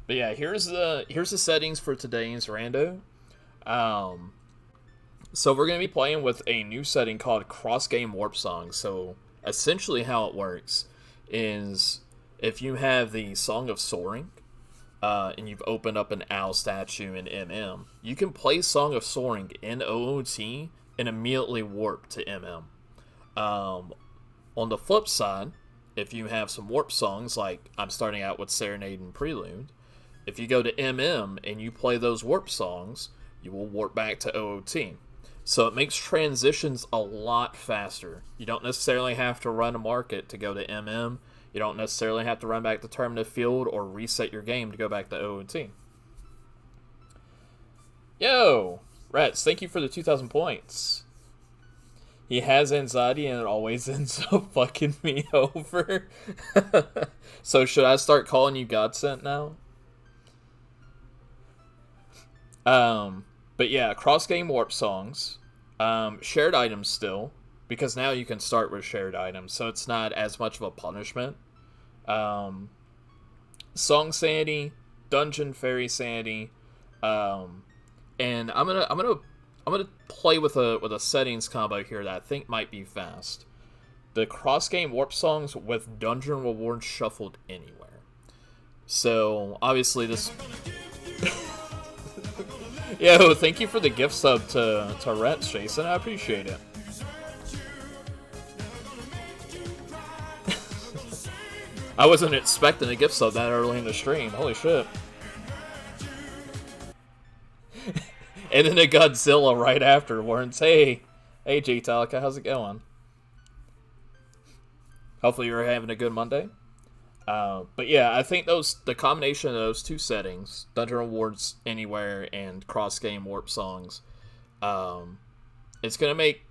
But yeah, here's the settings for today's rando. Um, so we're gonna be playing with a new setting called cross game warp song. So essentially, how it works is if you have the Song of Soaring, and you've opened up an owl statue in MM, you can play Song of Soaring in OOT and immediately warp to MM. Um, on the flip side, if you have some warp songs like I'm starting out with Serenade and Prelude, if you go to MM and you play those warp songs, you will warp back to OOT. So it makes transitions a lot faster. You don't necessarily have to run a market to go to MM. You don't necessarily have to run back to Terminative Field or reset your game to go back to OOT. Yo! Rats, thank you for the 2,000 points. He has anxiety and it always ends up fucking me over. So should I start calling you Godsent now? But yeah, cross game warp songs, shared items still, because now you can start with shared items, so it's not as much of a punishment. Song sanity, dungeon fairy sanity, and I'm gonna play with a settings combo here that I think might be fast. The cross game warp songs with dungeon rewards shuffled anywhere. So obviously this. Yo, thank you for the gift sub to Rents, Jason. I appreciate it. I wasn't expecting a gift sub that early in the stream. Holy shit. And then a Godzilla right afterwards. Hey, J-Talika, how's it going? Hopefully you're having a good Monday. But yeah, I think the combination of those two settings, Dungeon Rewards Anywhere and Cross Game Warp Songs, it's gonna make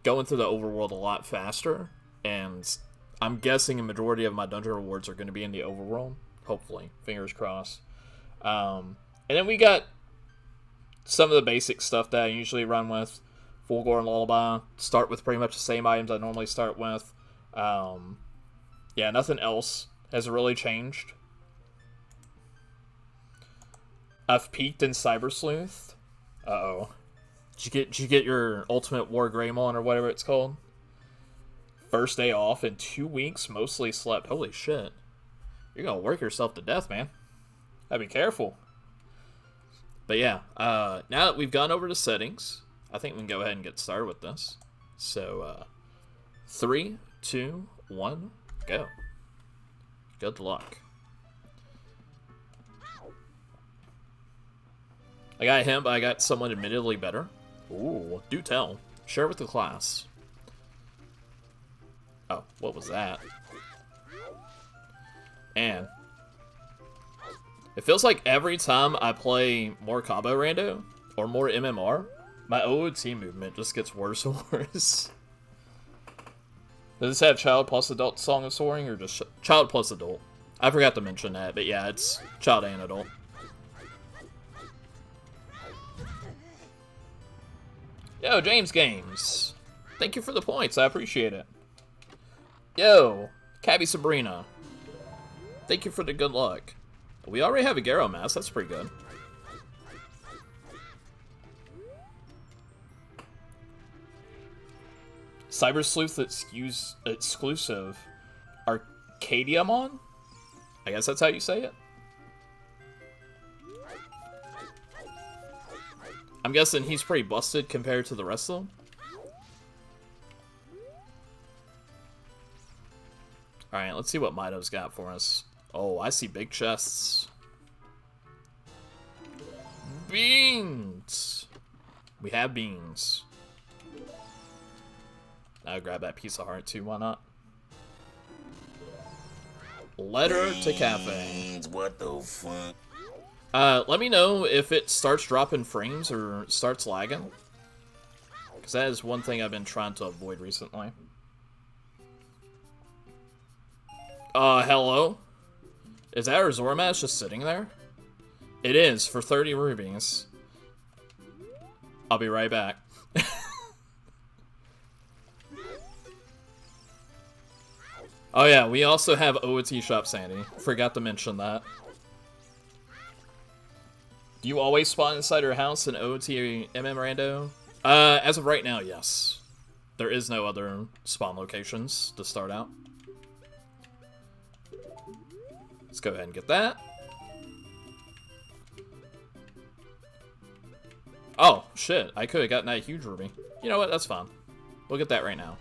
going through the overworld a lot faster, and I'm guessing a majority of my dungeon rewards are gonna be in the overworld. Hopefully, fingers crossed. And then we got some of the basic stuff that I usually run with. Fulgore and Lullaby start with pretty much the same items I normally start with. Yeah, nothing else has really changed. I've peaked in Cyber Sleuth. Uh-oh. Did you get your Ultimate War Greymon or whatever it's called? First day off in 2 weeks, mostly slept. Holy shit. You're gonna work yourself to death, man. Gotta be careful. But yeah, now that we've gone over the settings, I think we can go ahead and get started with this. So, 3, 2, 1, go. Good luck. I got him, but I got someone admittedly better. Ooh, do tell. Share with the class. Oh, what was that? And it feels like every time I play more combo rando or more MMR, my OOT movement just gets worse and worse. Does this have child plus adult Song of Soaring or just child plus adult? I forgot to mention that, but yeah, it's child and adult. Yo, James Games. Thank you for the points, I appreciate it. Yo, Cabby Sabrina. Thank you for the good luck. We already have a Garo Mask, that's pretty good. Cyber Sleuth exclusive Arcadiamon? I guess that's how you say it. I'm guessing he's pretty busted compared to the rest of them. Alright, let's see what Mido's got for us. Oh, I see big chests. Beans! We have beans. I'll grab that piece of heart too, why not? Letter to Cafe. What the fuck? Let me know if it starts dropping frames or starts lagging. Because that is one thing I've been trying to avoid recently. Hello? Is that our Zormash just sitting there? It is, for 30 rubies. I'll be right back. Oh yeah, we also have OOT Shop Sandy. Forgot to mention that. Do you always spawn inside your house in OoT or Rando? As of right now, yes. There is no other spawn locations to start out. Let's go ahead and get that. Oh, shit. I could have gotten that huge ruby. You know what? That's fine. We'll get that right now.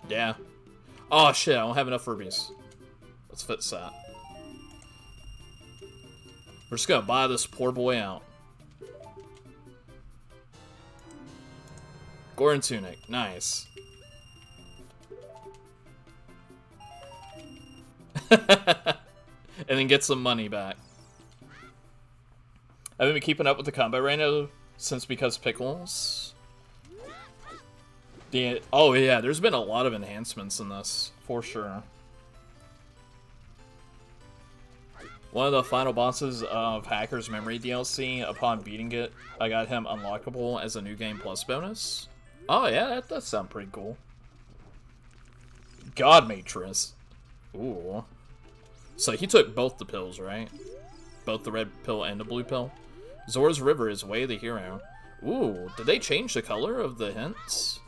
Yeah. Oh, shit. I don't have enough rubies. Let's fix that. We're just gonna buy this poor boy out. Goran Tunic. Nice. And then get some money back. I've been keeping up with the combat right now since because pickles. Oh yeah, there's been a lot of enhancements in this, for sure. One of the final bosses of Hacker's Memory DLC, upon beating it, I got him unlockable as a New Game Plus bonus. Oh yeah, that does sound pretty cool. God Matrix. Ooh. So he took both the pills, right? Both the red pill and the blue pill. Zora's River is way the hero. Ooh, did they change the color of the hints?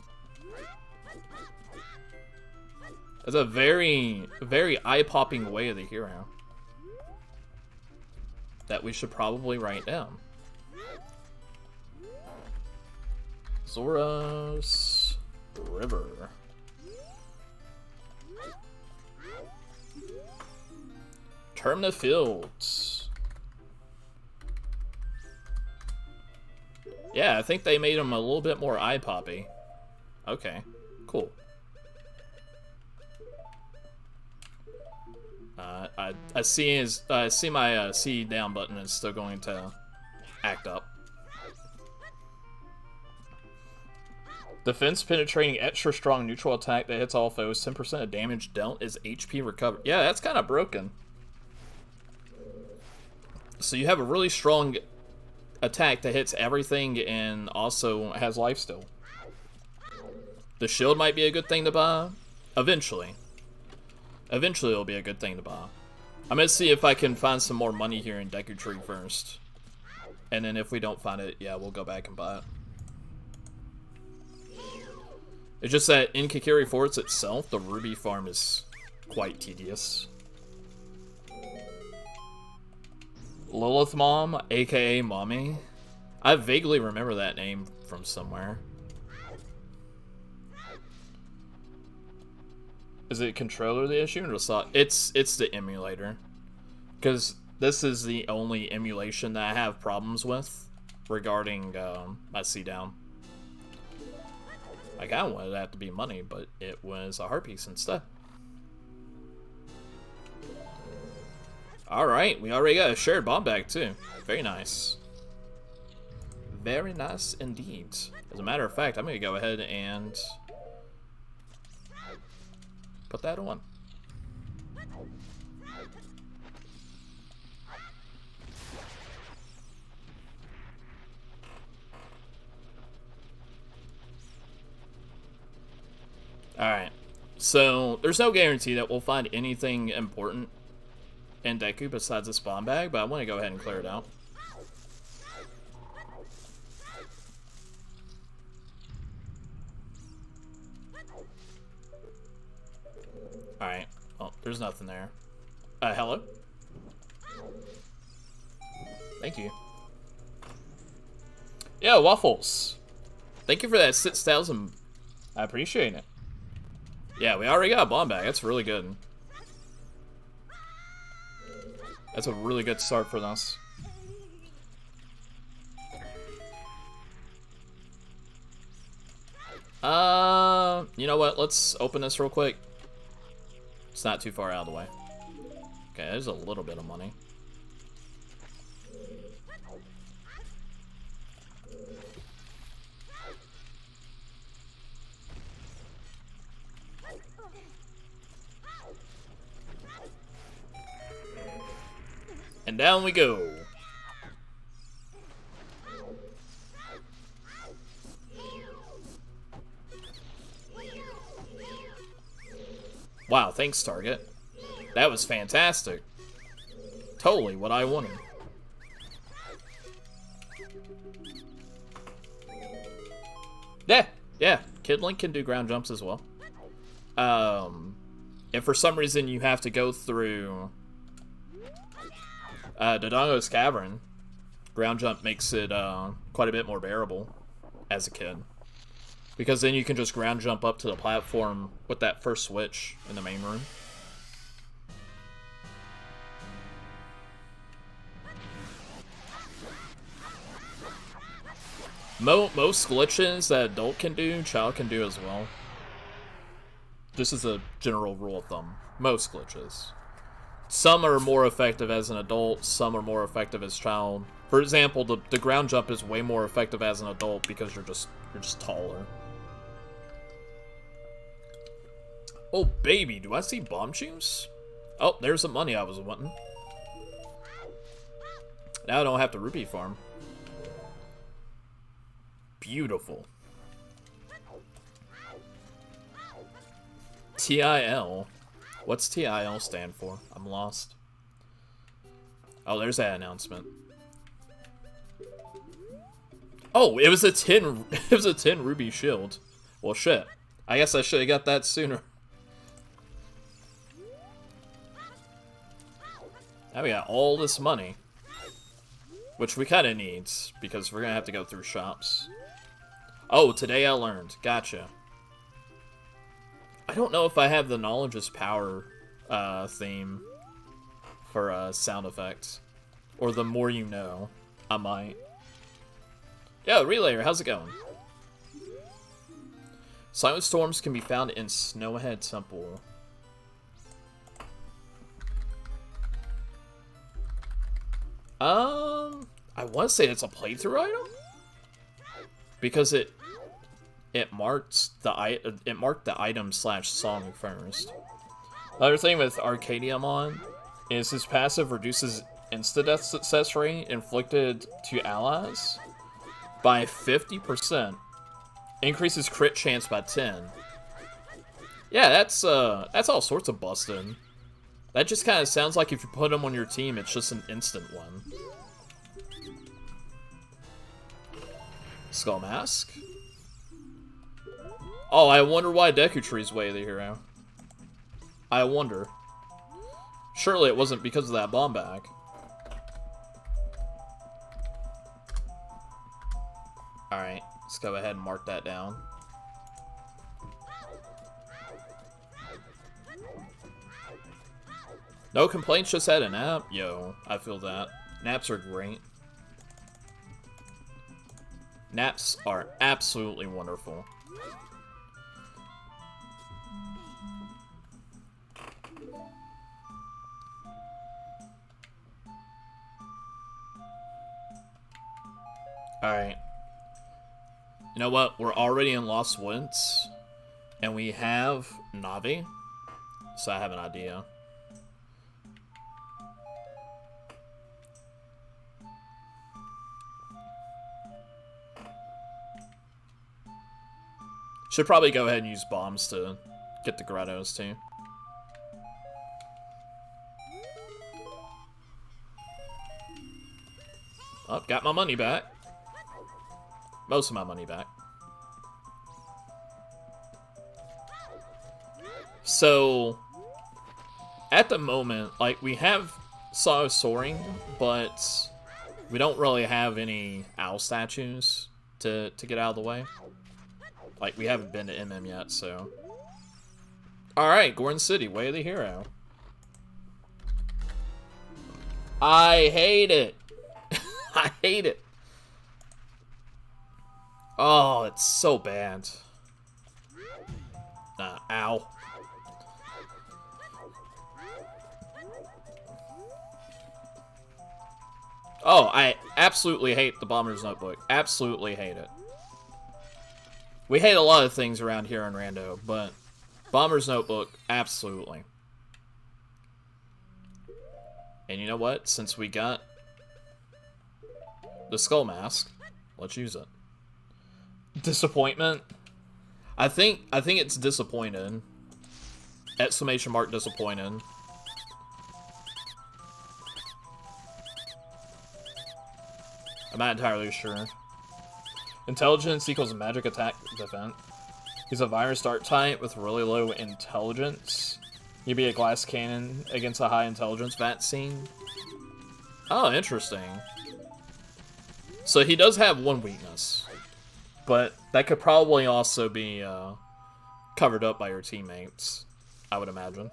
It's a very, very eye-popping way of the hero that we should probably write down. Zora's River. Term the fields. Yeah, I think they made them a little bit more eye-poppy. Okay, cool. I see my C down button is still going to act up. Defense penetrating extra strong neutral attack that hits all foes. 10% of damage dealt is HP recovered. Yeah, that's kind of broken. So you have a really strong attack that hits everything and also has lifesteal. The shield might be a good thing to buy. Eventually. Eventually it'll be a good thing to buy. I'm gonna see if I can find some more money here in Deku Tree first. And then if we don't find it, yeah, we'll go back and buy it. It's just that in Kakiri Forest itself, the ruby farm is quite tedious. Lilith Mom, aka Mommy. I vaguely remember that name from somewhere. Is it controller the issue? Or it's the emulator. Because this is the only emulation that I have problems with regarding my C-Down. Like, I wanted that to be money, but it was a heart piece instead. Alright, we already got a shared bomb bag too. Very nice. Very nice indeed. As a matter of fact, I'm going to go ahead and put that on. Alright, so there's no guarantee that we'll find anything important in Deku besides this bomb bag, but I want to go ahead and clear it out. Alright, oh, there's nothing there. Hello? Thank you. Yeah, Waffles. Thank you for that 6,000. I appreciate it. Yeah, we already got a bomb bag. That's really good. That's a really good start for this. You know what? Let's open this real quick. It's not too far out of the way. Okay, there's a little bit of money. And down we go. Wow, thanks, Target. That was fantastic. Totally what I wanted. Yeah. Kid Link can do ground jumps as well. If for some reason you have to go through Dodongo's Cavern, ground jump makes it quite a bit more bearable as a kid. Because then you can just ground jump up to the platform with that first switch in the main room. Most glitches that adult can do, child can do as well. This is a general rule of thumb. Most glitches. Some are more effective as an adult, some are more effective as child. For example, the ground jump is way more effective as an adult because you're just taller. Oh baby, do I see bomb juice? Oh, there's the money I was wanting. Now I don't have to rupee farm. Beautiful. TIL. What's TIL stand for? I'm lost. Oh, there's that announcement. Oh, it was a 10 it was a 10 ruby shield. Well shit. I guess I should have got that sooner. Now we got all this money. Which we kinda need, because we're gonna have to go through shops. Oh, today I learned. Gotcha. I don't know if I have the knowledge is power theme for sound effects. Or the more you know. I might. Yo, Relayer, how's it going? Silent storms can be found in Snowhead Temple. I want to say it's a playthrough item? Because it marked the item / song first. Another thing with Arcadiamon is his passive reduces insta-death success rate inflicted to allies by 50%. Increases crit chance by 10. Yeah, that's all sorts of busted. That just kind of sounds like if you put him on your team, it's just an instant one. Skull Mask. Oh, I wonder why Deku Tree's way the hero. I wonder. Surely it wasn't because of that bomb bag. Alright, let's go ahead and mark that down. No complaints, just had a nap? Yo, I feel that. Naps are great. Naps are absolutely wonderful. Alright. You know what? We're already in Lost Woods. And we have Navi. So I have an idea. Should probably go ahead and use bombs to get the grottos too. Oh, got my money back. Most of my money back. So, at the moment, like, we have Saw Soaring, but we don't really have any owl statues to get out of the way. Like, we haven't been to MM yet, so... Alright, Gordon City, way of the hero. I hate it! I hate it! Oh, it's so bad. Ow. Oh, I absolutely hate the Bomber's Notebook. Absolutely hate it. We hate a lot of things around here in Rando, but Bomber's Notebook, absolutely. And you know what? Since we got the Skull Mask, let's use it. Disappointment? I think it's disappointed. Exclamation mark disappointed. I'm not entirely sure. Intelligence equals magic attack defense. He's a virus dart type with really low intelligence. You'd be a glass cannon against a high intelligence vaccine. Oh, interesting. So he does have one weakness, but that could probably also be covered up by your teammates, I would imagine.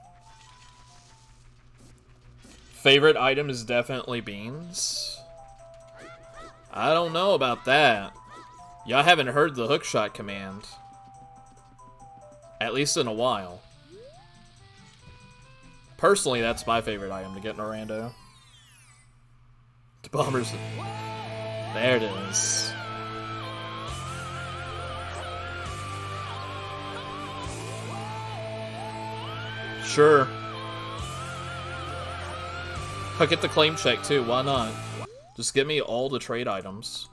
Favorite item is definitely beans. I don't know about that. Y'all haven't heard the hookshot command. At least in a while. Personally, that's my favorite item to get in a rando. The bombers. There it is. Sure. I'll get the claim check too, why not? Just give me all the trade items.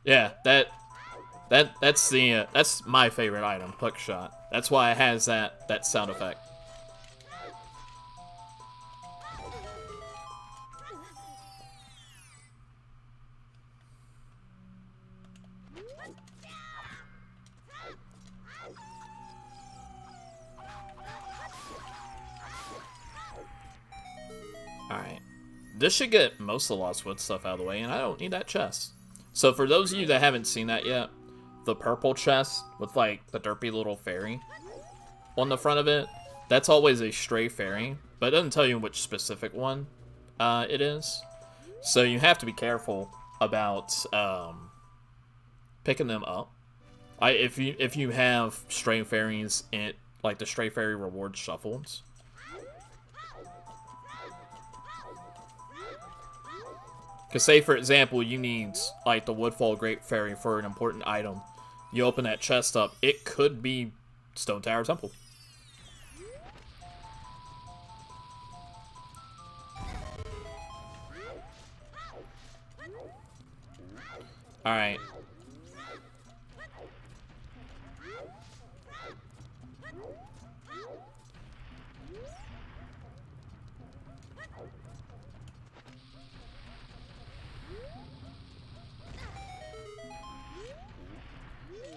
Yeah, that's my favorite item, hookshot. That's why it has that sound effect. Alright. This should get most of the Lost Woods stuff out of the way, and I don't need that chest. So for those of you that haven't seen that yet, the purple chest with like the derpy little fairy on the front of it, that's always a stray fairy, but it doesn't tell you which specific one it is. So you have to be careful about picking them up. If you have stray fairies in like the stray fairy reward shuffles. Because say, for example, you need, like, the Woodfall Great Fairy for an important item. You open that chest up, it could be Stone Tower Temple. Alright.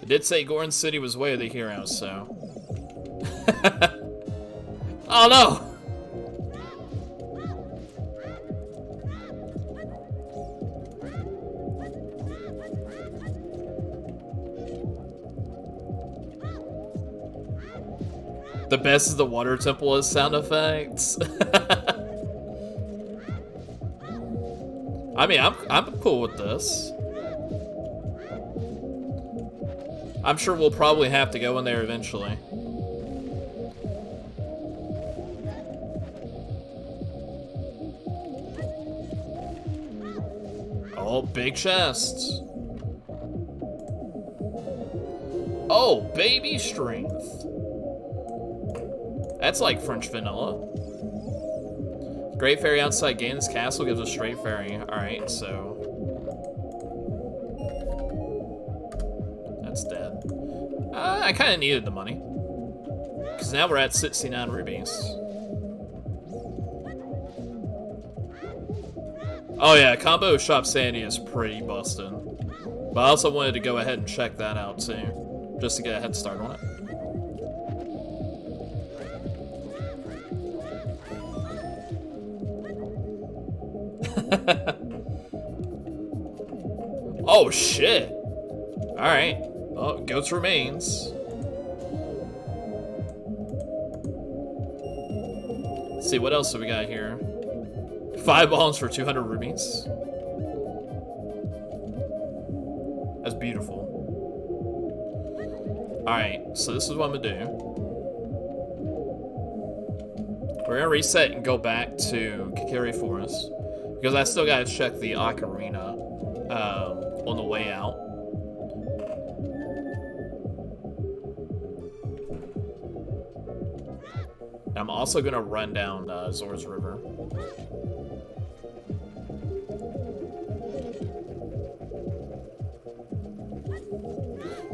It did say Goron City was way of the heroes, so... Oh no! The best is the water temple as sound effects. I mean, I'm cool with this. I'm sure we'll probably have to go in there eventually. Oh, big chests. Oh, baby strength. That's like French vanilla. Great Fairy outside Gaines Castle gives a straight fairy. Alright, so... That's dead. I kind of needed the money. Because now we're at 69 rubies. Oh yeah, Combo Shop Sandy is pretty busted. But I also wanted to go ahead and check that out too. Just to get a head start on it. Oh shit! Alright. Oh, Goat's Remains. Let's see, what else do we got here? 5 bombs for 200 rubies. That's beautiful. Alright, so this is what I'm gonna do. We're gonna reset and go back to Kikiri Forest. Because I still gotta check the Ocarina on the way out. I'm also gonna run down Zora's River.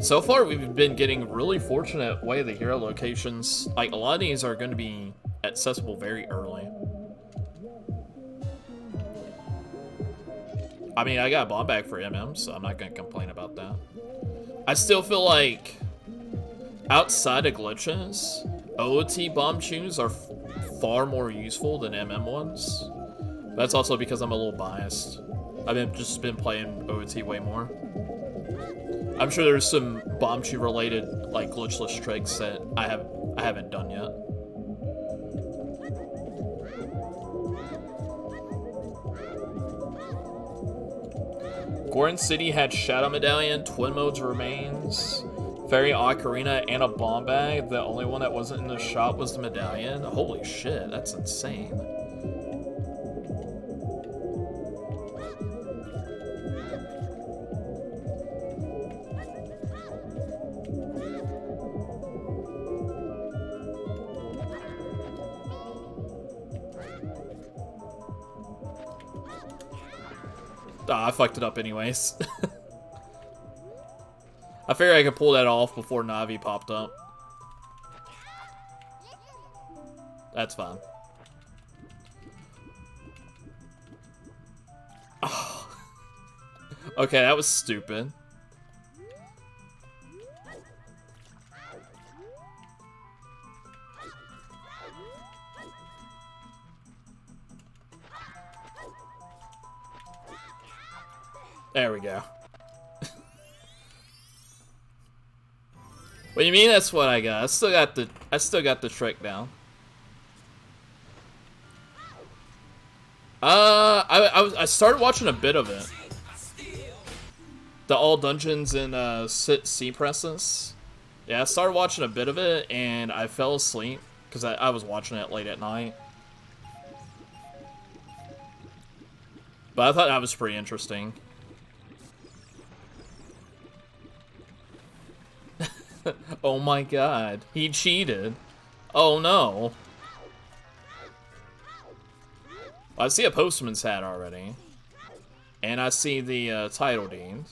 So far, we've been getting really fortunate way the hero locations. Like, a lot of these are going to be accessible very early. I mean, I got a bomb bag for MM, so I'm not gonna complain about that. I still feel like, outside of glitches, OoT bomb tunes are far more useful than MM ones. That's also because I'm a little biased. I've just been playing OoT way more. I'm sure there's some bomb tune related like glitchless tricks that I haven't done yet. Gorin City had Shadow Medallion, Twin Modes Remains, Fairy Ocarina, and a bomb bag. The only one that wasn't in the shop was the medallion. Holy shit, that's insane. Ah, I fucked it up anyways. I figured I could pull that off before Navi popped up. That's fine. Oh. Okay, that was stupid. There we go. What do you mean that's what I got? I still got the trick down. I started watching a bit of it. The all dungeons in Sea Presence. Yeah, I started watching a bit of it and I fell asleep because I was watching it late at night. But I thought that was pretty interesting. Oh my god, he cheated. Oh no. I see a postman's hat already. And I see the title deed.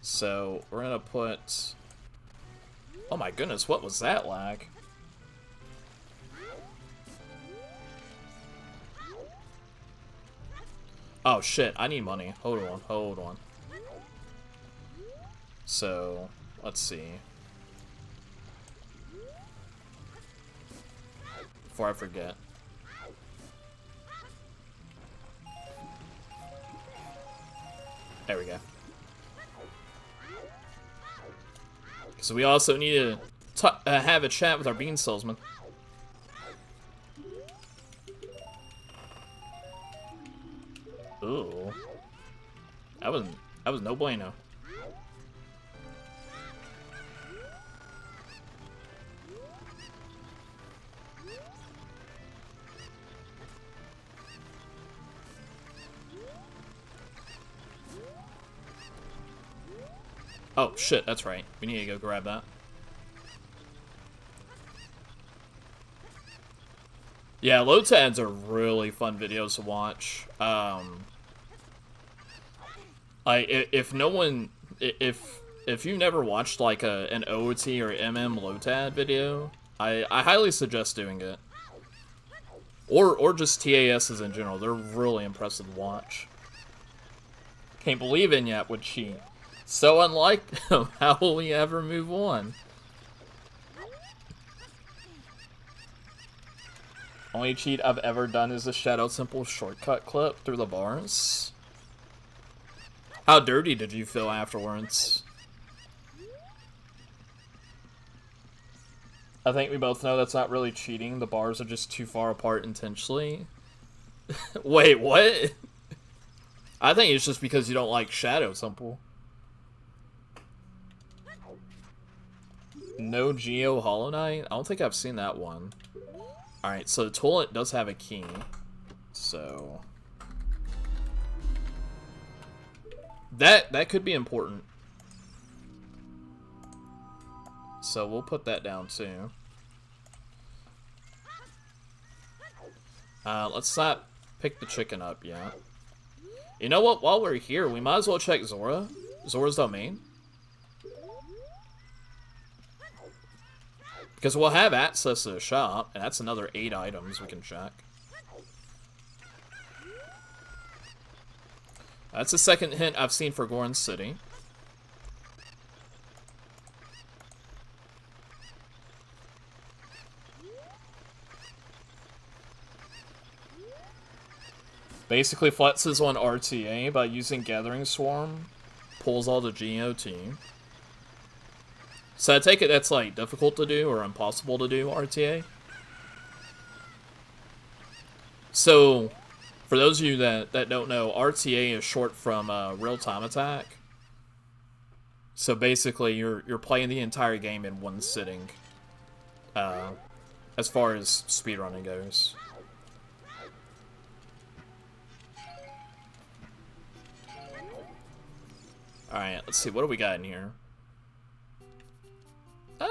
So we're gonna put... Oh my goodness, what was that lag? Oh shit, I need money. Hold on, hold on. So... let's see. Before I forget. There we go. So we also need to have a chat with our bean salesman. Ooh. That was no bueno. Oh, shit, that's right. We need to go grab that. Yeah, Lotads are really fun videos to watch. If no one... If you never watched, like, an OOT or MM Lotad video, I highly suggest doing it. Or just TASs in general. They're really impressive to watch. Can't believe Inyat would cheat. So unlike him, how will we ever move on? Only cheat I've ever done is a Shadow Temple shortcut clip through the bars. How dirty did you feel afterwards? I think we both know that's not really cheating. The bars are just too far apart intentionally. Wait, what? I think it's just because you don't like Shadow Temple. No Geo Hollow Knight? I don't think I've seen that one. Alright, so the toilet does have a key. So... That could be important. So we'll put that down too. Let's not pick the chicken up yet. You know what? While we're here, we might as well check Zora's domain. Because we'll have access to the shop, and that's another 8 items we can check. That's the second hint I've seen for Goron City. Basically flexes on RTA by using Gathering Swarm, pulls all the GOT. So I take it that's like difficult to do or impossible to do, RTA. So, for those of you that don't know, RTA is short from real-time attack. So basically, you're playing the entire game in one sitting, as far as speedrunning goes. Alright, let's see, what do we got in here? A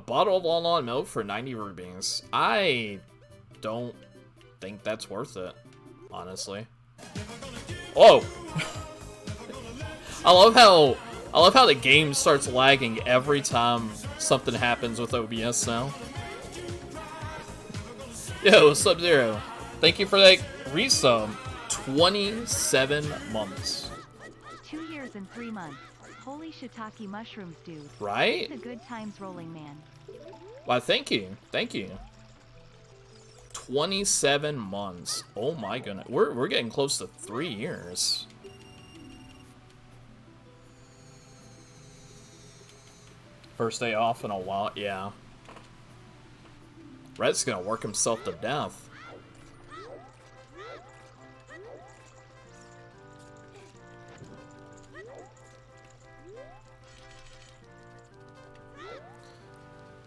bottle of Long milk for 90 rubies. I don't think that's worth it, honestly. Oh! I love how the game starts lagging every time something happens with OBS now. Yo, Sub-Zero. Thank you for that resub. 27 months. 2 years and 3 months. Holy shiitake mushrooms, dude. Right? The good times rolling, man. Why, thank you. Thank you. 27 months. Oh my goodness. We're getting close to 3 years. First day off in a while, yeah. Red's gonna work himself to death.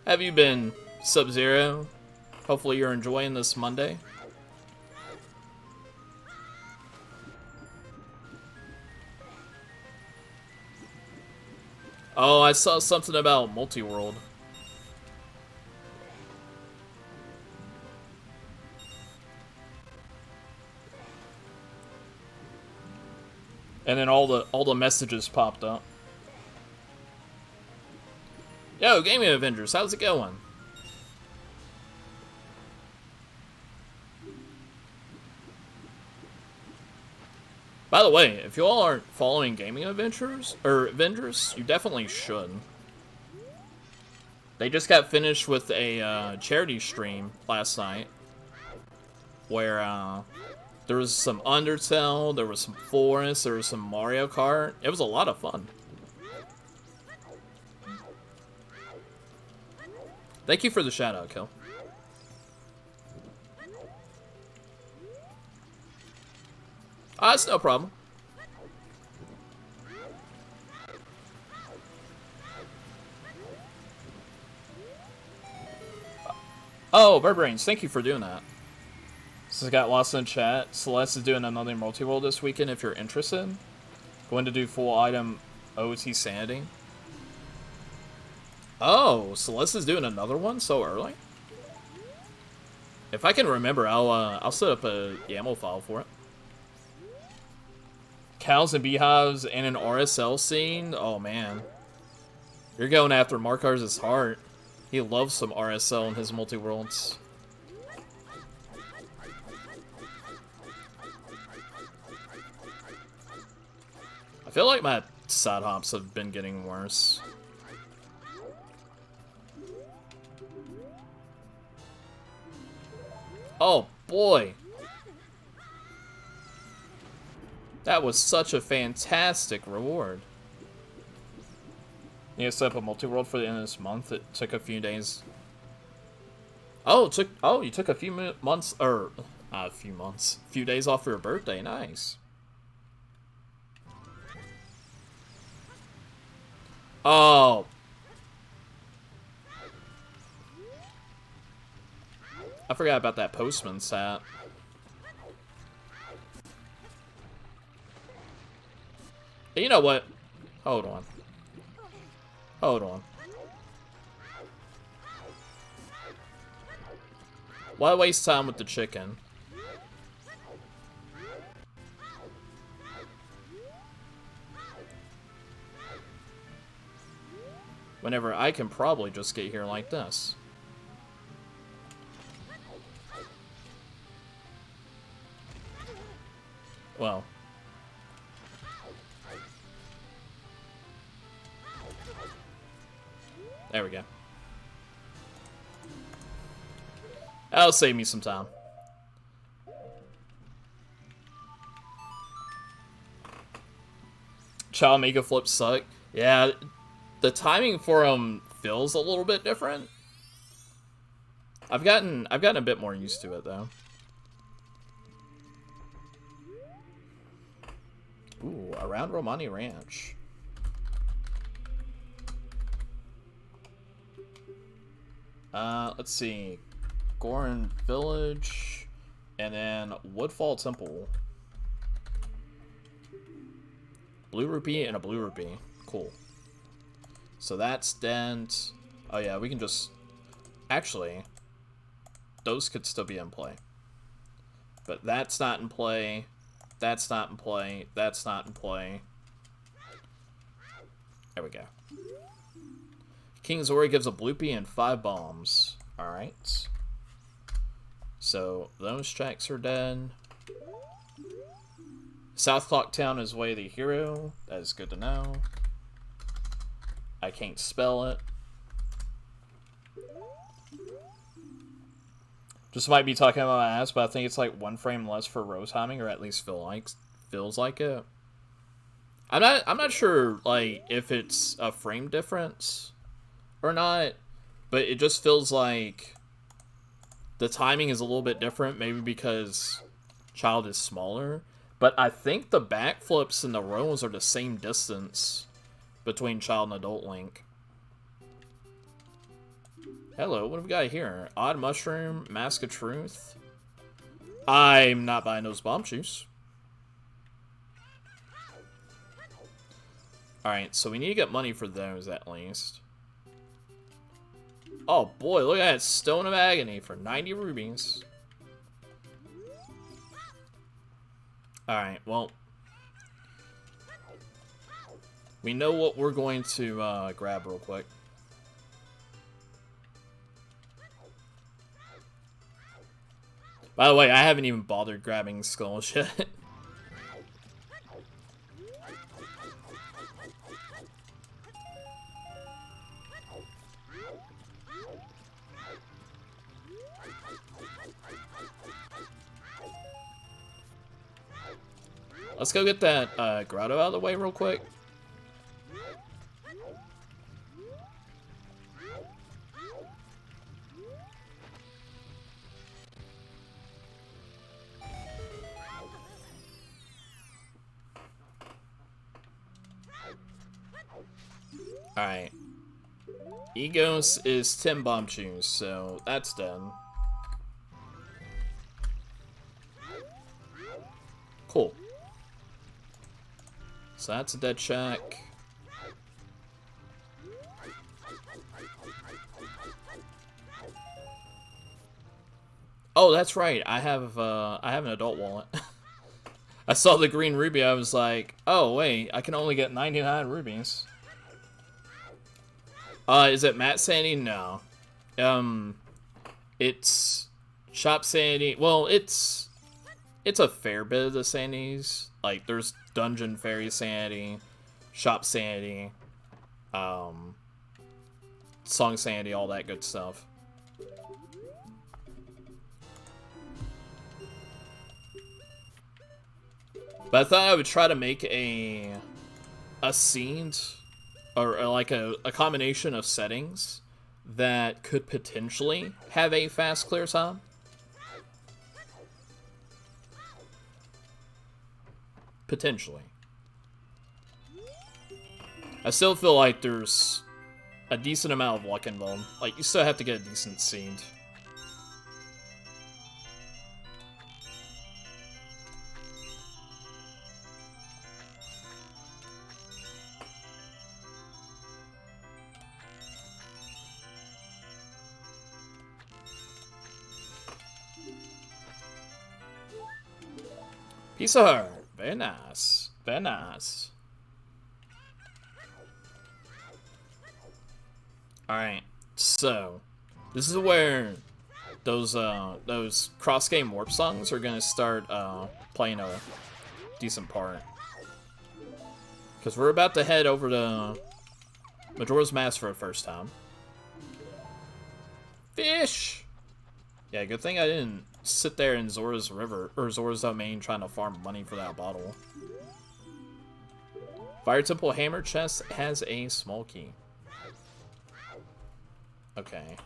Have you been, Sub-Zero? Hopefully you're enjoying this Monday. Oh, I saw something about multi-world. And then all the messages popped up. Yo, Gaming Avengers, how's it going? By the way, if you all aren't following Gaming Avengers, you definitely should. They just got finished with a charity stream last night, where there was some Undertale, there was some Forest, there was some Mario Kart. It was a lot of fun. Thank you for the shout out, Kill. That's no problem. Oh, Burbrains, thank you for doing that. So I got lost in chat. Celeste is doing another multi-world this weekend if you're interested. Going to do full item OoT Sanity. Oh, Celeste is doing another one so early? If I can remember, I'll set up a YAML file for it. Cows and beehives and an RSL scene? Oh man. You're going after Markar's heart. He loves some RSL in his multi-worlds. I feel like my side hops have been getting worse. Oh boy. That was such a fantastic reward. You have to set up a multi-world for the end of this month. It took a few days. Oh, you took a few months, or a few days off for your birthday. Nice. Oh. I forgot about that postman stat. You know what? Hold on. Hold on. Why waste time with the chicken? Whenever I can probably just get here like this. Well. There we go. That'll save me some time. Child Mega Flips suck. Yeah, the timing for them feels a little bit different. I've gotten a bit more used to it though. Ooh, around Romani Ranch. Let's see. Gorin Village, and then Woodfall Temple. Blue Rupee and a Blue Rupee. Cool. So that's Dent. Oh yeah, we can just... Actually, those could still be in play. But that's not in play. That's not in play. That's not in play. There we go. King Zori gives a Bloopy and 5 bombs. Alright. So, those checks are dead. South Clock Town is Way the Hero. That is good to know. I can't spell it. Just might be talking about my ass, but I think it's like 1 frame less for row timing, or at least feels like it. I'm not sure like if it's a frame difference or not, but it just feels like the timing is a little bit different, maybe because Child is smaller. But I think the backflips and the rows are the same distance between Child and Adult Link. Hello, what have we got here? Odd Mushroom, Mask of Truth. I'm not buying those bomb shoes. Alright, so we need to get money for those at least. Oh boy, look at that Stone of Agony for 90 rubies. Alright, well. We know what we're going to grab real quick. By the way, I haven't even bothered grabbing skulls yet. Let's go get that grotto out of the way real quick. Alright. Egos is 10 bomb shoes, so that's done. Cool. So that's a dead check. Oh, that's right. I have an adult wallet. I saw the green ruby. I was like, oh wait, I can only get 99 rubies. Is it Matt Sandy? No. It's Shop Sandy. Well, it's a fair bit of the Sandys. Like, there's Dungeon Fairy Sandy, Shop Sandy, Song Sandy, all that good stuff. But I thought I would try to make a scene, or like a combination of settings that could potentially have a fast clear time. Potentially. I still feel like there's a decent amount of luck involved. Like, you still have to get a decent seed. Piece of her. Very nice. Very nice. Alright, so this is where those cross-game warp songs are gonna start playing decent part. Because we're about to head over to Majora's Mask for the first time. Fish! Yeah, good thing I didn't sit there in Zora's River, or Zora's Domain trying to farm money for that bottle. Fire Temple Hammer Chest has a small key. Okay.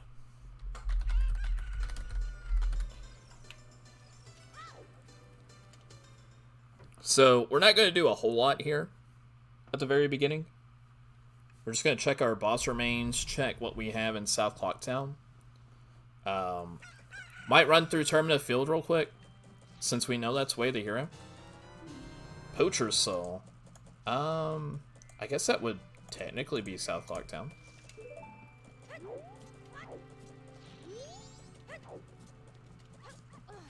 So, we're not going to do a whole lot here at the very beginning. We're just going to check our boss remains, check what we have in South Clock Town. Might run through Termina Field real quick, since we know that's Way of the Hero. Poacher's Soul. I guess that would technically be South Clock Town.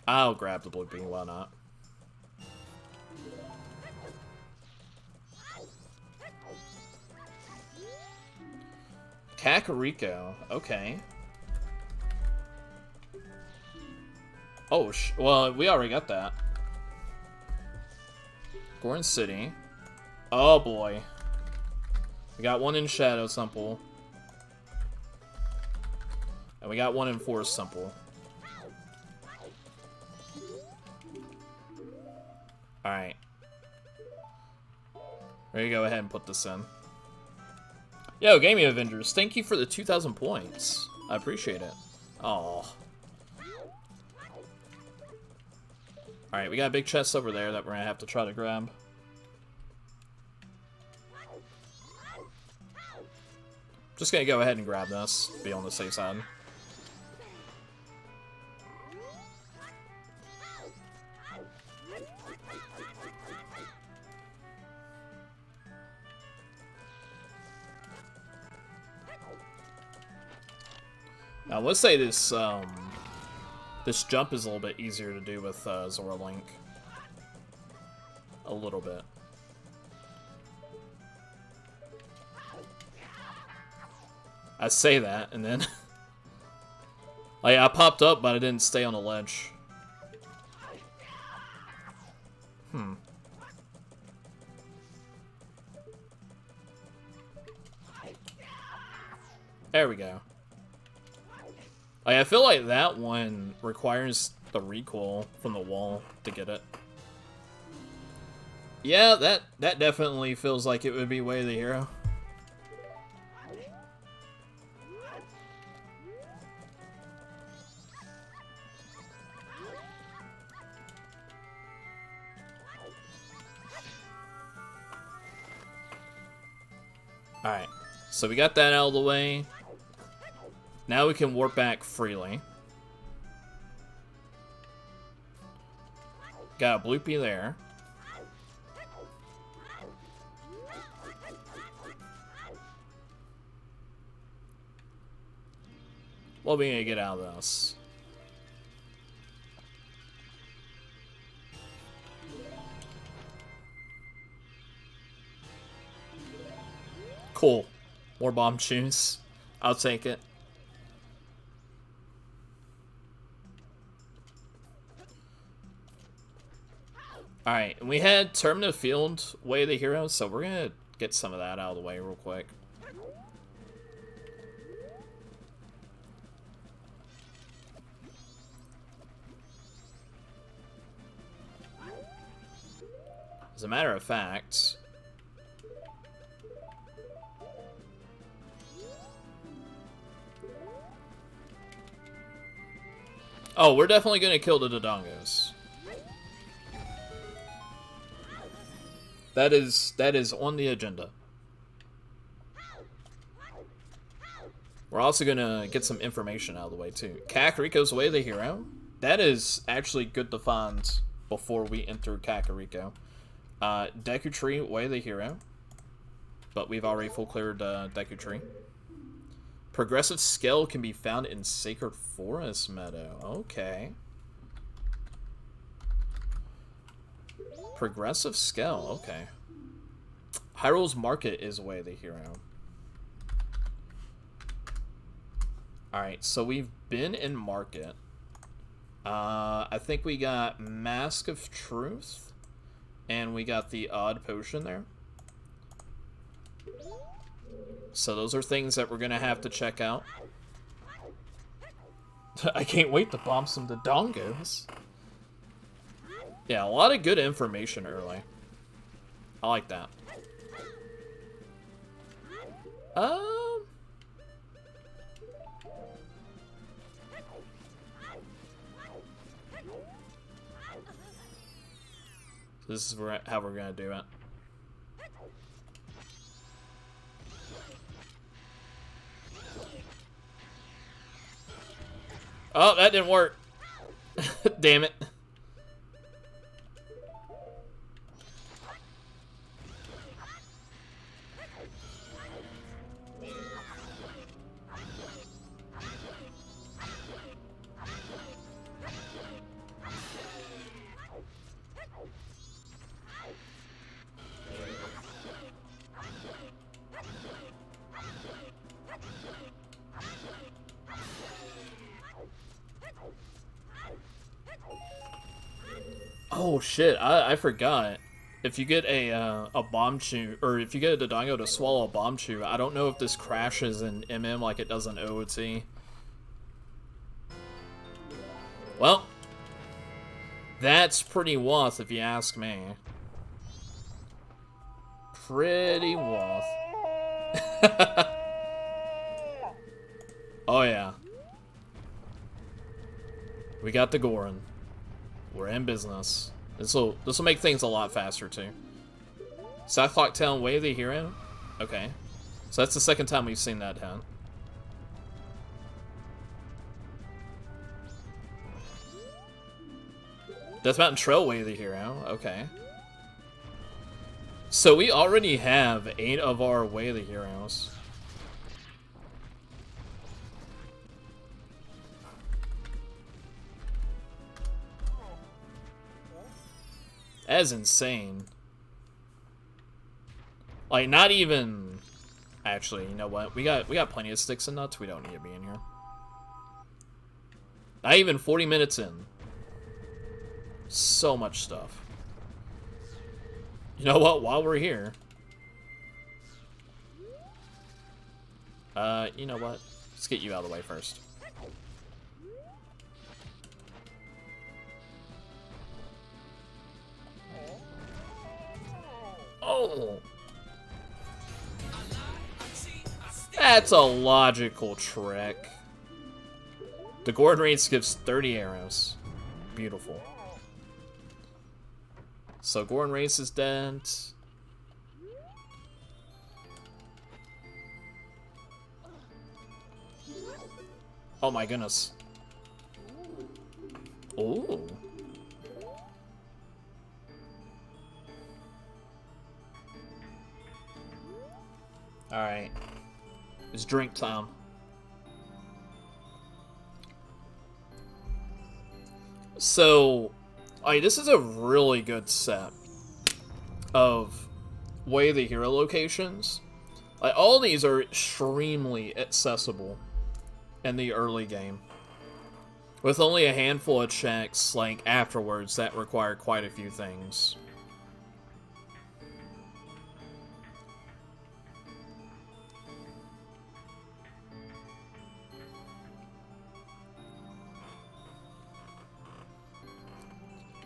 I'll grab the blue bean, why not? Kakariko, okay. Oh, well, we already got that. Goron City. Oh, boy. We got one in Shadow Temple. And we got one in Forest Temple. Alright. Ready to go ahead and put this in. Yo, Gaming Avengers, thank you for the 2,000 points. I appreciate it. Aw. Alright, we got a big chest over there that we're gonna have to try to grab. Just gonna go ahead and grab this, be on the safe side. Now, let's say this, this jump is a little bit easier to do with Zora Link. A little bit. I say that, and then... like, I popped up, but I didn't stay on the ledge. There we go. Like, I feel like that one requires the recoil from the wall to get it. Yeah, that definitely feels like it would be Way of the Hero. Alright, so we got that out of the way. Now we can warp back freely. Got a bloopy there. What are we gonna get out of this? Cool. More bomb tunes. I'll take it. Alright, and we had Termina Field, Way of the Hero, so we're gonna get some of that out of the way real quick. As a matter of fact... oh, we're definitely gonna kill the Dodongos. That is on the agenda. We're also gonna get some information out of the way too. Kakariko's Way of the Hero. That is actually good to find before we enter Kakariko. Deku Tree, Way of the Hero. But we've already full cleared Deku Tree. Progressive Scale can be found in Sacred Forest Meadow. Okay. Progressive Scale, okay. Hyrule's Market is Way of the Hero. Alright, so we've been in Market. I think we got Mask of Truth And we got the odd potion there. So those are things that we're gonna have to check out. I can't wait to bomb some Dodongos. Yeah, a lot of good information early. I like that. This is how we're gonna do it. Oh, that didn't work. Damn it. Oh shit, I forgot. If you get a bomb chew, or if you get a Dodongo to swallow a bomb chew, I don't know if this crashes in MM like it does in OoT. Well, that's pretty wuss if you ask me. Pretty wuss. Oh yeah. We got the Goron. We're in business. This'll make things a lot faster too. South Clock Town, Way of the Hero? Okay. So that's the second time we've seen that town. Death Mountain Trail, Way of the Hero. Okay. So we already have 8 of our Way of the Heroes. That is insane. Like, not even... Actually, you know what? We got plenty of sticks and nuts. We don't need to be in here. Not even 40 minutes in. So much stuff. You know what? While we're here... you know what? Let's get you out of the way first. Oh! That's a logical trick. The Gordon Race gives 30 arrows. Beautiful. So Gordon Race is dead. Oh my goodness. Ooh. Alright. It's drink time. So, this is a really good set of Way of the Hero locations. Like, all these are extremely accessible in the early game, with only a handful of checks, like, afterwards that require quite a few things.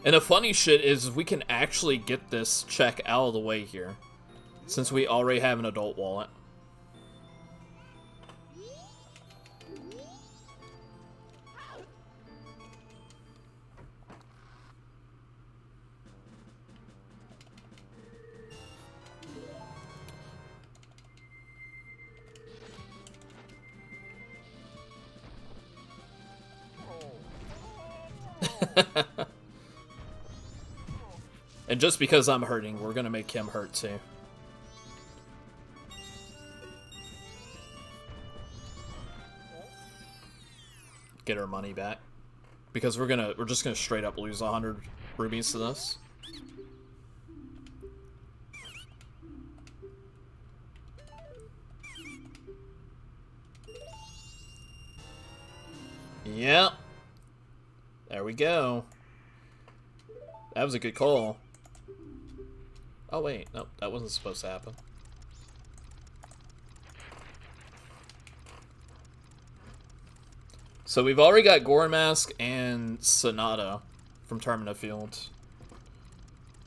And the funny shit is we can actually get this check out of the way here, since we already have an adult wallet. And just because I'm hurting, we're gonna make him hurt too. Get our money back. Because we're just gonna straight up lose 100 rubies to this. Yep. There we go. That was a good call. Oh wait, nope, that wasn't supposed to happen. So we've already got Goron Mask and Sonata from Termina Field.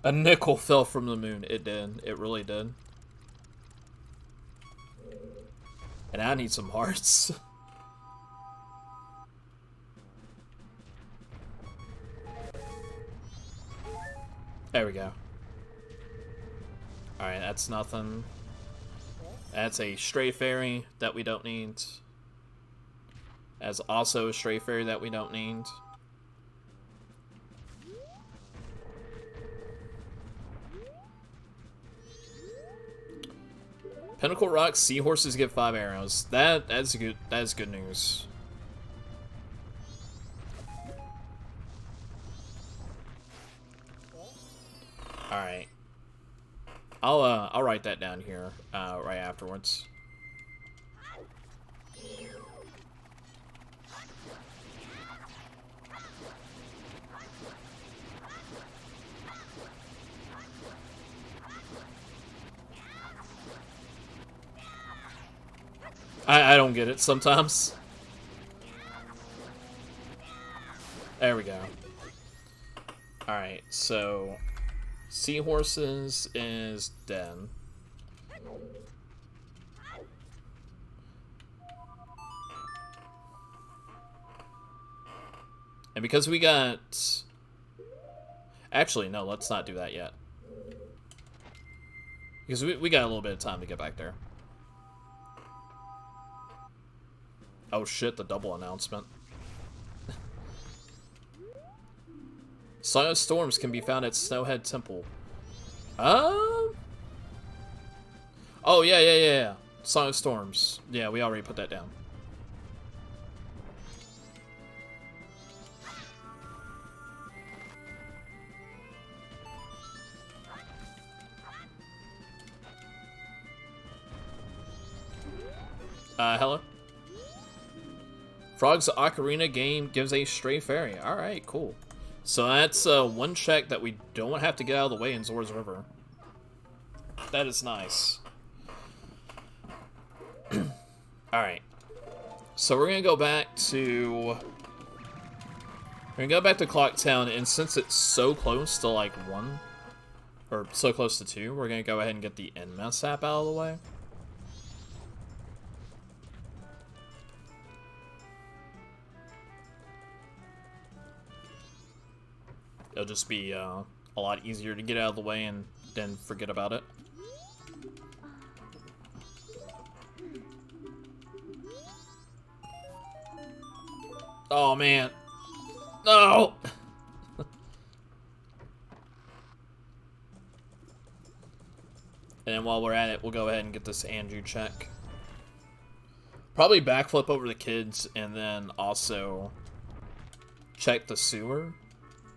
A nickel fell from the moon. It did. It really did. And I need some hearts. There we go. Alright, that's nothing. That's a stray fairy that we don't need. That's also a stray fairy that we don't need. Pinnacle Rock seahorses get 5 arrows. That's good. That's good news. All right. I'll write that down here right afterwards. I don't get it sometimes. There we go. Alright, so seahorses is dead. And because we got... Actually, no, let's not do that yet. Because we got a little bit of time to get back there. Oh shit, the double announcement. Song of Storms can be found at Snowhead Temple. Oh, yeah. Song of Storms. Yeah, we already put that down. Hello? Frog's Ocarina game gives a stray fairy. Alright, cool. So that's one check that we don't have to get out of the way in Zora's River. That is nice. Alright. So we're gonna go back to... We're gonna go back to Clock Town, and since it's so close to like 1, or so close to 2, we're gonna go ahead and get the NMS app out of the way. It'll just be a lot easier to get out of the way and then forget about it. Oh man. No! And then while we're at it, we'll go ahead and get this Anju check. Probably backflip over the kids and then also check the sewer.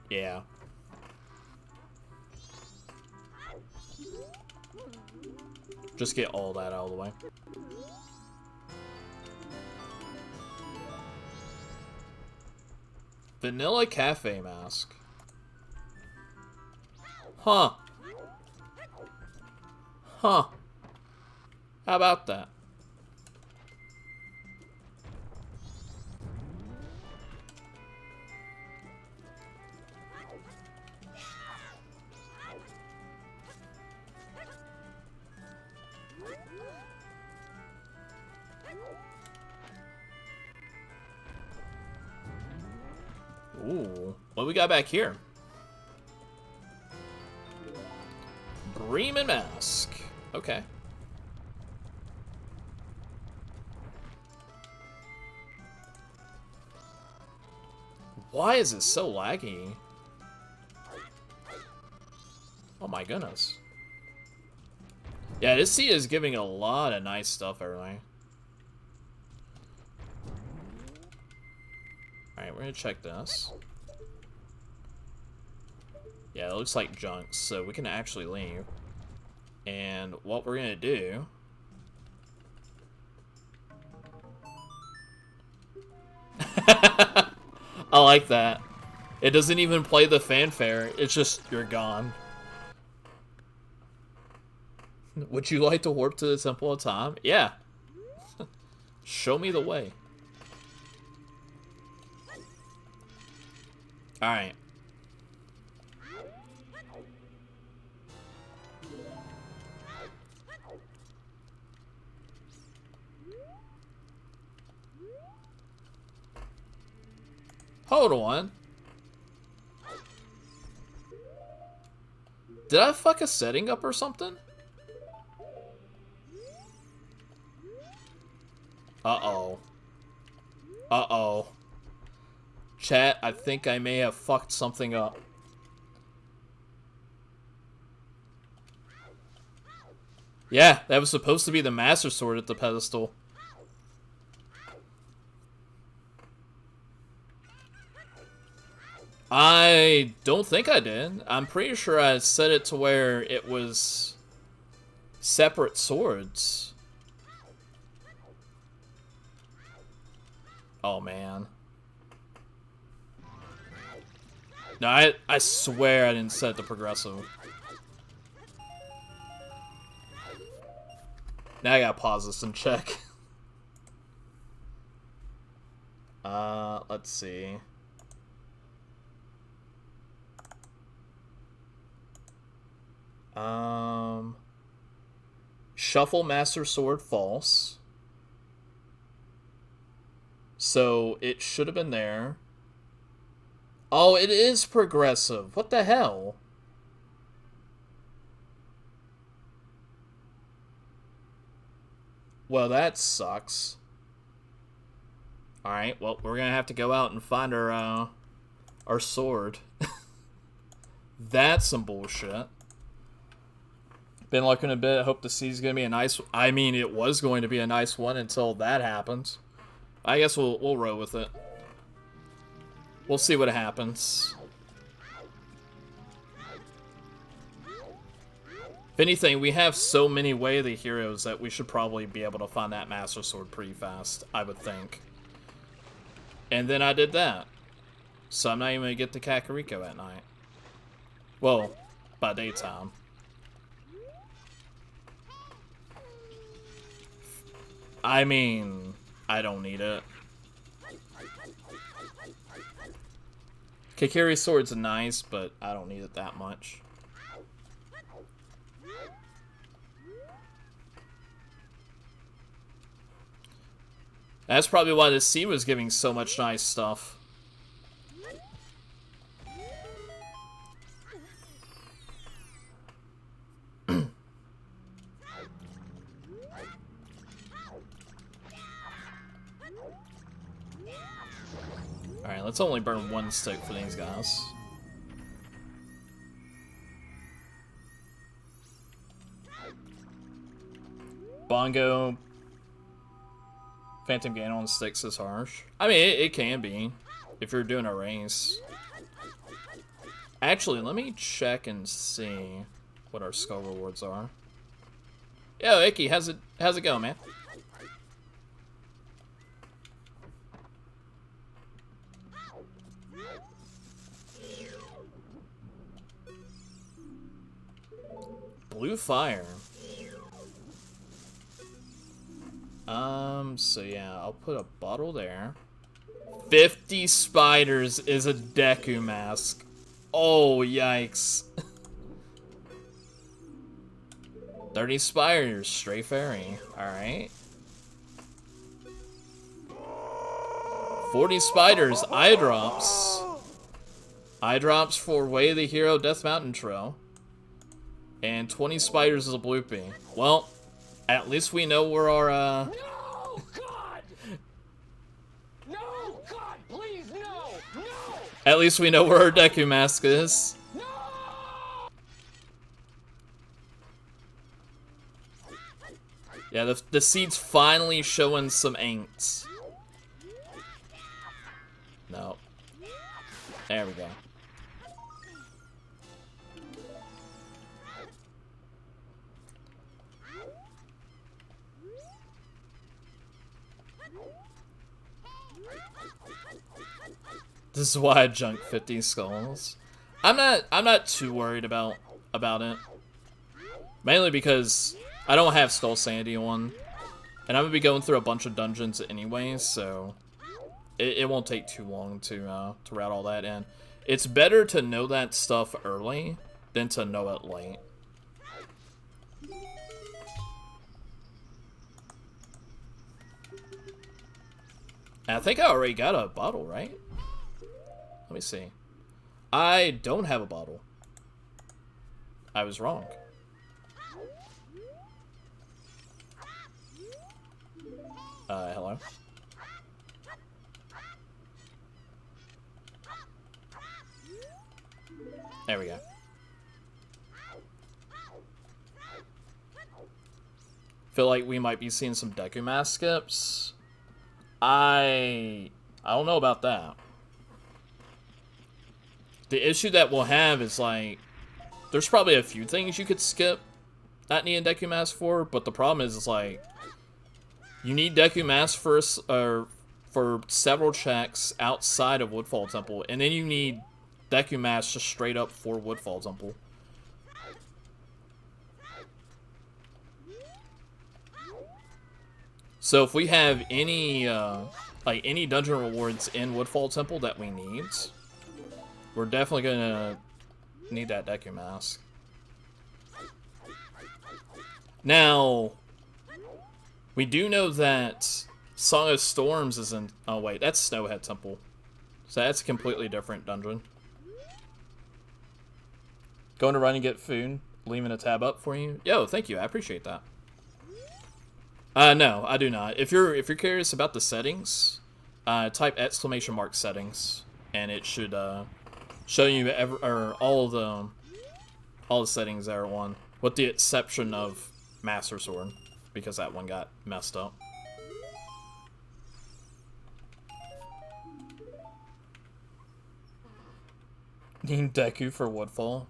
Yeah. Just get all that out of the way. Vanilla Cafe mask. Huh. Huh. How about that? Ooh, what we got back here? Bremen mask. Okay. Why is it so laggy? Oh my goodness. Yeah, this seed is giving a lot of nice stuff everywhere. Alright, we're gonna check this. Yeah, it looks like junk, so we can actually leave. And what we're gonna do... I like that. It doesn't even play the fanfare, it's just, you're gone. Would you like to warp to the Temple of Time? Yeah. Show me the way. Alright. Hold on. Did I fuck a setting up or something? Uh-oh. Uh-oh. Chat, I think I may have fucked something up. Yeah, that was supposed to be the Master Sword at the pedestal. I don't think I did. I'm pretty sure I set it to where it was separate swords. Oh, man. No, I swear I didn't set the progressive. Now I gotta pause this and check. Let's see. Shuffle Master Sword false. So it should have been there. Oh, it is progressive. What the hell? Well, that sucks. Alright, well, we're gonna have to go out and find our sword. That's some bullshit. Been looking a bit. Hope the sea's gonna be a nice... I mean, it was going to be a nice one until that happens. I guess we'll roll with it. We'll see what happens. If anything, we have so many Way of the Heroes that we should probably be able to find that Master Sword pretty fast, I would think. And then I did that. So I'm not even gonna get to Kakariko at night. Well, by daytime. I mean, I don't need it. Kakiri's sword's nice, but I don't need it that much. That's probably why the sea was giving so much nice stuff. Alright, let's only burn one stick for these guys. Bongo. Phantom Gain on sticks is harsh. I mean, it can be. If you're doing a race. Actually, let me check and see what our skull rewards are. Yo, Icky, how's it going, man? Blue fire. So yeah, I'll put a bottle there. 50 spiders is a Deku mask. Oh, yikes. 30 spiders, stray fairy. Alright. 40 spiders, eye drops. Eye drops for Way of the Hero Death Mountain Trail. And 20 spiders is a bloopy. Well, at least we know where our, No, God! No, God, please, no! No! At least we know where our Deku mask is. No! Yeah, the seed's finally showing some inks. No. There we go. This is why I junk 50 skulls. I'm not too worried about it. Mainly because I don't have Skull Sandy on, and I'm gonna be going through a bunch of dungeons anyway, so it won't take too long to route all that in. It's better to know that stuff early than to know it late. And I think I already got a bottle, right? Let me see. I don't have a bottle. I was wrong. Hello? There we go. Feel like we might be seeing some Deku Mask skips. I don't know about that. The issue that we'll have is, like, there's probably a few things you could skip not needing Deku Mask for, but the problem is like, you need Deku Mask for several checks outside of Woodfall Temple, and then you need Deku Mask just straight up for Woodfall Temple. So if we have any any dungeon rewards in Woodfall Temple that we need, we're definitely gonna need that Deku Mask. Now, we do know that Song of Storms is in... Oh wait, that's Snowhead Temple. So that's a completely different dungeon. Going to run and get food, leaving a tab up for you. Yo, thank you, I appreciate that. No, I do not. If you're curious about the settings, type !settings, and it should show you all the settings there one, with the exception of Master Sword, because that one got messed up. Need Deku for Woodfall.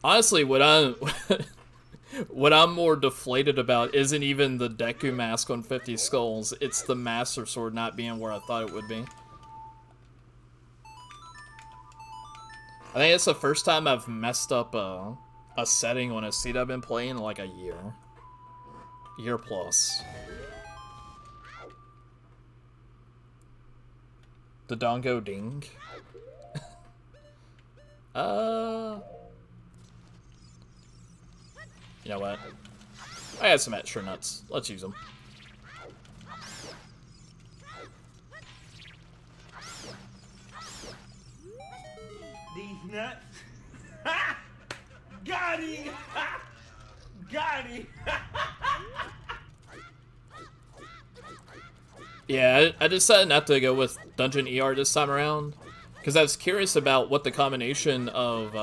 Honestly, what I'm more deflated about isn't even the Deku Mask on 50 Skulls, it's the Master Sword not being where I thought it would be. I think it's the first time I've messed up a setting on a seed I've been playing in like a year. Year plus. The Dongo Ding. You know what? I had some extra nuts. Let's use them. These nuts. Ha! Got him! Ha! Got him! Yeah, I decided not to go with Dungeon ER this time around, because I was curious about what the combination of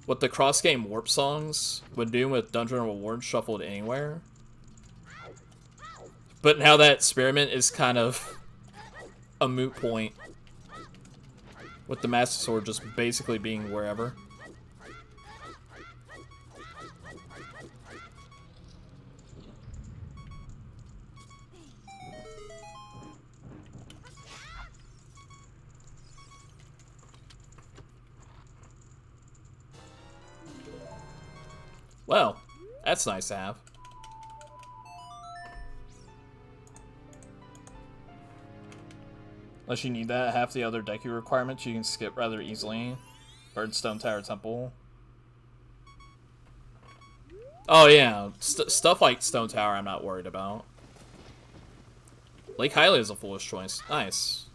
what the cross-game warp songs would do with Dungeon Rewards shuffled anywhere. But now that experiment is kind of a moot point, with the Master Sword just basically being wherever. Well, that's nice to have. Unless you need that, half the other Deku requirements you can skip rather easily. Birdstone Tower Temple. Oh yeah, stuff like Stone Tower I'm not worried about. Lake Hylia is a foolish choice. Nice.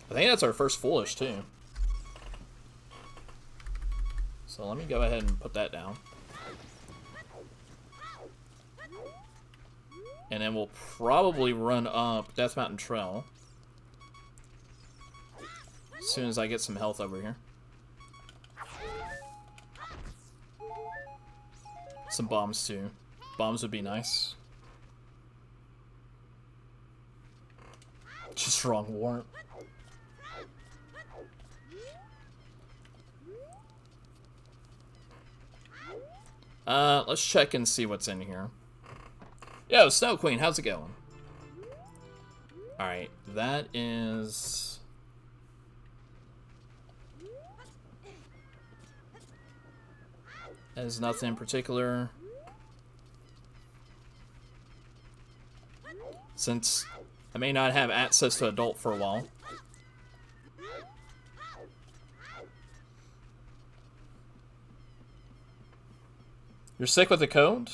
I think that's our first foolish too. So let me go ahead and put that down. And then we'll probably run up Death Mountain Trail as soon as I get some health over here. Some bombs too. Bombs would be nice. Just wrong warrant. Let's check and see what's in here. Yo, Snow Queen, how's it going? Alright, that is... That is nothing in particular. Since I may not have access to adult for a while. You're sick with the cold?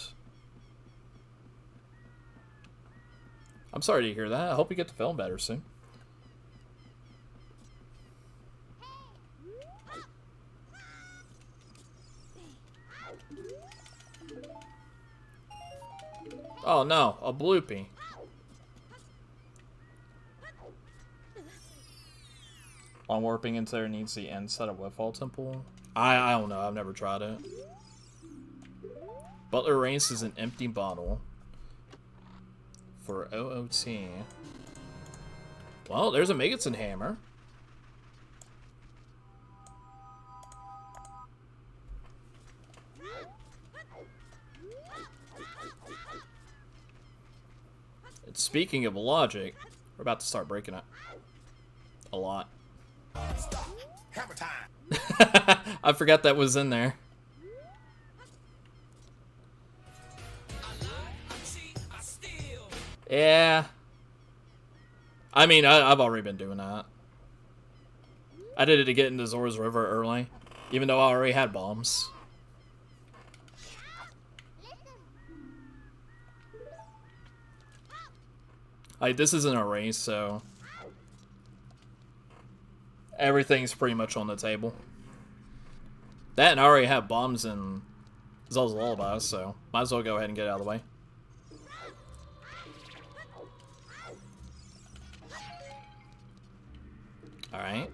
I'm sorry to hear that. I hope you get to feeling better soon. Oh no, a bloopy. On warping into there needs the inside of Woodfall Temple. I don't know, I've never tried it. Butler Race is an empty bottle. For OOT. Well, there's a Megaton hammer. And speaking of logic, we're about to start breaking it. A lot. Stop. Hammer time. I forgot that was in there. Yeah. I mean, I've already been doing that. I did it to get into Zora's River early, even though I already had bombs. Like, this isn't a race, so... Everything's pretty much on the table. That and I already have bombs in Zelda's Lullaby, so might as well go ahead and get it out of the way. Alright.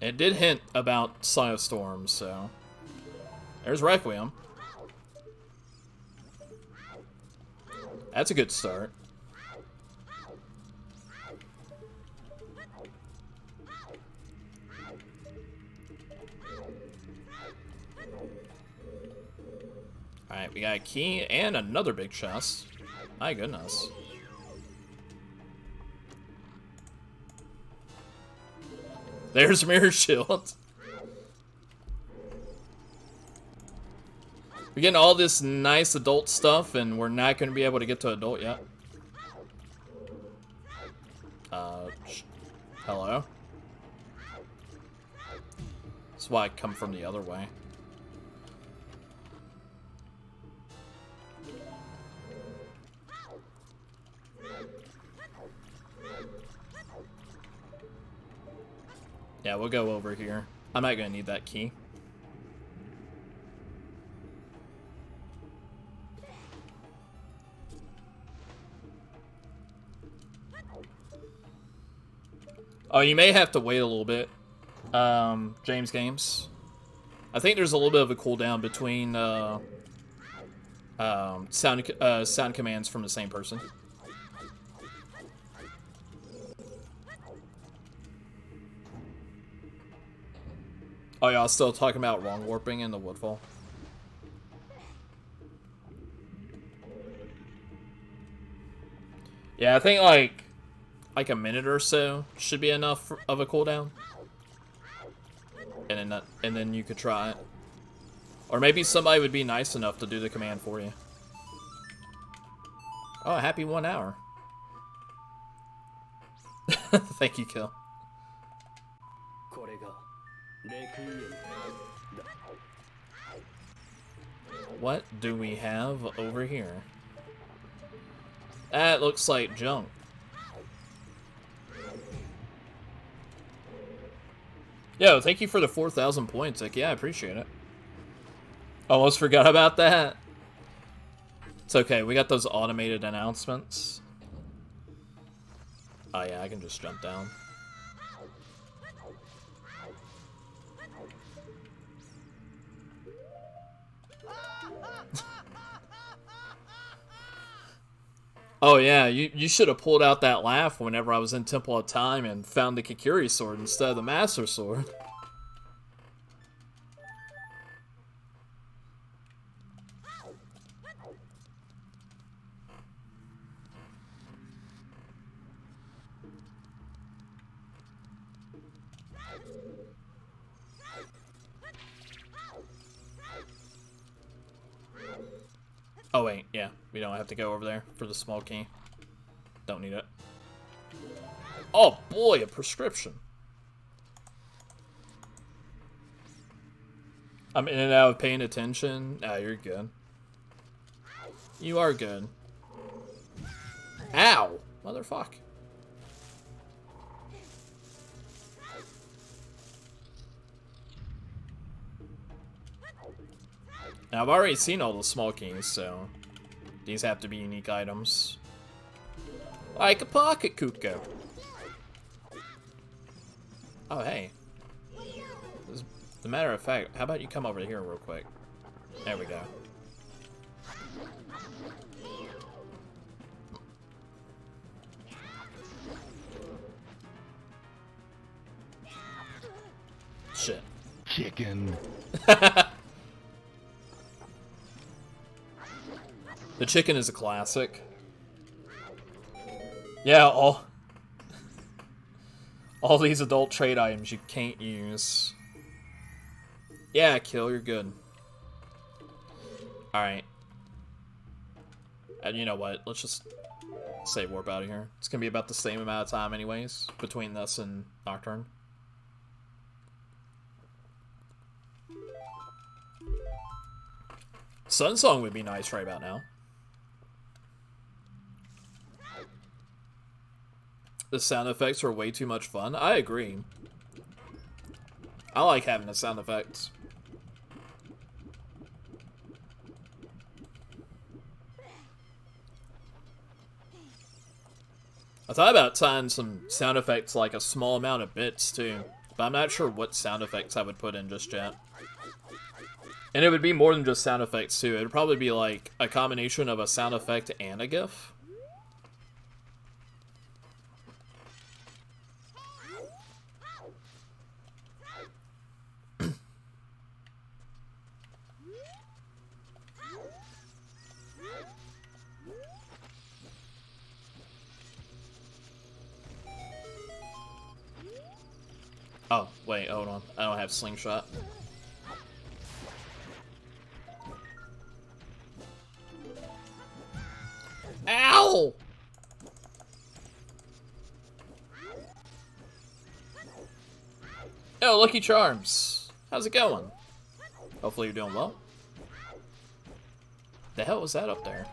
It did hint about Song of Storms, so... There's Requiem. That's a good start. Alright, we got a key and another big chest. My goodness. There's Mirror Shield. We're getting all this nice adult stuff, and we're not going to be able to get to adult yet. Hello? That's why I come from the other way. Yeah, we'll go over here. I'm not gonna need that key. Oh, you may have to wait a little bit, James Games. I think there's a little bit of a cooldown between sound commands from the same person. Oh, y'all still talking about wrong warping in the Woodfall? Yeah, I think like a minute or so should be enough of a cooldown, and then you could try it, or maybe somebody would be nice enough to do the command for you. Oh, happy 1 hour. Thank you, Kill. What do we have over here? That looks like junk. Yo, thank you for the 4,000 points. Like, yeah, I appreciate it. Almost forgot about that. It's okay, we got those automated announcements. Oh yeah, I can just jump down. Oh yeah, you should have pulled out that laugh whenever I was in Temple of Time and found the Kikiri sword instead of the Master Sword. Yeah, we don't have to go over there for the small key. Don't need it. Oh boy, a prescription. I'm in and out of paying attention. Ah, you're good. You are good. Ow! Motherfuck. Now, I've already seen all the small keys, so these have to be unique items. Like a pocket Kuko. Oh, hey. As a matter of fact, how about you come over here real quick? There we go. Shit. Chicken. The chicken is a classic. Yeah, all these adult trade items you can't use. Yeah, kill, you're good. Alright. And you know what? Let's just save warp out of here. It's gonna be about the same amount of time anyways, between this and Nocturne. Sun Song would be nice right about now. The sound effects are way too much fun. I agree. I like having the sound effects. I thought about tying some sound effects, like a small amount of bits too, but I'm not sure what sound effects I would put in just yet. And it would be more than just sound effects too. It would probably be like a combination of a sound effect and a GIF. Oh, wait, hold on. I don't have slingshot. Ow! Oh, Lucky Charms. How's it going? Hopefully you're doing well. The hell was that up there?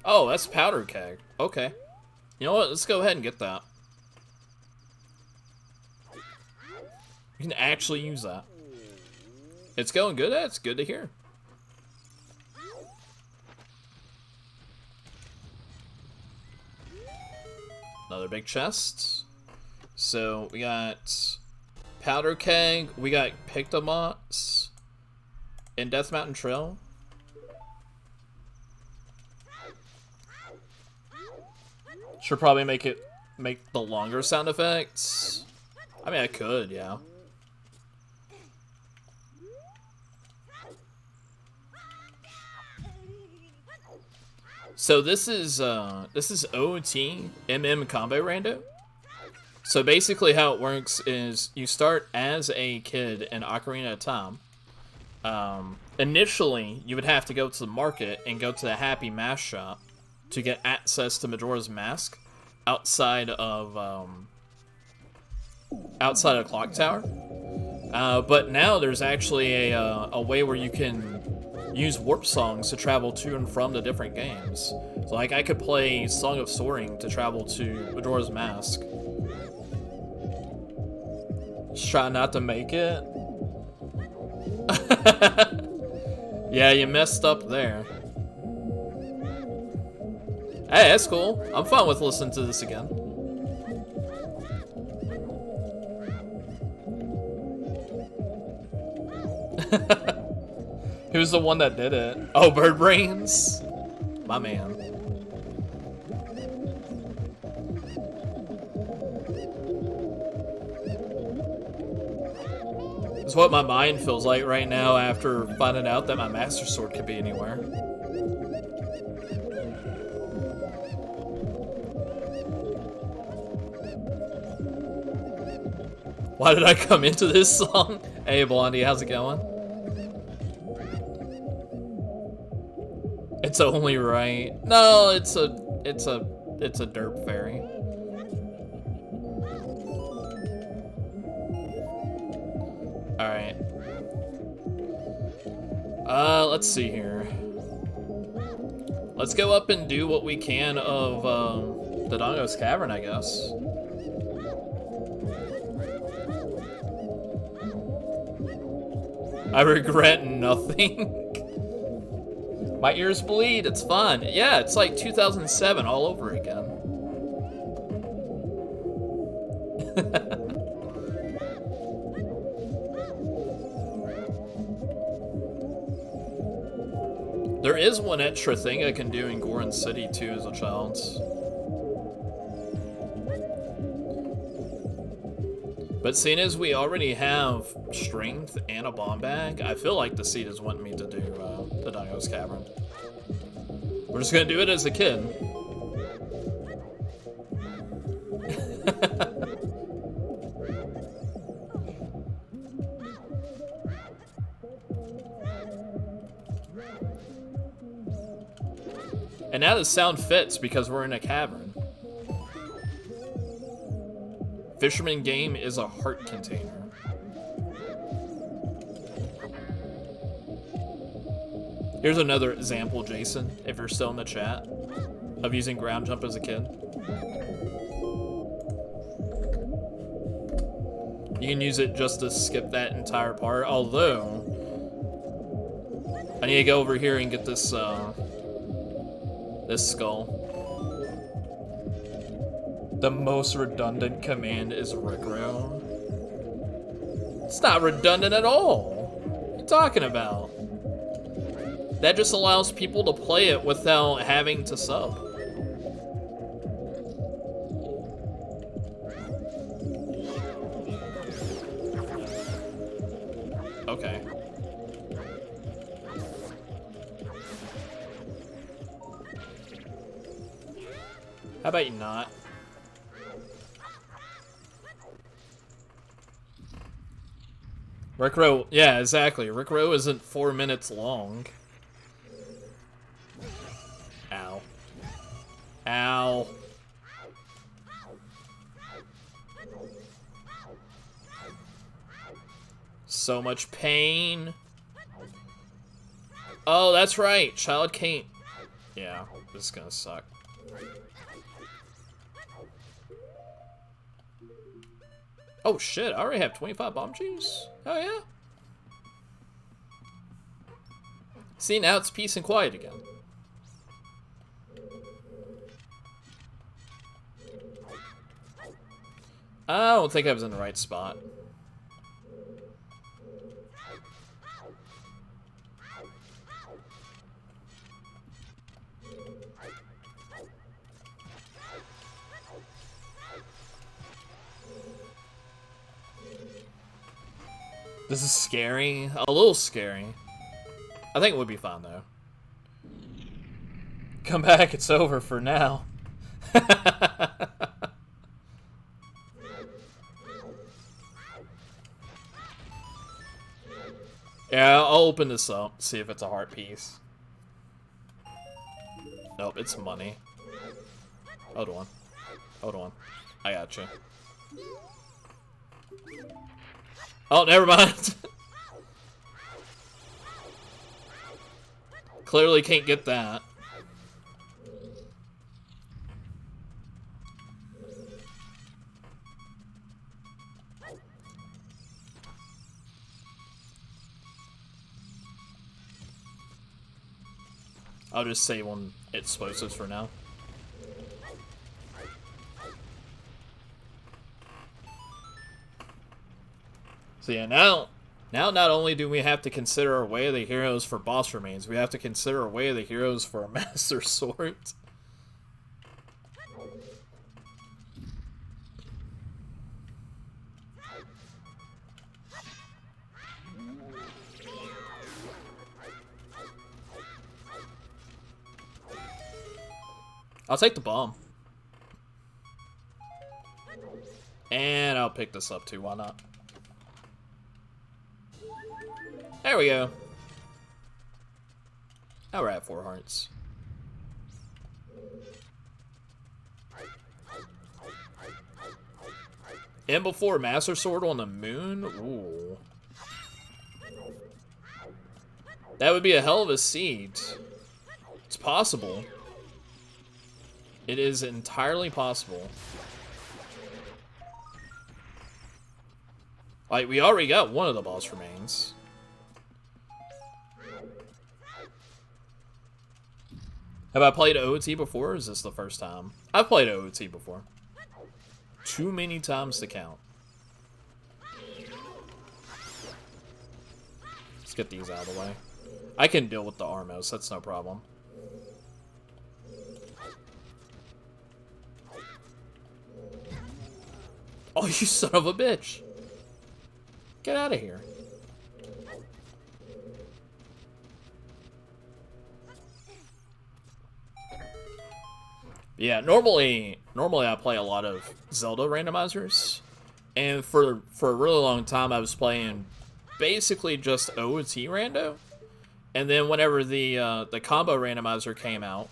Oh, that's powder keg. Okay. You know what? Let's go ahead and get that. You can actually use that. It's going good. That's good to hear. Another big chest. So we got powder keg. We got Pictomots in Death Mountain Trail. Should probably make the longer sound effects. I mean, I could, yeah. So this is OoT combo rando. So basically how it works is you start as a kid in Ocarina of Time. Initially, you would have to go to the market and go to the Happy Mask shop to get access to Majora's Mask outside of Clock Tower. But now there's actually a way where you can use warp songs to travel to and from the different games. So like I could play Song of Soaring to travel to Majora's Mask. Just try not to make it. Yeah, you messed up there. Hey, that's cool. I'm fine with listening to this again. Who's the one that did it? Oh, Bird Brains? My man. It's what my mind feels like right now after finding out that my Master Sword could be anywhere. Why did I come into this song? Hey, Blondie, how's it going? It's only right. No, it's a derp fairy. Alright. Let's see here. Let's go up and do what we can of, the Dongo's Cavern, I guess. I regret nothing. My ears bleed, it's fun. Yeah, it's like 2007 all over again. There is one extra thing I can do in Goron City too as a child. But seeing as we already have strength and a bomb bag, I feel like the seed is wanting me to do the Dongo's Cavern. We're just gonna do it as a kid. And now the sound fits because we're in a cavern. Fisherman game is a heart container. Here's another example, Jason, if you're still in the chat, of using ground jump as a kid. You can use it just to skip that entire part, although I need to go over here and get this this skull. The most redundant command is Rickrow. It's not redundant at all. What are you talking about? That just allows people to play it without having to sub. Okay. How about you not? Rickrow, yeah, exactly. Rickrow isn't 4 minutes long. Ow. Ow. So much pain. Oh, that's right. Child can't. Yeah, this is gonna suck. Oh shit, I already have 25 bomb juice? Oh yeah? See, now it's peace and quiet again. I don't think I was in the right spot. This is scary. A little scary. I think it would be fun, though. Come back, it's over for now. Yeah, I'll open this up, see if it's a heart piece. Nope, it's money. Hold on. Hold on. I got you. Oh, never mind. Clearly can't get that. I'll just save on explosives for now. So yeah, now not only do we have to consider our Way of the Heroes for boss remains, we have to consider our Way of the Heroes for a Master Sword. I'll take the bomb. And I'll pick this up too, why not? There we go. Now we're at 4 hearts. And before Master Sword on the moon? Ooh. That would be a hell of a seed. It's possible. It is entirely possible. Like, we already got one of the boss remains. Have I played OoT before, or is this the first time? I've played OoT before. Too many times to count. Let's get these out of the way. I can deal with the Armos, that's no problem. Oh, you son of a bitch! Get out of here. Yeah, normally I play a lot of Zelda randomizers, and for a really long time I was playing basically just OoT rando, and then whenever the combo randomizer came out,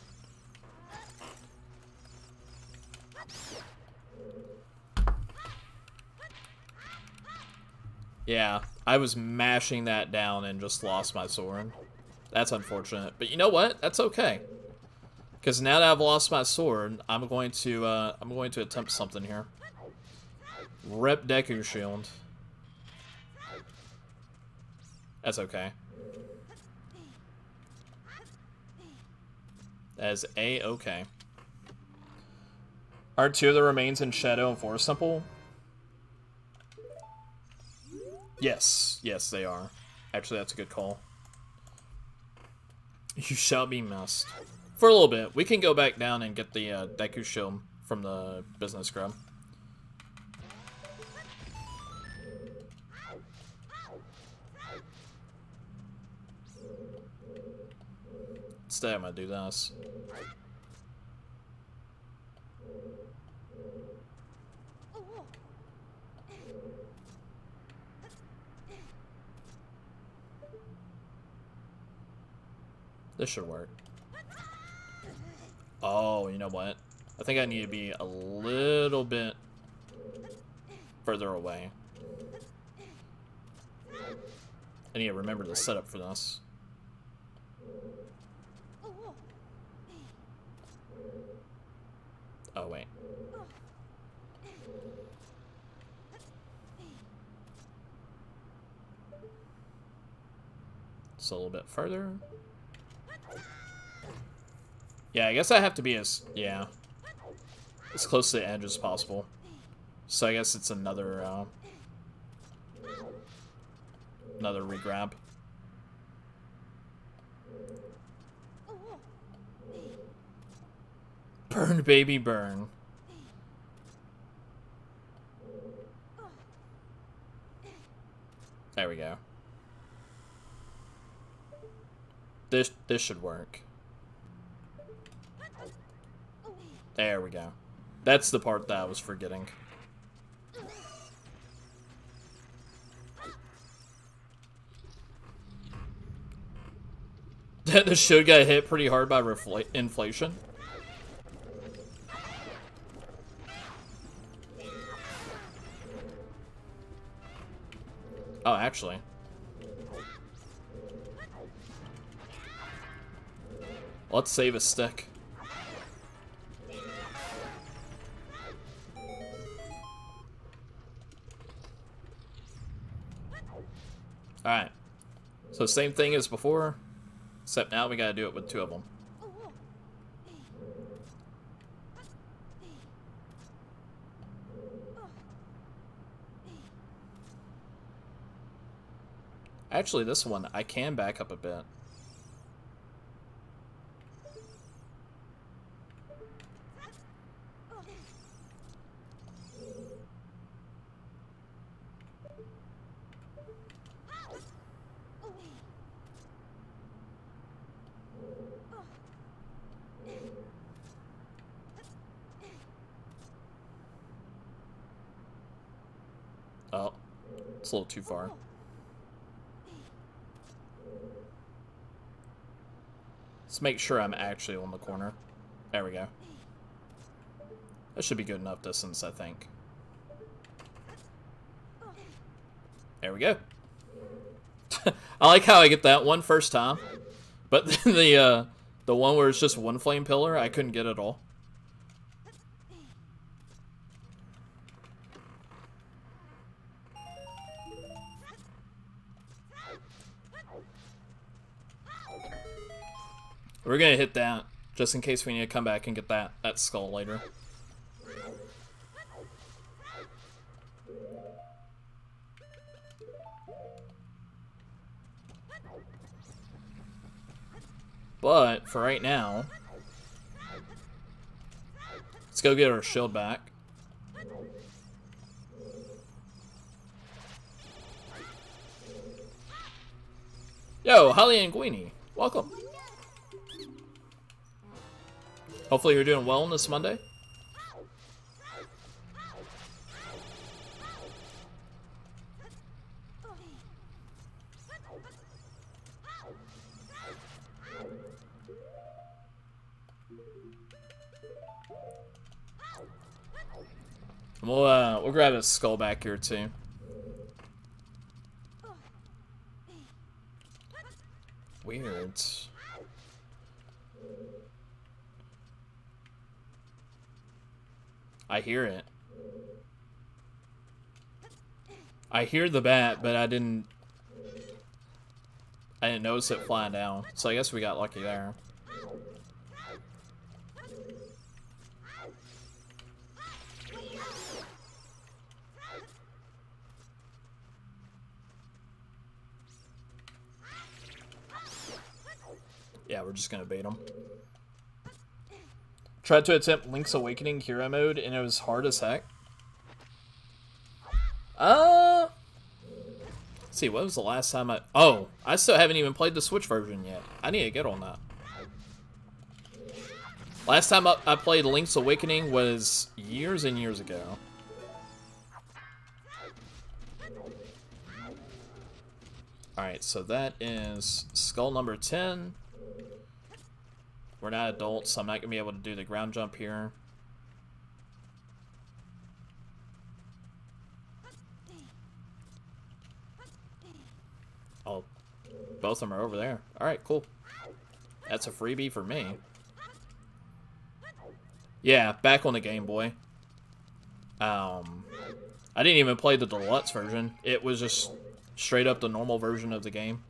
yeah, I was mashing that down and just lost my sword. That's unfortunate, but you know what? That's okay. Because now that I've lost my sword, I'm going to attempt something here. Rip Deku Shield. That's okay. That is A-okay. Are 2 of the remains in Shadow and Forest Temple? Yes. Yes, they are. Actually, that's a good call. You shall be missed. For a little bit. We can go back down and get the Deku Shield from the business grub. Instead, I'm gonna do this. This should work. Oh, you know what? I think I need to be a little bit further away. I need to remember the setup for this. Oh, wait. Just a little bit further. Yeah, I guess I have to be as close to the edge as possible. So I guess it's another regrab. Burn, baby, burn. There we go. This should work. There we go. That's the part that I was forgetting. The shield got hit pretty hard by inflation. Oh, actually. Let's save a stick. Alright. So same thing as before, except now we gotta do it with 2 of them. Actually, this one, I can back up a bit. Oh, it's a little too far. Let's make sure I'm actually on the corner. There we go. That should be good enough distance, I think. There we go. I like how I get that one first time, but the one where it's just one flame pillar, I couldn't get it all. We're gonna hit that just in case we need to come back and get that skull later. But for right now, let's go get our shield back. Yo, Holly and Guini, welcome. Hopefully you're doing well on this Monday. We'll grab his skull back here too. Weird. I hear it. I hear the bat, but I didn't notice it flying down. So I guess we got lucky there. Yeah, we're just gonna bait him. Tried to attempt Link's Awakening hero mode, and it was hard as heck. Let's see, what was the last time Oh, I still haven't even played the Switch version yet. I need to get on that. Last time I played Link's Awakening was years and years ago. Alright, so that is skull number 10. We're not adults, so I'm not going to be able to do the ground jump here. Oh, both of them are over there. Alright, cool. That's a freebie for me. Yeah, back on the Game Boy. I didn't even play the deluxe version. It was just straight up the normal version of the game.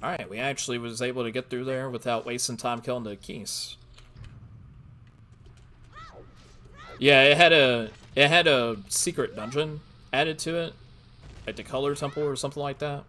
Alright, we actually was able to get through there without wasting time killing the keys. Yeah, it had a secret dungeon added to it, like the color temple or something like that.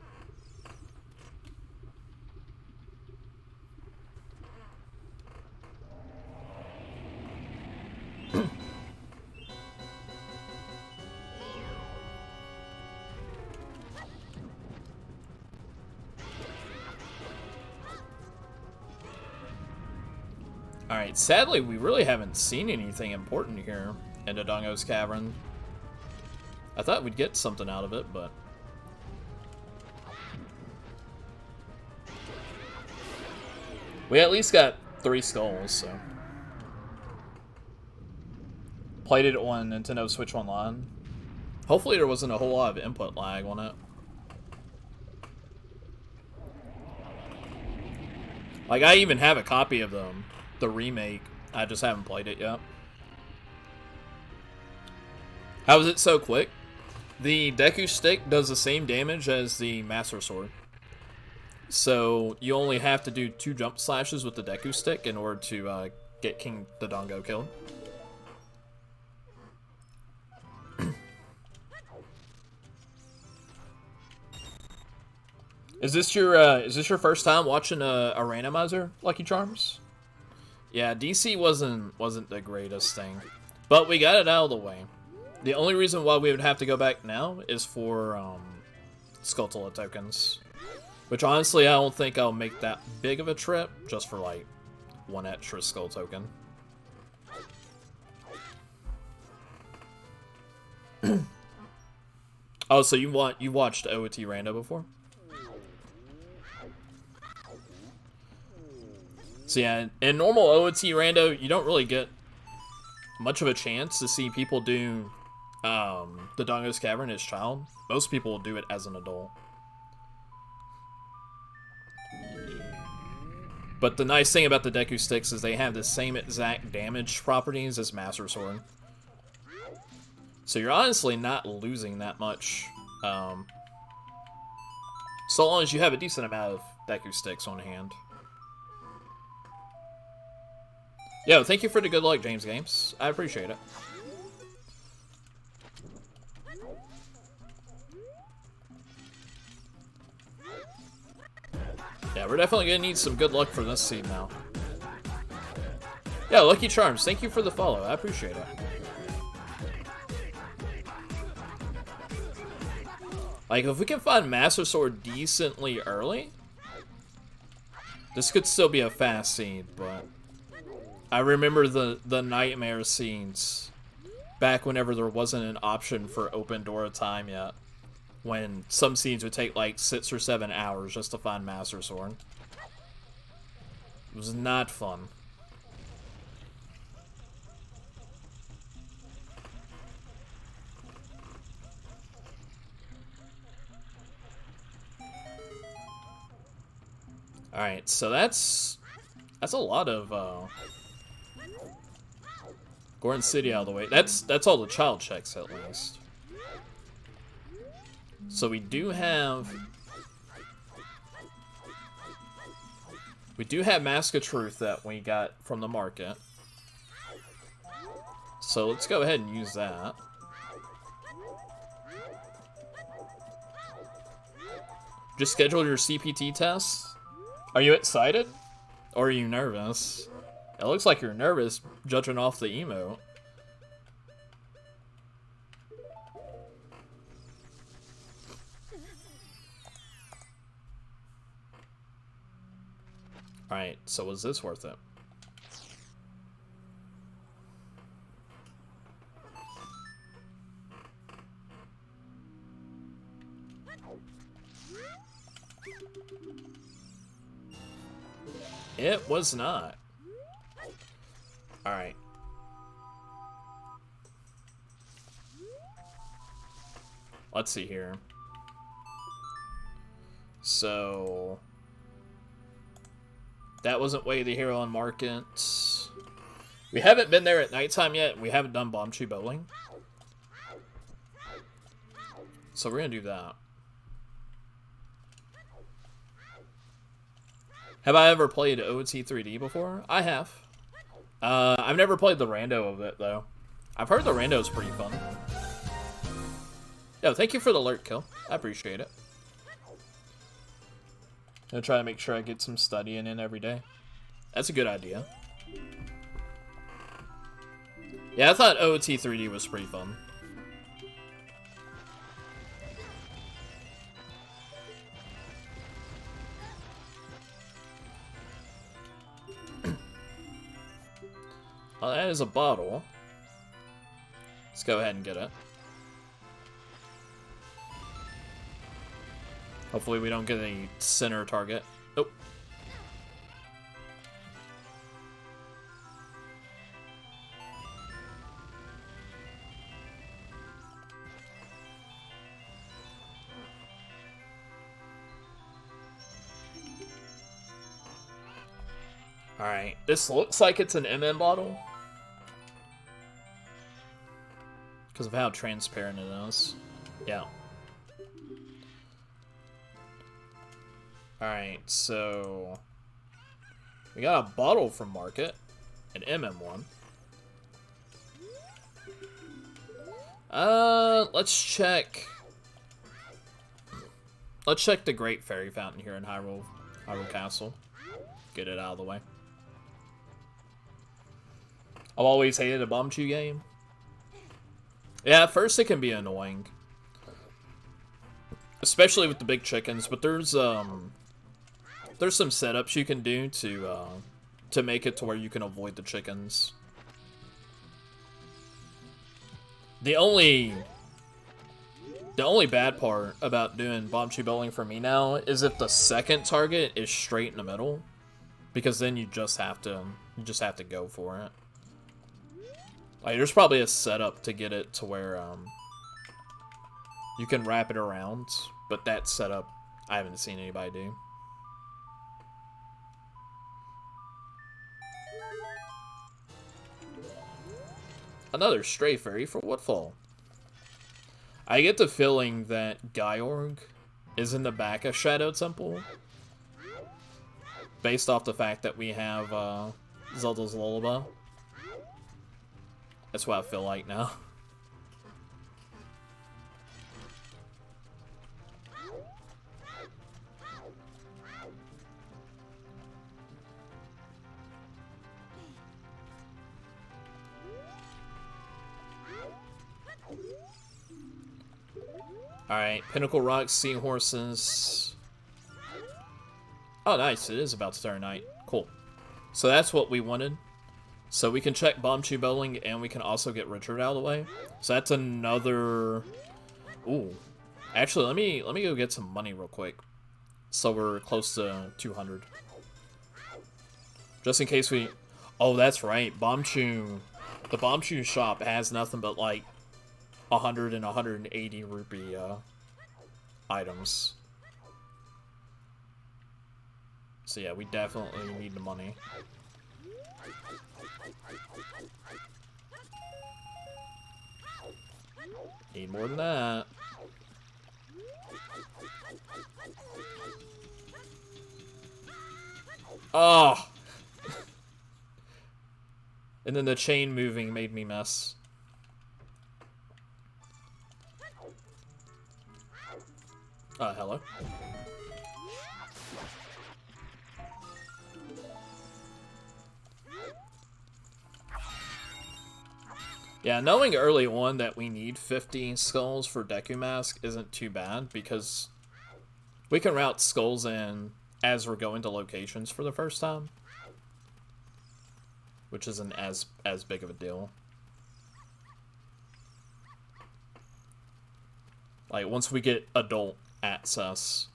Alright, sadly, we really haven't seen anything important here in Dodongo's Cavern. I thought we'd get something out of it, but... we at least got 3 skulls, so... played it on Nintendo Switch Online. Hopefully there wasn't a whole lot of input lag on it. Like, I even have a copy of the remake. I just haven't played it yet. How is it so quick? The Deku Stick does the same damage as the Master Sword. So you only have to do 2 jump slashes with the Deku Stick in order to get King Dodongo killed. Is this your first time watching a randomizer, Lucky Charms? Yeah, DC wasn't the greatest thing, but we got it out of the way. The only reason why we would have to go back now is for Skulltula tokens. Which honestly, I don't think I'll make that big of a trip, just for like one extra skull token. Oh, so you watched OoT Rando before? So yeah, in normal OoT Rando, you don't really get much of a chance to see people do the Dongo's Cavern as child. Most people will do it as an adult. But the nice thing about the Deku Sticks is they have the same exact damage properties as Master Sword. So you're honestly not losing that much. So long as you have a decent amount of Deku Sticks on hand. Yo, thank you for the good luck, James Games. I appreciate it. Yeah, we're definitely gonna need some good luck for this seed now. Yeah, Lucky Charms, thank you for the follow. I appreciate it. Like, if we can find Master Sword decently early, this could still be a fast seed, but I remember the nightmare scenes back whenever there wasn't an option for open door time yet. When some scenes would take like 6 or 7 hours just to find Master Sword. It was not fun. Alright, so that's a lot of Gordon City out of the way. That's all the child checks at least. So we do have Mask of Truth that we got from the market. So let's go ahead and use that. Just scheduled your CPT test. Are you excited? Or are you nervous? It looks like you're nervous judging off the emote. Alright, so was this worth it? It was not. Alright. Let's see here. So that wasn't Way of the Hero on market. We haven't been there at nighttime yet. We haven't done Bomb Tree Bowling. So we're gonna do that. Have I ever played OoT 3D before? I have. I've never played the rando of it, though. I've heard the rando is pretty fun. Yo, thank you for the alert kill. I appreciate it. I'm gonna try to make sure I get some studying in every day. That's a good idea. Yeah, I thought OoT 3D was pretty fun. Well, that is a bottle. Let's go ahead and get it. Hopefully we don't get a center target. Oh. Alright, this looks like it's an MM bottle. Because of how transparent it is. Yeah. Alright, so we got a bottle from market, an MM one. Let's check the Great Fairy Fountain here in Hyrule Castle. Get it out of the way. I've always hated a Bomb Chew game. Yeah, at first it can be annoying. especially with the big chickens. But there's some setups you can do to make it to where you can avoid the chickens. The only bad part about doing bomb tree bowling for me now is if the second target is straight in the middle, because then you just have to go for it. Like, there's probably a setup to get it to where you can wrap it around, but that setup I haven't seen anybody do. Another stray fairy for Woodfall. I get the feeling that Gyorg is in the back of Shadow Temple, based off the fact that we have Zelda's Lullaby. That's what I feel like now. Alright, Pinnacle Rock, Seahorses. Oh, nice. It is about to start night. Cool. So that's what we wanted. So we can check Bomb Tree Bowling, and we can also get Richard out of the way. So that's another... Ooh. Actually, let me go get some money real quick. So we're close to 200. Just in case we... Oh, that's right. The Bomb Tree shop has nothing but, like, 100 and 180 rupee items. So yeah, we definitely need the money. Need more than that. Oh! And then the chain moving made me mess. Hello. Yeah, knowing early on that we need 50 skulls for Deku Mask isn't too bad, because we can route skulls in as we're going to locations for the first time, which isn't as big of a deal. Like, once we get adult access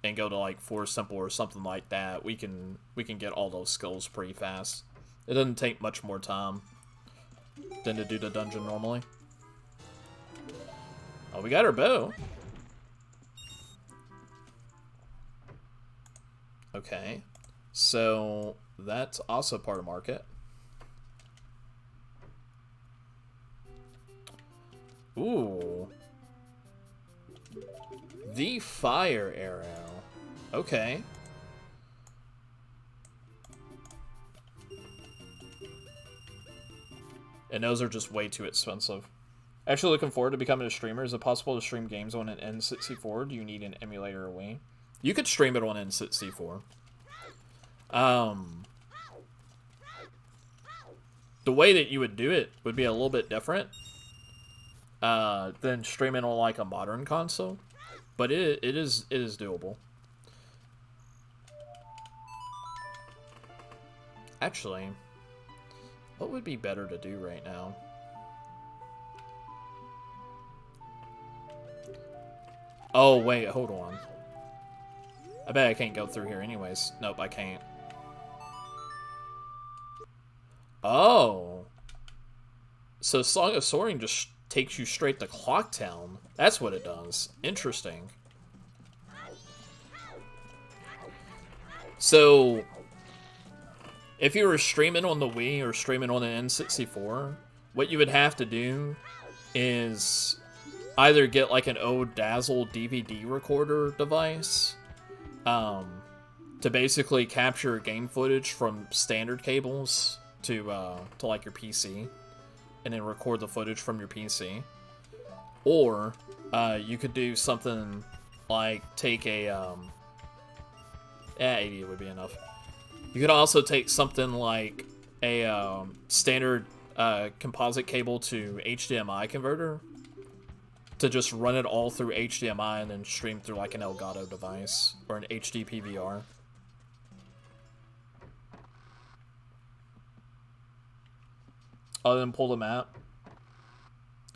and go to like Forest Temple or something like that, we can get all those skulls pretty fast. It doesn't take much more time than to do the dungeon normally. Oh, we got our bow. Okay, so that's also part of market. Ooh. The fire arrow. Okay. And those are just way too expensive. Actually looking forward to becoming a streamer. Is it possible to stream games on an N64? Do you need an emulator or Wii? You could stream it on N64. The way that you would do it would be a little bit different than streaming on like a modern console. But it is doable. Actually, what would be better to do right now? Oh, wait, hold on. I bet I can't go through here anyways. Nope, I can't. Oh. So Song of Soaring just takes you straight to Clock Town. That's what it does. Interesting. So, if you were streaming on the Wii or streaming on an N64, what you would have to do is either get like an old Dazzle DVD recorder device to basically capture game footage from standard cables to like your PC, and then record the footage from your PC. Or you could do something like take a 80 would be enough. You could also take something like a standard composite cable to HDMI converter, to just run it all through HDMI and then stream through like an Elgato device or an HD PVR. Other than pull the map.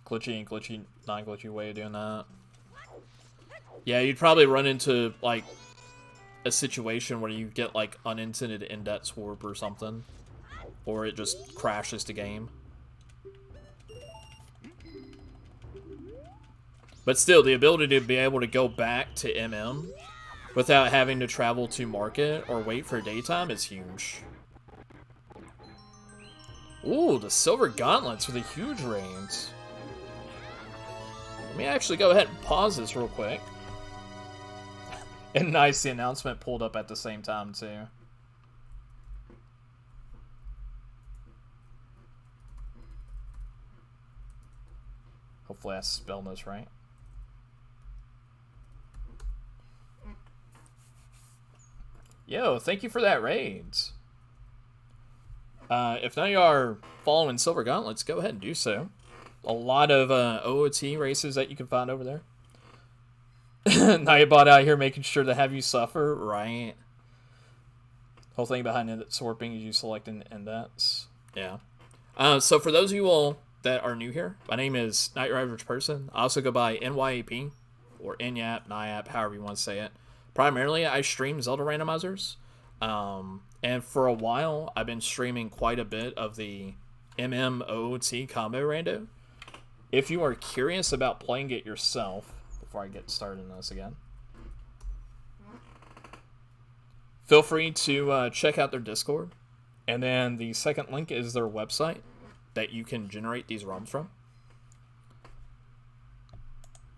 Glitchy, non-glitchy way of doing that. Yeah, you'd probably run into like a situation where you get like unintended index warp or something. Or it just crashes the game. But still, the ability to be able to go back to MM without having to travel to market or wait for daytime is huge. Ooh, the silver gauntlets with a huge range. Let me actually go ahead and pause this real quick. And nice, the announcement pulled up at the same time too. Hopefully I spelled this right. Yo, thank you for that raids. If none of you are following Silver Gauntlets, go ahead and do so. A lot of OOT races that you can find over there. Nightbot out here making sure to have you suffer, right? Whole thing behind index warping is you selecting index. Yeah. So for those of you all that are new here, my name is Notyouraverageperson. I also go by NYAP or NYAP, NYAP, however you want to say it. Primarily, I stream Zelda randomizers. And for a while, I've been streaming quite a bit of the MMOOT combo rando. If you are curious about playing it yourself, before I get started on this again, feel free to check out their Discord. And then the second link is their website that you can generate these ROMs from.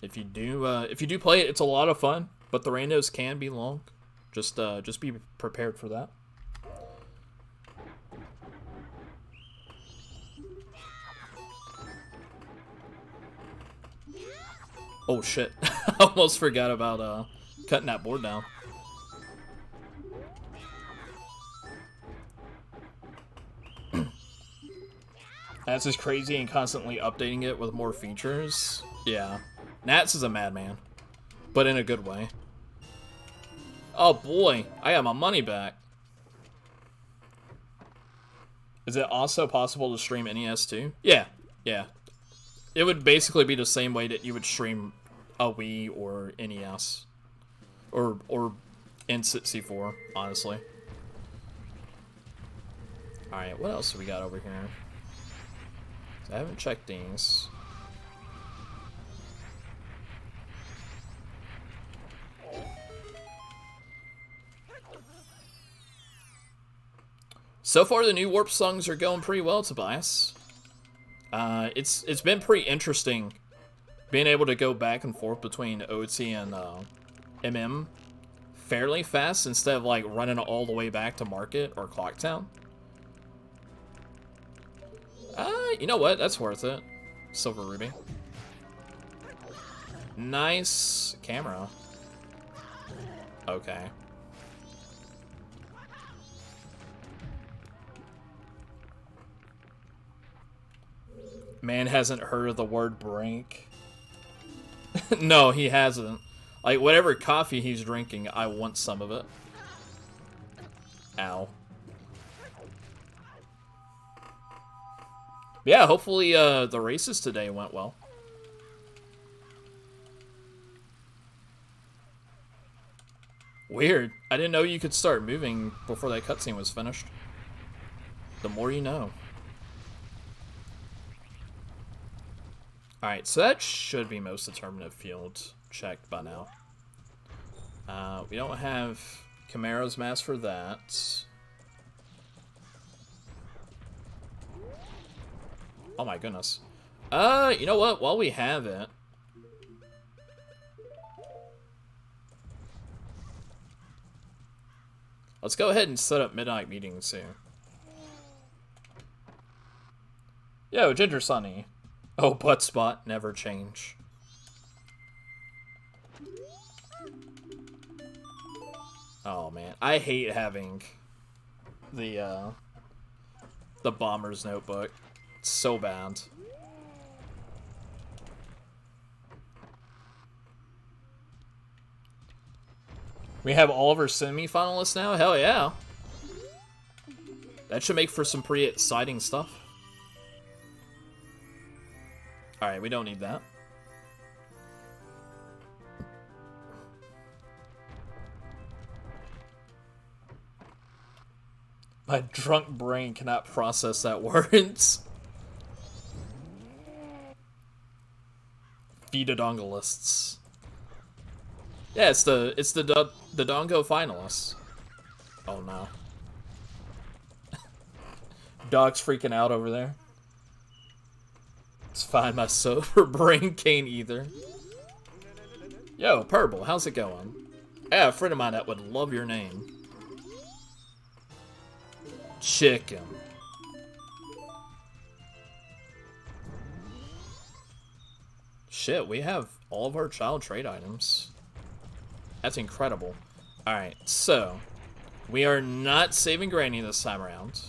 If you do play it, it's a lot of fun, but the randos can be long. Just be prepared for that. Oh shit! I almost forgot about cutting that board down. That's just crazy and constantly updating it with more features. Yeah, Nats is a madman, but in a good way. Oh boy, I got my money back. Is it also possible to stream NES too? Yeah, yeah. It would basically be the same way that you would stream a Wii or NES. Or N64, honestly. Alright, what else do we got over here? I haven't checked these. So far, the new Warp songs are going pretty well, Tobias. It's been pretty interesting being able to go back and forth between OT and MM fairly fast instead of like running all the way back to Market or Clocktown. You know what? That's worth it. Silver Ruby. Nice camera. Okay. Man hasn't heard of the word brink. No, he hasn't. Like, whatever coffee he's drinking, I want some of it. Ow. Yeah, hopefully the races today went well. Weird. I didn't know you could start moving before that cutscene was finished. The more you know. Alright, so that should be most determinative field checked by now. We don't have Camaro's mask for that. Oh my goodness. You know what? While we have it, let's go ahead and set up midnight meetings soon. Yo, Ginger Sunny. Oh, butt spot, never change. Oh man, I hate having the bomber's notebook. It's so bad. We have all of our semi-finalists now? Hell yeah. That should make for some pretty exciting stuff. Alright, we don't need that. My drunk brain cannot process that words. Feedodongalists. Yeah, it's the Dongo finalists. Oh no. Dog's freaking out over there. It's fine, my sober brain can't either. Yo, Purple, how's it going? I have a friend of mine that would love your name. Chicken. Shit, we have all of our child trade items. That's incredible. Alright, so we are not saving Granny this time around,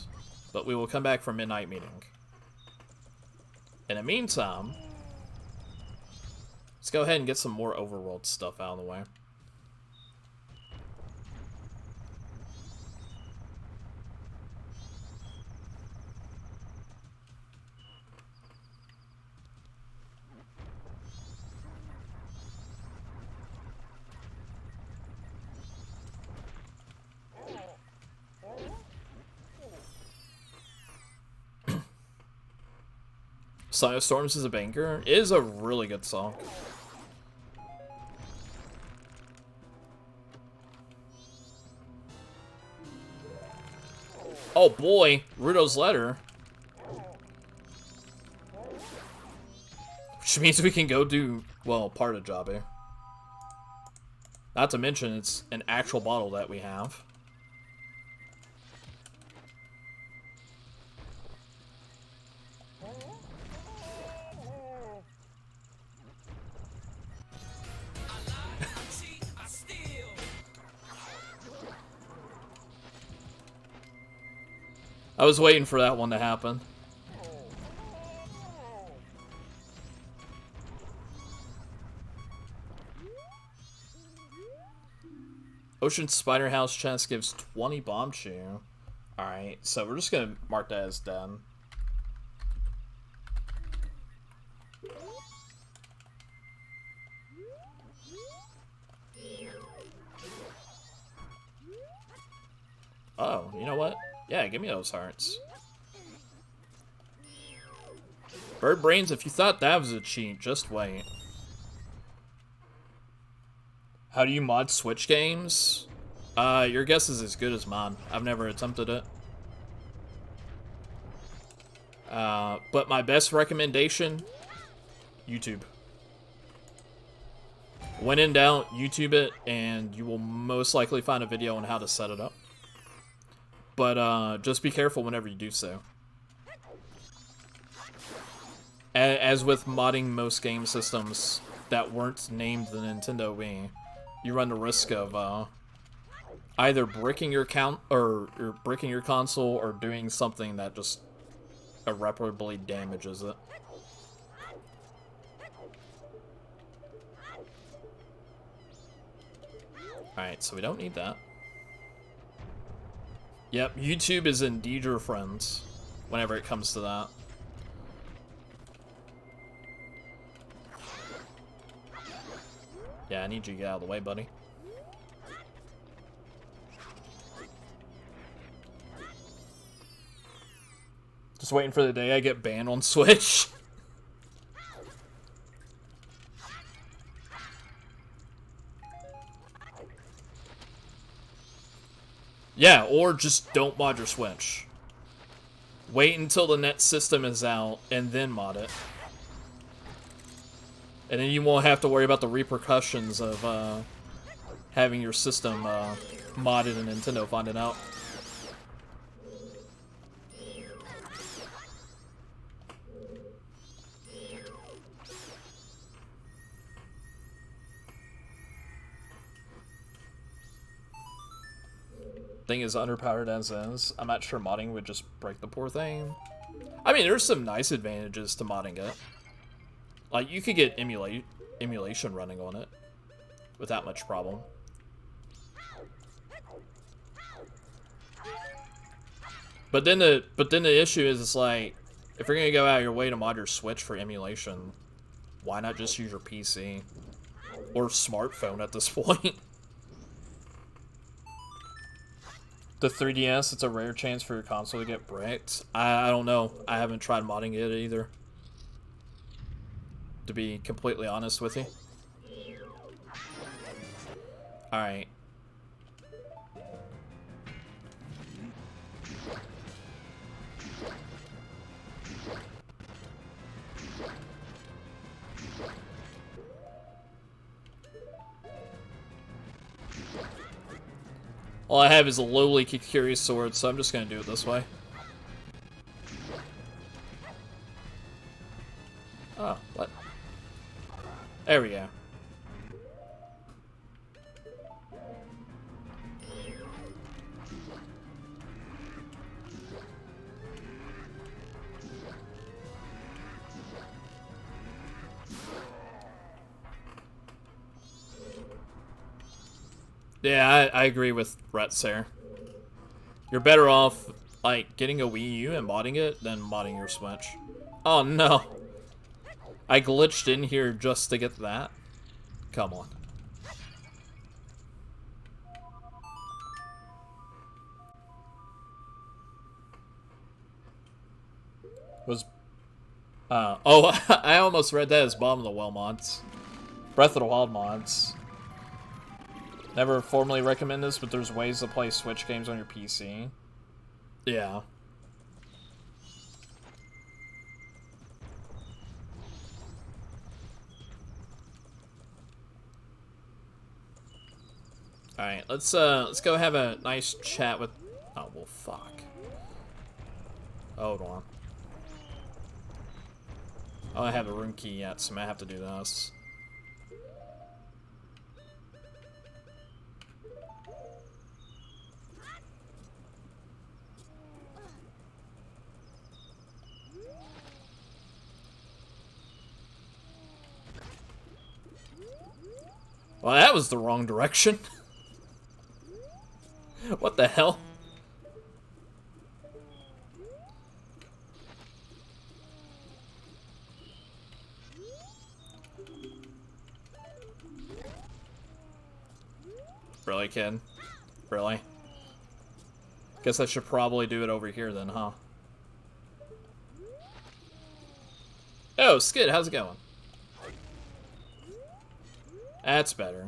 but we will come back for midnight meeting. In the meantime, let's go ahead and get some more overworld stuff out of the way. Song of Storms is a banger. It is a really good song. Oh boy, Rudo's letter. Which means we can go do, well, part of the job here. Not to mention, it's an actual bottle that we have. I was waiting for that one to happen. Ocean Spider House chest gives 20 bomb chew. Alright, so we're just gonna mark that as done. Oh, you know what? Yeah, give me those hearts. Bird Brains, if you thought that was a cheat, just wait. How do you mod Switch games? Your guess is as good as mine. I've never attempted it. But my best recommendation, YouTube. When in doubt, YouTube it, and you will most likely find a video on how to set it up. But just be careful whenever you do so. As with modding most game systems that weren't named the Nintendo Wii, you run the risk of either bricking your bricking your console or doing something that just irreparably damages it. Alright, so we don't need that. Yep, YouTube is indeed your friend whenever it comes to that. Yeah, I need you to get out of the way, buddy. Just waiting for the day I get banned on Switch. Yeah, or just don't mod your Switch. Wait until the net system is out, and then mod it. And then you won't have to worry about the repercussions of having your system modded and Nintendo finding out. Thing is underpowered as is. I'm not sure modding would just break the poor thing. I mean, there's some nice advantages to modding it. Like, you could get emulation running on it without much problem. But then the issue is, it's like, if you're gonna go out of your way to mod your Switch for emulation, why not just use your PC or smartphone at this point? The 3DS, it's a rare chance for your console to get bricked. I don't know. I haven't tried modding it either, to be completely honest with you. Alright. All I have is a lowly curious sword, so I'm just gonna do it this way. Oh, what? There we go. Yeah, I agree with Rhett there. You're better off, like, getting a Wii U and modding it than modding your Switch. Oh, no. I glitched in here just to get that? Come on. Was... oh, I almost read that as Bomb of the Well mods. Breath of the Wild mods. Never formally recommend this, but there's ways to play Switch games on your PC. Yeah. Alright, let's go have a nice chat with... Oh, well, fuck. Hold on. I don't have a room key yet, so I might have to do this. Well, that was the wrong direction. What the hell? Really, kid? Really? Guess I should probably do it over here then, huh? Oh, Skid, how's it going? That's better.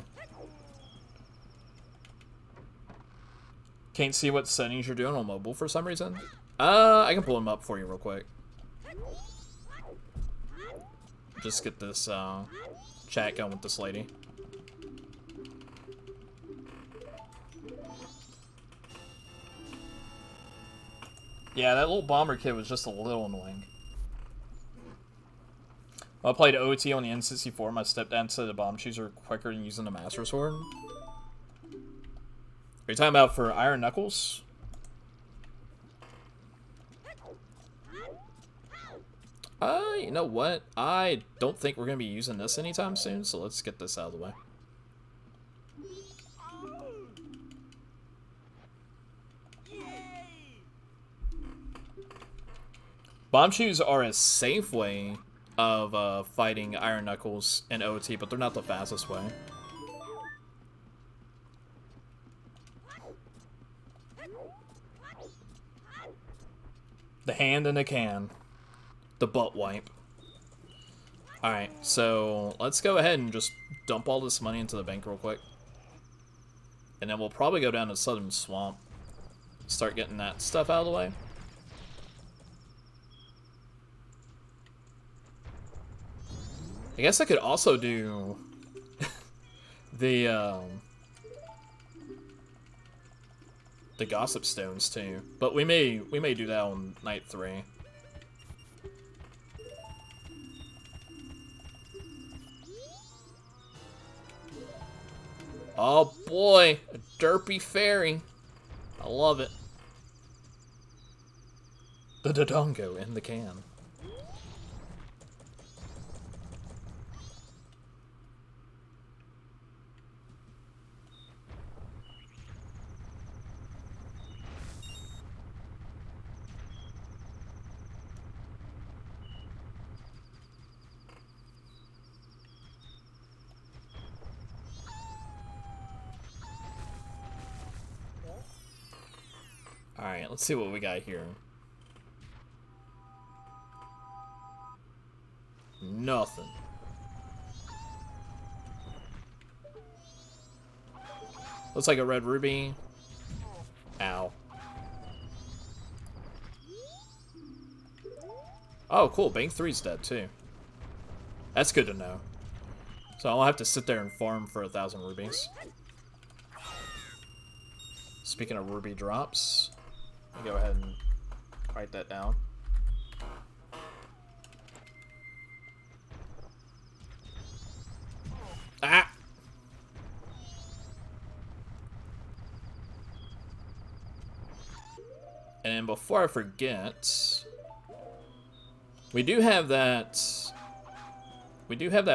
Can't see what settings you're doing on mobile for some reason. I can pull them up for you real quick. Just get this chat going with this lady. Yeah, that little bomber kid was just a little annoying. I played OoT on the N64. My stepdad said the bomb shoots are quicker than using the Master Sword. Are you talking about for Iron Knuckles? You know what? I don't think we're going to be using this anytime soon, so let's get this out of the way. Bomb shoes are a safe way of fighting Iron Knuckles and OT, but they're not the fastest way. The hand in a can. The butt wipe. Alright, so let's go ahead and just dump all this money into the bank real quick. And then we'll probably go down to Southern Swamp. Start getting that stuff out of the way. I guess I could also do the Gossip Stones too, but we may do that on night 3. Oh boy, a derpy fairy. I love it. The Dodongo in the can. Alright, let's see what we got here. Nothing. Looks like a red ruby. Ow. Oh, cool. Bank 3's dead, too. That's good to know. So I'll have to sit there and farm for 1,000 rubies. Speaking of ruby drops, let me go ahead and write that down. Ah! And before I forget, we do have that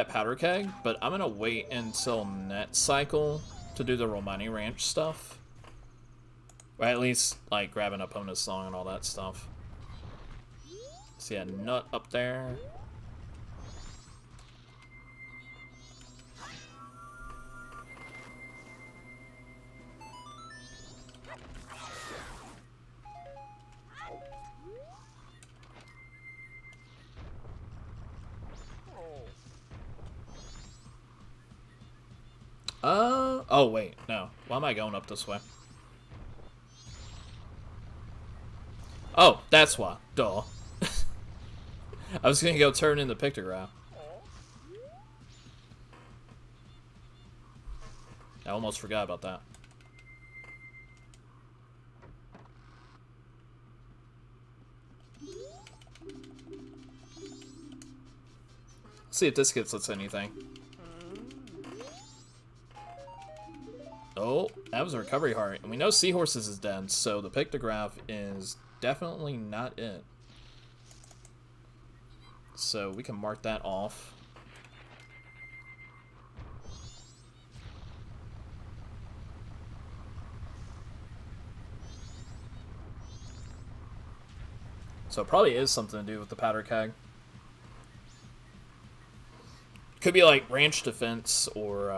powder keg, but I'm gonna wait until next cycle to do the Romani Ranch stuff. Or at least, like, grab an opponent's song and all that stuff. See a nut up there. Oh wait, no. Why am I going up this way? Oh, that's why. Duh. I was gonna go turn in the pictograph. I almost forgot about that. Let's see if this gets us anything. Oh, that was a recovery heart. And we know Seahorses is dead, so the pictograph is definitely not it. So we can mark that off. So it probably is something to do with the powder keg. Could be like ranch defense or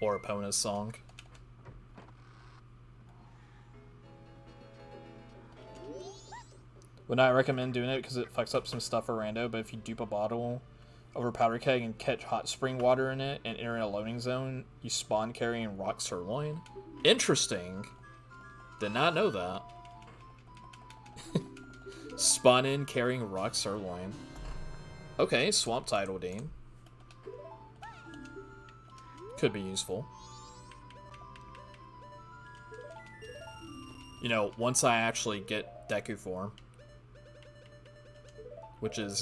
opponent's song. Would not recommend doing it because it fucks up some stuff for rando, but if you dupe a bottle over powder keg and catch hot spring water in it and enter a loading zone, you spawn carrying rock sirloin. Interesting. Did not know that. Spawn in carrying rock sirloin. Okay, swamp tidal Dean. Could be useful. You know, once I actually get Deku form. Which is,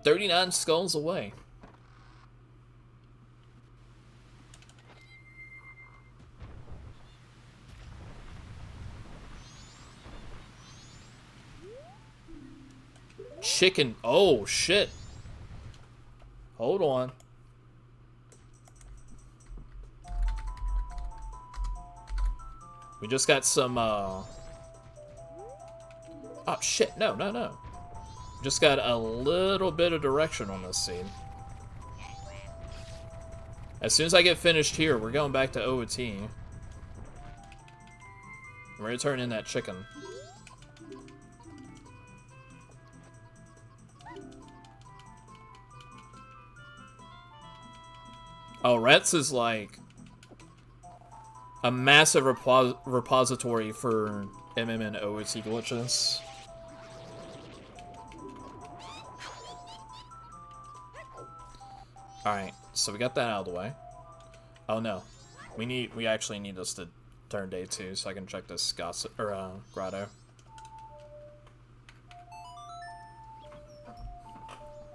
39 skulls away. Chicken. Oh, shit. Hold on. We just got some, Oh, shit. No, no, no. Just got a little bit of direction on this scene. As soon as I get finished here, we're going back to OOT. We're gonna turn in that chicken. Oh, Rets is like a massive repository for MM and OOT glitches. Alright, so we got that out of the way. Oh no. We actually need this to turn day 2 so I can check this grotto.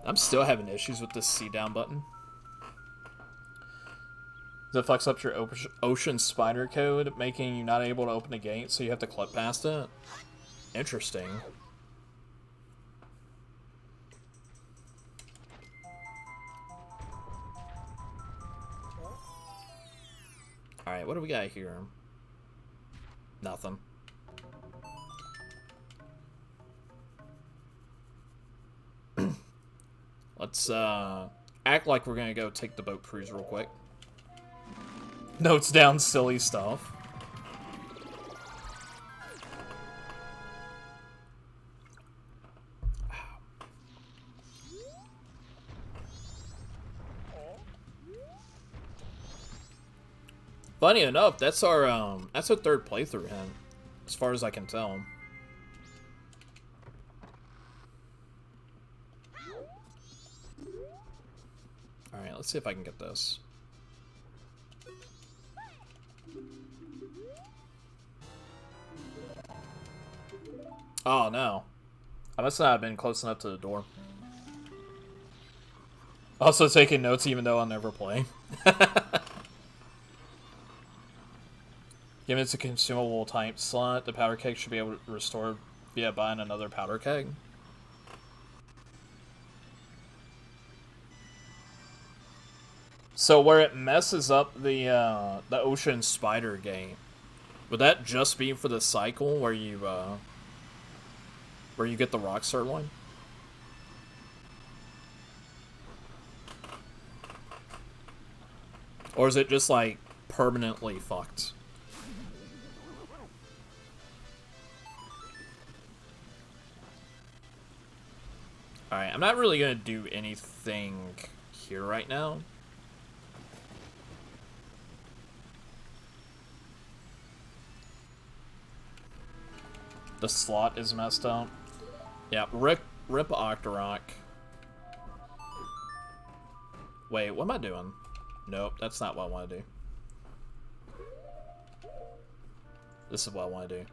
I'm still having issues with this C down button. That fucks up your ocean spider code, making you not able to open a gate, so you have to clip past it. Interesting. Alright, what do we got here? Nothing. Let's act like we're gonna go take the boat cruise real quick. Notes down silly stuff. Funny enough, that's our third playthrough hint, as far as I can tell. Alright, let's see if I can get this. Oh no. I must not have been close enough to the door. Also taking notes even though I'll never play. Given it's a consumable type slot, the powder keg should be able to restore via buying another powder keg. So where it messes up the ocean spider gate, would that just be for the cycle where you get the rock sirloin? Or is it just like permanently fucked? Alright, I'm not really gonna do anything here right now. The slot is messed up. Yeah, rip Octorok. Wait, what am I doing? Nope, that's not what I want to do. This is what I want to do.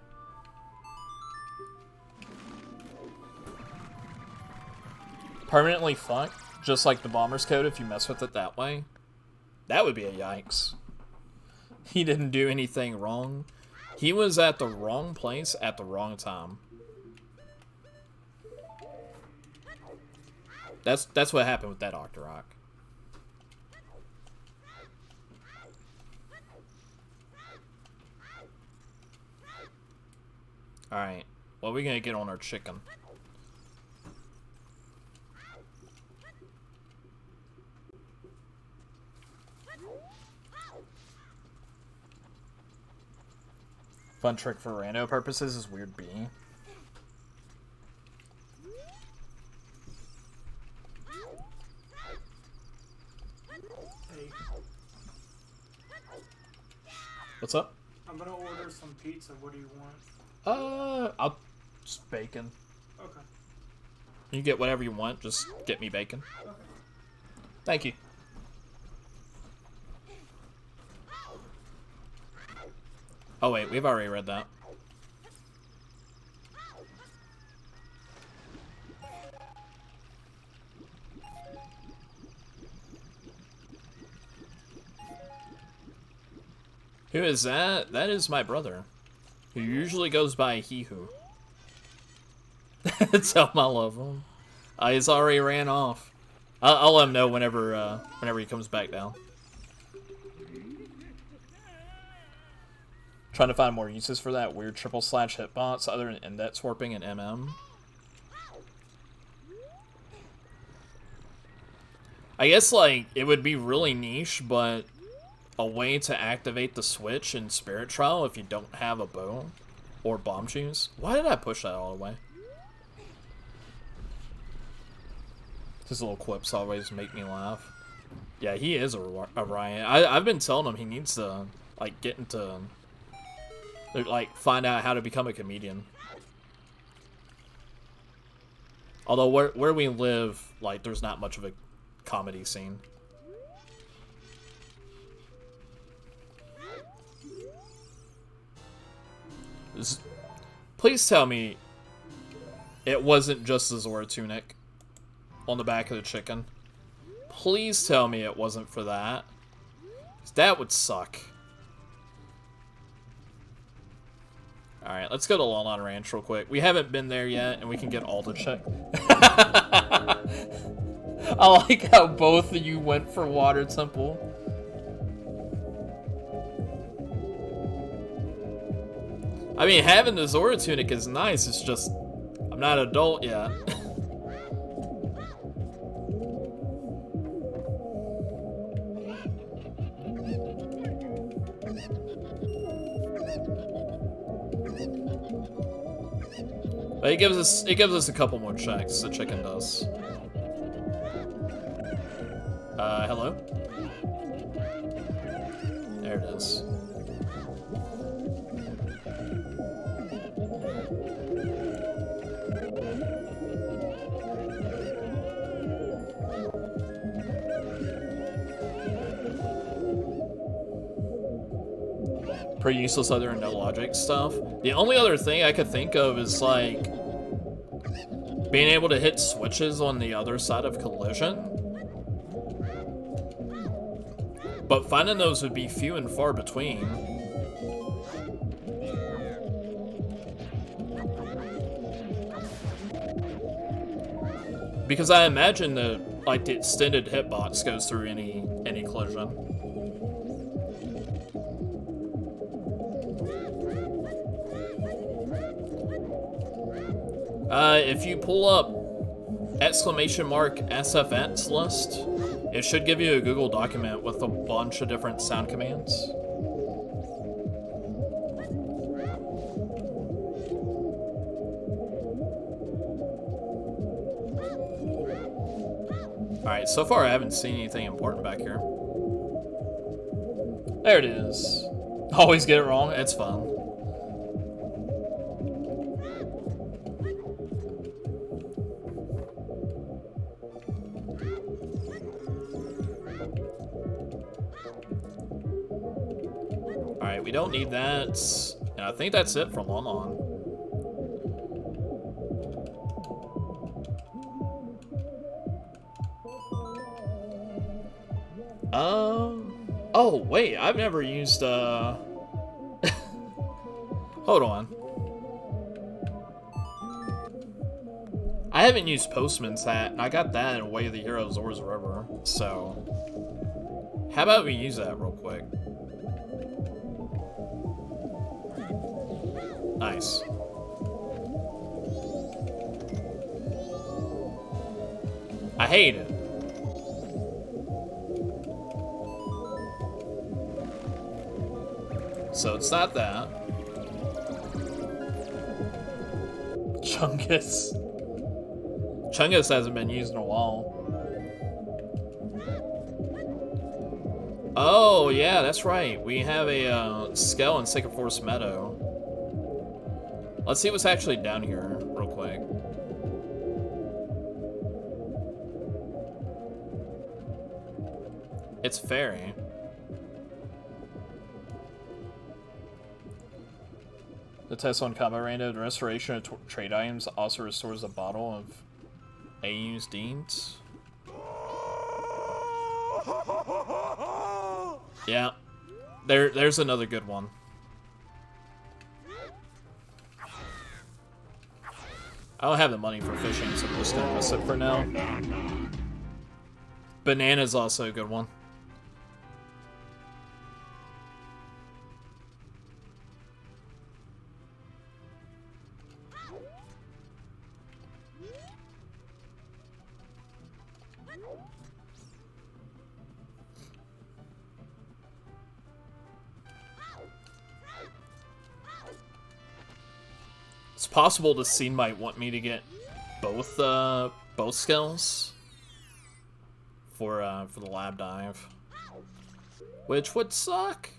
Permanently fucked, just like the bomber's code if you mess with it that way. That would be a yikes. He didn't do anything wrong. He was at the wrong place at the wrong time. That's what happened with that Octorok. Alright, what are we gonna get on our chicken? Fun trick for rando purposes is weird bee. Hey, What's up? I'm gonna order some pizza. What do you want? I'll just bacon. Okay. You get whatever you want, just get me bacon. Okay. Thank you. Oh wait, we've already read that. Who is that? That is my brother, who usually goes by He-Who. Tell him I love him. He's already ran off. I'll let him know whenever he comes back down. Trying to find more uses for that weird triple slash hitbox other than index warping and MM. I guess, like, it would be really niche, but a way to activate the switch in Spirit Trial if you don't have a bow or bomb shoes. Why did I push that all the way? His little quips always make me laugh. Yeah, he is a Ryan. I've been telling him he needs to, like, get into... like, find out how to become a comedian. Although, where we live, like, there's not much of a comedy scene. Please tell me it wasn't just the Zora tunic on the back of the chicken. Please tell me it wasn't for that. 'Cause that would suck. Alright, let's go to Lolon Ranch real quick. We haven't been there yet, and we can get all the check. I like how both of you went for Water Temple. I mean, having the Zora tunic is nice, it's just... I'm not an adult yet. But it gives us a couple more checks, the chicken does. Hello? There it is. pretty useless other than no logic stuff. The only other thing I could think of is like being able to hit switches on the other side of collision. But finding those would be few and far between. Because I imagine that like the extended hitbox goes through any collision. If you pull up !SFX list, it should give you a Google document with a bunch of different sound commands. Alright, so far I haven't seen anything important back here. There it is. Always get it wrong, it's fun. Alright, we don't need that. And I think that's it for Lon. Oh, wait, I've never used, hold on. I haven't used Postman's Hat, and I got that in Way of the Heroes Oars River, so... How about we use that real quick? Nice. I hate it. So it's not that. Chungus. Chungus hasn't been used in a while. Oh, yeah, that's right. We have a Skell in Sacred Forest Meadow. Let's see what's actually down here real quick. It's fairy. The test on combat random, the restoration of trade items also restores a bottle of AU's deemed. Yeah, there's another good one. I don't have the money for fishing, so I'm just gonna miss it for now. Banana's also a good one. It's possible the scene might want me to get both skills for the lab dive, which would suck.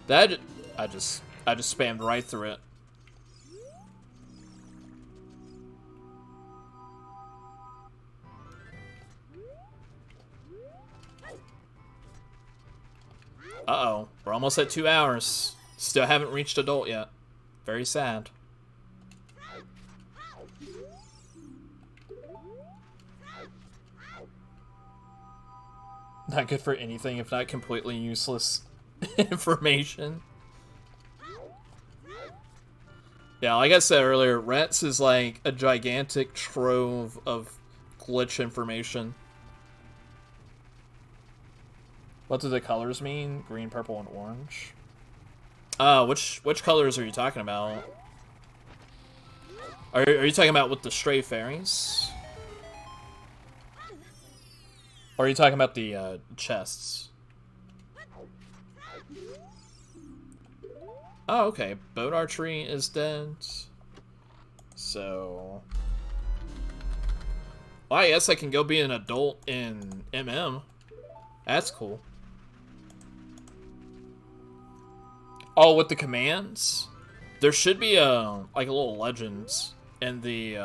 That I just spammed right through it. Uh-oh, we're almost at 2 hours. Still haven't reached adult yet. Very sad. Not good for anything if not completely useless information. Yeah, like I said earlier, Rets is like a gigantic trove of glitch information. What do the colors mean? Green, purple, and orange. Which colors are you talking about? Are you talking about with the stray fairies? Or are you talking about the chests? Oh, okay. Boat archery is dead. So... Well, I guess I can go be an adult in MM. That's cool. Oh, with the commands? There should be like a little legend in the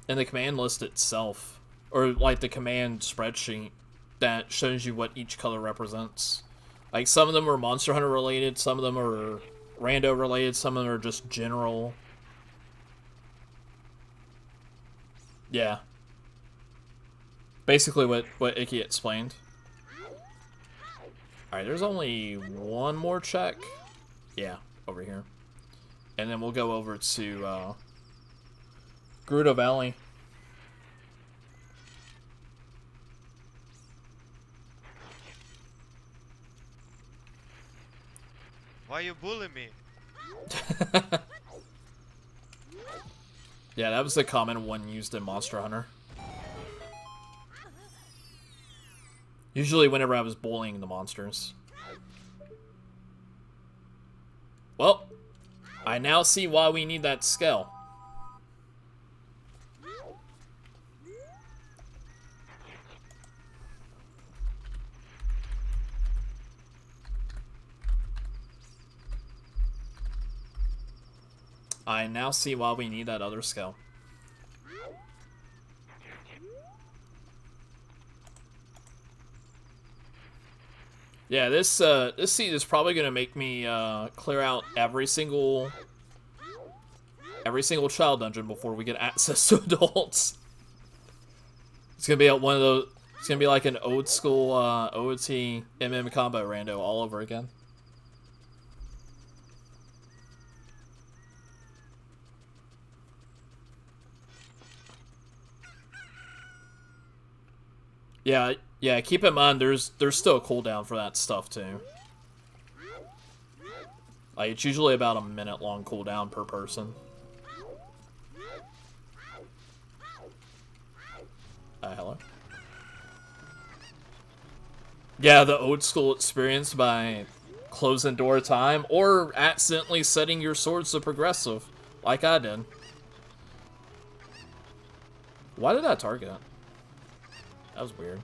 in the command list itself, or like the command spreadsheet that shows you what each color represents. Like some of them are Monster Hunter related, some of them are Rando related, some of them are just general. Yeah. Basically what Icky explained. Alright, there's only one more check. Yeah, over here. And then we'll go over to Gerudo Valley. Why you bullying me? Yeah, that was the common one used in Monster Hunter. Usually whenever I was bullying the monsters. Well, I now see why we need that scale. I now see why we need that other scale. Yeah, this seed is probably gonna make me clear out every single child dungeon before we get access to adults. It's gonna be one of those. It's gonna be like an old school OoT MM combo rando all over again. Yeah, keep in mind there's still a cooldown for that stuff too. Like it's usually about a minute long cooldown per person. Hello? Yeah, the old school experience by closing door time or accidentally setting your swords to progressive, like I did. Why did I target it? That was weird.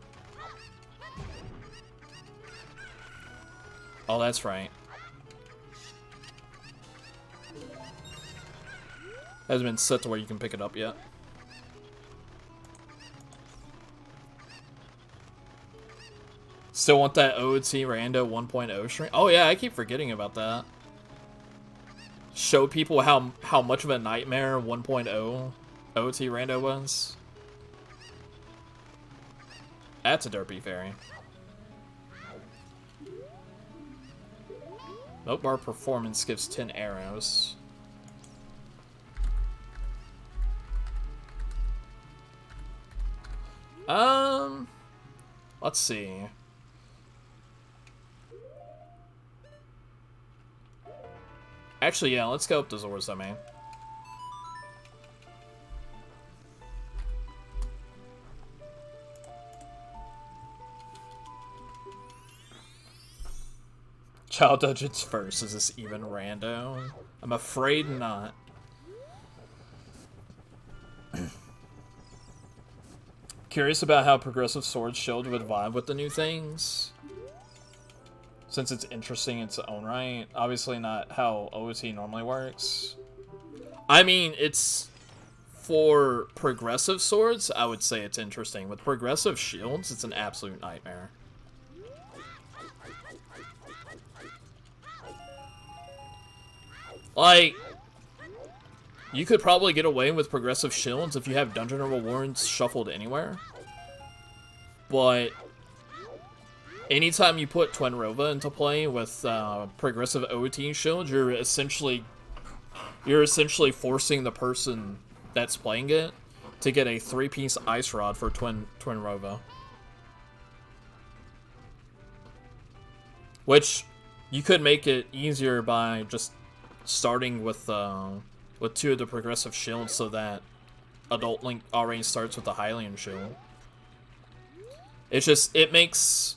Oh, that's right. Hasn't been set to where you can pick it up yet. Still want that OoT Rando 1.0 shrink? Oh yeah, I keep forgetting about that. Show people how much of a nightmare 1.0 OoT Rando was. That's a derpy fairy. Note bar performance gives 10 arrows. Let's see. Actually, yeah, let's go up to Zor's domain. Child dungeons first. Is this even rando? I'm afraid not. Curious about how progressive sword shield would vibe with the new things. Since it's interesting in its own right. Obviously not how OoT normally works. I mean, it's... For progressive swords, I would say it's interesting. With progressive shields, it's an absolute nightmare. Like, you could probably get away with progressive shields if you have dungeon rewards shuffled anywhere. But anytime you put Twin Rova into play with progressive OoT shield, you're essentially forcing the person that's playing it to get a 3-piece ice rod for Twin Rova. Which you could make it easier by just starting with 2 of the progressive shields so that Adult Link already starts with the Hylian shield. It's just, it makes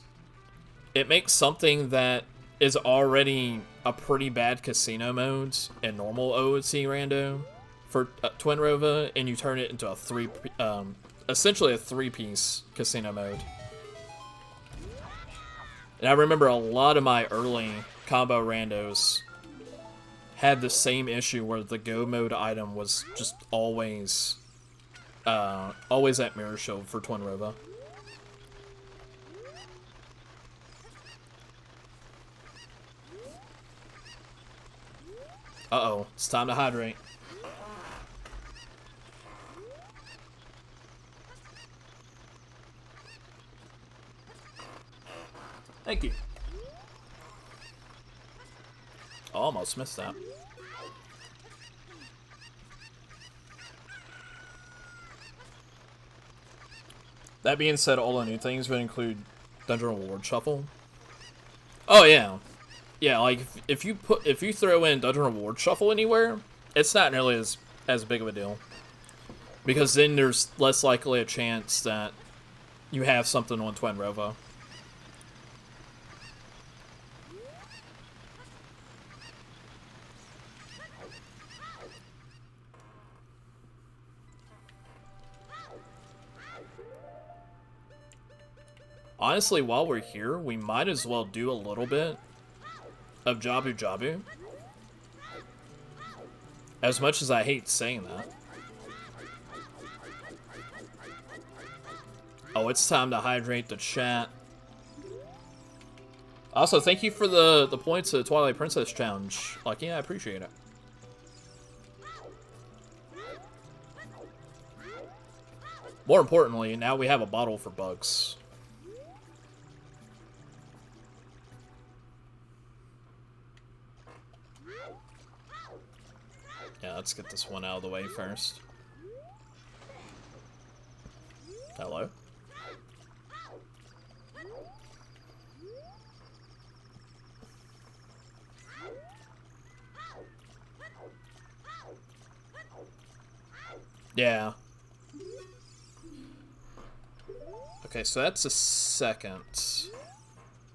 something that is already a pretty bad casino mode in normal OoT rando for Twin Rova, and you turn it into a essentially a 3-piece casino mode. And I remember a lot of my early combo randos had the same issue where the go mode item was just always always at Mirror Shield for Twin Rova. Uh-oh, it's time to hydrate. Thank you. Almost missed that. That being said, all the new things would include Dungeon Reward Shuffle. Oh yeah. Yeah, like if you throw in Dungeon Reward Shuffle anywhere, it's not nearly as big of a deal. Because then there's less likely a chance that you have something on Twin Rova. Honestly, while we're here, we might as well do a little bit of Jabu Jabu. As much as I hate saying that. Oh, it's time to hydrate the chat. Also, thank you for the points to the Twilight Princess Challenge. Like, yeah, I appreciate it. More importantly, now we have a bottle for bugs. Yeah, let's get this one out of the way first. Hello? Yeah. Okay, so that's a second.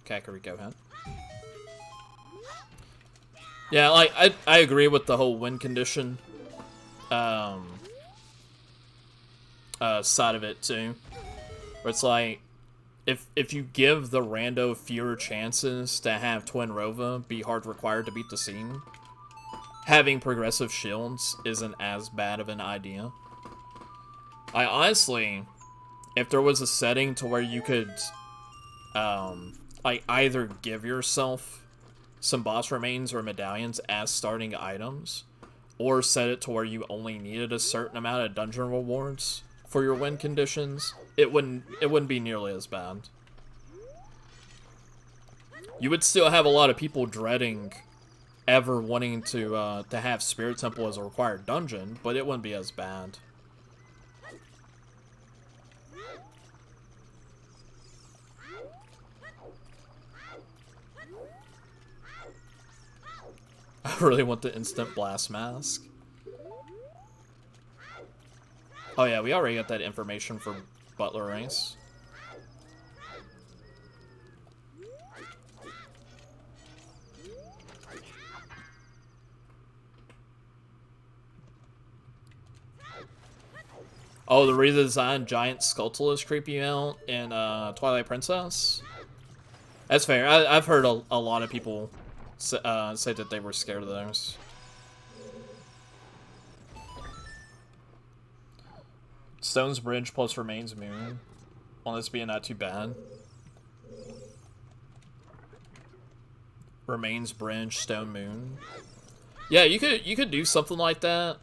Kakariko Hen. Yeah, like, I agree with the whole win condition side of it, too. Where it's like, if you give the rando fewer chances to have Twin Rova be hard required to beat the scene, having progressive shields isn't as bad of an idea. I honestly, if there was a setting to where you could, like, either give yourself some boss remains or medallions as starting items, or set it to where you only needed a certain amount of dungeon rewards for your win conditions, it wouldn't be nearly as bad. You would still have a lot of people dreading ever wanting to have Spirit Temple as a required dungeon, but it wouldn't be as bad. I really want the instant blast mask. Oh yeah, we already got that information for Butler Race. Oh, the redesigned giant Skulltula is creepy out in Twilight Princess? That's fair. I've heard a lot of people say that they were scared of those. Stone's Bridge plus Remains Moon. On this being not too bad. Remains Bridge, Stone Moon. Yeah, you could do something like that.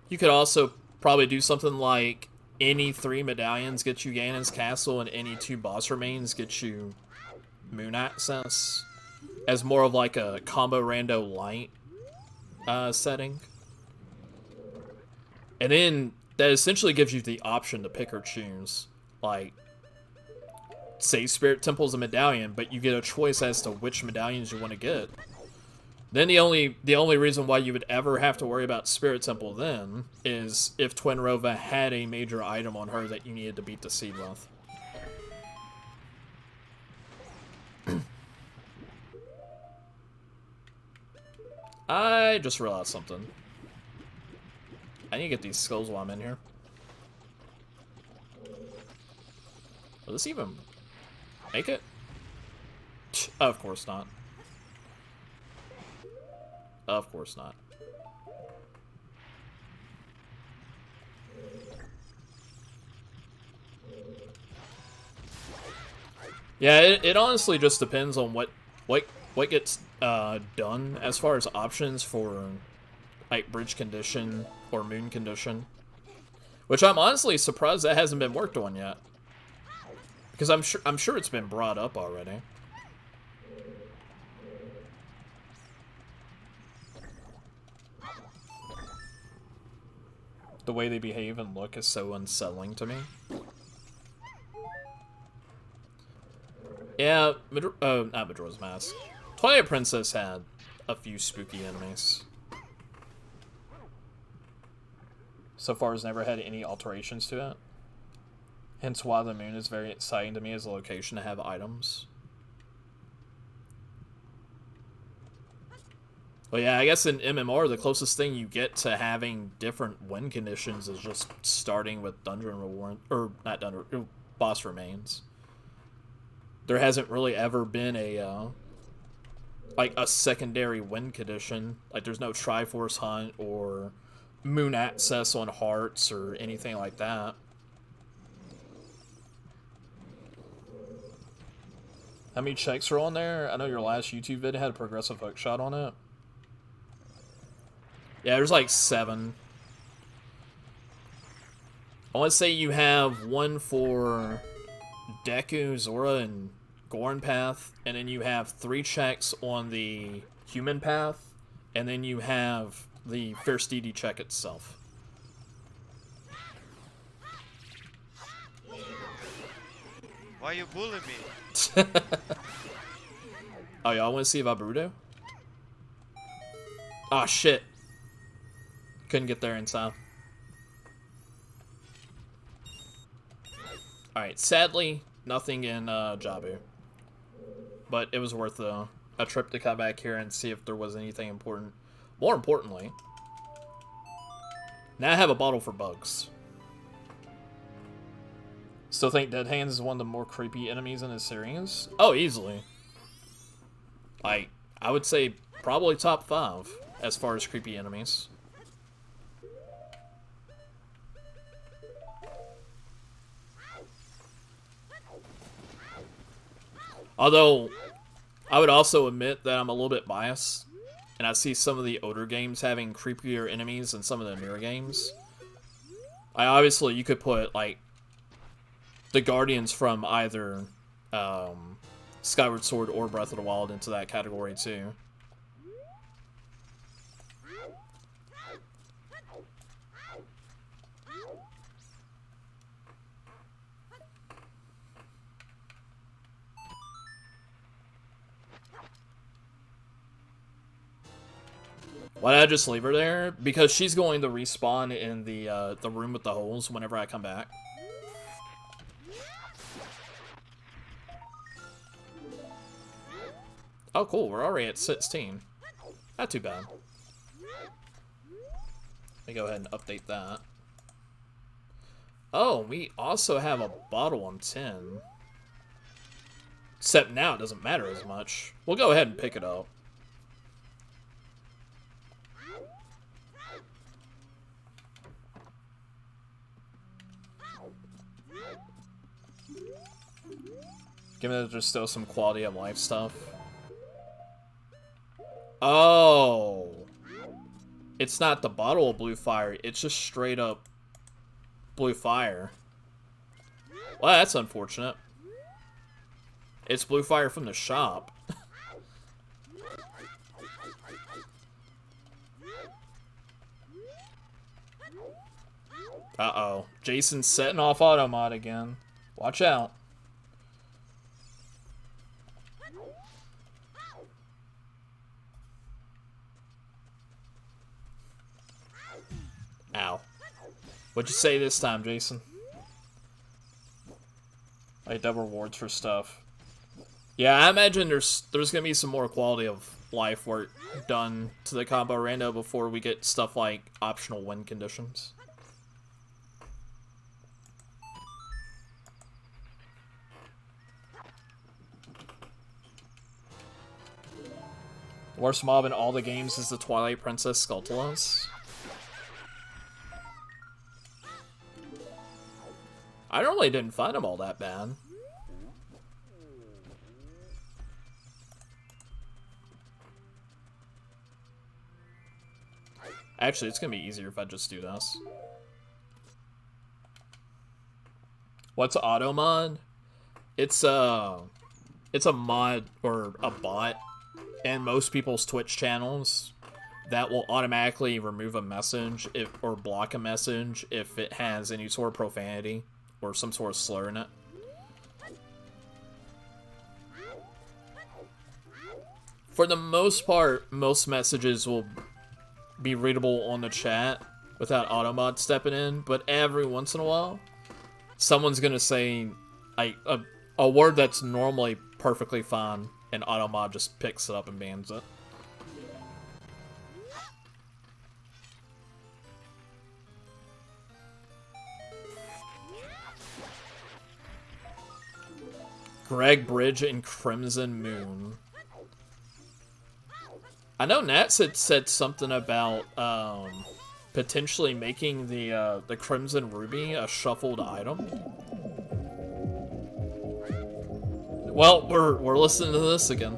You could also probably do something like any 3 medallions get you Ganon's Castle and any 2 boss remains get you Moon Access. As more of like a combo rando light setting. And then that essentially gives you the option to pick or choose. Like, say Spirit Temple's a medallion, but you get a choice as to which medallions you want to get. Then the only reason why you would ever have to worry about Spirit Temple then is if Twin Rova had a major item on her that you needed to beat the seed with. I just realized something. I need to get these skulls while I'm in here. Will this even make it? Of course not. Of course not. Yeah, it honestly just depends on what gets done as far as options for like bridge condition or moon condition, which I'm honestly surprised that hasn't been worked on yet, because I'm sure it's been brought up already. The way they behave and look is so unsettling to me. Yeah, not Majora's Mask. Twilight Princess had a few spooky enemies. So far has never had any alterations to it. Hence why the moon is very exciting to me as a location to have items. Well, yeah, I guess in MMR, the closest thing you get to having different win conditions is just starting with dungeon reward, or not dungeon, boss remains. There hasn't really ever been a like a secondary win condition. Like there's no Triforce Hunt or moon access on hearts or anything like that. How many checks are on there? I know your last YouTube vid had a progressive hookshot on it. Yeah, there's like 7. I want to say you have one for Deku, Zora, and Goron path, and then you have 3 checks on the human path, and then you have the First DD check itself. Why you bullying me? Oh, y'all want to see about Bruto? Oh, shit. Couldn't get there in time. Alright, sadly, nothing in Jabu. But it was worth a trip to come back here and see if there was anything important. More importantly, now I have a bottle for bugs. Still think Dead Hands is one of the more creepy enemies in this series? Oh, easily. Like, I would say probably top 5 as far as creepy enemies. Although, I would also admit that I'm a little bit biased, and I see some of the older games having creepier enemies than some of the newer games. Obviously, you could put, like, the Guardians from either Skyward Sword or Breath of the Wild into that category, too. Why did I just leave her there? Because she's going to respawn in the room with the holes whenever I come back. Oh, cool. We're already at 16. Not too bad. Let me go ahead and update that. Oh, we also have a bottle on 10. Except now it doesn't matter as much. We'll go ahead and pick it up. Given that there's still some quality of life stuff. Oh. It's not the bottle of blue fire, it's just straight up blue fire. Well, that's unfortunate. It's blue fire from the shop. Uh-oh. Jason's setting off auto mod again. Watch out. Ow. What'd you say this time, Jason? Like double rewards for stuff. Yeah, I imagine there's gonna be some more quality of life work done to the combo rando before we get stuff like optional win conditions. The worst mob in all the games is the Twilight Princess Skulltulas. I normally didn't find them all that bad. Actually, it's gonna be easier if I just do this. What's auto mod? It's a mod or a bot in most people's Twitch channels that will automatically remove a message or block a message if it has any sort of profanity or some sort of slur in it. For the most part, most messages will be readable on the chat without automod stepping in, but every once in a while, someone's gonna say like a word that's normally perfectly fine, and automod just picks it up and bans it. Greg Bridge and Crimson Moon. I know Nats had said something about potentially making the Crimson Ruby a shuffled item. Well, we're listening to this again.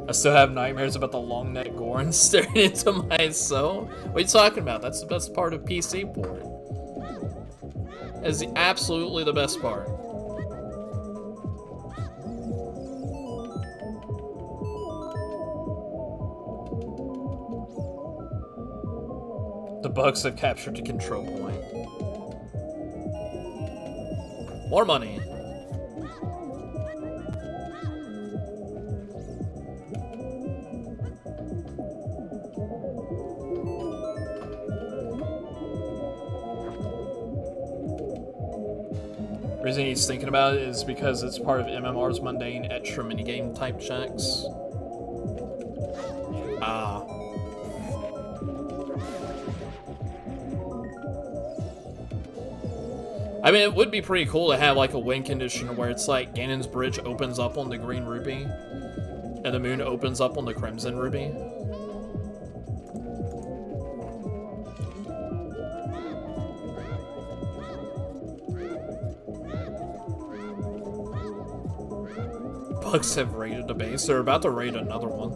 I still have nightmares about the long neck Goron staring into my soul. What are you talking about? That's the best part of PC port. It's absolutely the best part. The bugs have captured the control point. More money. The reason he's thinking about it is because it's part of MMR's mundane extra minigame type checks. Ah. I mean, it would be pretty cool to have like a win condition where it's like Ganon's Bridge opens up on the green ruby and the moon opens up on the crimson ruby. Bugs have raided the base. They're about to raid another one.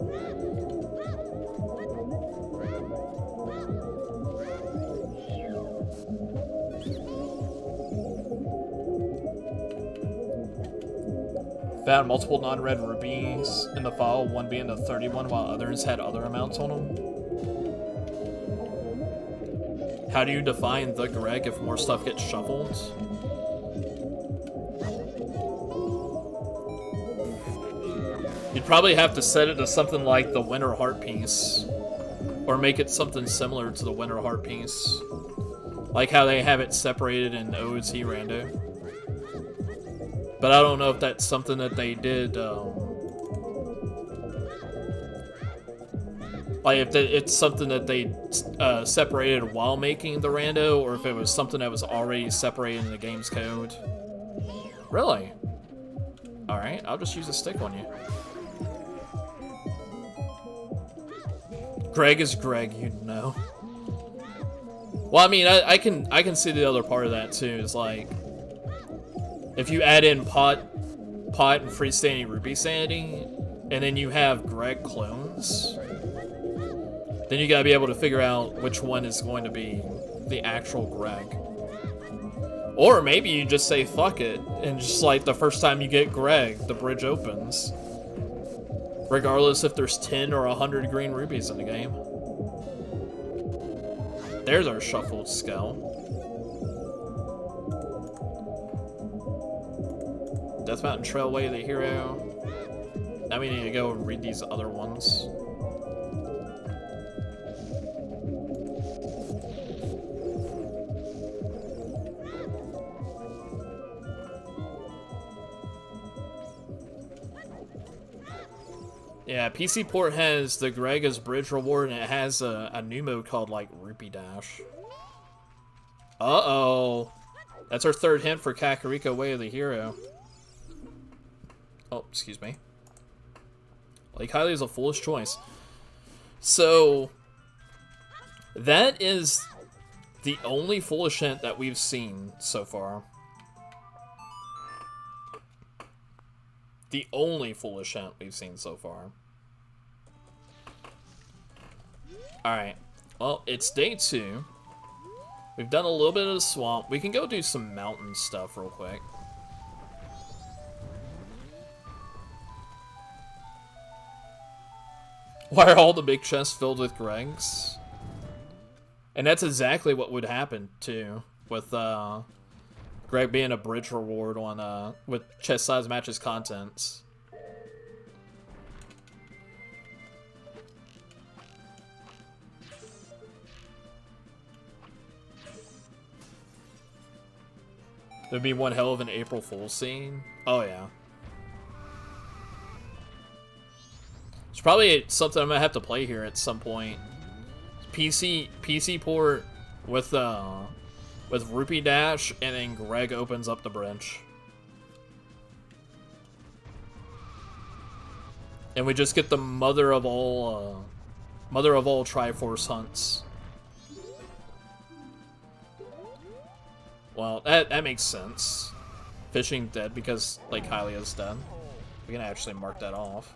Found multiple non-red rubies in the file, one being the 31 while others had other amounts on them. How do you define the Greg if more stuff gets shuffled? You'd probably have to set it to something like the Winter Heart piece, or make it something similar to the Winter Heart piece, like how they have it separated in OoT Rando. But I don't know if that's something that they did, like if it's something that they separated while making the rando, or if it was something that was already separated in the game's code. Really? Alright, I'll just use a stick on you. Greg is Greg, you'd know. Well, I mean, I can see the other part of that too, is like, if you add in pot and freestanding ruby sanity, and then you have Greg clones, then you gotta be able to figure out which one is going to be the actual Greg. Or maybe you just say fuck it, and just like the first time you get Greg, the bridge opens. Regardless if there's 10 or 100 green rubies in the game. There's our shuffled skull. Death Mountain Trailway of the Hero. Now we need to go and read these other ones. Yeah, PC Port has the Grega's Bridge reward, and it has a new mode called, like, Rupee Dash. Uh-oh. That's our third hint for Kakariko Way of the Hero. Oh, excuse me. Lake Hylia is a foolish choice. So, that is the only foolish hint that we've seen so far. The only foolish hint we've seen so far. Alright. Well, it's day 2. We've done a little bit of the swamp. We can go do some mountain stuff real quick. Why are all the big chests filled with Gregs? And that's exactly what would happen, too, with Greg being a bridge reward on with chest size matches contents. There'd be one hell of an April Fool's scene. Oh yeah. It's probably something I'm gonna have to play here at some point. PC port with Rupee Dash, and then Greg opens up the bridge. And we just get the mother of all Triforce hunts. Well, that makes sense. Fishing dead because, like, Hylia's dead. We can actually mark that off.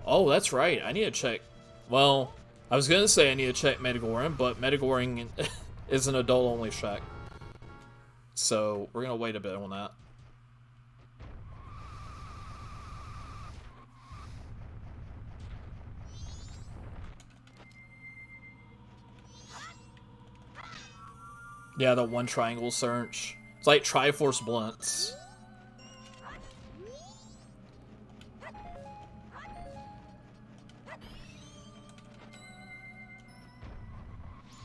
Oh, that's right. I need to check. Well, I was gonna say I need to check Metagoring, but Metagoring is an adult-only check. So, we're gonna wait a bit on that. Yeah, the one triangle search. It's like Triforce Blunts.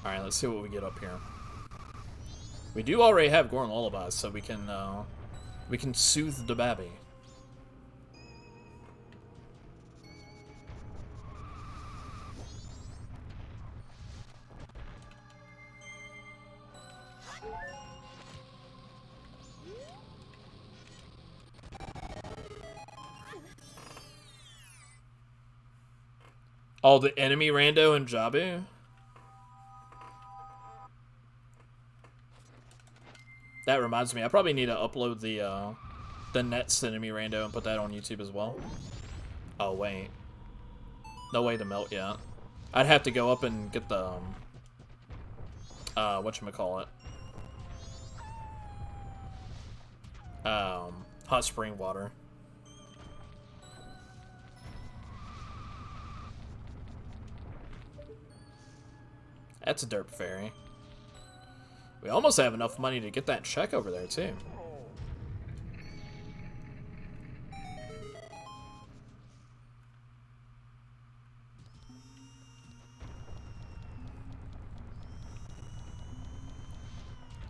Alright, let's see what we get up here. We do already have Gorn Lullabies, so we can soothe the babby. Oh, the enemy rando and Jabu? That reminds me, I probably need to upload the Nets enemy rando and put that on YouTube as well. Oh, wait. No way to melt yet. I'd have to go up and get the, whatchamacallit. Hot spring water. That's a derp fairy. We almost have enough money to get that check over there, too.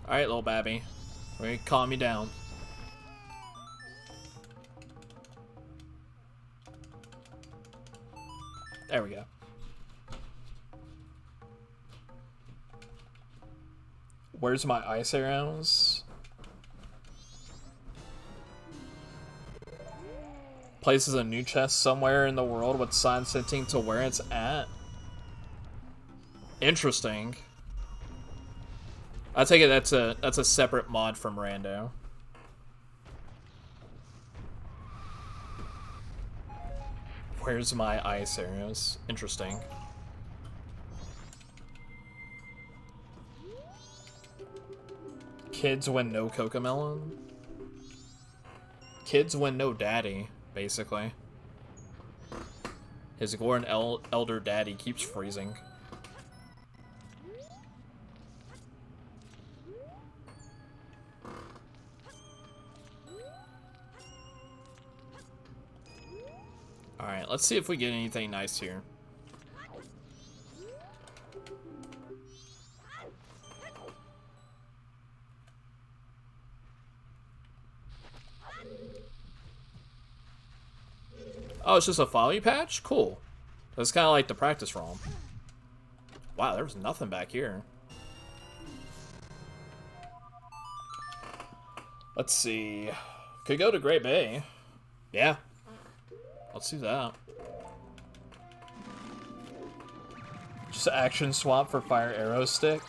Alright, little babby. We're gonna calm you down. There we go. Where's my ice arrows? Places a new chest somewhere in the world with signs hinting to where it's at. Interesting. I take it that's a separate mod from Rando. Where's my ice arrows? Interesting. Kids win no Cocomelon? Kids win no daddy, basically. His Goron elder daddy keeps freezing. Alright, let's see if we get anything nice here. Oh, it's just a follow patch? Cool. That's kind of like the practice ROM. Wow, there was nothing back here. Let's see. Could go to Great Bay. Yeah. Let's do that. Just action swap for fire arrow stick.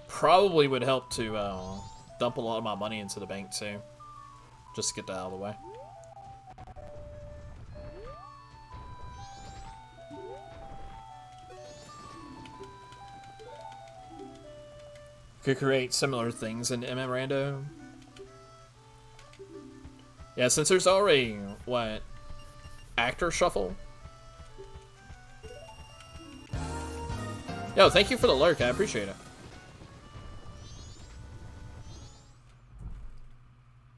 Probably would help to dump a lot of my money into the bank too, just to get that out of the way. Could create similar things in MM Rando. Yeah, since there's already, what, actor shuffle? Yo, thank you for the lurk, I appreciate it.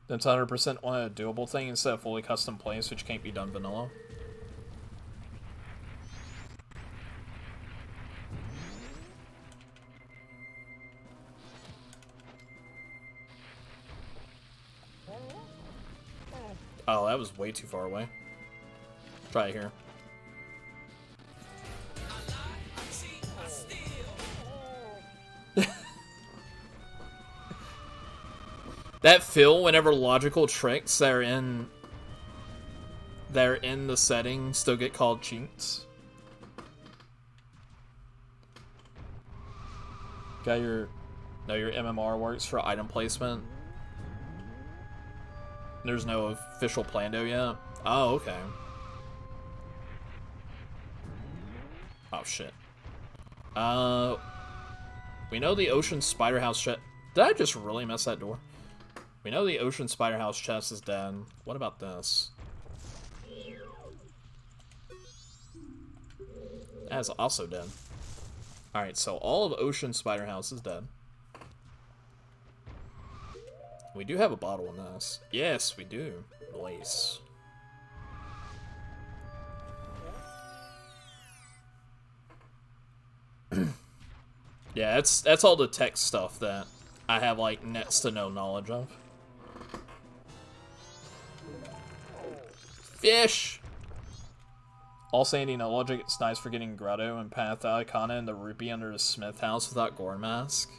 That's 100% on a doable thing instead of fully custom plays, which can't be done vanilla. Oh, that was way too far away. Try it here. That feel whenever logical tricks that are in the setting still get called cheats. Got your MMR works for item placement. There's no official Plando yet. Oh, okay. Oh shit. We know the Ocean Spider House chest. Did I just really mess that door? We know the Ocean Spider House chest is dead. What about this? That is also dead. Alright, so all of Ocean Spider House is dead. We do have a bottle in this. Yes, we do. Nice. Yeah, that's all the tech stuff that I have like next to no knowledge of. Fish! All Sandy, no logic, it's nice for getting Grotto and Path Icona and the Rupee under the Smith house without Gore Mask.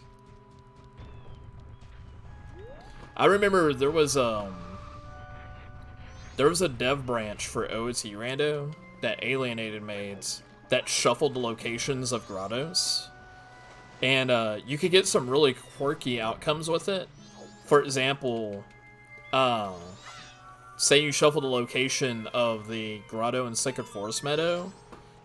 I remember there was a dev branch for OoT Rando that alienated maids that shuffled the locations of grottos. And you could get some really quirky outcomes with it. For example, say you shuffle the location of the grotto in Sacred Forest Meadow.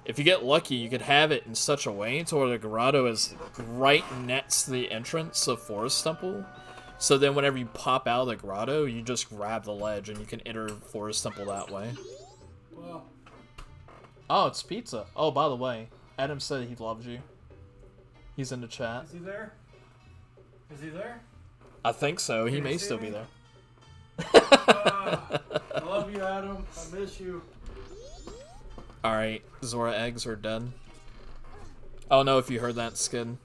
If you get lucky, you could have it in such a way to where the grotto is right next to the entrance of Forest Temple. So then whenever you pop out of the grotto, you just grab the ledge and you can enter Forest Temple that way. Well, Oh, it's pizza. Oh, by the way, Adam said he loves you. He's in the chat. is he there? Is he there? I think so. He Can may you see still me? be there. I love you, Adam. I miss you. Alright, Zora eggs are dead. I don't know if you heard that, Skid.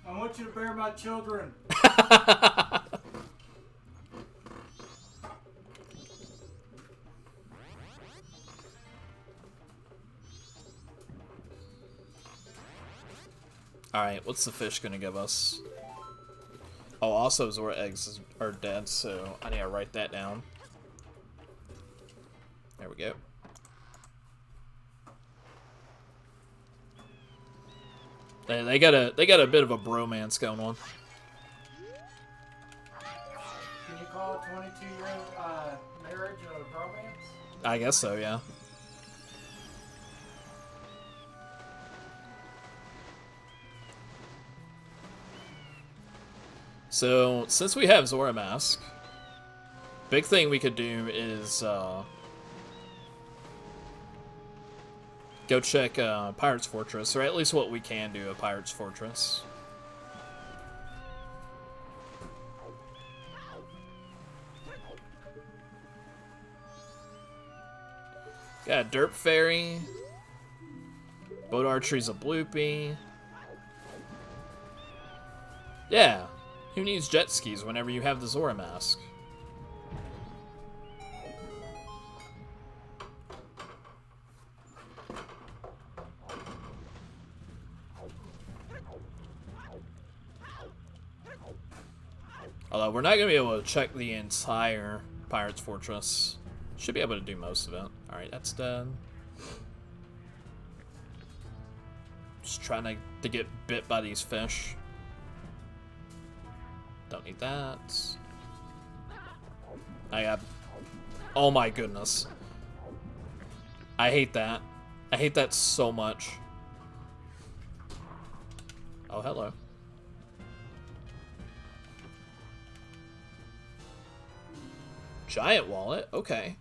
I want you to bear my children. Alright, what's the fish gonna give us? Oh, also Zora eggs are dead, so I need to write that down. There we go. They got a bit of a bromance going on. Can you call a 22-year marriage a romance? I guess so, yeah. So, since we have Zora Mask, big thing we could do is go check Pirate's Fortress, or at least what we can do at Pirate's Fortress. Got a Derp Fairy. Boat Archery's a bloopy. Yeah. Who needs jet skis whenever you have the Zora Mask? Although we're not going to be able to check the entire Pirate's Fortress. Should be able to do most of it. Alright, that's done. Just trying to get bit by these fish. Don't need that. I got... Oh my goodness. I hate that. I hate that so much. Oh, hello. Giant wallet? Okay.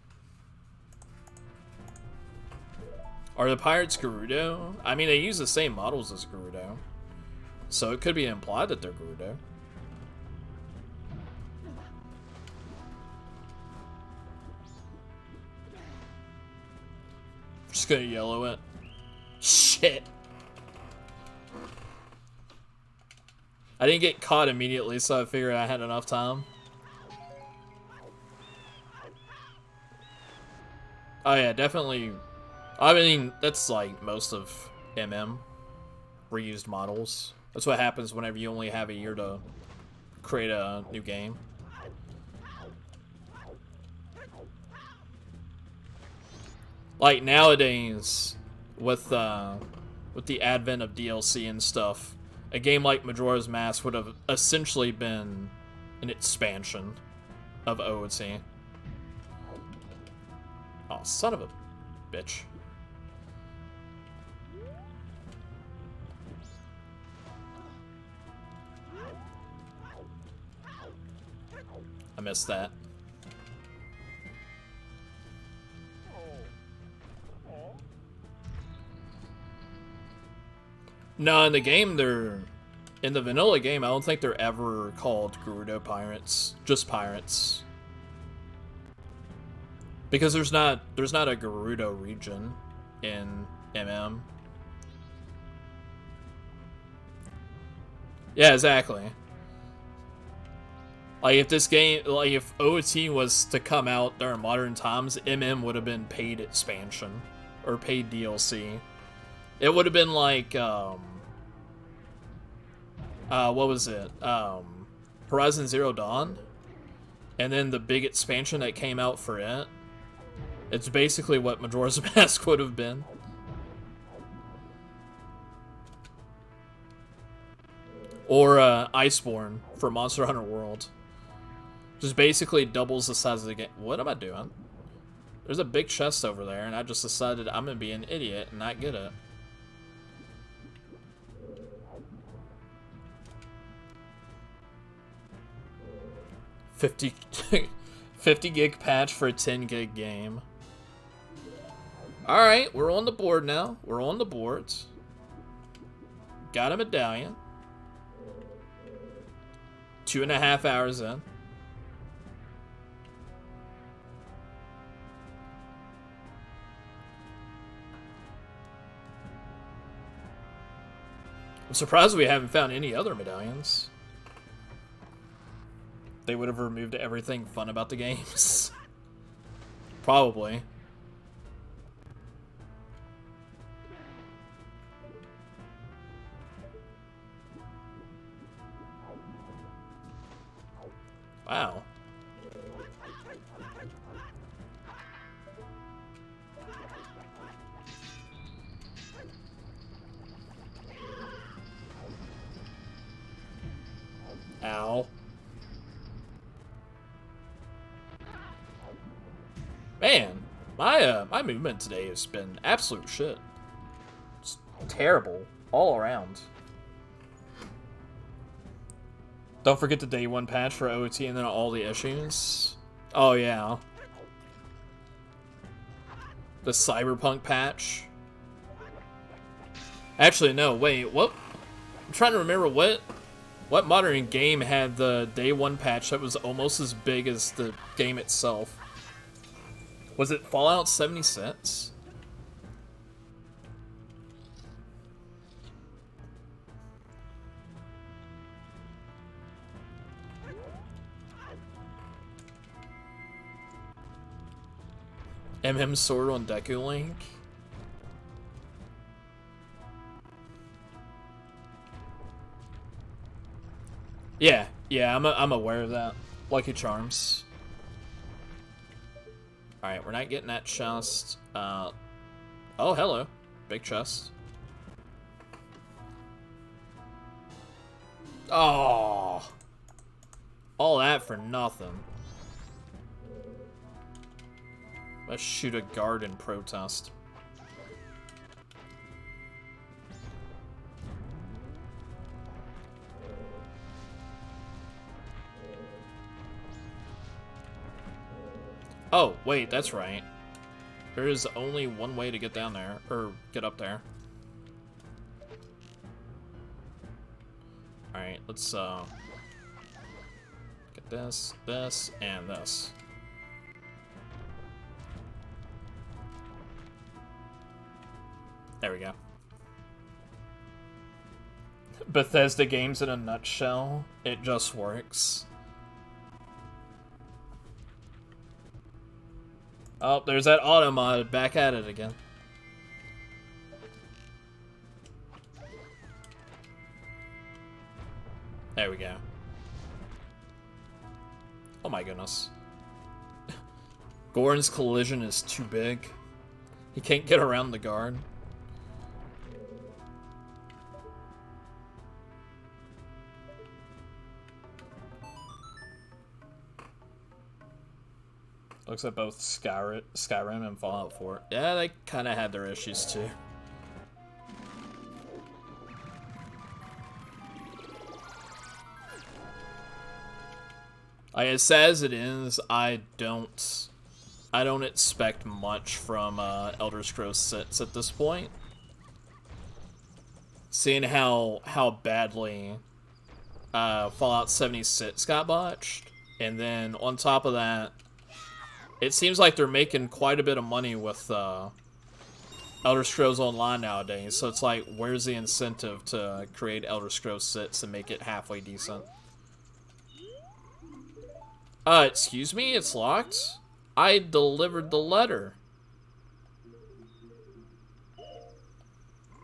Are the pirates Gerudo? I mean, they use the same models as Gerudo. So it could be implied that they're Gerudo. Just gonna yellow it. Shit. I didn't get caught immediately, so I figured I had enough time. Oh yeah, definitely. I mean, that's like most of MM. Reused models. That's what happens whenever you only have a year to create a new game. Like nowadays, with the advent of DLC and stuff, a game like Majora's Mask would have essentially been an expansion of OoT. Oh, son of a bitch. I missed that. No, in the game, in the vanilla game, I don't think they're ever called Gerudo Pirates. Just Pirates. Because there's not a Gerudo region in MM. Yeah, exactly. Like if this game, like if OoT was to come out during modern times, MM would have been paid expansion or paid DLC. It would have been like what was it? Horizon Zero Dawn, and then the big expansion that came out for it. It's basically what Majora's Mask would have been. Or Iceborne for Monster Hunter World. Just basically doubles the size of the game. What am I doing? There's a big chest over there, and I just decided I'm gonna be an idiot and not get it. $50 gig patch for a 10 gig game. Alright, we're on the board now. We're on the boards. Got a medallion. 2.5 hours in. I'm surprised we haven't found any other medallions. They would have removed everything fun about the games. Probably. Wow. Ow. Man, my movement today has been absolute shit. It's terrible all around. Don't forget the day one patch for OT and then all the issues. Oh yeah. The Cyberpunk patch. Actually, no, wait, what? I'm trying to remember what modern game had the day one patch that was almost as big as the game itself. Was it Fallout 76? MM Sword on Deku Link? Yeah, I'm aware of that. Lucky Charms. Alright, we're not getting that chest. Oh, hello. Big chest. Oh. All that for nothing. Let's shoot a guard in protest. Oh, wait, that's right. There is only one way to get down there, or get up there. Alright, let's, get this, this, and this. There we go. Bethesda games in a nutshell. It just works. Oh, there's that auto mod back at it again. There we go. Oh my goodness. Goran's collision is too big. He can't get around the guard. Looks like both Skyrim and Fallout 4. Yeah, they kind of had their issues too. Like, as sad as it is, I don't expect much from Elder Scrolls 6 at this point. Seeing how badly Fallout 76 got botched, and then on top of that, it seems like they're making quite a bit of money with Elder Scrolls Online nowadays, so it's like, where's the incentive to create Elder Scrolls 6 and make it halfway decent? Excuse me, it's locked? I delivered the letter.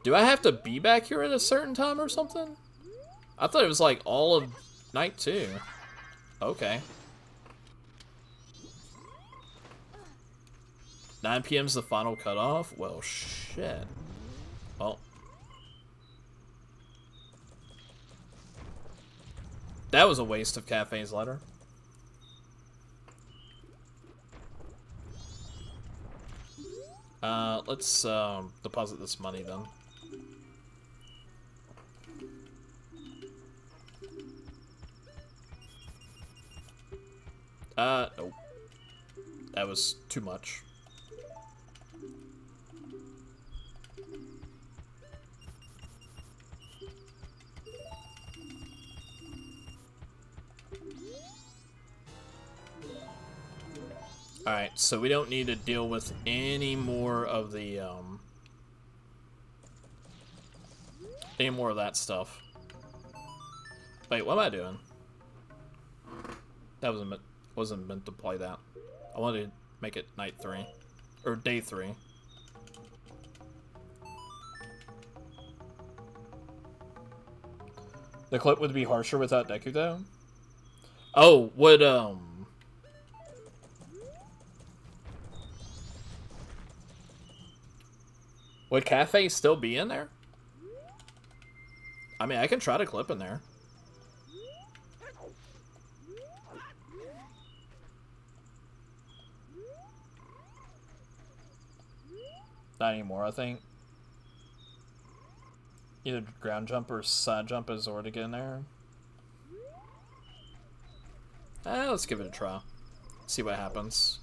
Do I have to be back here at a certain time or something? I thought it was like all of night 2. Okay. 9 p.m.'s the final cutoff? Well, shit. Well. That was a waste of Cafe's letter. Let's, deposit this money then. Nope. That was too much. Alright, so we don't need to deal with any more of the, any more of that stuff. Wait, what am I doing? That wasn't meant to play that. I wanted to make it night 3. Or day 3. The clip would be harsher without Deku, though? Oh, would Cafe still be in there? I mean, I can try to clip in there. Not anymore, I think. Either ground jump or side jump is Zora to get in there. Let's give it a try. See what happens.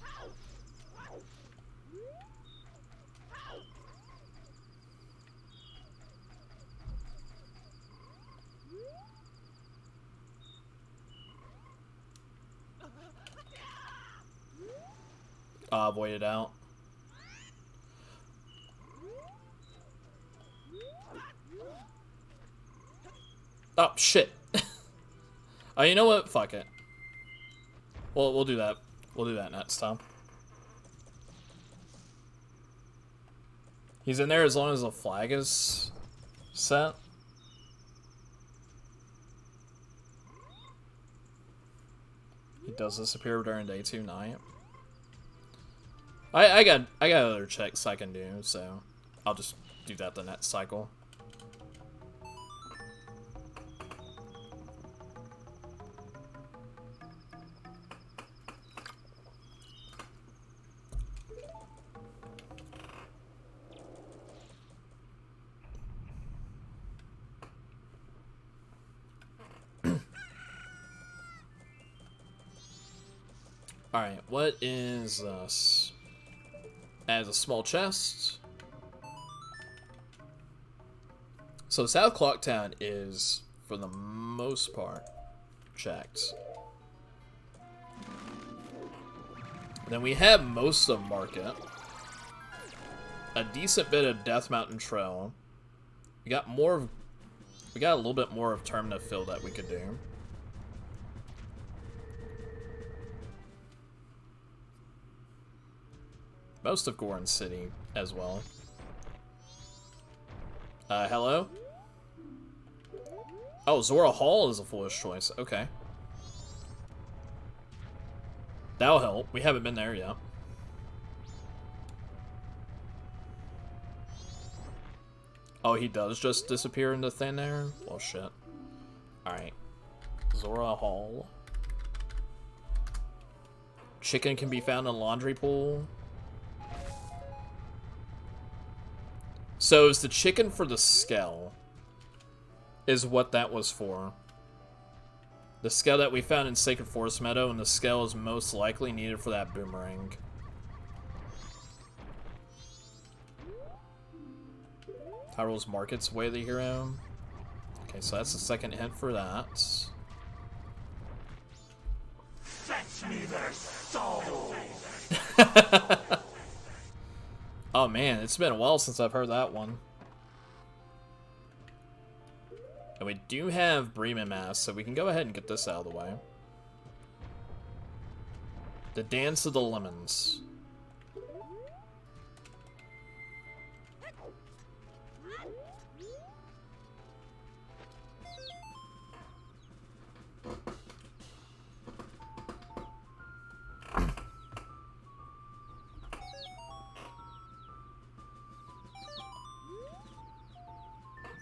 Avoid it out. Oh, shit. Oh, you know what? Fuck it. Well, we'll do that. We'll do that next time. He's in there as long as the flag is set. He does disappear during day 2 night. I got other checks I can do, so I'll just do that the next cycle. Alright, what is this? As a small chest. So South Clocktown is, for the most part, checked. Then we have most of Market. A decent bit of Death Mountain Trail. We got a little bit more of Termina Fill that we could do. Most of Goron City as well. Hello? Oh, Zora Hall is a foolish choice. Okay. That'll help. We haven't been there yet. Oh, he does just disappear into thin air? Well, shit. Alright. Zora Hall. Chicken can be found in laundry pool. So is the chicken for the Skell? Is what that was for. The Skell that we found in Sacred Forest Meadow, and the Skell is most likely needed for that boomerang. Tyrole's Market's Way of the Hero. Okay, so that's the second hint for that. Fetch me their souls! Oh man, it's been a while since I've heard that one. And we do have Bremen Mass, so we can go ahead and get this out of the way. The Dance of the Lemons.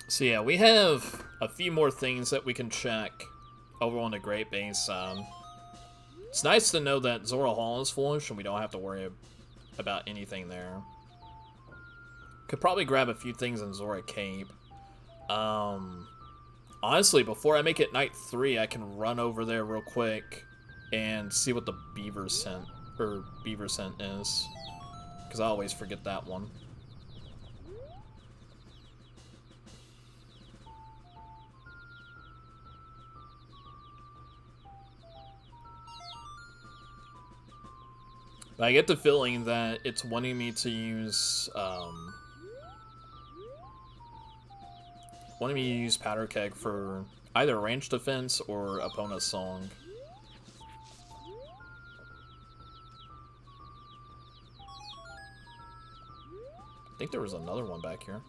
So yeah, we have a few more things that we can check over on the Great Base side. It's nice to know that Zora Hall is foolish and we don't have to worry about anything there. Could probably grab a few things in Zora Cape. Honestly, before I make it night 3, I can run over there real quick and see what the beaver scent is. Because I always forget that one. I get the feeling that it's wanting me to use, Powder Keg for either range defense or Epona's Song. I think there was another one back here.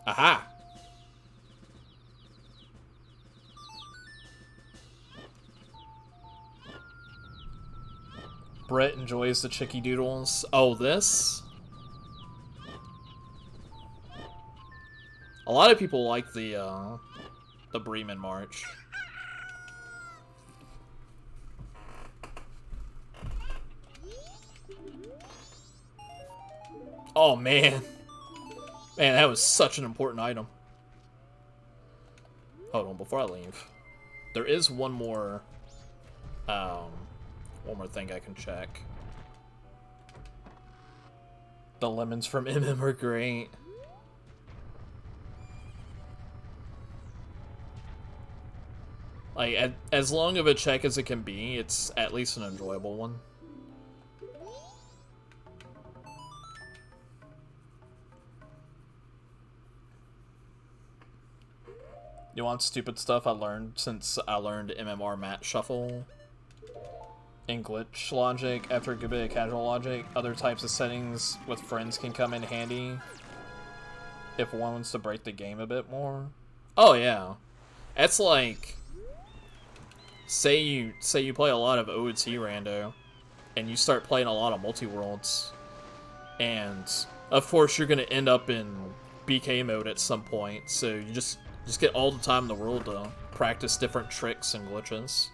Aha! Brett enjoys the Chicky Doodles. Oh, this? A lot of people like the Bremen March. Oh, man. Man, that was such an important item. Hold on, before I leave. There is one more thing I can check. The lemons from MM are great. Like, as long of a check as it can be, it's at least an enjoyable one. You want stupid stuff I learned since I learned MMR Mat Shuffle? In glitch logic, after a good bit of casual logic, other types of settings with friends can come in handy if one wants to break the game a bit more. Oh yeah, that's like, say you play a lot of OoT rando, and you start playing a lot of multi-worlds, and of course you're gonna end up in BK mode at some point. So you just get all the time in the world to practice different tricks and glitches.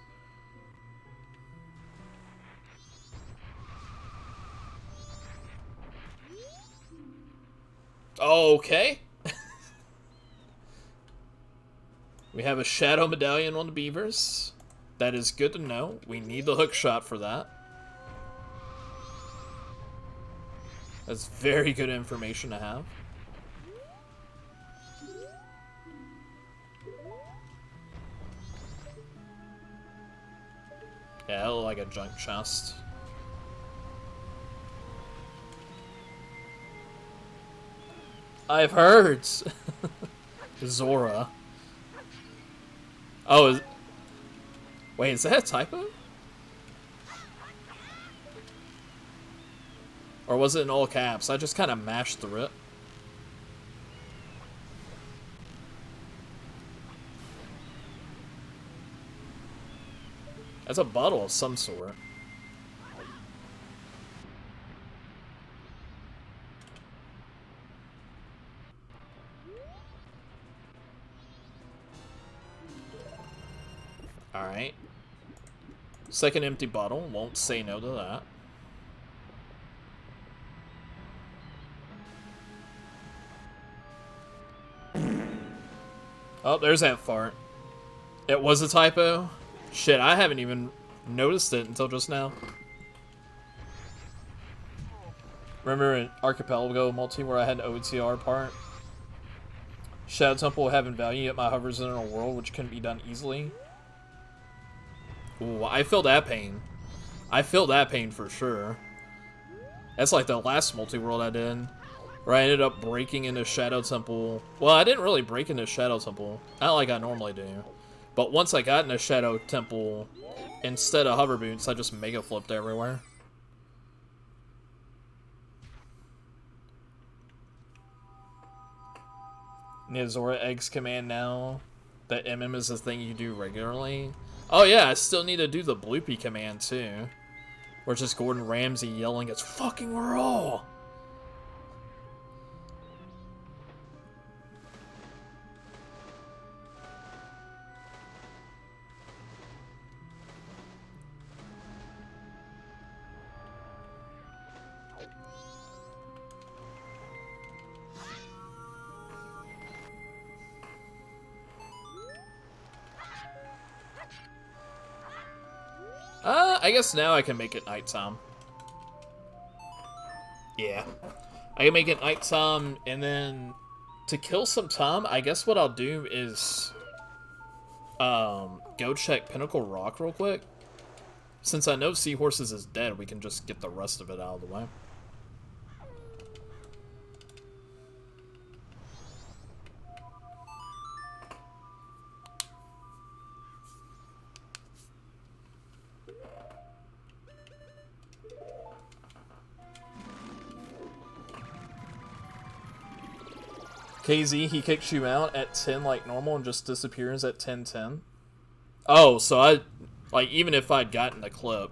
Okay. We have a shadow medallion on the beavers. That is good to know. We need the hook shot for that. That's very good information to have. Yeah, it looked like a junk chest. I've heard! Zora. Oh, wait, is that a typo? Or was it in all caps? I just kind of mashed through it. That's a bottle of some sort. Alright. Second empty bottle. Won't say no to that. Oh, there's that fart. It was a typo? Shit, I haven't even noticed it until just now. Remember in Archipelago Multi where I had an OTR part? Shadow Temple having value, yet my hovers in a world which couldn't be done easily. Ooh, I feel that pain. I feel that pain for sure. That's like the last multi-world I did, where I ended up breaking into Shadow Temple. Well, I didn't really break into Shadow Temple, not like I normally do. But once I got into Shadow Temple, instead of hover boots, I just mega flipped everywhere. Nizora eggs command now. That MM is the thing you do regularly. Oh yeah, I still need to do the bloopy command too. Where it's just Gordon Ramsay yelling, "It's fucking raw!" I guess now I can make it nighttime. Yeah. I can make it nighttime, and then to kill some time, I guess what I'll do is go check Pinnacle Rock real quick. Since I know Seahorses is dead, we can just get the rest of it out of the way. KZ, he kicks you out at 10 like normal and just disappears at 10:10. Oh, so like, even if I'd gotten the clip,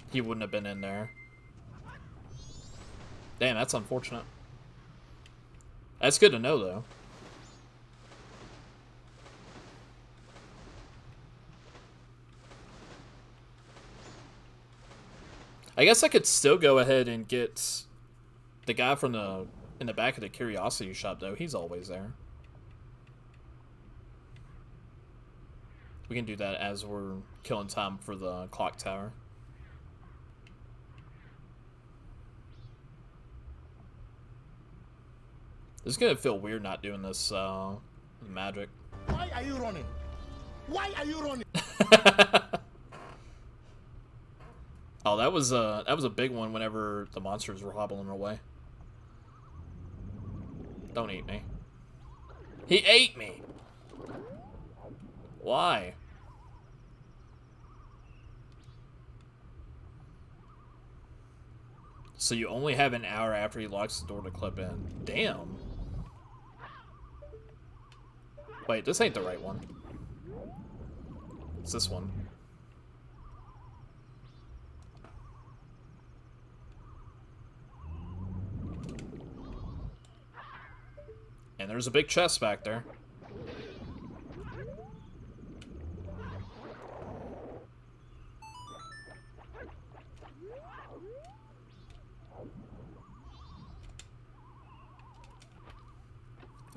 he wouldn't have been in there. Damn, that's unfortunate. That's good to know, though. I guess I could still go ahead and get the guy from in the back of the Curiosity Shop, though. He's always there. We can do that as we're killing time for the clock tower. This is gonna feel weird not doing this magic. Why are you running? Why are you running? Oh, that was a big one whenever the monsters were hobbling away. Don't eat me. He ate me! Why? So you only have an hour after he locks the door to clip in. Damn. Wait, this ain't the right one. It's this one. And there's a big chest back there.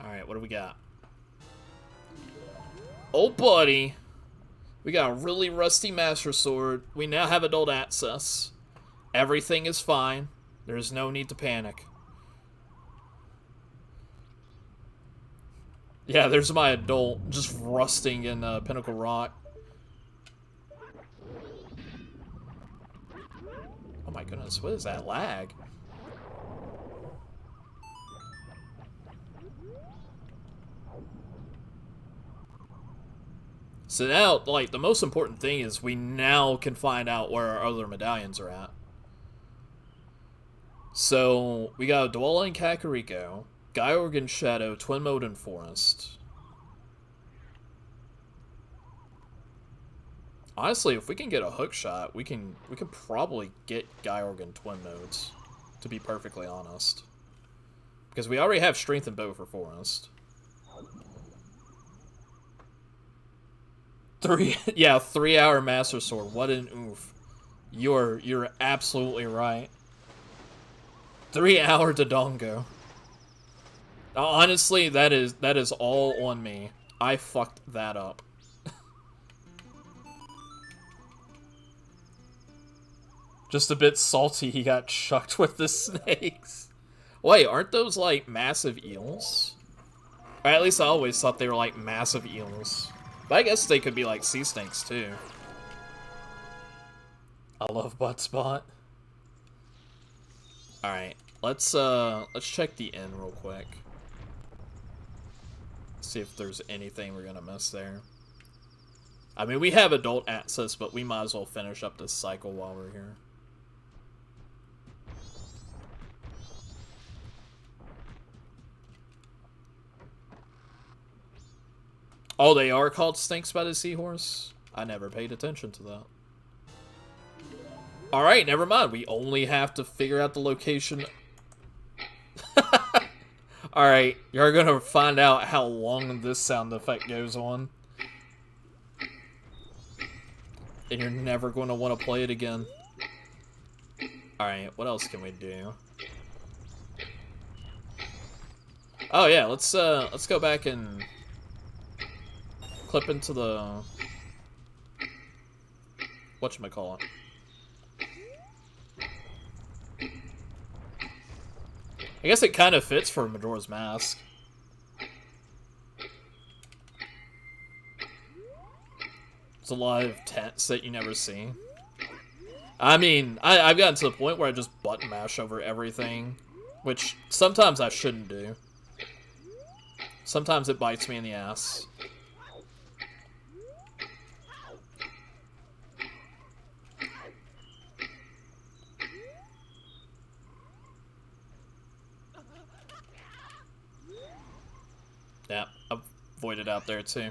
Alright, what do we got? Oh, buddy. We got a really rusty Master Sword. We now have adult access. Everything is fine. There's no need to panic. Yeah, there's my adult just rusting in Pinnacle Rock. Oh my goodness, what is that lag? So now, like, the most important thing is we now can find out where our other medallions are at. So, we got a Dwella in Kakariko, Gyorg Shadow, Twin Mode in Forest. Honestly, if we can get a hook shot, we can probably get Gyorg in Twin Modes, to be perfectly honest. Because we already have Strength and Bow for Forest. 3-hour Master Sword. What an oof. You're absolutely right. 3-hour Dodongo. Honestly, that is all on me. I fucked that up. Just a bit salty he got chucked with the snakes. Wait, aren't those like massive eels? Or at least I always thought they were like massive eels. But I guess they could be like sea snakes too. I love Butt Spot. Alright, let's check the inn real quick. See if there's anything we're gonna miss there. I mean, we have adult access, but we might as well finish up this cycle while we're here. Oh, they are called Snakes by the Seahorse? I never paid attention to that. Alright, never mind. We only have to figure out the location. Alright, you're gonna find out how long this sound effect goes on. And you're never gonna want to play it again. Alright, what else can we do? Oh yeah, let's go back and clip into the whatchamacallit. I guess it kind of fits for Majora's Mask. There's a lot of tents that you never see. I mean, I've gotten to the point where I just button mash over everything, which sometimes I shouldn't do. Sometimes it bites me in the ass. Yeah, I've avoided out there too.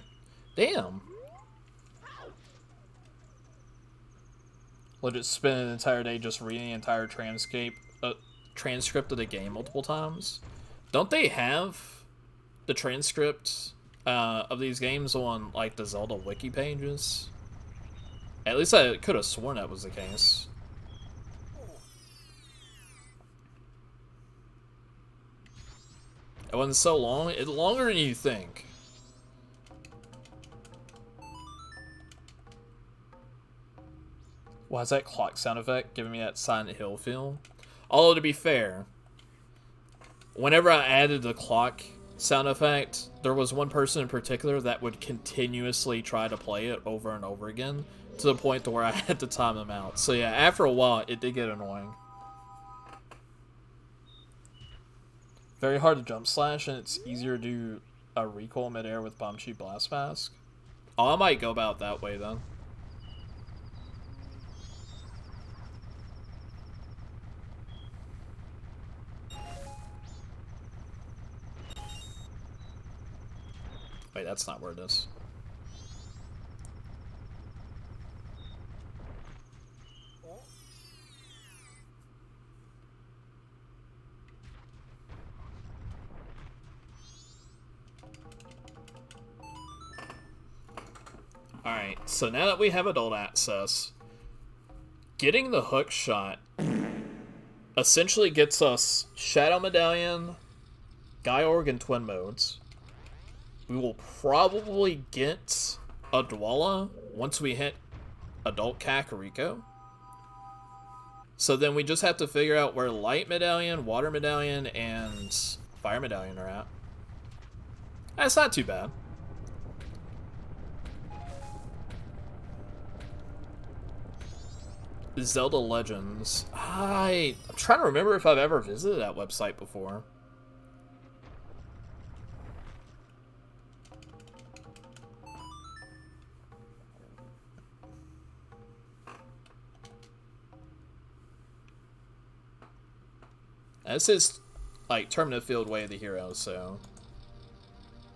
Damn. We'll just spend an entire day just reading the entire transcript of the game multiple times. Don't they have the transcript of these games on like the Zelda wiki pages? At least I could have sworn that was the case. It wasn't so long. It's longer than you think. Why is that clock sound effect giving me that Silent Hill feel? Although, to be fair, whenever I added the clock sound effect, there was one person in particular that would continuously try to play it over and over again, to the point to where I had to time them out. So yeah, after a while, it did get annoying. Very hard to jump slash, and it's easier to do a recoil midair with Bombchi Blast Mask. Oh, I might go about that way then. Wait, that's not where it is. Alright, so now that we have adult access, getting the hook shot essentially gets us Shadow Medallion, Gyorg, and Twin Modes. we will probably get a Dwala once we hit Adult Kakariko. So then we just have to figure out where Light Medallion, Water Medallion, and Fire Medallion are at. That's not too bad. Zelda Legends. I'm trying to remember if I've ever visited that website before. This is like Terminal Field Way of the Hero, so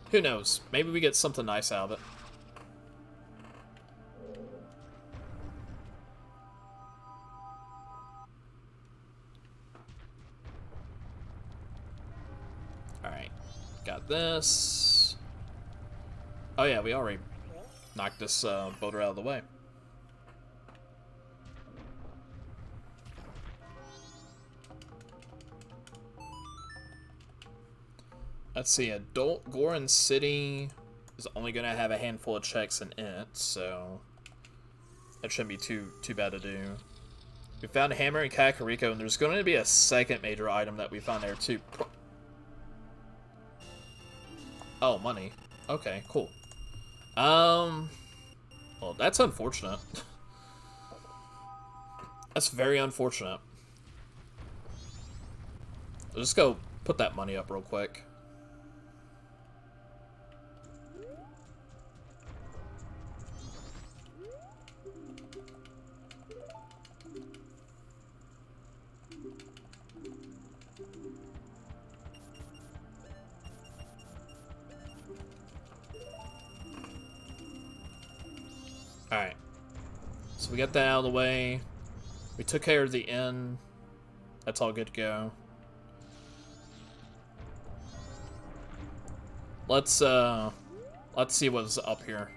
who knows? Maybe we get something nice out of it. Alright, got this. Oh yeah, we already knocked this boulder out of the way. Let's see, Adult Goron City is only going to have a handful of checks in it, so that shouldn't be too bad to do. We found a hammer in Kakariko, and there's going to be a second major item that we found there too. Oh, money. Okay, cool. Well, that's unfortunate. That's very unfortunate. I'll just go put that money up real quick. Alright, so we got that out of the way. We took care of the inn. That's all good to go. Let's see what's up here.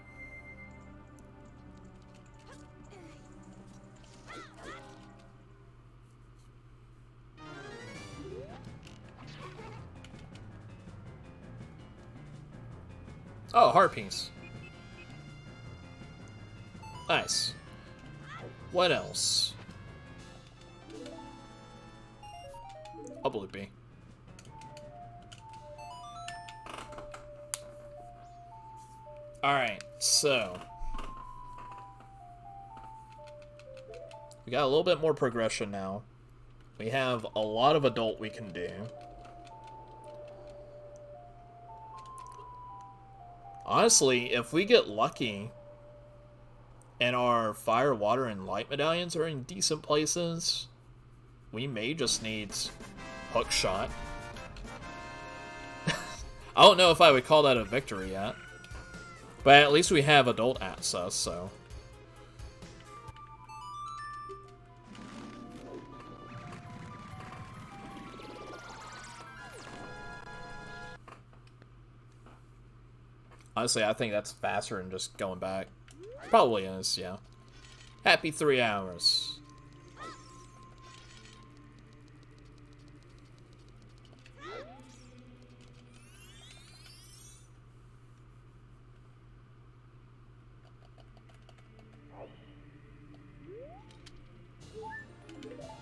Oh, heart piece. Nice. What else? A bloopy. Alright, so we got a little bit more progression now. We have a lot of adult we can do. Honestly, if we get lucky and our fire, water, and light medallions are in decent places, we may just need hook shot. I don't know if I would call that a victory yet, but at least we have adult access, so. Honestly, I think that's faster than just going back. Probably is, yeah. Happy 3 hours.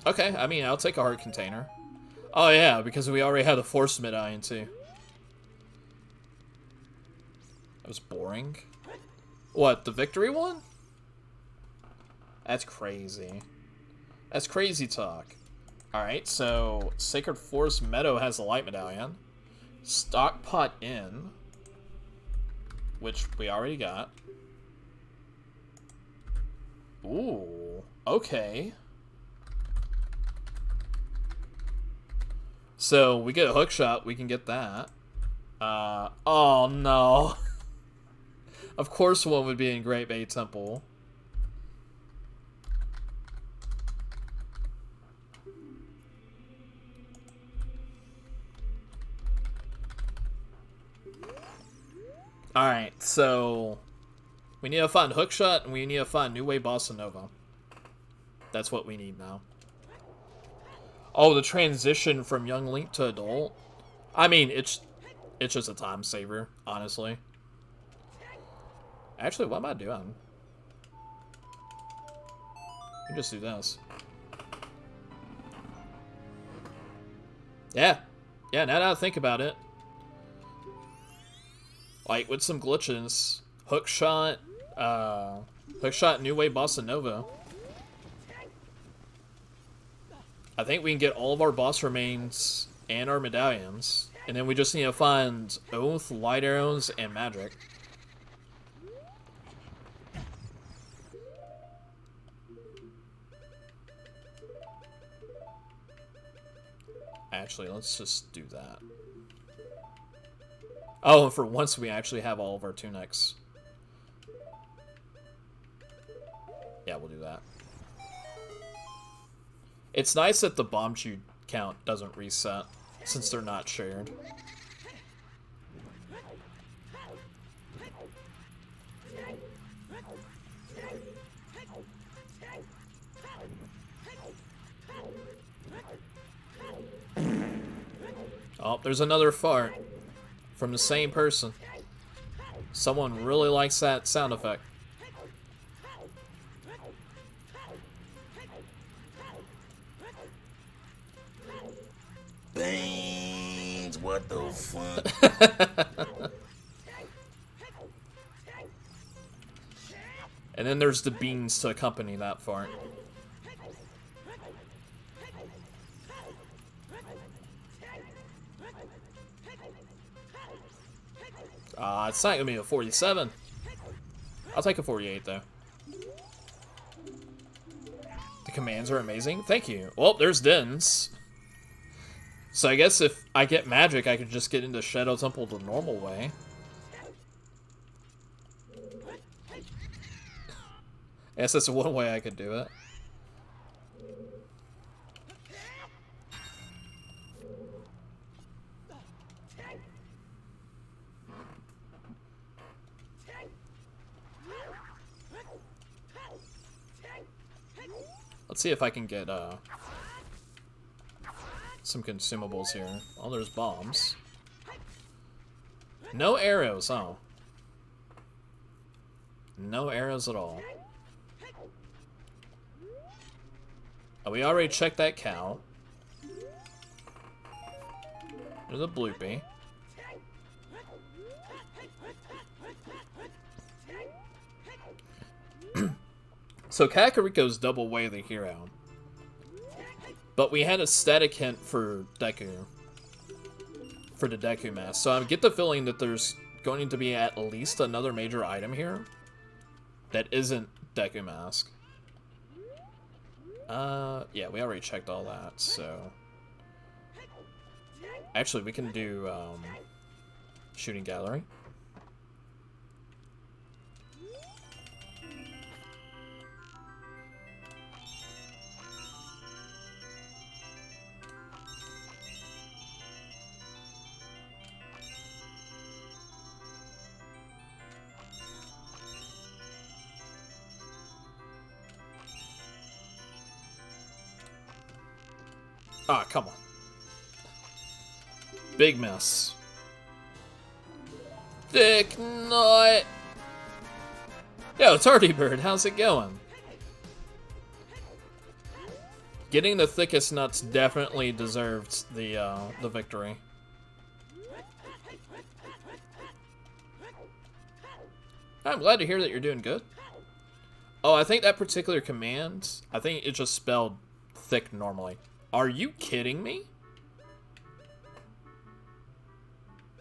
Okay, I mean, I'll take a heart container. Oh yeah, because we already had a force medallion too. That was boring. What, the victory one? That's crazy. That's crazy talk. Alright, so Sacred Forest Meadow has a light medallion. Stockpot Inn, which we already got. Ooh, okay. So we get a hookshot, we can get that. Oh no. Of course one would be in Great Bay Temple. Alright, so we need to find Hookshot and we need to find New Way Bossa Nova. That's what we need now. Oh, the transition from young Link to adult? I mean, it's It's just a time saver, honestly. Actually, what am I doing? You can just do this. Yeah. Yeah, now that I think about it. Like, with some glitches, hookshot, New Wave Bossa Nova. I think we can get all of our boss remains and our medallions. And then we just need to find Oath, Light Arrows, and Magic. Actually, let's just do that. Oh, and for once we actually have all of our tunics. Yeah, we'll do that. It's nice that the bomb chute count doesn't reset, since they're not shared. Oh, there's another fart from the same person. Someone really likes that sound effect. Beans, what the fuck? And then there's the beans to accompany that fart. It's not gonna be a 47. I'll take a 48 though. The commands are amazing. Thank you. Well, there's Dens. So I guess if I get magic, I could just get into Shadow Temple the normal way. I guess that's one way I could do it. Let's see if I can get some consumables here. Oh, there's bombs. No arrows, oh. No arrows at all. Oh, we already checked that cow. There's a bloopy. So Kakariko's double way the hero. But we had a static hint for Deku. For the Deku mask. So I get the feeling that there's going to be at least another major item here that isn't Deku mask. Yeah, we already checked all that, so... Actually, we can do, Shooting Gallery. Ah, come on. Big mess. Thick nut. Yo, Tardy Bird, how's it going? Getting the thickest nuts definitely deserved the victory. I'm glad to hear that you're doing good. Oh, I think that particular command, I think it just spelled thick normally. Are you kidding me?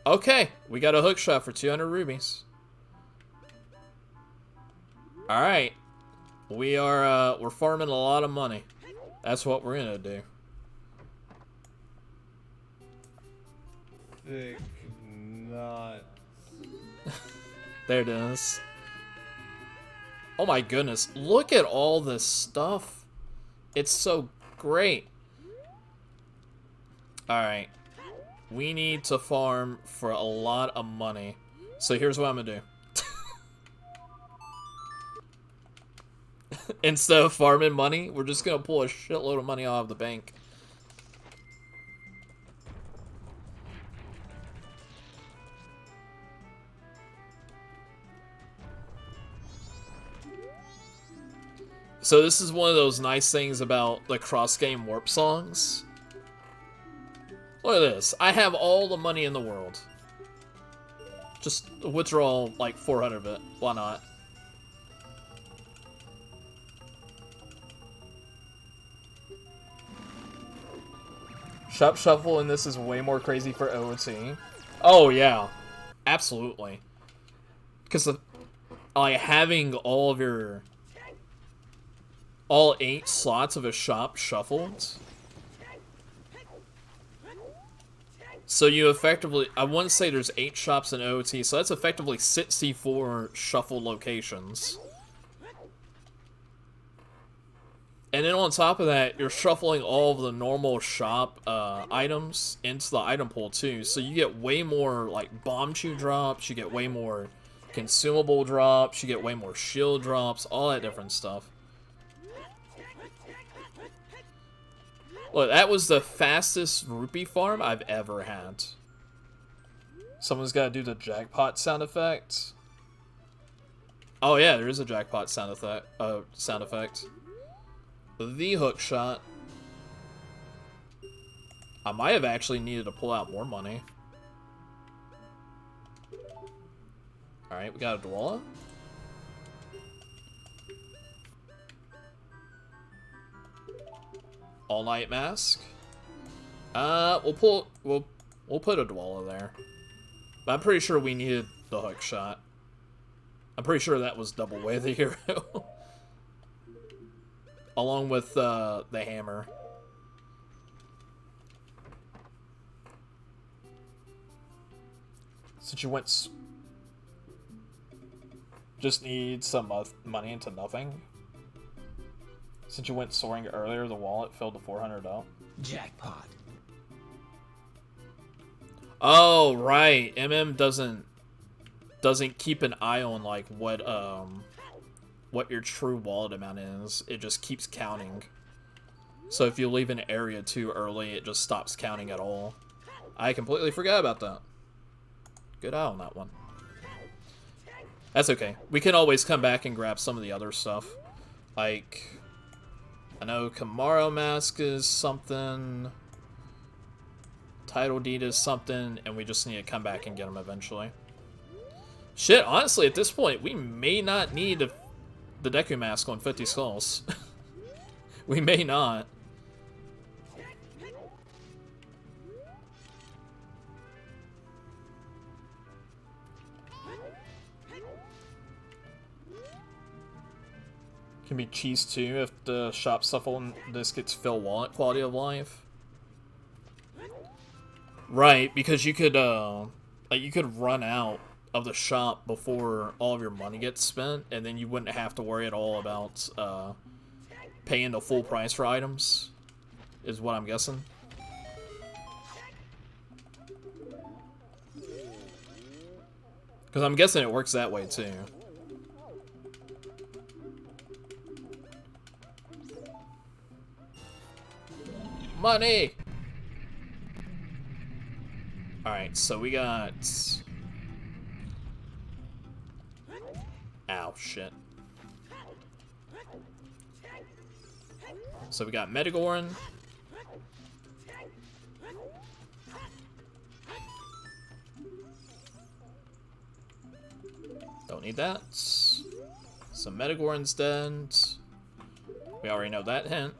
Okay, we got a hook shot for 200 rubies. Alright. We're farming a lot of money. That's what we're gonna do. Thick nuts. There it is. Oh my goodness, look at all this stuff. It's so great. Alright. We need to farm for a lot of money. So here's what I'm gonna do. Instead of farming money, we're just gonna pull a shitload of money out of the bank. So this is one of those nice things about the cross-game warp songs. Look at this. I have all the money in the world. Just withdraw like 400 of it. Why not? Shop Shuffle and this is way more crazy for OoT. Oh yeah. Absolutely. Because like having all of your... all 8 slots of a shop shuffled. So you effectively... I wouldn't say there's 8 shops in OoT, so that's effectively 64 shuffled locations. And then on top of that, you're shuffling all of the normal shop items into the item pool too. So you get way more like bomb chew drops, you get way more consumable drops, you get way more shield drops, all that different stuff. Look, that was the fastest rupee farm I've ever had. Someone's got to do the jackpot sound effect. Oh yeah, there is a jackpot sound effect. The hook shot. I might have actually needed to pull out more money. Alright, we got a Dwala. All Night Mask. We'll put a Dwala there. But I'm pretty sure we needed the hook shot. I'm pretty sure that was double way the hero. Along with the hammer. Since you went... just need some money into nothing. Since you went soaring earlier, the wallet filled to 400 up. Jackpot. Oh, right. MM doesn't keep an eye on like what your true wallet amount is. It just keeps counting. So if you leave an area too early, it just stops counting at all. I completely forgot about that. Good eye on that one. That's okay. We can always come back and grab some of the other stuff. Like, I know Kamaro Mask is something. Title Deed is something, and we just need to come back and get them eventually. Shit, honestly, at this point, we may not need the Deku Mask on 50 Skulls. We may not. Can be cheese too if the shop stuff on this gets Phil Wallet quality of life. Right, because you could run out of the shop before all of your money gets spent, and then you wouldn't have to worry at all about paying the full price for items, is what I'm guessing. Because I'm guessing it works that way too. Money! Alright, so we got... Ow, shit. So we got Metagoran. Don't need that. So Metagoran's dead. We already know that hint.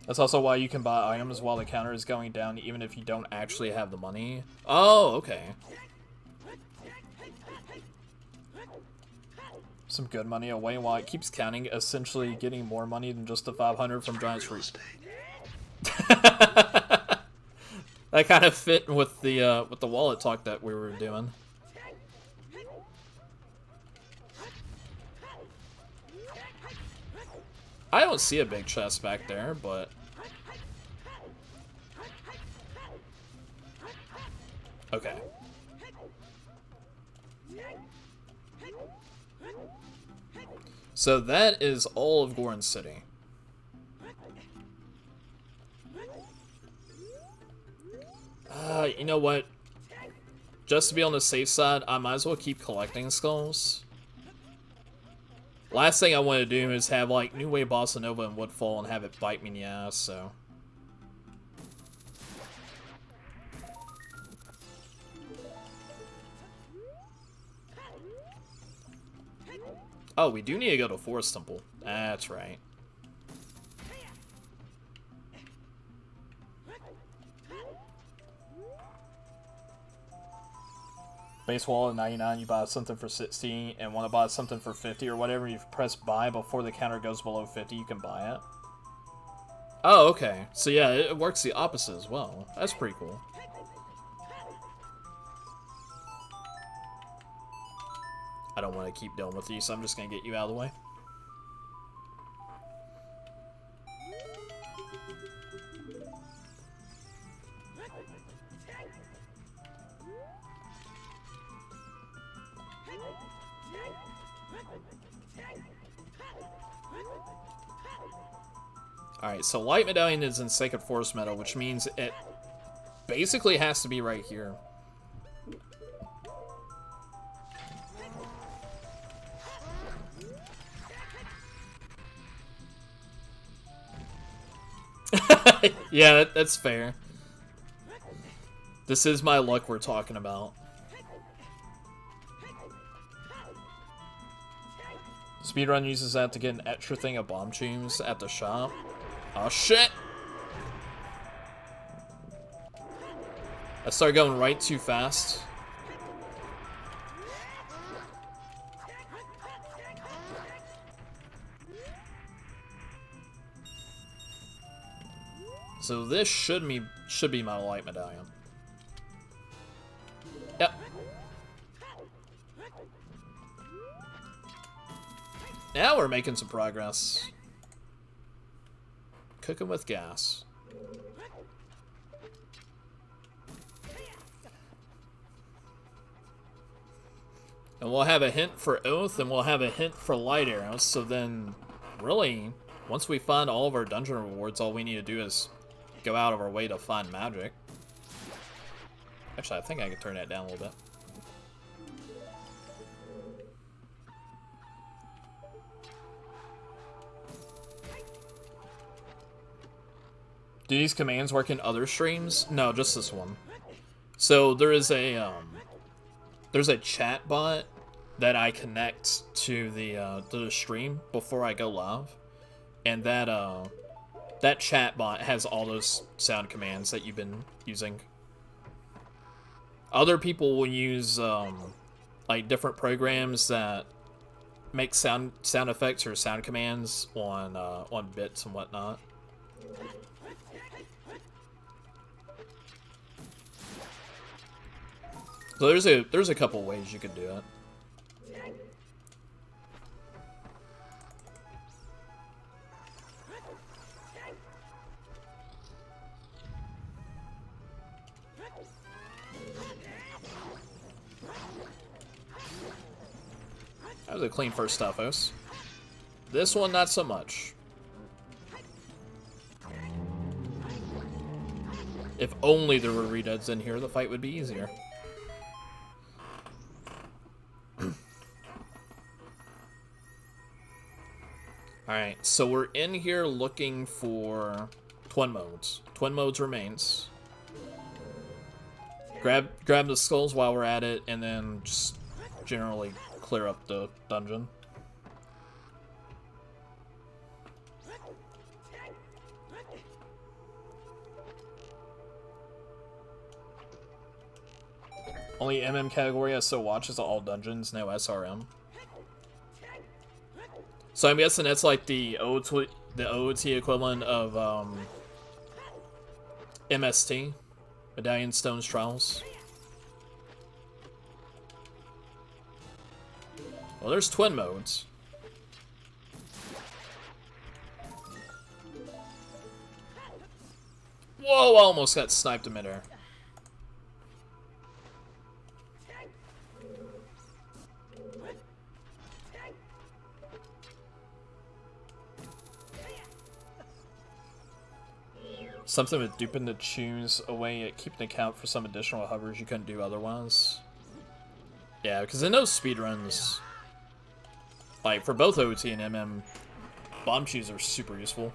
That's also why you can buy items while the counter is going down, even if you don't actually have the money. Oh, okay. Some good money away while it keeps counting, essentially getting more money than just the 500 from Giant Street. That kind of fit with the wallet talk that we were doing. I don't see a big chest back there, but... Okay. So that is all of Goron City. You know what? Just to be on the safe side, I might as well keep collecting skulls. Last thing I want to do is have, like, New Wave Bossa Nova and Woodfall and have it bite me in the ass, so... Oh, we do need to go to Forest Temple. That's right. Base wall at 99, you buy something for 60, and want to buy something for 50 or whatever, you press buy before the counter goes below 50, you can buy it. Oh, okay. So yeah, it works the opposite as well. That's pretty cool. I don't want to keep dealing with you, so I'm just going to get you out of the way. Alright, so Light Medallion is in Sacred Forest Meadow, which means it basically has to be right here. Yeah, that's fair. This is my luck we're talking about. Speedrun uses that to get an extra thing of bomb tunes at the shop. Oh shit! I started going right too fast. So this should be my Light Medallion. Yep. Now we're making some progress. Cooking with gas. And we'll have a hint for Oath, and we'll have a hint for Light Arrows, so then, really, once we find all of our dungeon rewards, all we need to do is go out of our way to find magic. Actually, I think I can turn that down a little bit. Do these commands work in other streams? No, just this one. So there is a there's a chat bot that I connect to the stream before I go live, and that chat bot has all those sound commands that you've been using. Other people will use like different programs that make sound effects or sound commands on bits and whatnot. So there's a couple ways you could do it. That was a clean first Stalfos. This one, not so much. If only there were redeads in here, the fight would be easier. Alright, so we're in here looking for twin modes. Twin modes remains. Grab the skulls while we're at it, and then just generally clear up the dungeon. Only MM category has so watches all dungeons, no SRM. So I'm guessing that's like the OOT equivalent of MST, Medallion Stones Trials. Well, there's twin modes. Whoa, I almost got sniped in midair. Something with duping the tunes away at keeping account for some additional hovers you couldn't do otherwise. Yeah, because in those speedruns, like for both OT and MM, bomb shoes are super useful.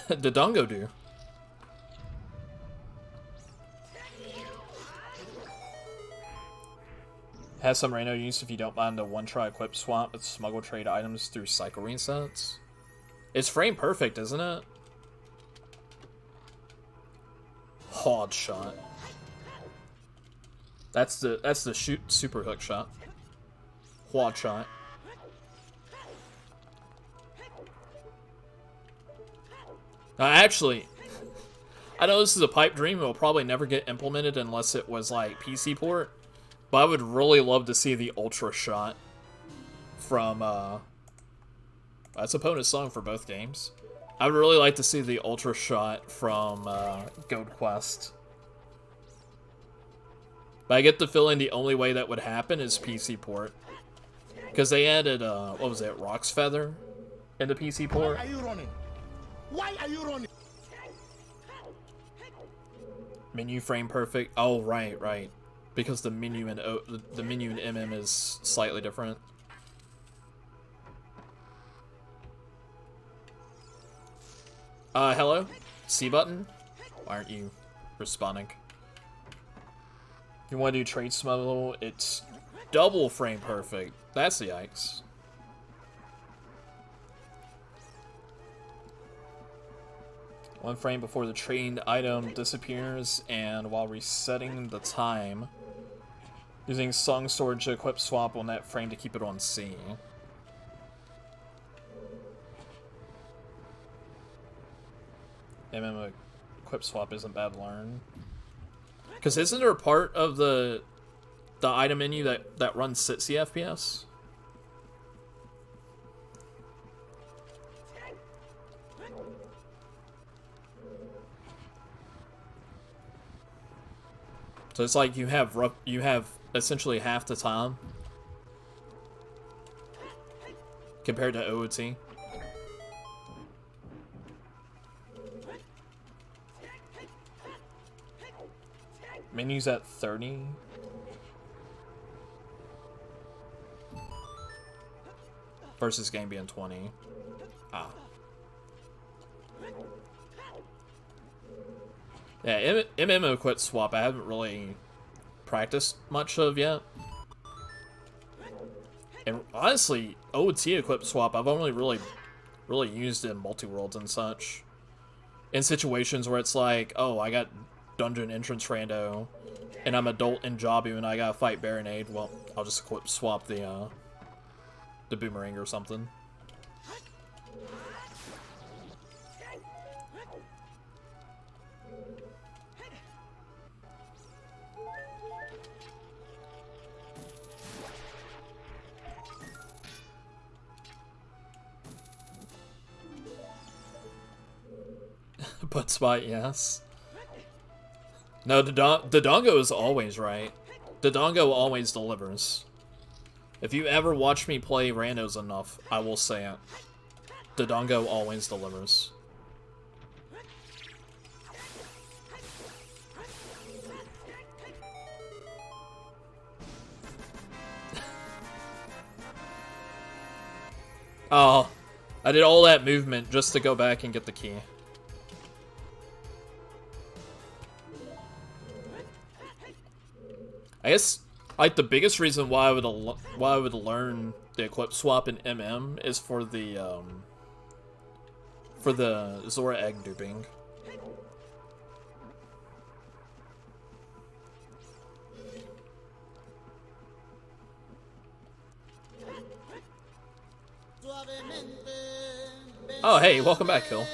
The Dongo do. Has some Reno use if you don't mind a one-try equip swap with smuggle trade items through cycle resets. It's frame perfect, isn't it? Hard shot. That's the shoot super hook shot. Hard shot. Actually, I know this is a pipe dream. It will probably never get implemented unless it was like PC port. But I would really love to see the Ultra Shot from, that's a bonus song for both games. I would really like to see the Ultra Shot from, Gold Quest. But I get the feeling the only way that would happen is PC port. Because they added, what was it, Rock's Feather in the PC port. Why are you running? Why are you running? Menu frame perfect. Oh, right. Because the menu in the menu in MM is slightly different. Hello? C button? Why aren't you responding? You want to do trade smuggle? It's double frame perfect. That's the yikes. One frame before the trained item disappears, and while resetting the time, using song storage to equip swap on that frame to keep it on C. MM equip swap isn't bad to learn. Because isn't there a part of the item menu that runs 60 FPS? So it's like you have essentially half the time compared to OOT. Menu's at 30. Versus game being 20. Ah. Yeah, MMO quit swap I haven't really practiced much of yet. And honestly, OOT equip swap I've only really used in multi-worlds and such. In situations where it's like, oh, I got dungeon entrance rando, and I'm adult in Jabu and I gotta fight Baronade, well, I'll just equip swap the boomerang or something. Butt spot, yes. No, Dodongo is always right. Dodongo always delivers. If you ever watch me play randos enough, I will say it. Dodongo always delivers. Oh, I did all that movement just to go back and get the key. I guess, like, the biggest reason why I would learn the equip swap in MM is for the Zora egg duping. Oh, hey, welcome back, Hill.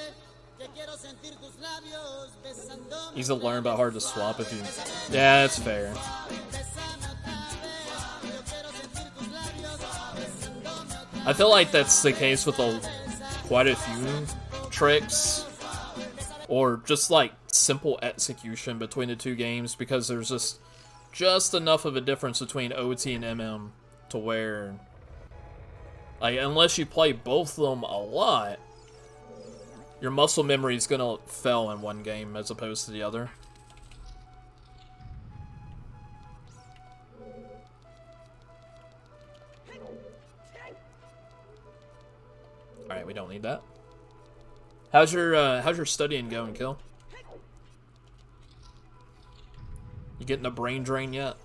Easy to learn, but hard to swap if you... Yeah, that's fair. I feel like that's the case with quite a few tricks, or just like simple execution between the two games, because there's just enough of a difference between OT and MM to where, like, unless you play both of them a lot, your muscle memory is gonna fail in one game as opposed to the other. need that. How's your studying going, Kill? You getting a brain drain yet?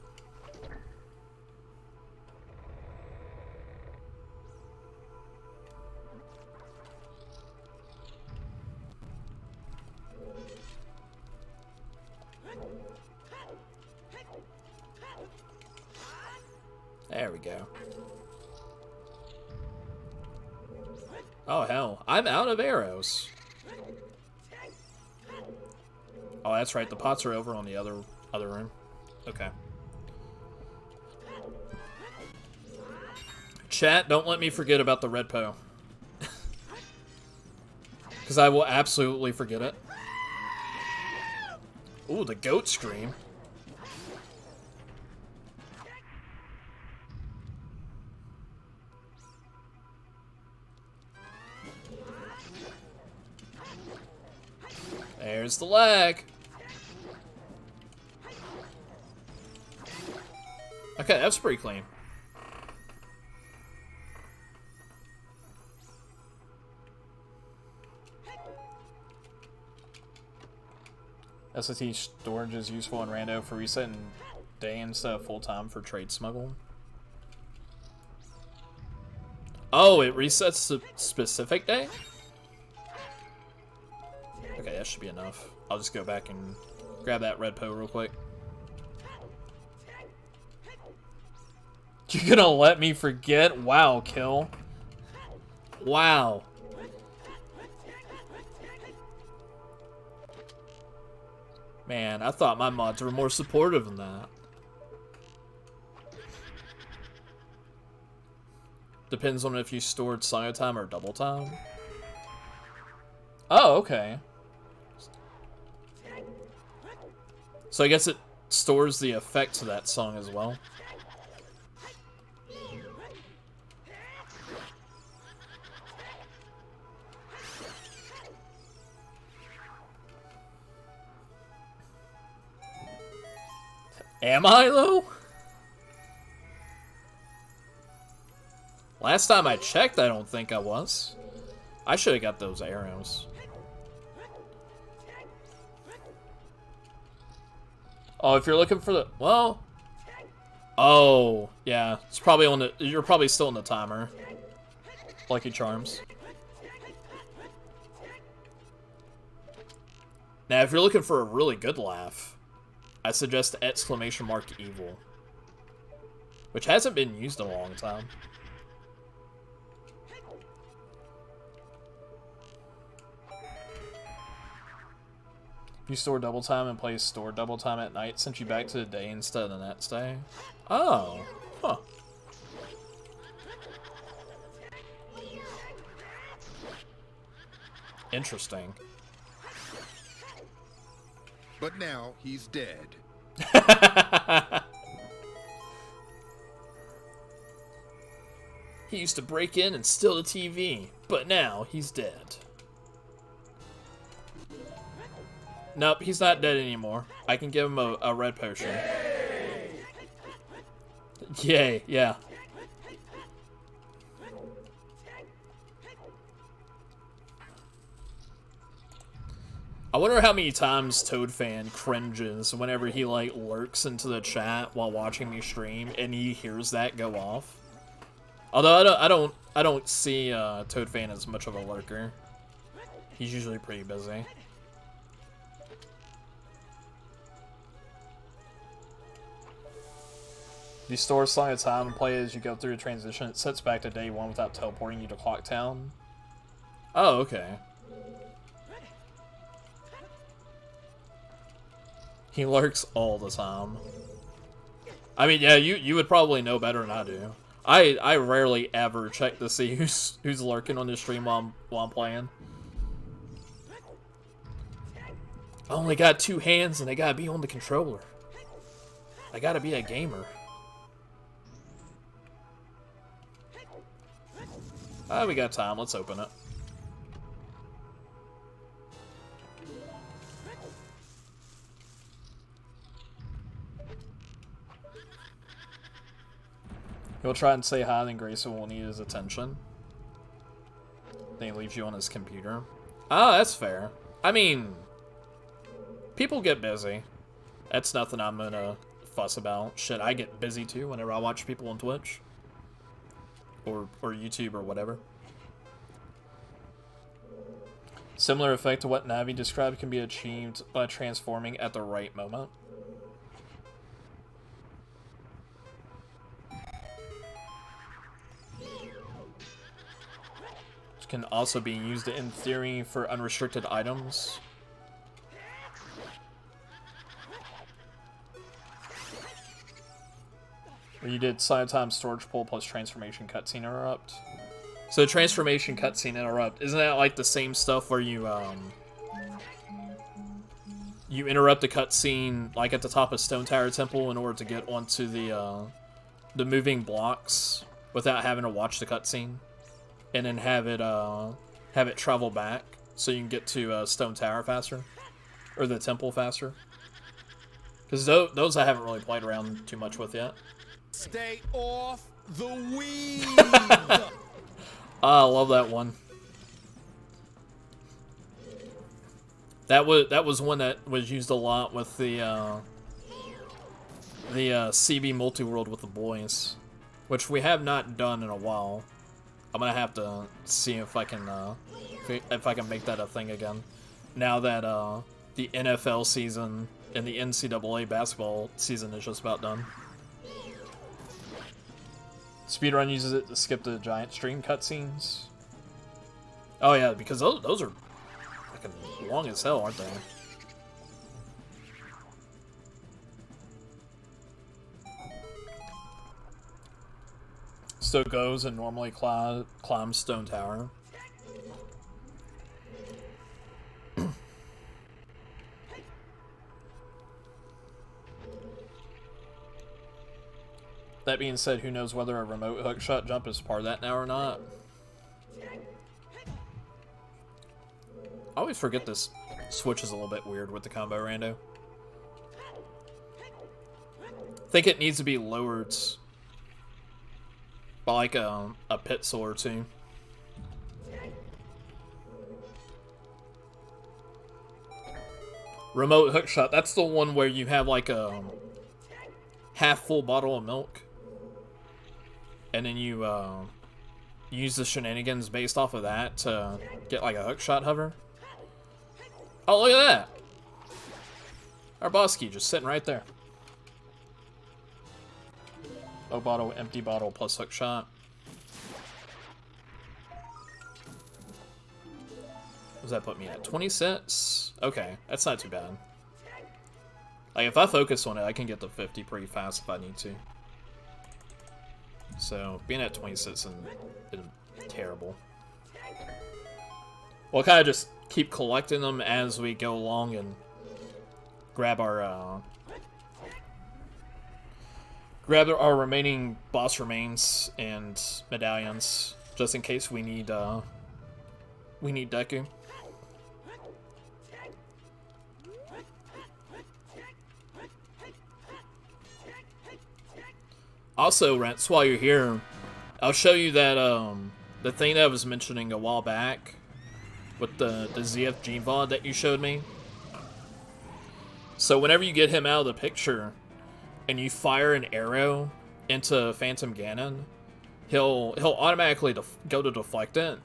There we go. Oh hell, I'm out of arrows. Oh, that's right. The pots are over on the other room. Okay. Chat, don't let me forget about the red po. Because I will absolutely forget it. Ooh, the goat scream. There's the lag. Okay, that's pretty clean. SST storage is useful in rando for resetting day instead of full-time for trade smuggle. Oh, it resets the specific day? Okay, that should be enough. I'll just go back and grab that red po real quick. You're gonna let me forget? Wow, Kill. Wow. Man, I thought my mods were more supportive than that. Depends on if you stored song time or double time. Oh, okay. So I guess it stores the effect to that song as well. Am I, though? Last time I checked, I don't think I was. I should have got those arrows. Oh, if you're looking for the... Well... Oh, yeah. It's probably on the... You're probably still in the timer. Lucky Charms. Now, if you're looking for a really good laugh, I suggest exclamation mark evil. Which hasn't been used in a long time. You store double time and play store double time at night, sent you back to the day instead of the next day. Oh, huh. Interesting. But now he's dead. He used to break in and steal the TV, but now he's dead. Nope, he's not dead anymore. I can give him a red potion. Yay, yeah. I wonder how many times ToadFan cringes whenever he like lurks into the chat while watching me stream and he hears that go off. Although I don't see ToadFan as much of a lurker. He's usually pretty busy. You store Song of Time and play as you go through a transition. It sets back to day 1 without teleporting you to Clock Town. Oh, okay. He lurks all the time. I mean, yeah, you would probably know better than I do. I rarely ever check to see who's lurking on the stream while I'm playing. I only got 2 hands and they gotta be on the controller. I gotta be a gamer. We got time. Let's open it. He'll try and say hi, then Grayson will need his attention. Then he leaves you on his computer. Oh, that's fair. I mean, people get busy. That's nothing I'm gonna fuss about. Shit, I get busy too whenever I watch people on Twitch. Or YouTube or whatever. Similar effect to what Navi described can be achieved by transforming at the right moment. Which can also be used in theory for unrestricted items. Where you did side time storage pull plus transformation cutscene interrupt. So transformation cutscene interrupt, isn't that like the same stuff where you you interrupt the cutscene like at the top of Stone Tower Temple in order to get onto the moving blocks without having to watch the cutscene, and then have it travel back so you can get to Stone Tower faster, or the temple faster. Because those I haven't really played around too much with yet. Stay off the weed! I love that one. That was one that was used a lot with the CB multi-world with the boys, which we have not done in a while. I'm gonna have to see if I can make that a thing again. Now that the NFL season and the NCAA basketball season is just about done. Speedrun uses it to skip the giant stream cutscenes. Oh yeah, because those are fucking long as hell, aren't they? Still goes and normally climbs Stone Tower. That being said, who knows whether a remote hookshot jump is part of that now or not. I always forget this switch is a little bit weird with the combo rando. I think it needs to be lowered by like a pixel or two. Remote hookshot, that's the one where you have like a half full bottle of milk, and then you use the shenanigans based off of that to get like a hookshot hover. Oh, look at that! Our boss key just sitting right there. Low bottle, empty bottle, plus hookshot. What does that put me at? 26? Okay, that's not too bad. Like, if I focus on it, I can get to 50 pretty fast if I need to. So, being at 26 is terrible. We'll kind of just keep collecting them as we go along and grab our remaining boss remains and medallions, just in case we need Deku. Also, Rents, while you're here, I'll show you that the thing that I was mentioning a while back with the ZFG VOD that you showed me. So whenever you get him out of the picture and you fire an arrow into Phantom Ganon, he'll automatically go to deflect it.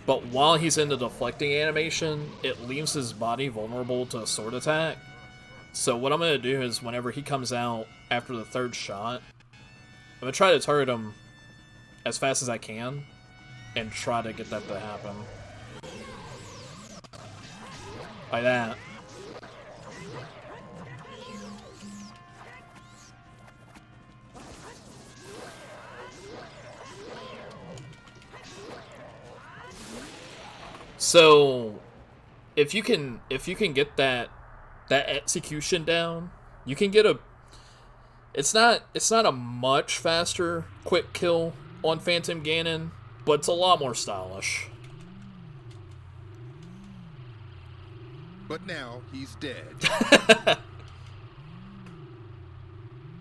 But while he's in the deflecting animation, it leaves his body vulnerable to a sword attack. So what I'm going to do is whenever he comes out after the third shot, I'm going to try to target him as fast as I can and try to get that to happen. Like that. So if you can get that execution down, you can get a it's not a much faster quick kill on Phantom Ganon, but it's a lot more stylish. But now he's dead.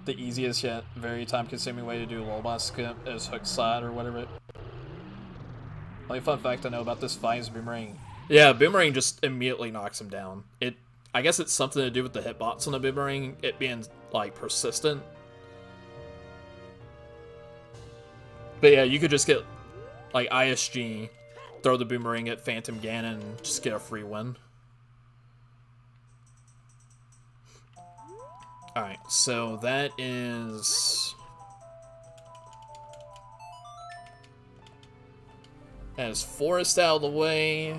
The easiest yet very time-consuming way to do a lullaby skip is hook side or whatever. Only fun fact I know about this fight is Boomerang. Yeah, Boomerang just immediately knocks him down. I guess it's something to do with the hitbox on the Boomerang, it being, like, persistent. But yeah, you could just get, like, ISG, throw the Boomerang at Phantom Ganon, and just get a free win. Alright, so that is... That is Forest out of the way.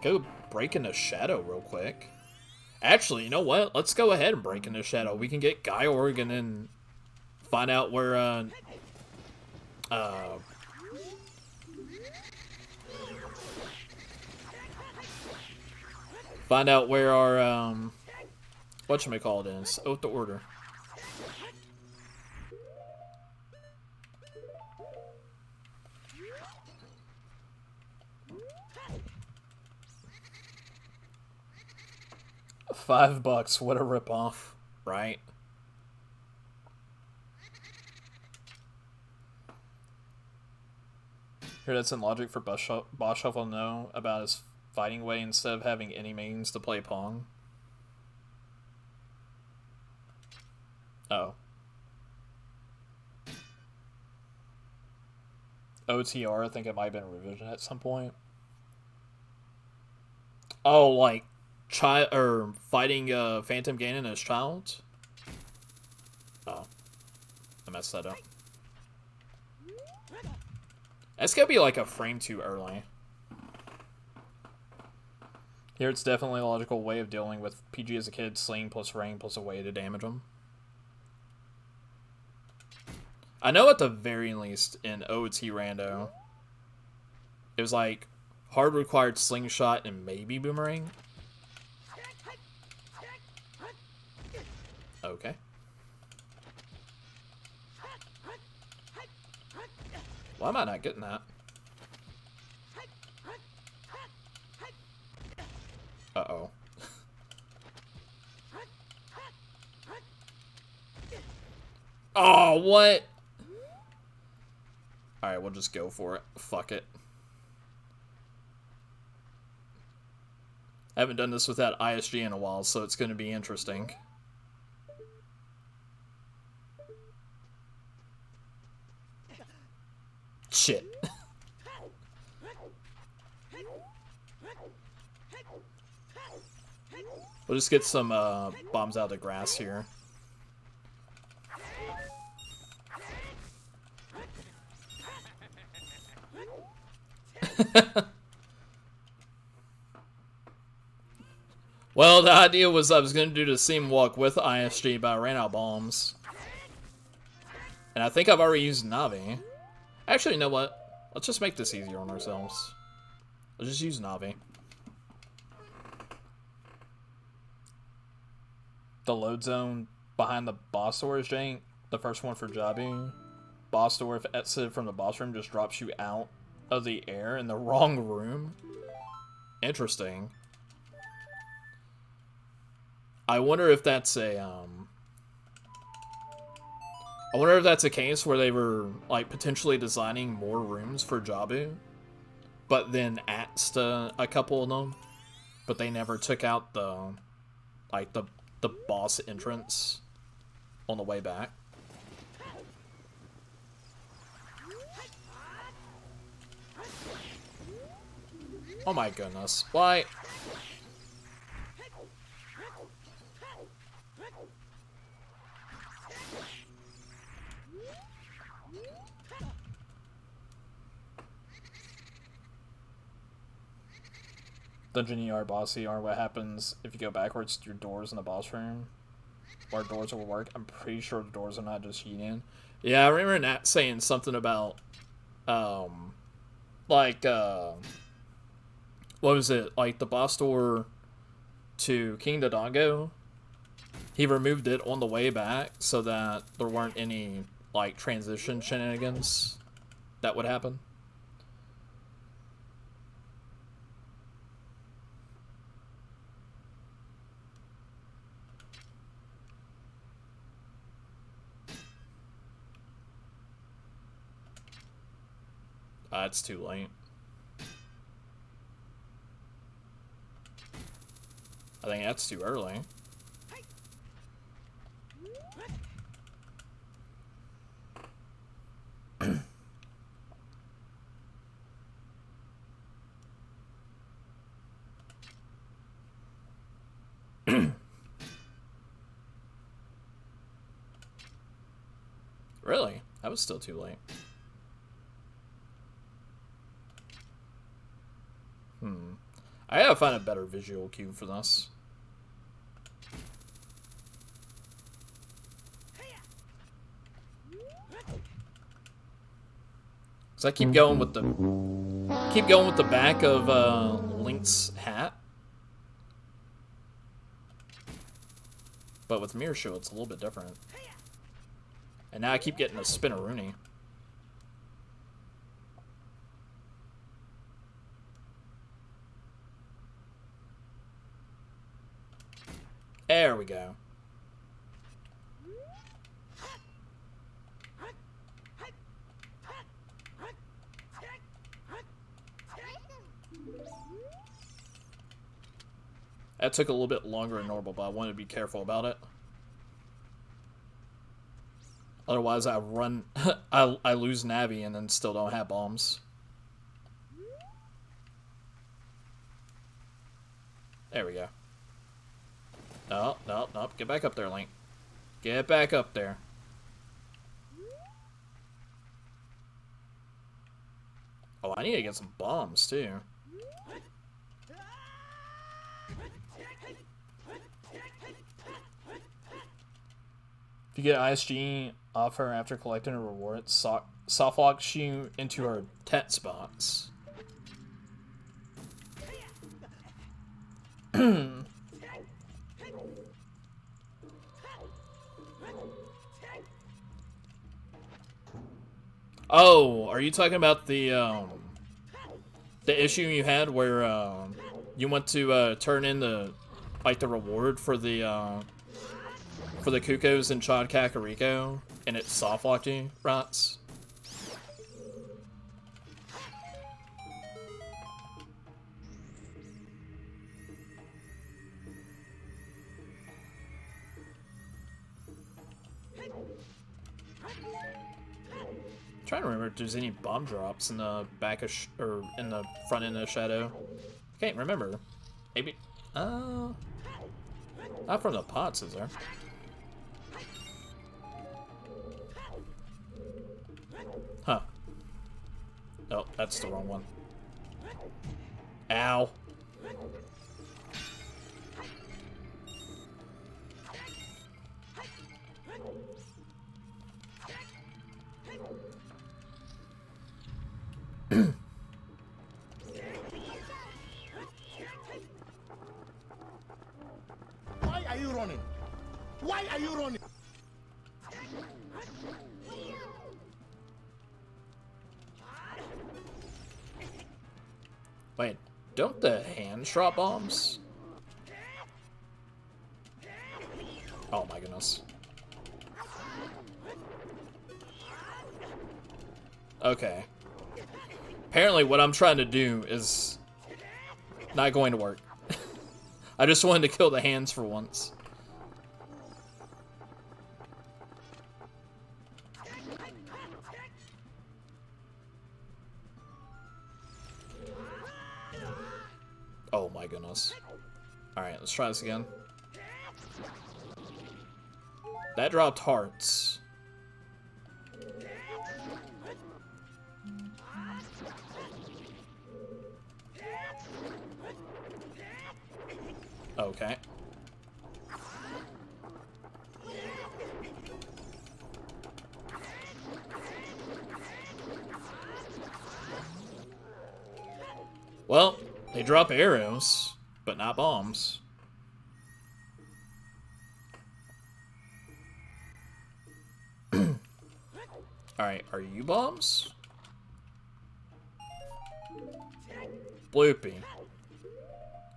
Go break into Shadow real quick. Actually, you know what? Let's go ahead and break into Shadow. We can get Guy Oregon and find out where, find out where our, whatchamacallit is. Oath to Order. $5, what a ripoff, right? Here, that's in logic for Boss Shuffle to know about his fighting way instead of having any means to play Pong. Oh. OTR, I think it might have been a revision at some point. Oh, like, fighting Phantom Ganon as child? Oh. I messed that up. That's gonna be like a frame too early. Here it's definitely a logical way of dealing with PG as a kid, sling plus ring plus a way to damage him. I know at the very least in OoT Rando, it was like hard required slingshot and maybe boomerang. Okay. Why am I not getting that? Uh-oh. Oh, what? Alright, we'll just go for it. Fuck it. I haven't done this without ISG in a while, so it's going to be interesting. Shit. We'll just get some bombs out of the grass here. Well, the idea was I was going to do the same walk with ISG, but I ran out of bombs. And I think I've already used Navi. Actually, you know what? Let's just make this easier on ourselves. Let's just use Navi. The load zone behind the boss door is jank. The first one for Jabu. Boss door, if exited from the boss room, just drops you out of the air in the wrong room. Interesting. I wonder if that's a, I wonder if that's a case where they were, like, potentially designing more rooms for Jabu, but then axed a couple of them, but they never took out the, like, the boss entrance on the way back. Oh my goodness. Why? Dungeon ER, boss ER, what happens if you go backwards through doors in the boss room? Or doors will work? I'm pretty sure the doors are not just yeet in. Yeah, I remember Nat saying something about, like, what was it? Like, the boss door to King Dodongo, he removed it on the way back so that there weren't any, like, transition shenanigans that would happen. It's too late. I think that's too early. Really? That was still too late. I gotta find a better visual cue for this. Cause I keep going with the back of Link's hat. But with Mirror Show, it's a little bit different. And now I keep getting a spinneroonie. There we go. That took a little bit longer than normal, but I wanted to be careful about it. Otherwise, I run, I lose Navi and then still don't have bombs. There we go. No, no, no. Get back up there, Link. Get back up there. Oh, I need to get some bombs, too. If you get ISG off her after collecting a reward, soft locks you into her tet spots. Oh, are you talking about the issue you had where you went to turn in the reward for the Cuckoos in Chad Kakariko, and it soft locked you, Rots? I'm trying to remember if there's any bomb drops in the back of or in the front end of Shadow. I can't remember. Maybe. Not from the pots, is there? Huh. Oh, that's the wrong one. Ow. Why are you running? Why are you running? Wait, don't the hands drop bombs? Oh my goodness. Okay. Apparently what I'm trying to do is not going to work. I just wanted to kill the hands for once. Oh my goodness. Alright, let's try this again. That dropped hearts. Okay. Well, they drop arrows, but not bombs. Alright, are you bombs? Bloopy.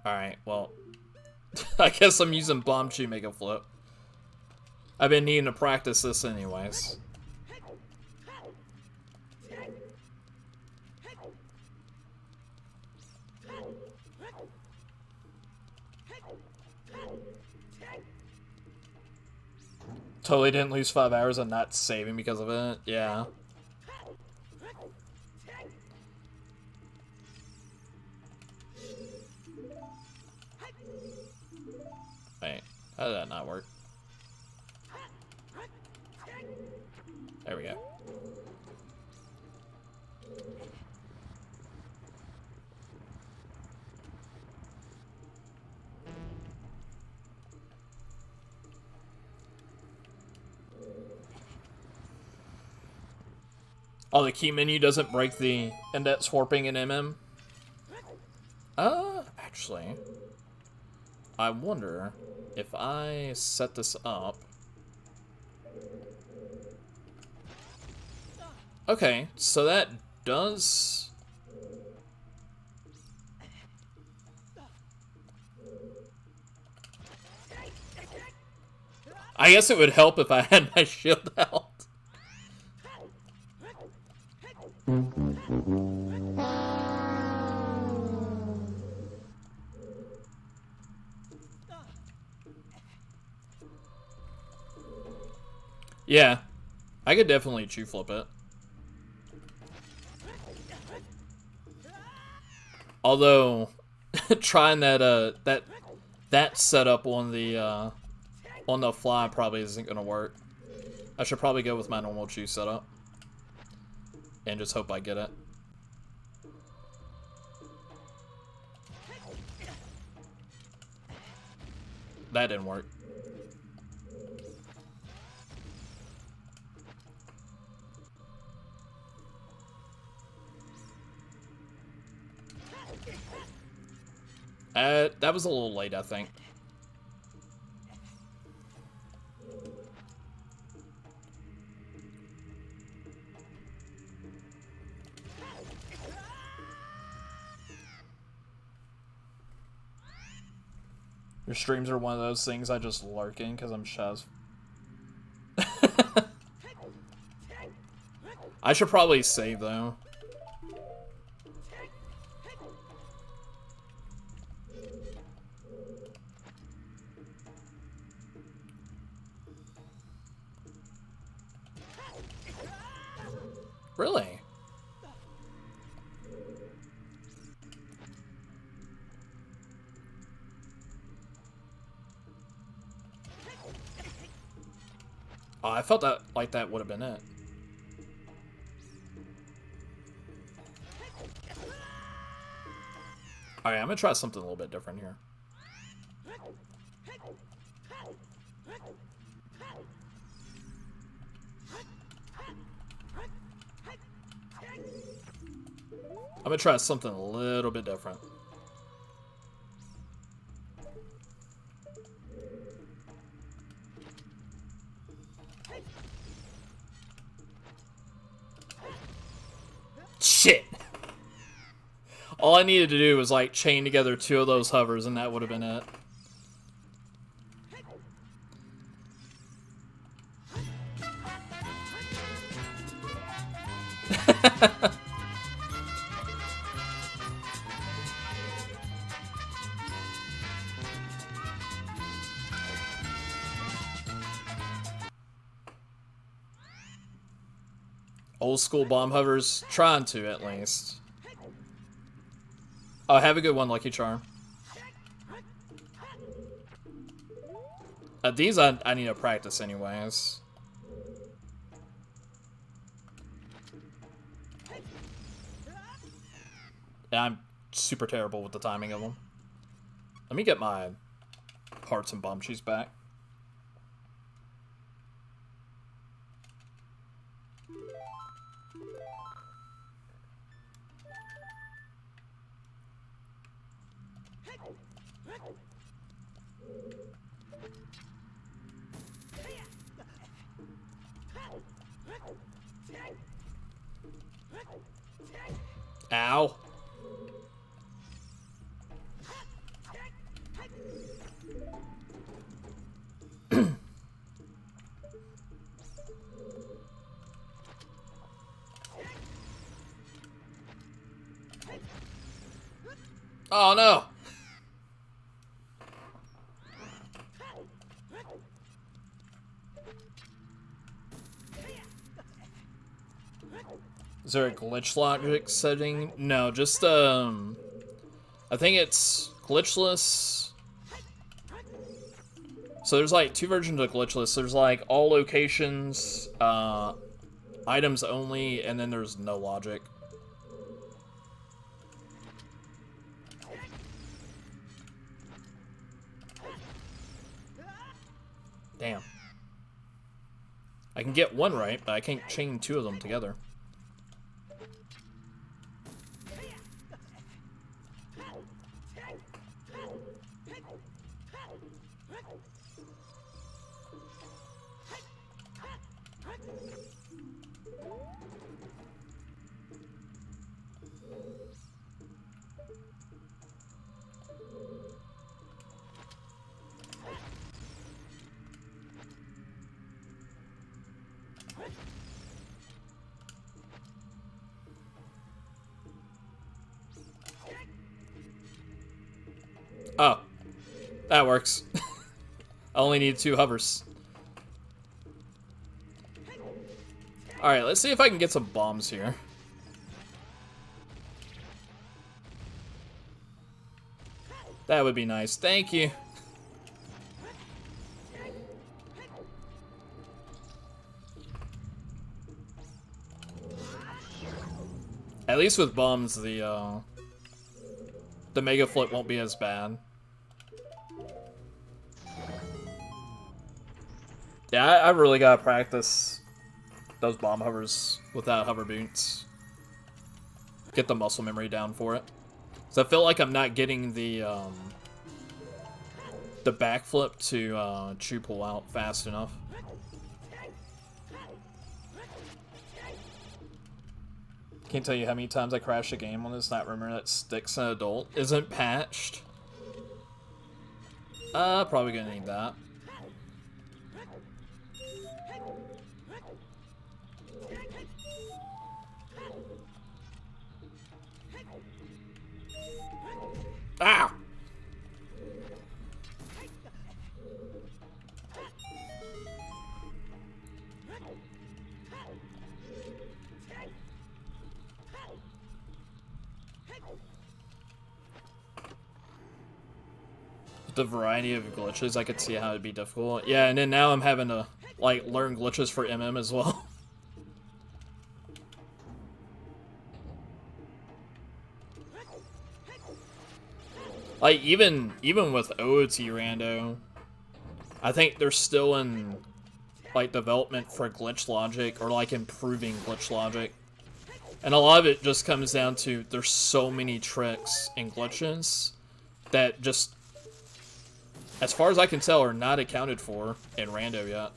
Alright, well, I guess I'm using bomb to make a flip. I've been needing to practice this anyways. Totally didn't lose 5 hours on not saving because of it. Yeah. Wait, how did that not work? There we go. Oh, the key menu doesn't break the index warping in MM? Actually, I wonder if I set this up. Okay, so that does... I guess it would help if I had my shield out. Yeah, I could definitely chew flip it. Although, trying that setup on the fly probably isn't gonna work. I should probably go with my normal chew setup and just hope I get it. That didn't work. That was a little late, I think. Your streams are one of those things I just lurk in because I'm shy as... I should probably save, though. Really? Oh, I felt that like that would have been it. Alright, I'm gonna try something a little bit different here. I'm gonna try something a little bit different. Shit! All I needed to do was like chain together 2 of those hovers and that would have been it. Old school bomb hovers, trying to at least. Oh, have a good one, Lucky Charm. These I need to practice anyways. Yeah, I'm super terrible with the timing of them. Let me get my hearts and bomb cheese back. Ow. Oh no. Is there a glitch logic setting? No, just, I think it's glitchless. So there's like 2 versions of glitchless. There's like all locations, items only, and then there's no logic. Damn. I can get one right, but I can't chain 2 of them together. Oh, that works. I only need 2 hovers. Alright, let's see if I can get some bombs here. That would be nice. Thank you. At least with bombs, the mega flip won't be as bad. Yeah, I really gotta practice those bomb hovers without hover boots. Get the muscle memory down for it. So I feel like I'm not getting the backflip to chew pull out fast enough. Can't tell you how many times I crashed a game on this, not remember that Sticks an Adult isn't patched. Probably gonna need that. Ah! The variety of glitches, I could see how it'd be difficult. Yeah, and then now I'm having to, like, learn glitches for MM as well. Like, even with OoT Rando, I think they're still in, like, development for glitch logic, or, like, improving glitch logic. And a lot of it just comes down to there's so many tricks and glitches that just, as far as I can tell, are not accounted for in Rando yet.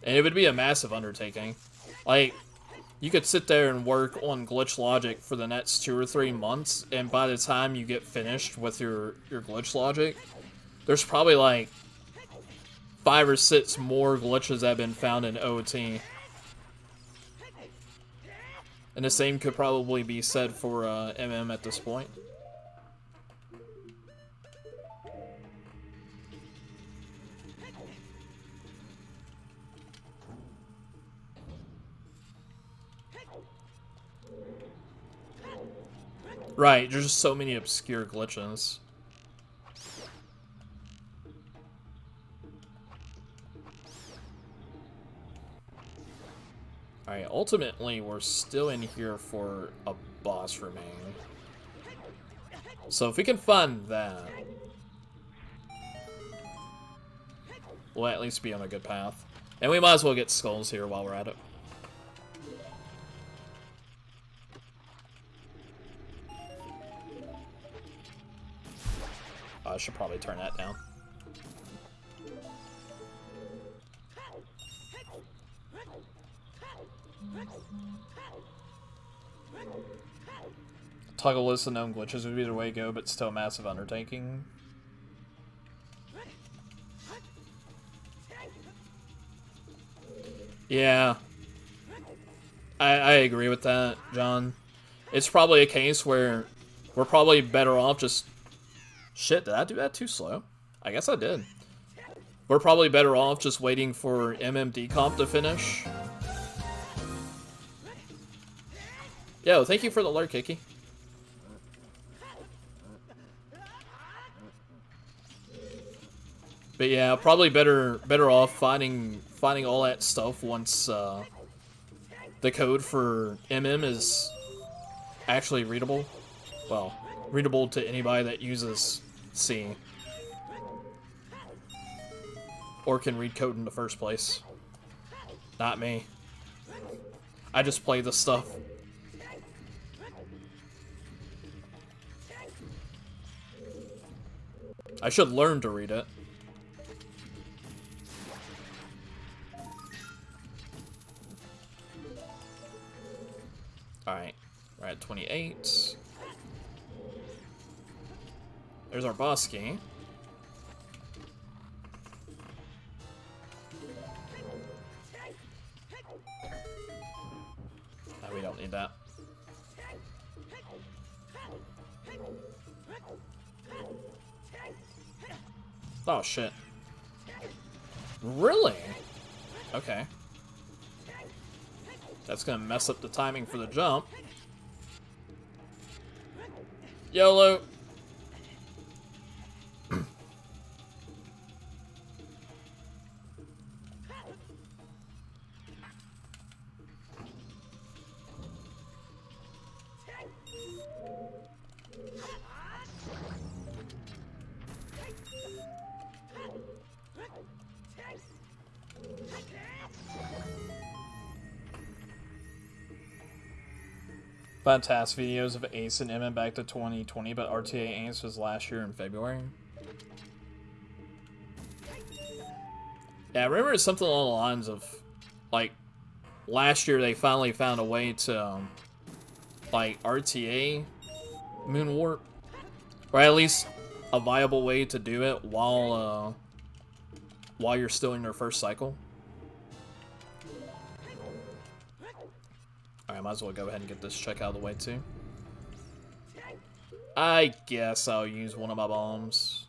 And it would be a massive undertaking. Like, you could sit there and work on glitch logic for the next 2 or 3 months, and by the time you get finished with your glitch logic, there's probably like 5 or 6 more glitches that have been found in OoT. And the same could probably be said for MM at this point. Right, there's just so many obscure glitches. Alright, ultimately, we're still in here for a boss remaining. So if we can find that, we'll at least be on a good path. And we might as well get skulls here while we're at it. I should probably turn that down. Toggle list of known glitches would be the way to go, but still a massive undertaking. Yeah. I agree with that, John. It's probably a case where we're probably better off just... Shit, did I do that too slow? I guess I did. We're probably better off just waiting for MMD comp to finish. Yo, thank you for the alert, Kiki. But yeah, probably better off finding all that stuff once the code for MM is actually readable. Well, readable to anybody that uses C. Or can read code in the first place. Not me. I just play the stuff. I should learn to read it. Alright, we're at 28. There's our boss key. No, we don't need that. Oh, shit. Really? Okay. That's gonna mess up the timing for the jump. YOLO! Fantastic videos of Ace and MM back to 2020, but RTA Ace was last year in February. Yeah, I remember it's something along the lines of, like, last year they finally found a way to, like, RTA Moonwarp. Or at least a viable way to do it while you're still in your first cycle. Alright, might as well go ahead and get this check out of the way, too. I guess I'll use one of my bombs.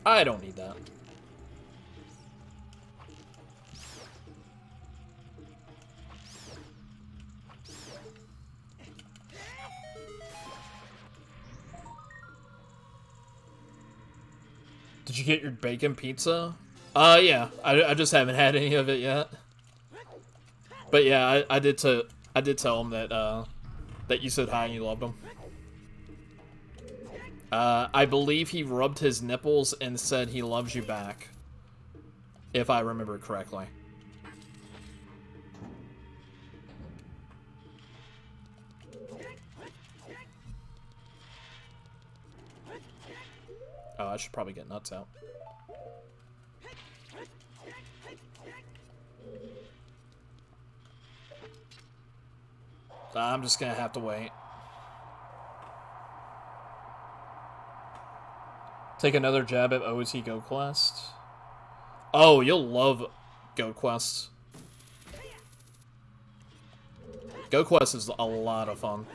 I don't need that. Did you get your bacon pizza? Yeah. I just haven't had any of it yet. But yeah, I did tell him that that you said hi and you loved him. I believe he rubbed his nipples and said he loves you back. If I remember correctly. Oh, I should probably get nuts out. I'm just gonna have to wait. Take another jab at OoT Go Quest. Oh, you'll love Go Quest. Go Quest is a lot of fun.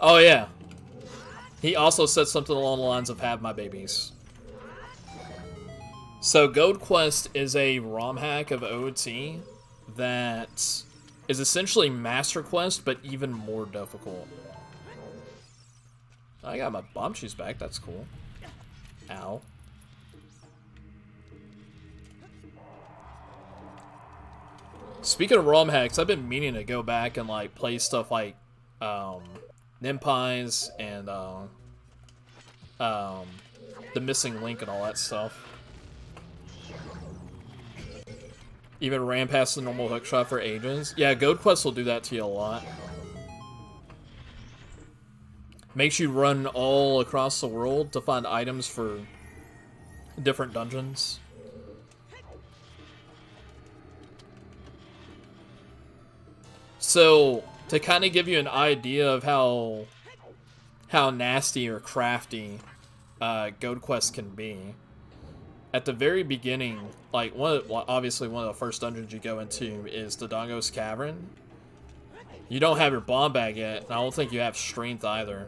Oh yeah. He also said something along the lines of "have my babies." So Gold Quest is a ROM hack of OoT that is essentially Master Quest, but even more difficult. I got my bomb shoes back, that's cool. Ow. Speaking of ROM hacks, I've been meaning to go back and like play stuff like Nimpies and The Missing Link and all that stuff. Even ran past the normal hookshot for ages. Yeah, Gold Quest will do that to you a lot. Makes you run all across the world to find items for different dungeons. So, to kind of give you an idea of how nasty or crafty Gold Quest can be. At the very beginning, like obviously one of the first dungeons you go into is the Dongo's Cavern. You don't have your bomb bag yet, and I don't think you have strength either.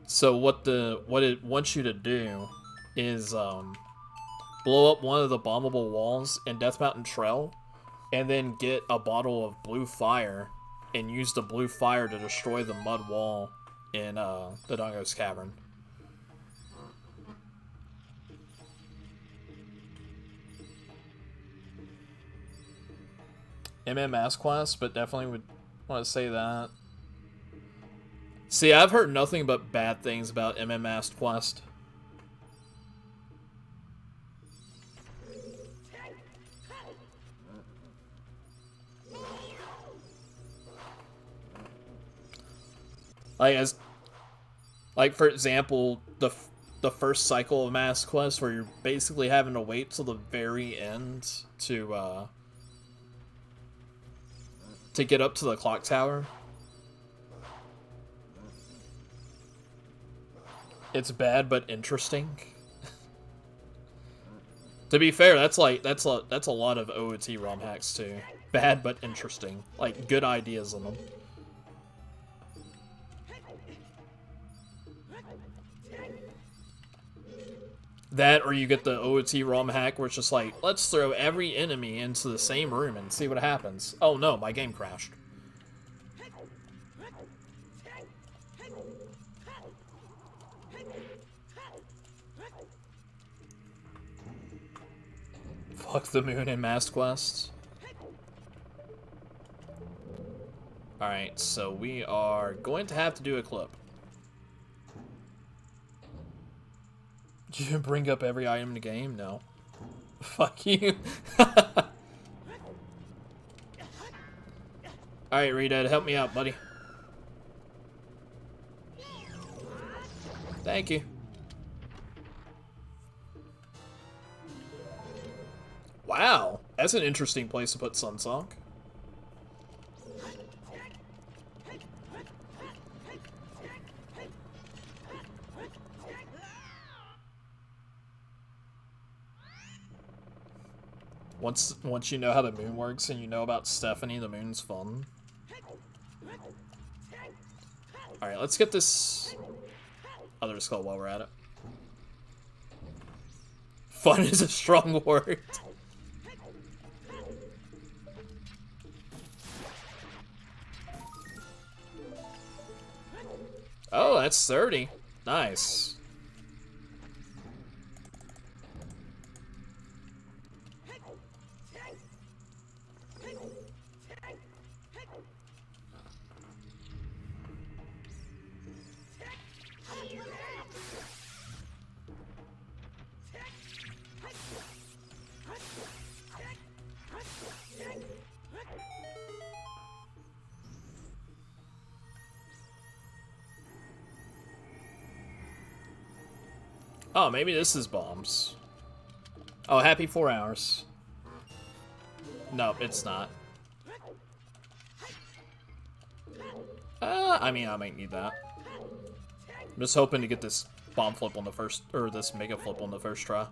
So what it wants you to do is blow up one of the bombable walls in Death Mountain Trail, and then get a bottle of blue fire and use the blue fire to destroy the mud wall in the Dongo's Cavern. MMS quest, but definitely would want to say that. See, I've heard nothing but bad things about MMS quest. Like for example, the first cycle of Mass Quest, where you're basically having to wait till the very end to get up to the clock tower. It's bad but interesting. To be fair, that's a lot of OoT ROM hacks too. Bad but interesting. Like, good ideas in them. That, or you get the OoT ROM hack where it's just like, let's throw every enemy into the same room and see what happens. Oh no, my game crashed. Fuck the moon in Mass Quest. Alright, so we are going to have to do a clip. Did you bring up every item in the game? No. Fuck you. Alright, Redhead, help me out, buddy. Thank you. Wow, that's an interesting place to put Sunsong. Once you know how the moon works and you know about Stephanie, the moon's fun. Alright, let's get this other skull while we're at it. Fun is a strong word. Oh, that's 30. Nice. Oh, maybe this is bombs. Oh, happy 4 hours. Nope, it's not. I mean, I might need that. I'm just hoping to get this bomb flip on the first, or this mega flip on the first try.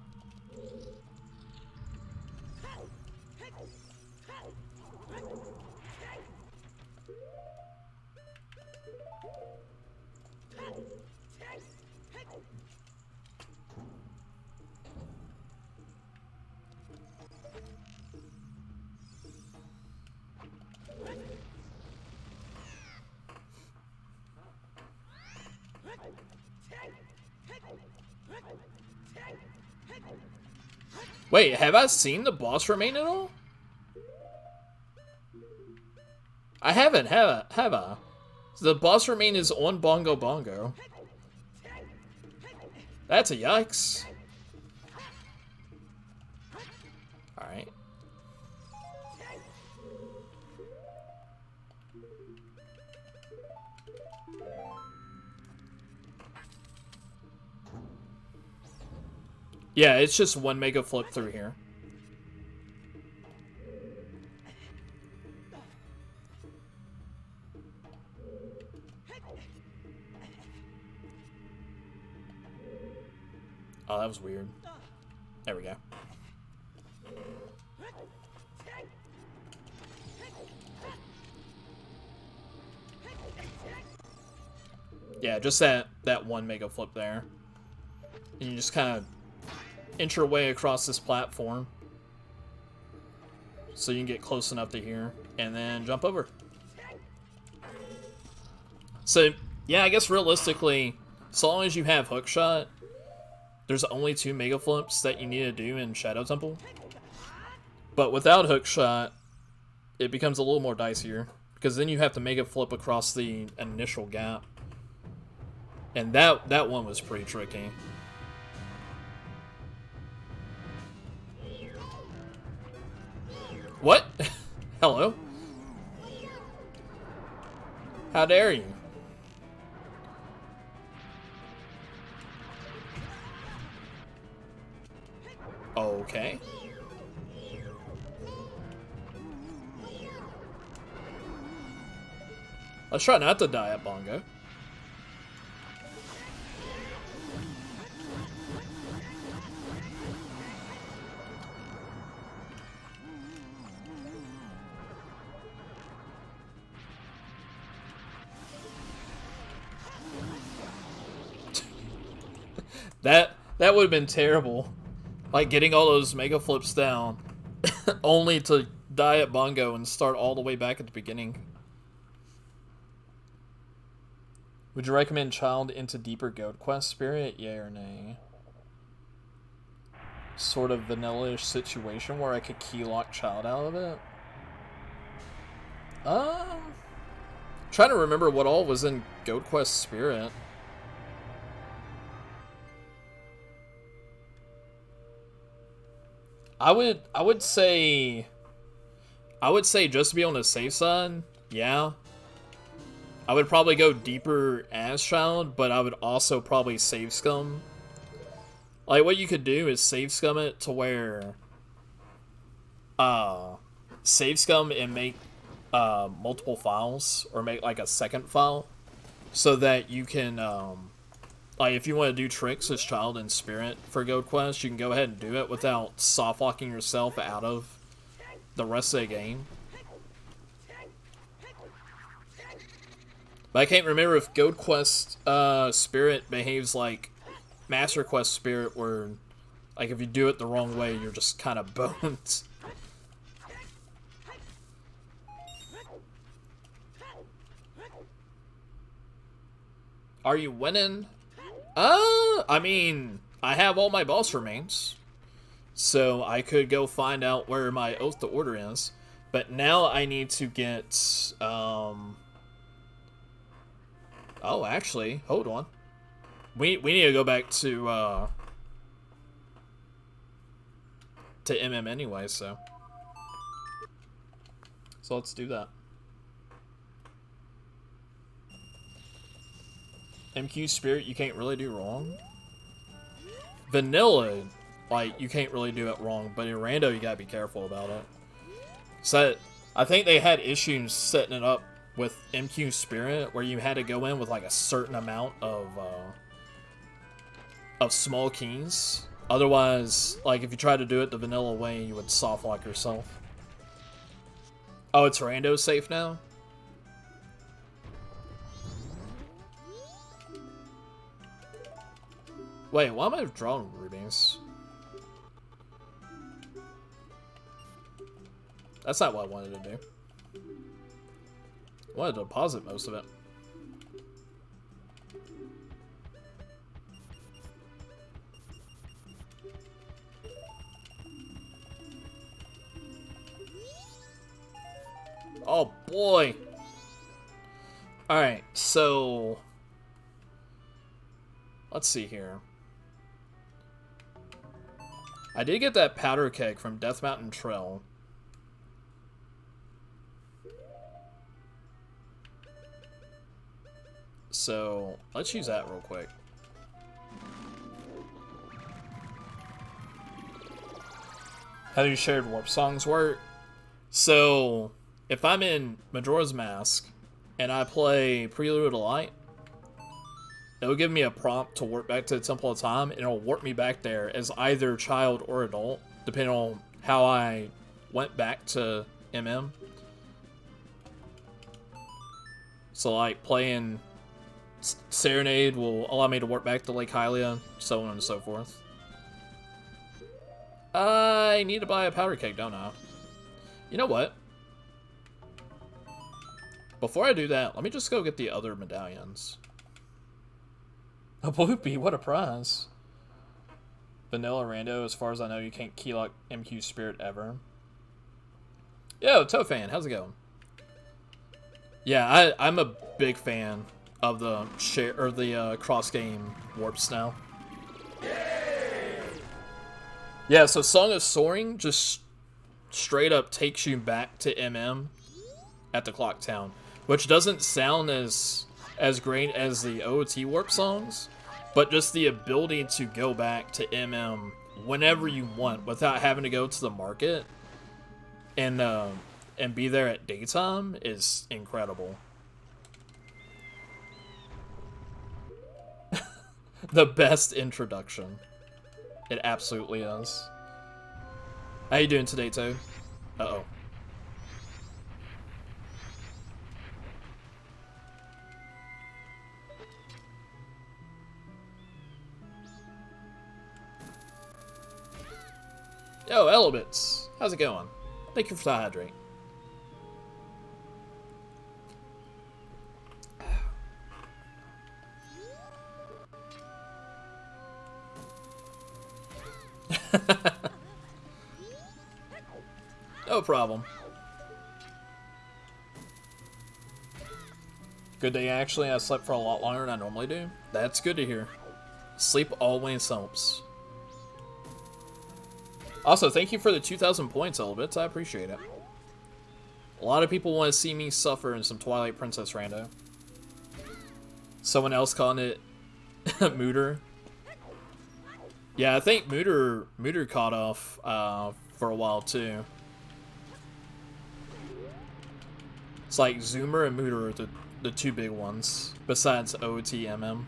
Wait, have I seen the boss remain at all? I haven't, have I? The boss remain is on Bongo Bongo. That's a yikes. Alright. Yeah, it's just one mega flip through here. Oh, that was weird. There we go. Yeah, just that one mega flip there. And you just kind of inch your way across this platform. So you can get close enough to here. And then jump over. So, yeah, I guess realistically, so long as you have hookshot, there's only 2 mega flips that you need to do in Shadow Temple. But without hookshot, it becomes a little more dicier. Because then you have to mega flip across the initial gap. And that one was pretty tricky. What? Hello? How dare you? Okay. Let's try not to die at Bongo. That would have been terrible. Like getting all those mega flips down only to die at Bongo and start all the way back at the beginning. Would you recommend Child into deeper Goat Quest Spirit? Yay or nay? Sort of vanilla-ish situation where I could key lock Child out of it. Trying to remember what all was in Goat Quest Spirit. I would say just to be on the safe side, yeah. I would probably go deeper as Child, but I would also probably save scum. Like what you could do is save scum it to where save scum and make multiple files, or make like a second file so that you can like, if you want to do tricks as Child and Spirit for Goat Quest, you can go ahead and do it without soft-locking yourself out of the rest of the game. But I can't remember if Goat Quest Spirit behaves like Master Quest Spirit, where, like, if you do it the wrong way, you're just kind of boned. Are you winning? I mean, I have all my boss remains, so I could go find out where my Oath to Order is. But now I need to get, oh, actually, hold on. We need to go back to MM anyway, so let's do that. MQ Spirit, you can't really do wrong. Vanilla, like, you can't really do it wrong, but in Rando, you gotta be careful about it. So, I think they had issues setting it up with MQ Spirit, where you had to go in with, like, a certain amount of small keys. Otherwise, like, if you tried to do it the vanilla way, you would soft lock yourself. Oh, it's Rando safe now? Wait, why am I drawing rubies? That's not what I wanted to do. I wanted to deposit most of it. Oh boy! Alright, so let's see here. I did get that powder keg from Death Mountain Trail. So, let's use that real quick. How do shared warp songs work? So, if I'm in Majora's Mask and I play Prelude to Light, it'll give me a prompt to warp back to the Temple of Time, and it'll warp me back there as either child or adult, depending on how I went back to MM. So like playing Serenade will allow me to warp back to Lake Hylia, so on and so forth. I need to buy a powder keg, don't I? You know what? Before I do that, let me just go get the other medallions. A Bloopy, what a prize. Vanilla Rando, as far as I know, you can't keylock MQ Spirit ever. Yo, Tofan, how's it going? Yeah, I'm a big fan of the cross game warps now. Yeah, so Song of Soaring just straight up takes you back to MM at the Clock Town, which doesn't sound as great as the OoT warp songs, but just the ability to go back to MM whenever you want without having to go to the market and be there at daytime is incredible. The best introduction. It absolutely is. How you doing today, Toad? Uh-oh. Yo, Elebits. How's it going? Thank you for the hydrate. No problem. Good day, actually. I slept for a lot longer than I normally do. That's good to hear. Sleep always helps. Also, thank you for the 2,000 points, Elebits. I appreciate it. A lot of people want to see me suffer in some Twilight Princess rando. Someone else calling it Mooter. Yeah, I think Mooter caught off for a while too. It's like Zoommr and Mooter are the two big ones, besides OoT MM.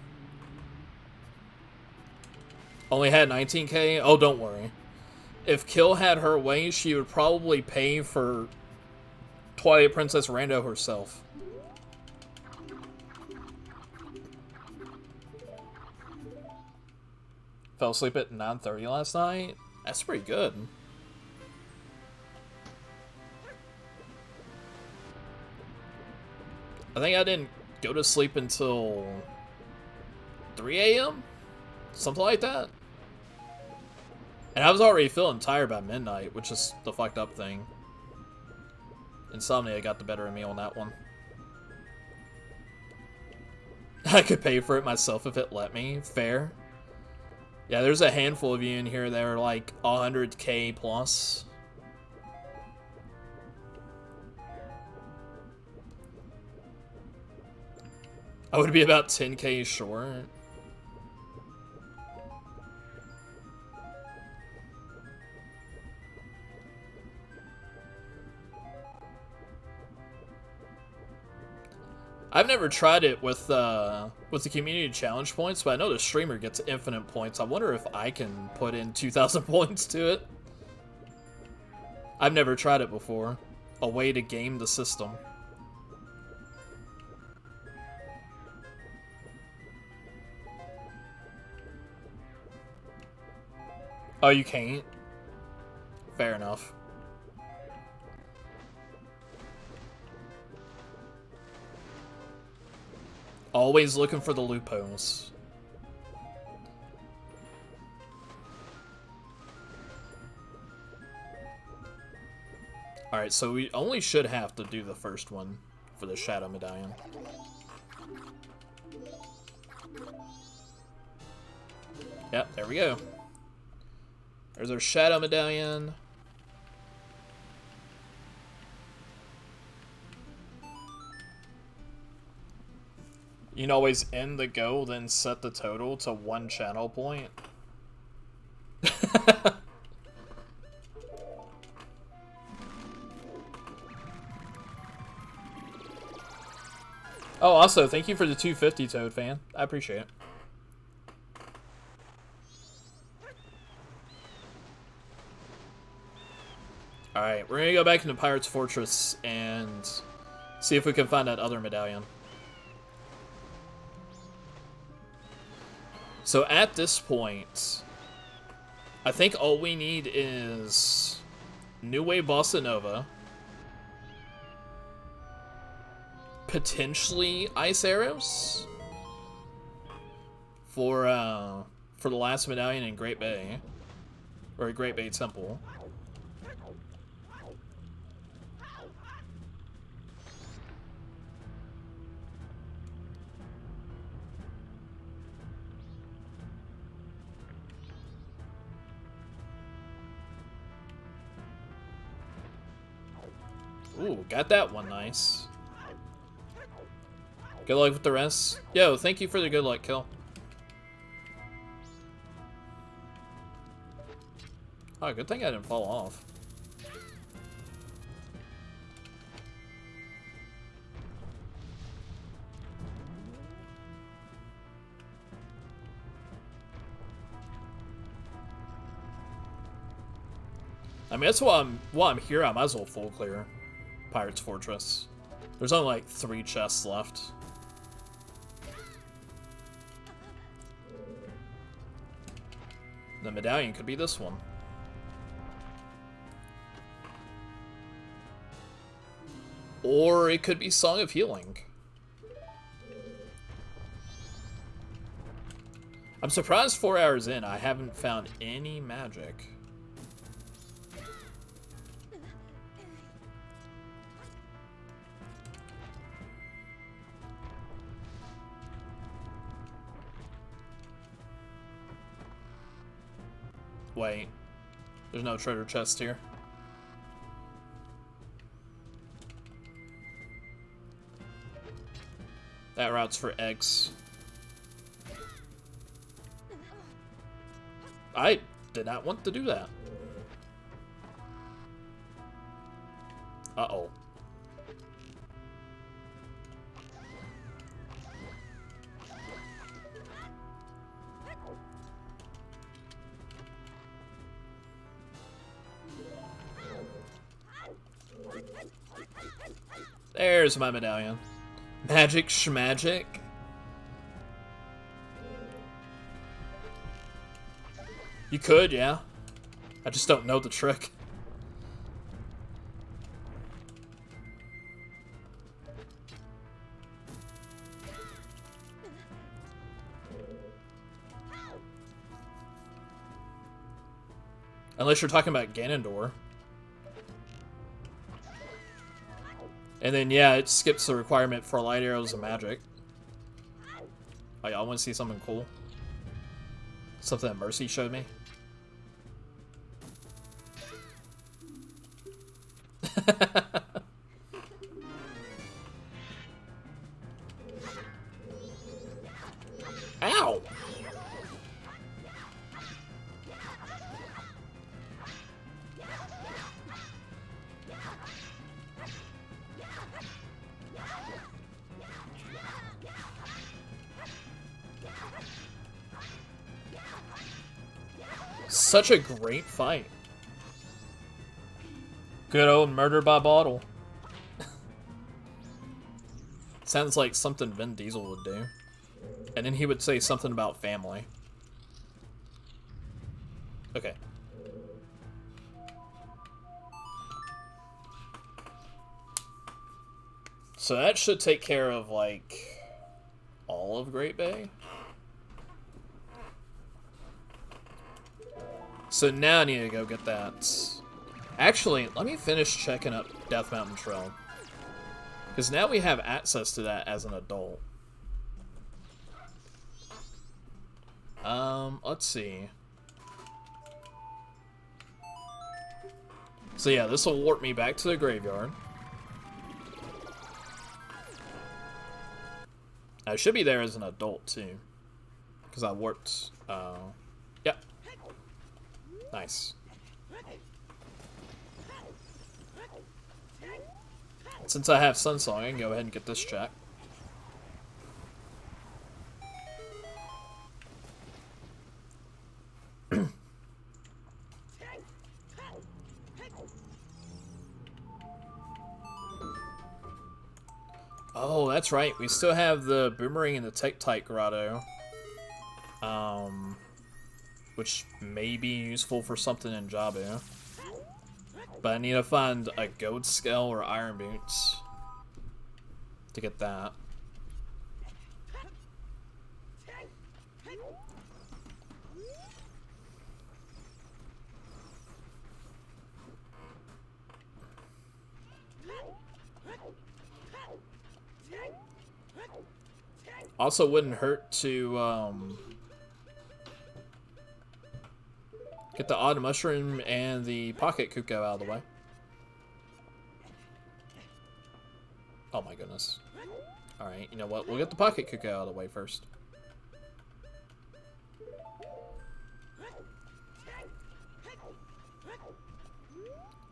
Only had 19k? Oh, don't worry. If Kill had her way, she would probably pay for Twilight Princess Rando herself. Fell asleep at 9:30 last night? That's pretty good. I think I didn't go to sleep until 3 a.m.? Something like that. And I was already feeling tired by midnight, which is the fucked up thing. Insomnia got the better of me on that one. I could pay for it myself if it let me. Fair. Yeah, there's a handful of you in here that are like 100k plus. I would be about 10k short. I've never tried it with the community challenge points, but I know the streamer gets infinite points. I wonder if I can put in 2,000 points to it. I've never tried it before. A way to game the system. Oh, you can't? Fair enough. Always looking for the loopholes. Alright, so we only should have to do the first one for the Shadow Medallion. Yep, there we go. There's our Shadow Medallion. You can always end the go, then set the total to 1 channel point. Oh, Oh, also, thank you for the 250, Toad fan. I appreciate it. Alright, we're gonna go back into Pirate's Fortress and see if we can find that other medallion. So at this point, I think all we need is New Wave Bossa Nova, potentially Ice Arrows for the last medallion in Great Bay, or Great Bay Temple. Ooh, got that one nice. Good luck with the rest. Yo, thank you for the good luck kill. Oh, good thing I didn't fall off. I mean, that's why I'm here. I might as well full clear Pirate's Fortress. There's only like 3 chests left. The medallion could be this one. Or it could be Song of Healing. I'm surprised 4 hours in I haven't found any magic. Wait, there's no treasure chest here. That route's for eggs. I did not want to do that. Uh-oh. There's my medallion. Magic schmagic. You could, yeah. I just don't know the trick. Unless you're talking about Ganondorf. And then, yeah, it skips the requirement for light arrows and magic. Oh, y'all want to see something cool? Something that Mercy showed me? Ow! Such a great fight. Good old murder by bottle. Sounds like something Vin Diesel would do. And then he would say something about family. Okay. So that should take care of, like, all of Great Bay. So now I need to go get that. Actually, let me finish checking up Death Mountain Trail. Because now we have access to that as an adult. Let's see. So yeah, this will warp me back to the graveyard. I should be there as an adult too. Because I warped, yep. Nice. Since I have Sunsong, I can go ahead and get this check. Oh, that's right. We still have the boomerang and the Tektite grotto. Which may be useful for something in Jabu. But I need to find a goat scale or iron boots to get that. Also, wouldn't hurt to get the odd mushroom and the pocket cuckoo out of the way. Oh my goodness. Alright, you know what? We'll get the pocket cuckoo out of the way first.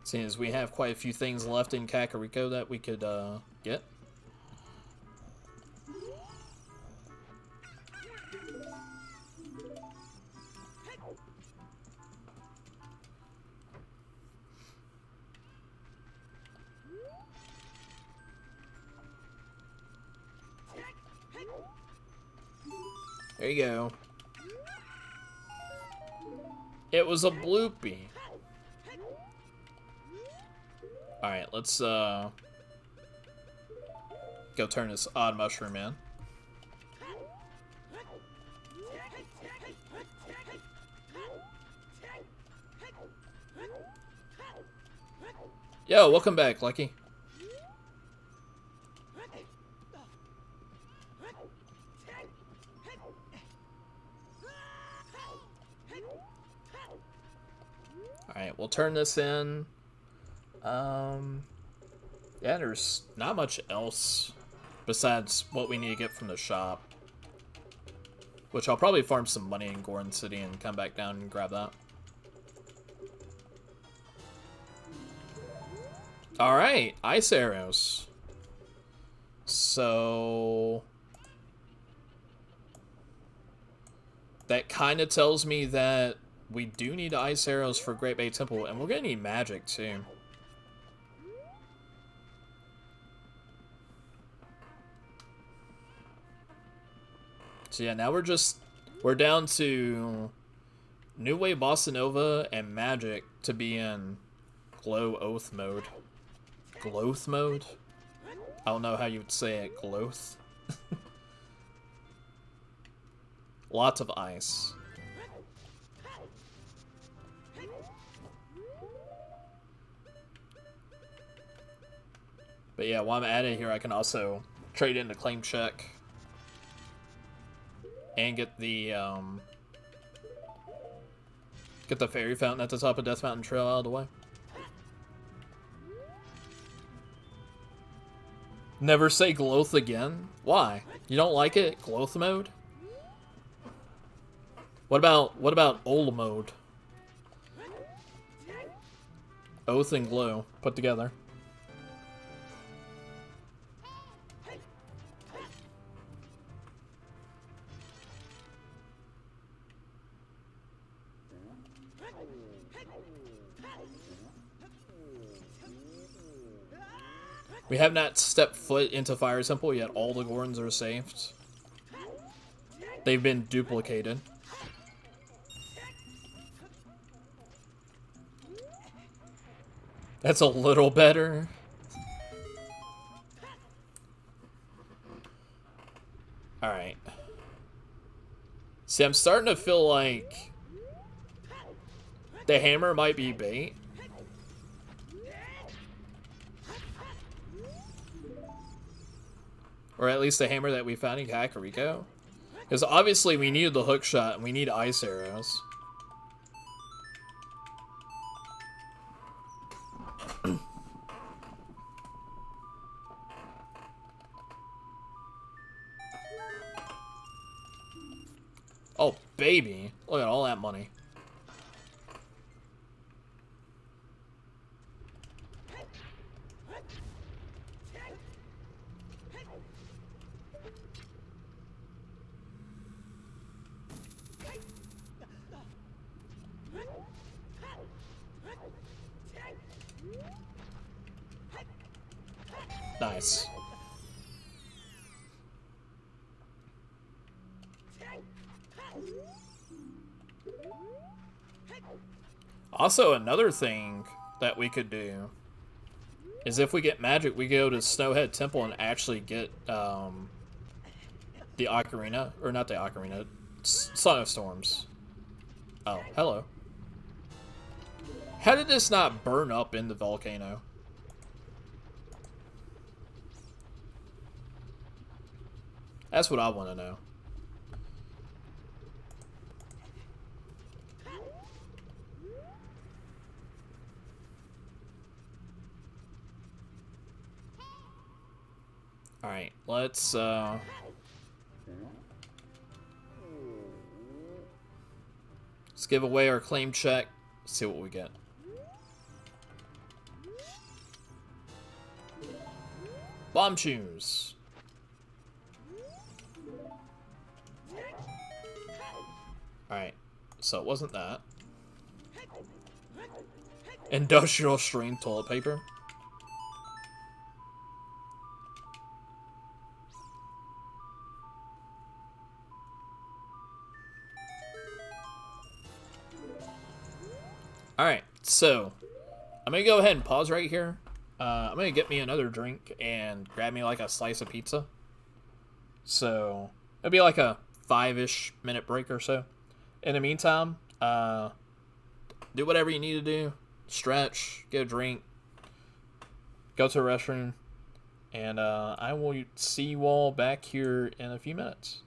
Seeing as we have quite a few things left in Kakariko that we could get. There you go. It was a bloopy. Alright, let's go turn this odd mushroom in. Yo, welcome back, Lucky. Alright, we'll turn this in. Yeah, there's not much else besides what we need to get from the shop. Which I'll probably farm some money in Goron City and come back down and grab that. Alright, ice arrows. So that kind of tells me that we do need ice arrows for Great Bay Temple, and we're gonna need magic too. So yeah, now we're down to New Way Bossa Nova and magic to be in Glow Oath mode. Gloth mode? I don't know how you would say it. Gloth? Lots of ice. But yeah, while I'm at it here, I can also trade in the claim check and get the fairy fountain at the top of Death Mountain Trail out of the way. Never say Gloth again? Why? You don't like it? Gloth mode? What about Old mode? Oath and Glow put together. We have not stepped foot into Fire Temple yet. All the Gorons are saved. They've been duplicated. That's a little better. Alright. See, I'm starting to feel like the hammer might be bait. Or at least the hammer that we found in Kakariko. Because obviously we needed the hook shot and we need ice arrows. Oh, baby. Look at all that money. Nice. Also, another thing that we could do is if we get magic, we go to Snowhead Temple and actually get the ocarina, or not the ocarina, Song of Storms. Oh, hello. How did this not burn up in the volcano? That's what I want to know. Alright, let's give away our claim check, see what we get. Bomb shoes. Alright, so it wasn't that. Industrial stream toilet paper. Alright, so I'm gonna go ahead and pause right here. I'm gonna get me another drink and grab me like a slice of pizza. So it'll be like a 5-ish minute break or so. In the meantime, do whatever you need to do. Stretch, get a drink, go to a restroom, and I will see you all back here in a few minutes.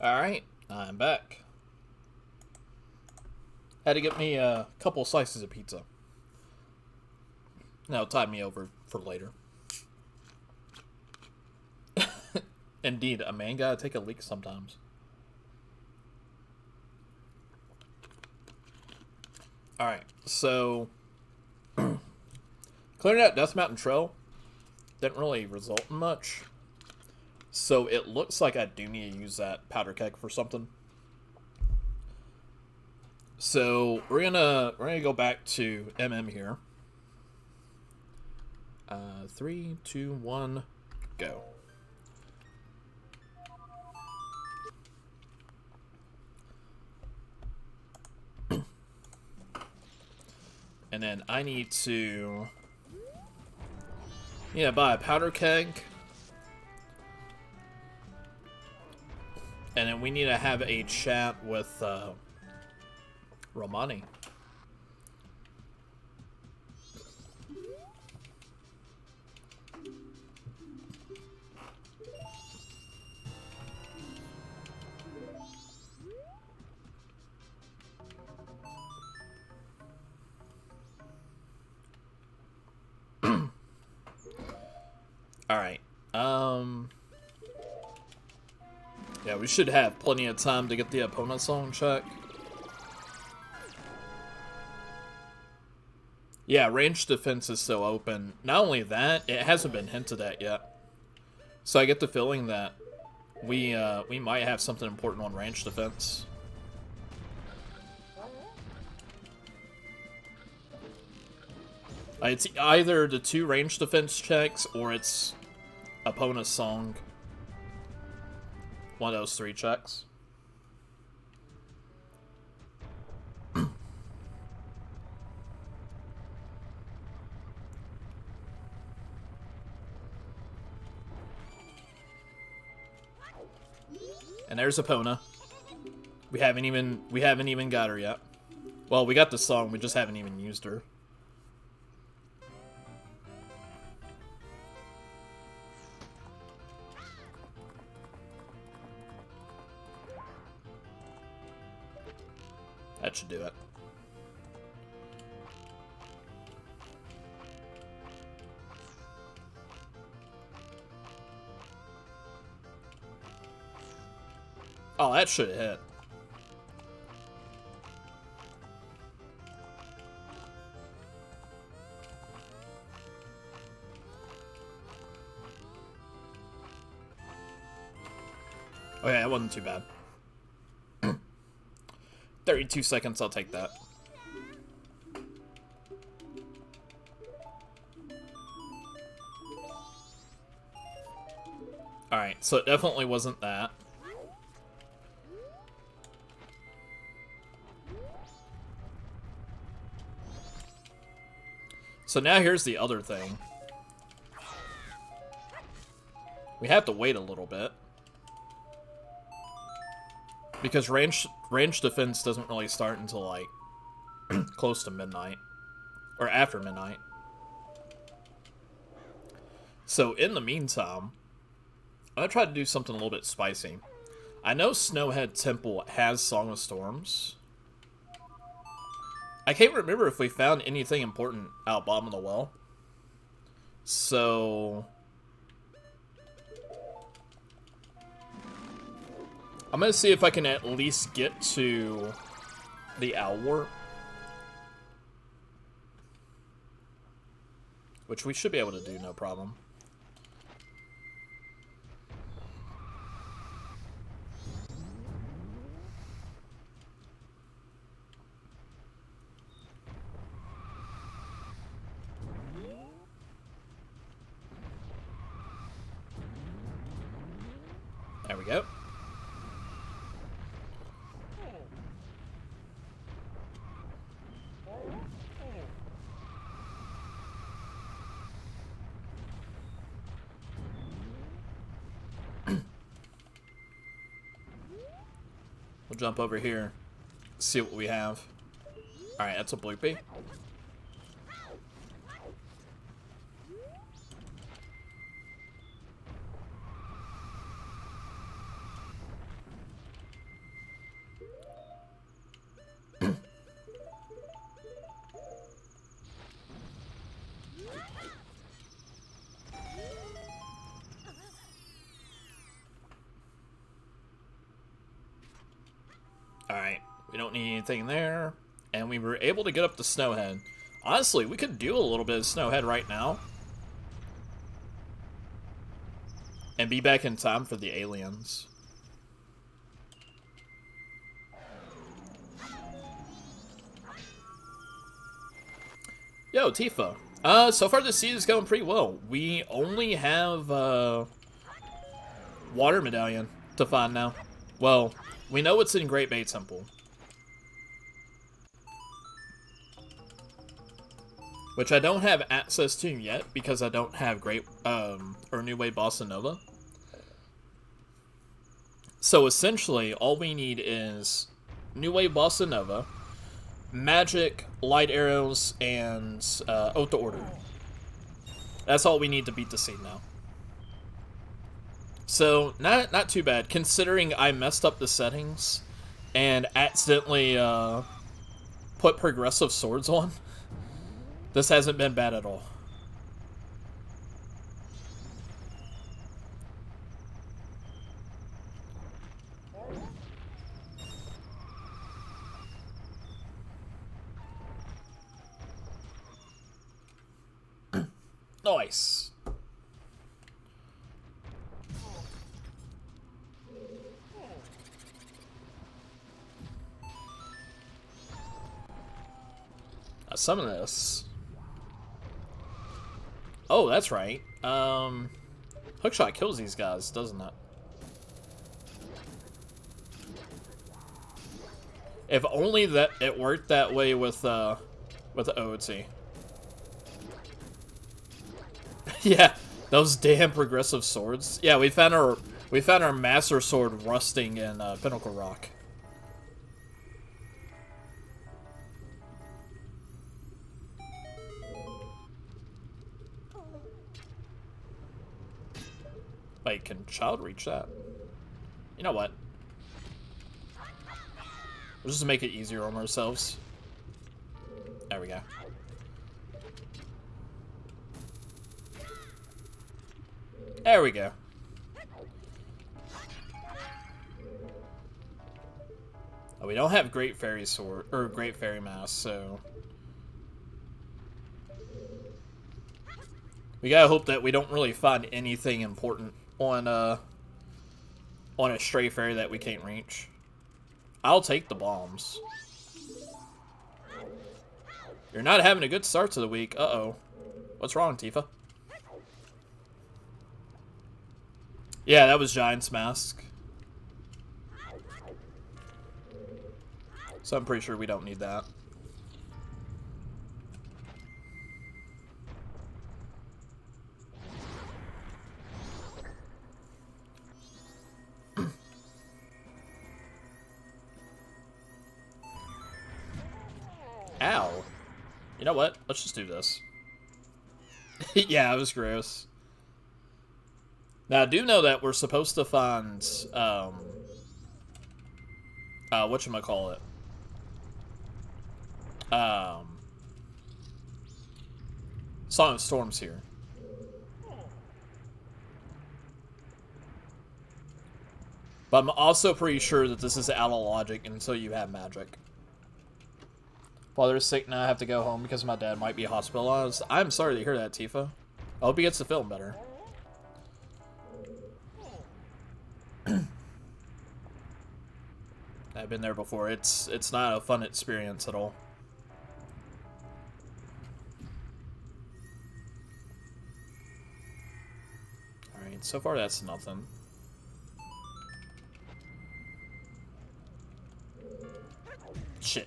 Alright, I'm back. Had to get me a couple slices of pizza. Now tide me over for later. Indeed, a man gotta take a leak sometimes. Alright, so clearing out Death Mountain Trail didn't really result in much. So it looks like I do need to use that powder keg for something. So we're gonna go back to MM here. 3, 2, 1, go. And then I need to, buy a powder keg. And then we need to have a chat with Romani. Alright. Yeah, we should have plenty of time to get the opponent song check. Yeah, range defense is still open. Not only that, it hasn't been hinted at yet. So I get the feeling that we might have something important on range defense. It's either the 2 range defense checks or it's opponent's song. One of those 3 checks. And there's Epona. We haven't even got her yet. Well, we got the song, we just haven't even used her. That should do it. Oh, that should have hit. Okay, that wasn't too bad. 32 seconds, I'll take that. Alright, so it definitely wasn't that. So now here's the other thing. We have to wait a little bit. Because range defense doesn't really start until, like, close to midnight. Or after midnight. So, in the meantime, I'm gonna try to do something a little bit spicy. I know Snowhead Temple has Song of Storms. I can't remember if we found anything important out bottom of the well. So I'm gonna see if I can at least get to the Owl Warp, which we should be able to do, no problem. There we go. We'll jump over here, see what we have. Alright, that's a bloopy. We don't need anything there. And we were able to get up to Snowhead. Honestly, we could do a little bit of Snowhead right now. And be back in time for the aliens. Yo, Tifa. So far this season's going pretty well. We only have, Water Medallion to find now. Well, we know it's in Great Bay Temple. Which I don't have access to yet, because I don't have or New Wave Bossa Nova. So essentially, all we need is New Wave Bossa Nova, Magic, Light Arrows, and OoT the Order. That's all we need to beat the scene now. So, not too bad, considering I messed up the settings and accidentally put progressive swords on. This hasn't been bad at all. Nice. Summon this. Oh, that's right. Hookshot kills these guys, doesn't it? If only that it worked that way with OoT. Yeah, those damn progressive swords. Yeah, we found our master sword rusting in Pinnacle Rock. Wait, can Child reach that? You know what? We'll just make it easier on ourselves. There we go. There we go. Oh, we don't have Great Fairy Sword, or Great Fairy Mask, so... we gotta hope that we don't really find anything important on a stray fairy that we can't reach. I'll take the bombs. You're not having a good start to the week. Uh-oh. What's wrong, Tifa? Yeah, that was Giant's Mask. So I'm pretty sure we don't need that. Ow. You know what? Let's just do this. Yeah, it was gross. Now, I do know that we're supposed to find, whatchamacallit? Song of Storms here. But I'm also pretty sure that this is out of logic until you have magic. Father's sick now, I have to go home because my dad might be hospitalized. I'm sorry to hear that, Tifa. I hope he gets to feeling better. I've been there before. It's not a fun experience at all. Alright, so far that's nothing. Shit.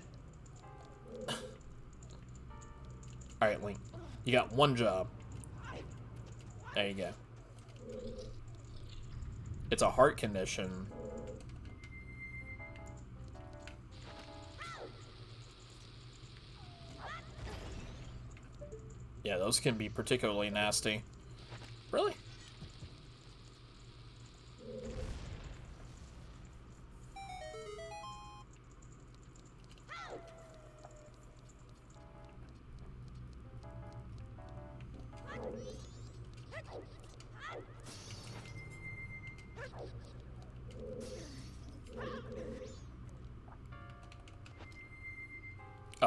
Alright, Link. You got one job. There you go. It's a heart condition. Yeah, those can be particularly nasty. Really?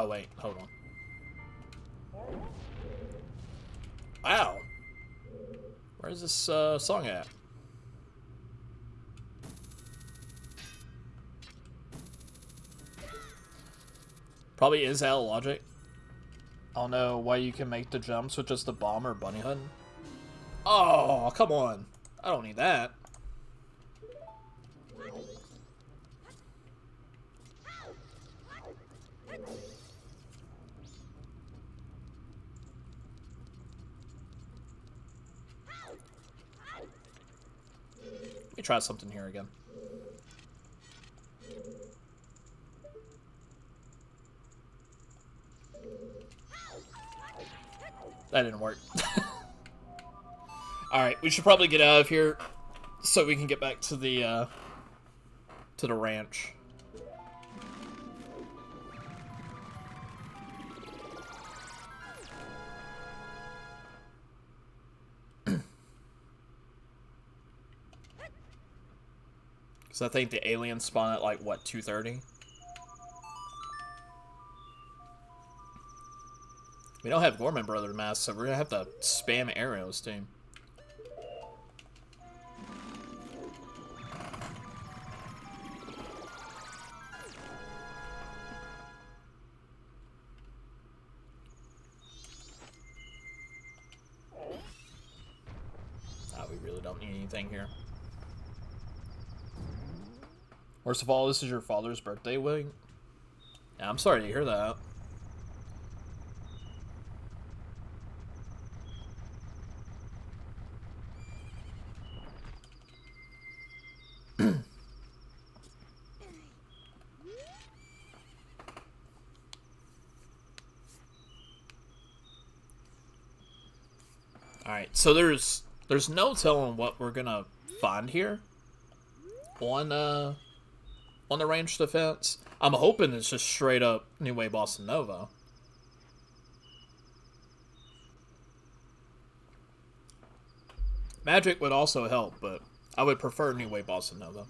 Oh, wait. Hold on. Wow. Where's this song at? Probably is out of logic. I don't know why you can make the jumps with just the bomb or bunny hunting. Oh, come on. I don't need that. Let me try something here again. That didn't work. Alright, we should probably get out of here so we can get back to the ranch. Because I think the aliens spawn at like, what, 2:30? We don't have Gorman Brother masks, so we're gonna have to spam arrows, too. We really don't need anything here. Worst of all, this is your father's birthday week? Yeah, I'm sorry to hear that. Alright, so there's no telling what we're gonna find here on the range defense. I'm hoping it's just straight up New Way Bossa Nova. Magic would also help, but I would prefer New Way Bossa Nova.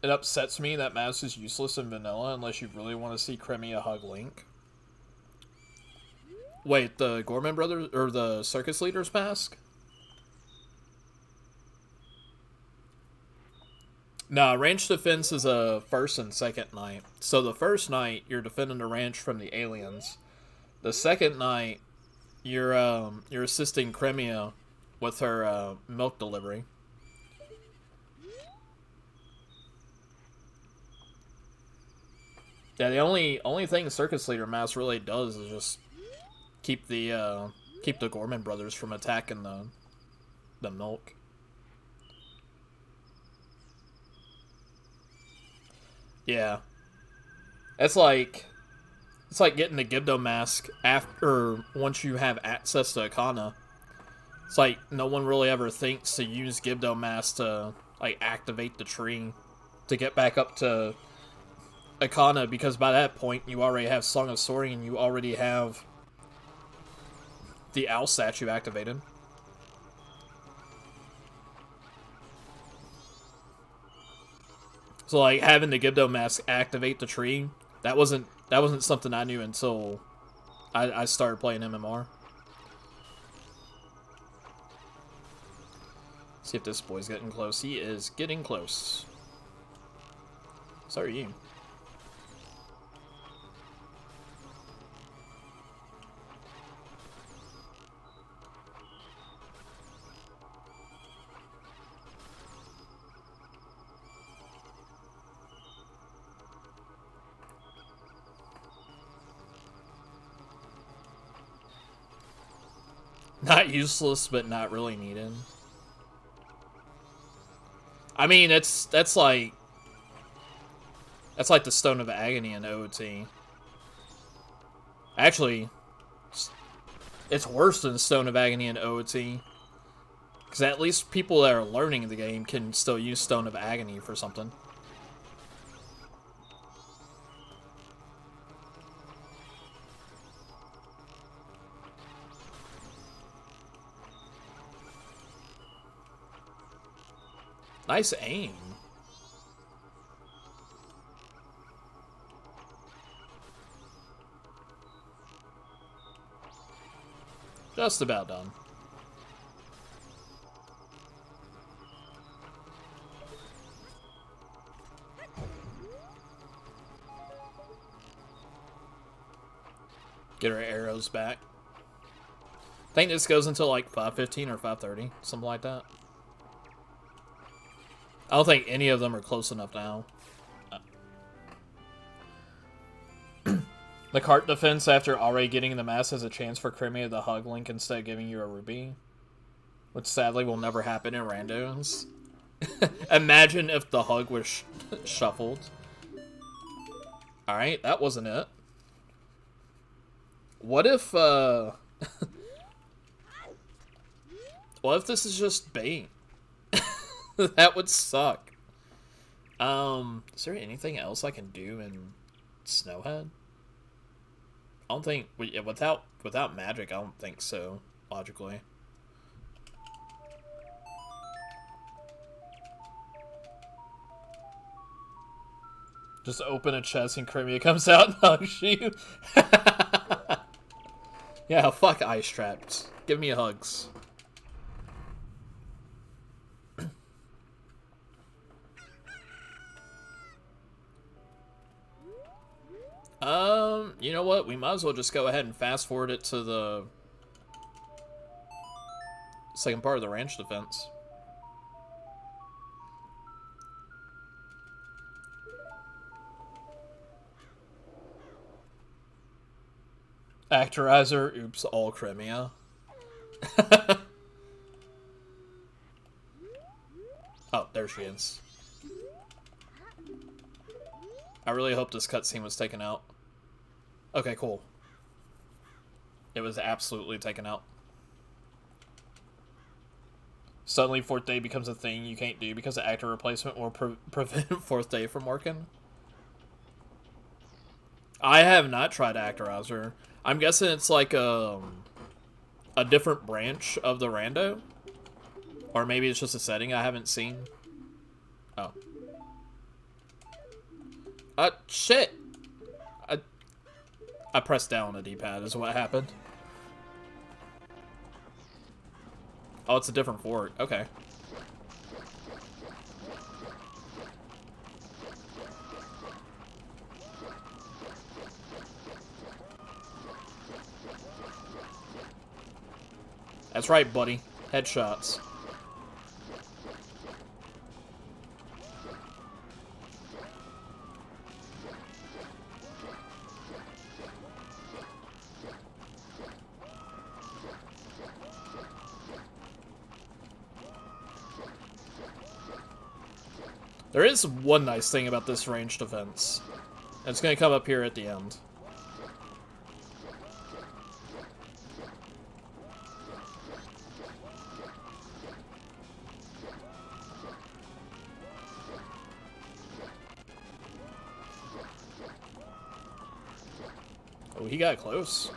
It upsets me that Mouse is useless in vanilla unless you really want to see Crimea hug Link. Wait, the Gorman Brothers, or the Circus Leader's mask? Nah, range defense is a first and second night. So the first night, you're defending the ranch from the aliens. The second night, you're assisting Crimea with her milk delivery. Yeah, the only thing the Circus Leader mask really does is just keep the Gorman Brothers from attacking the milk. Yeah, it's like getting the Gibdo mask after once you have access to Akana. It's like no one really ever thinks to use Gibdo mask to like activate the tree to get back up to Akana, because by that point you already have Song of Soaring and you already have the owl statue activated. So like having the Gibdo mask activate the tree, that wasn't something I knew until I started playing MMR. See if this boy's getting close. He is getting close. So are you. Not useless, but not really needed. I mean, that's like the Stone of Agony in OoT. Actually, it's worse than Stone of Agony in OoT, because at least people that are learning the game can still use Stone of Agony for something. Nice aim. Just about done. Get our arrows back. I think this goes until like 5:15 or 5:30, something like that. I don't think any of them are close enough now. The cart defense after already getting the mask has a chance for Crimea to hug Link instead of giving you a ruby. Which sadly will never happen in randos. Imagine if the hug was shuffled. Alright, that wasn't it. What if, what if this is just bait? That would suck. Is there anything else I can do in Snowhead? I don't think, without magic, I don't think so, logically. Just open a chest and Crimea comes out and hugs you. Yeah, fuck ice traps. Give me hugs. You know what? We might as well just go ahead and fast forward it to the second part of the ranch defense. Actorizer, oops, all Crimea. Oh, there she is. I really hope this cutscene was taken out. Okay, cool. It was absolutely taken out. Suddenly, fourth day becomes a thing you can't do because the actor replacement will prevent fourth day from working. I have not tried Actorizer. I'm guessing it's like a different branch of the rando. Or maybe it's just a setting I haven't seen. Oh. Shit! I pressed down on the D-pad is what happened. Oh, it's a different fork. Okay. That's right, buddy. Headshots. There is one nice thing about this ranged defense. It's going to come up here at the end. Oh, he got close.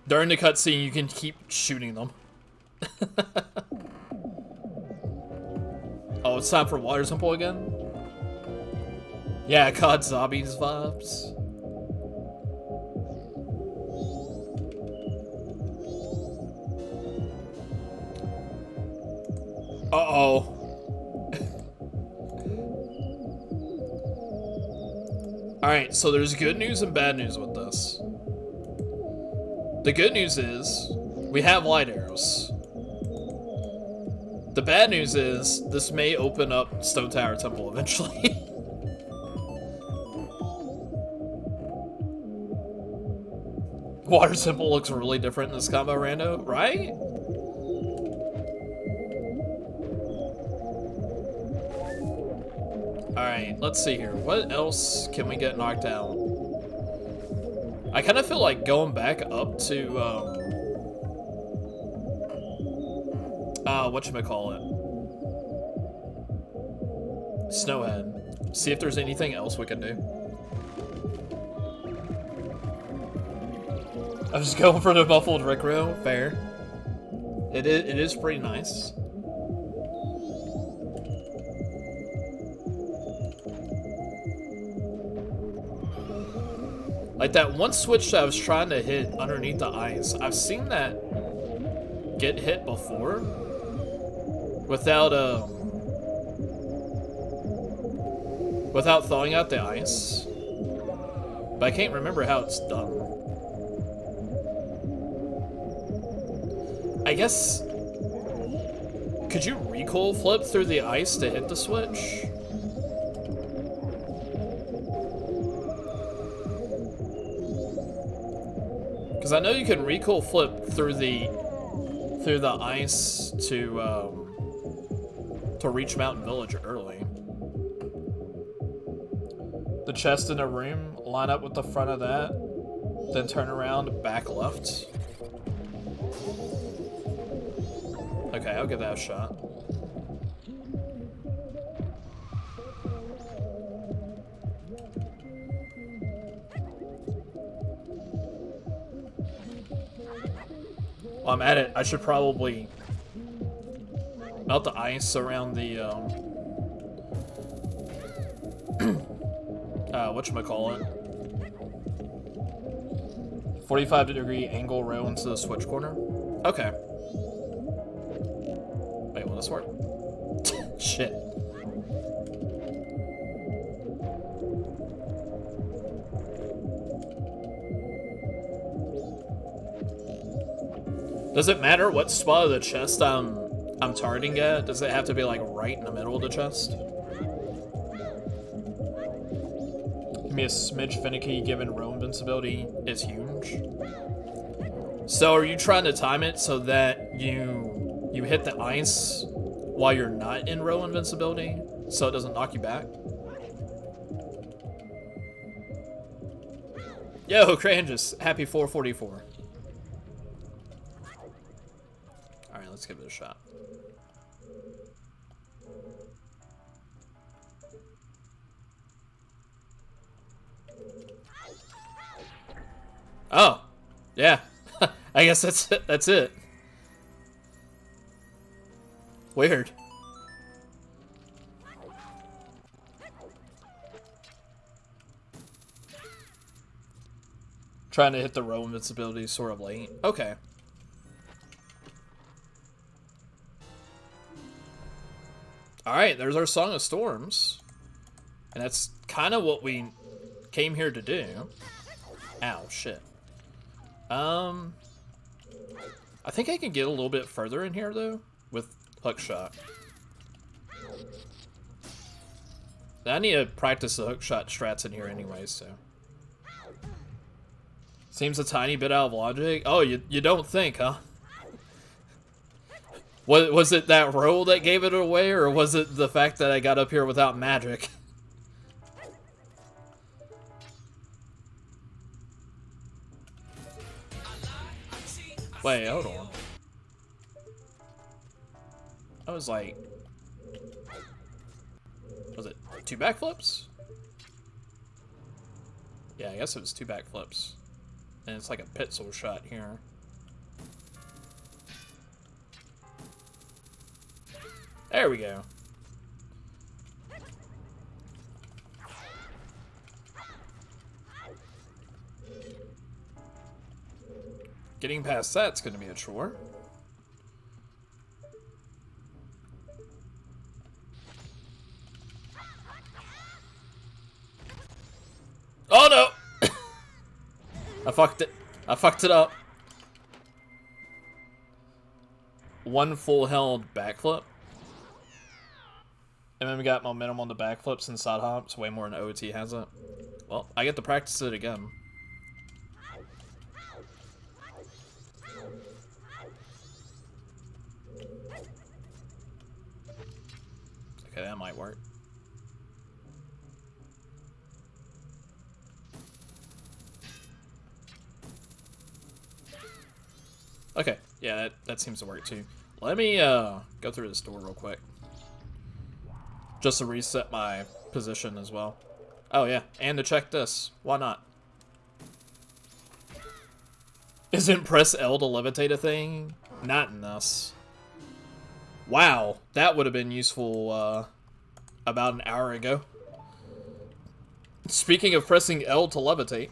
During the cutscene, you can keep shooting them. Oh, it's time for Water Temple again? Yeah, COD Zombies vibes. Uh-oh. Alright, so there's good news and bad news with this. The good news is, we have light arrows. The bad news is, this may open up Stone Tower Temple eventually. Water Temple looks really different in this combo rando, right? Alright, let's see here. What else can we get knocked out? I kind of feel like going back up to, whatchamacallit? Snowhead. See if there's anything else we can do. I was going for the muffled Rickrow. Fair. It is pretty nice. Like that one switch that I was trying to hit underneath the ice, I've seen that get hit before without without thawing out the ice. But I can't remember how it's done. I guess, could you recoil flip through the ice to hit the switch? Because I know you can recoil flip through the ice to reach Mountain Village early. The chest in a room, line up with the front of that, then turn around, back left. Okay, I'll give that a shot. While I'm at it, I should probably melt the ice around the whatchamacallit, 45-degree angle row into the switch corner. Okay. Wait, will this work? Shit. Does it matter what spot of the chest I'm targeting at? Does it have to be like right in the middle of the chest? Give me a smidge finicky given row invincibility is huge. So are you trying to time it so that you hit the ice while you're not in row invincibility so it doesn't knock you back? Yo, Crangus, happy 444. Alright, let's give it a shot. Oh, yeah. I guess that's it. That's it. Weird. Trying to hit the row invincibility sort of late. Okay. Alright, there's our Song of Storms. And that's kind of what we came here to do. Ow, shit. I think I can get a little bit further in here, though, with hookshot. I need to practice the hookshot strats in here anyway, so. Seems a tiny bit out of logic. Oh, you don't think, huh? Was it that roll that gave it away, or was it the fact that I got up here without magic? Wait, hold on. I was like... Was it 2 backflips? Yeah, I guess it was 2 backflips. And it's like a pixel shot here. There we go. Getting past that's going to be a chore. Oh no! I fucked it. I fucked it up. One full held backflip. And then we got momentum on the backflips and side hops, way more than OoT has it. Well, I get to practice it again. Okay, that might work. Okay, yeah, that seems to work too. Let me go through this door real quick. Just to reset my position as well. Oh yeah, and to check this. Why not? Isn't press L to levitate a thing? Not in this. Wow, that would have been useful about an hour ago. Speaking of pressing L to levitate.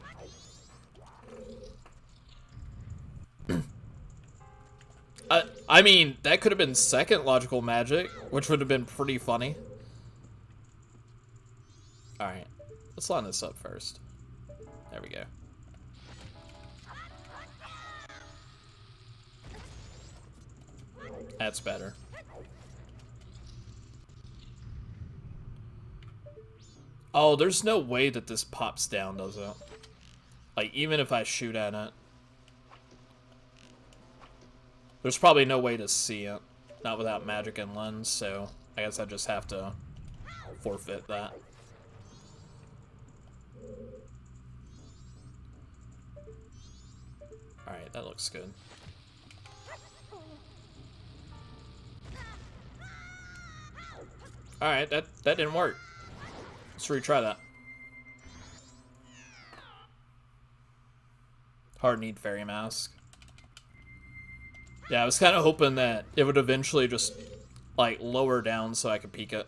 I mean, that could have been second logical magic, which would have been pretty funny. Alright, let's line this up first. There we go. That's better. Oh, there's no way that this pops down, does it? Like, even if I shoot at it. There's probably no way to see it. Not without magic and lens, so I guess I just have to forfeit that. Alright, that looks good. Alright, that didn't work. Let's retry that. Hard need fairy mask. Yeah, I was kind of hoping that it would eventually just, like, lower down so I could peek it.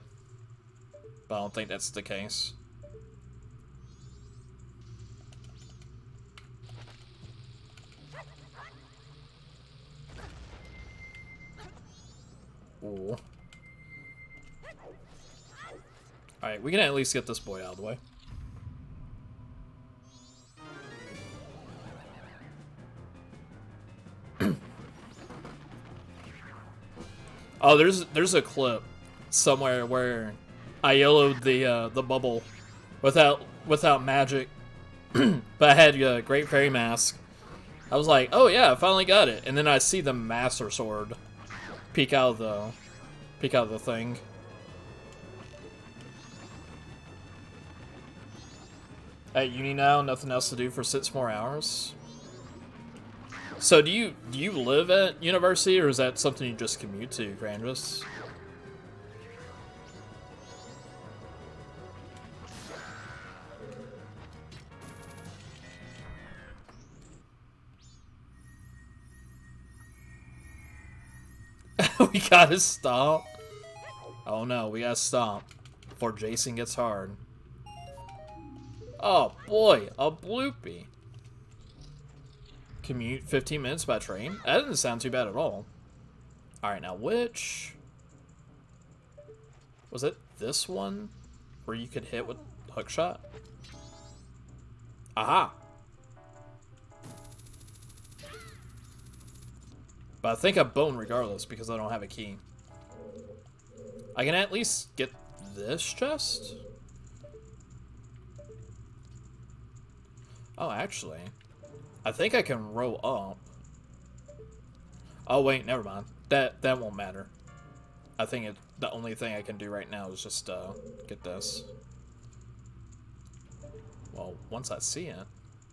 But I don't think that's the case. Ooh. Alright, we can at least get this boy out of the way. Oh, there's a clip somewhere where I yellowed the bubble without magic, but I had a Great Fairy Mask. I was like, oh yeah, I finally got it, and then I see the Master Sword peek out of the thing. At uni now, nothing else to do for 6 more hours. So do you live at university, or is that something you just commute to, Grandis? We gotta stop. Oh no, we gotta stop before Jason gets hard. Oh boy, a bloopy. Commute 15 minutes by train? That doesn't sound too bad at all. Alright, now which... Was it this one? Where you could hit with hookshot? Aha! But I think I bone regardless because I don't have a key. I can at least get this chest? Oh, actually, I think I can row up. Oh wait, never mind. That won't matter. I think the only thing I can do right now is just get this. Well, once I see it.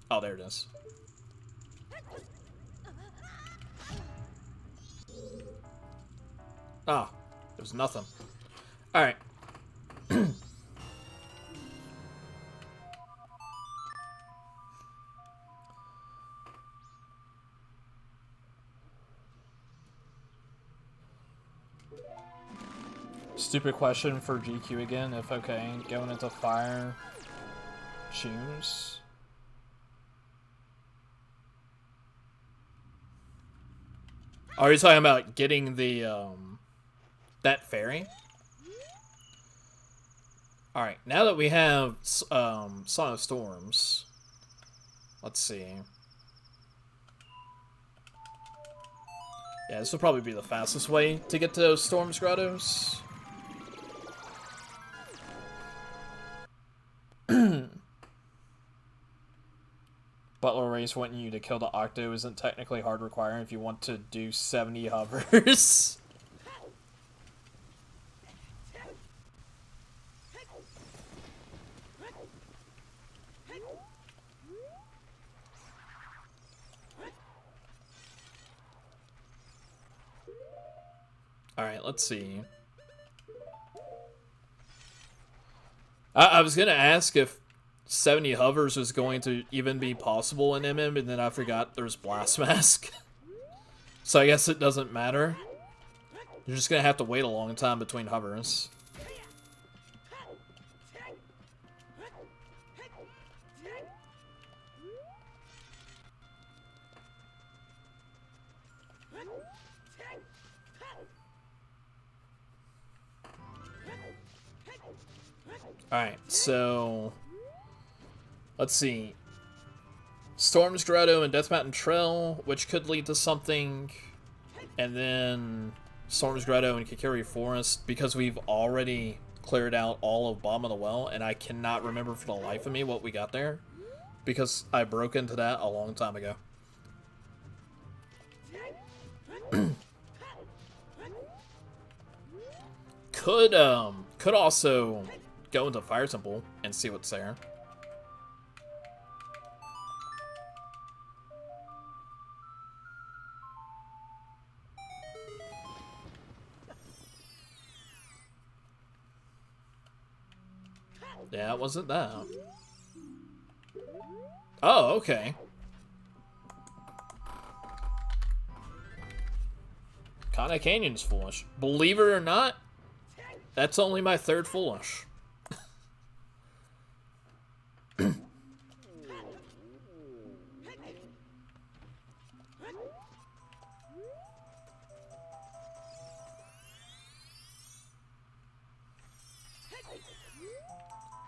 Oh, there it is. Ah, there's nothing. All right. Stupid question for GQ again. If okay, going into fire, choose. Are you talking about getting the that fairy? All right, now that we have Song of Storms, let's see. Yeah, this will probably be the fastest way to get to those Storms Grottos. Butler Race wanting you to kill the Octo isn't technically hard requiring if you want to do 70 hovers. Alright, let's see. I was gonna ask if 70 hovers was going to even be possible in MM, and then I forgot there's Blast Mask. So I guess it doesn't matter. You're just gonna have to wait a long time between hovers. Alright, so... Let's see. Storm's Grotto and Death Mountain Trail, which could lead to something. And then Storm's Grotto and Kikiri Forest, because we've already cleared out all of Bottom of the Well, and I cannot remember for the life of me what we got there, because I broke into that a long time ago. Could also go into Fire Temple and see what's there. Yeah, it wasn't that. Oh, okay. Kana Canyon's foolish. Believe it or not, that's only my third foolish.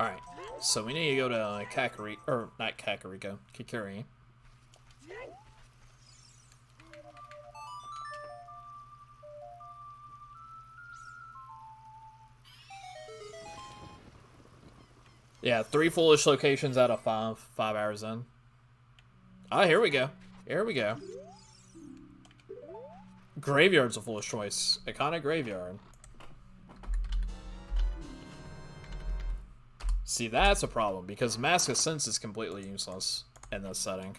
Alright, so we need to go to Kakari, or not Kakariko, Kikiri. Yeah, 3 foolish locations out of 5 hours in. Ah, here we go. Here we go. Graveyard's a foolish choice. Iconic Graveyard. See, that's a problem, because Mask of Sense is completely useless in this setting.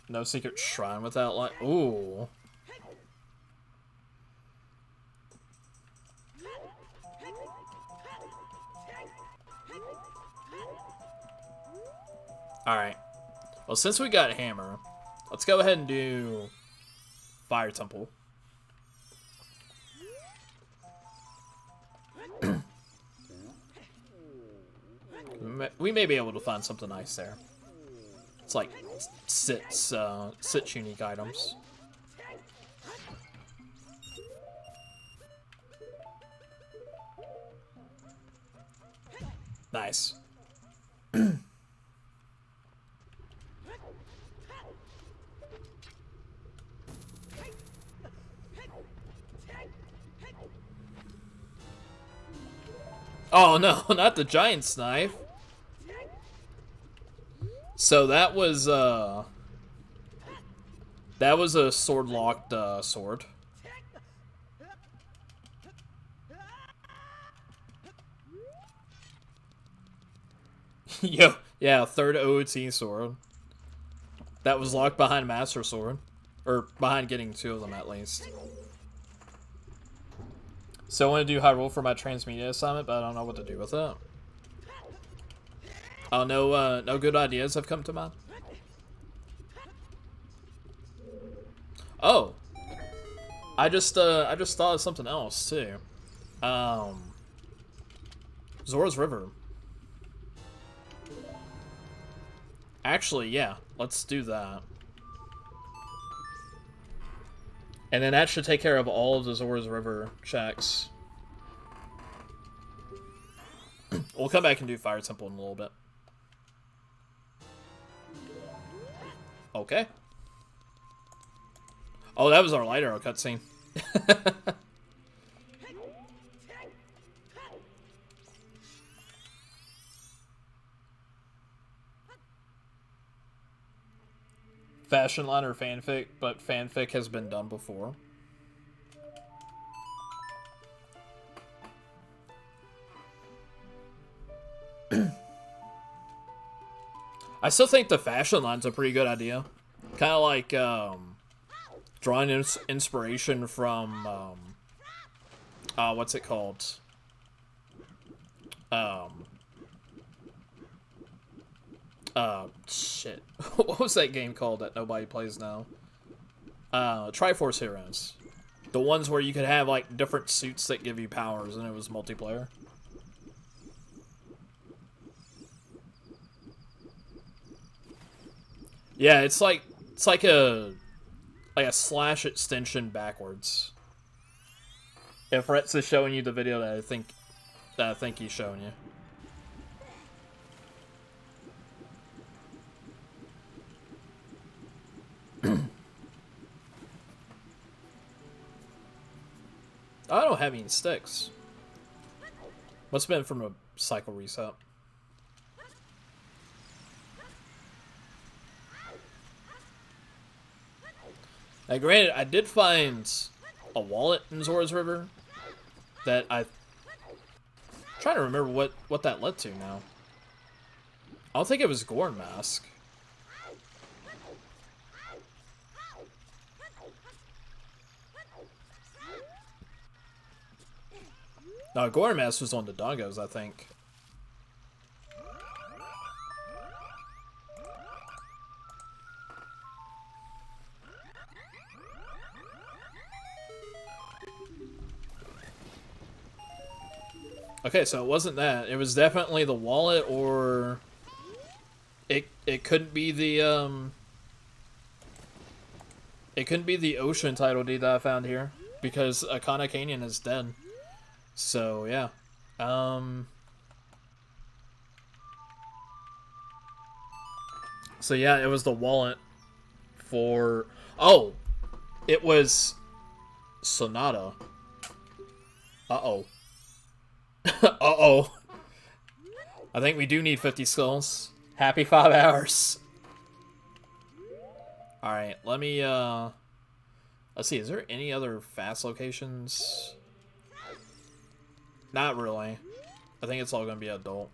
No secret shrine without light. Ooh. Alright. Well, since we got Hammer, let's go ahead and do Fire Temple. We may be able to find something nice there. It's like six unique items. Nice. Oh no, not the giant knife. So that was a sword locked sword. Yo, yeah, third OoT sword. That was locked behind Master Sword. Or behind getting 2 of them at least. So I want to do Hyrule for my transmedia assignment, but I don't know what to do with it. Oh, no good ideas have come to mind. Oh, I just thought of something else too. Zora's River. Actually, yeah, let's do that. And then that should take care of all of the Zora's River checks. We'll come back and do Fire Temple in a little bit. Okay. Oh, that was our light arrow cutscene. Fashion line or fanfic, but fanfic has been done before. I still think the fashion line's a pretty good idea. Kind of like drawing inspiration from what's it called? Shit. What was that game called that nobody plays now? Triforce Heroes. The ones where you could have like different suits that give you powers and it was multiplayer. Yeah, it's like a like a slash extension backwards. If Retz is showing you the video that I think he's showing you. I don't have any sticks. Must have been from a cycle reset. Now, granted, I did find a wallet in Zora's River that I'm trying to remember what that led to now. I don't think it was Gorn Mask. No, Gorn Mask was on the Dongos, I think. Okay, so it wasn't that. It was definitely the wallet, or it couldn't be the it couldn't be the ocean title deed that I found here, because Akana Canyon is dead. So yeah. So yeah, it was the wallet for, oh, it was Sonata. Uh-oh. Uh-oh. I think we do need 50 skulls. Happy 5 hours. Alright, let me, let's see, is there any other fast locations? Not really. I think it's all gonna be adult.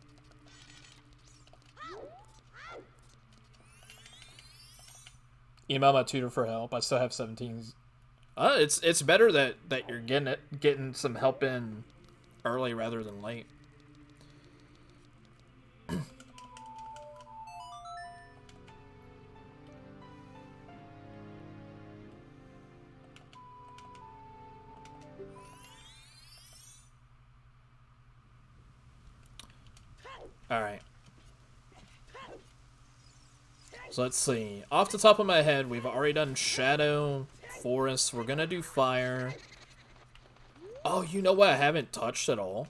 Email my tutor for help. I still have 17. It's better that you're getting some help in early rather than late. Alright. So let's see. Off the top of my head, we've already done Shadow, Forest. We're gonna do Fire. Oh, you know what I haven't touched at all?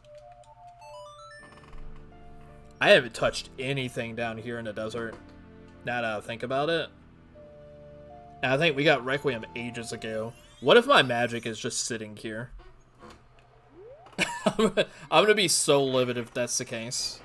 I haven't touched anything down here in the desert. Now that I think about it. And I think we got Requiem ages ago. What if my magic is just sitting here? I'm gonna be so livid if that's the case.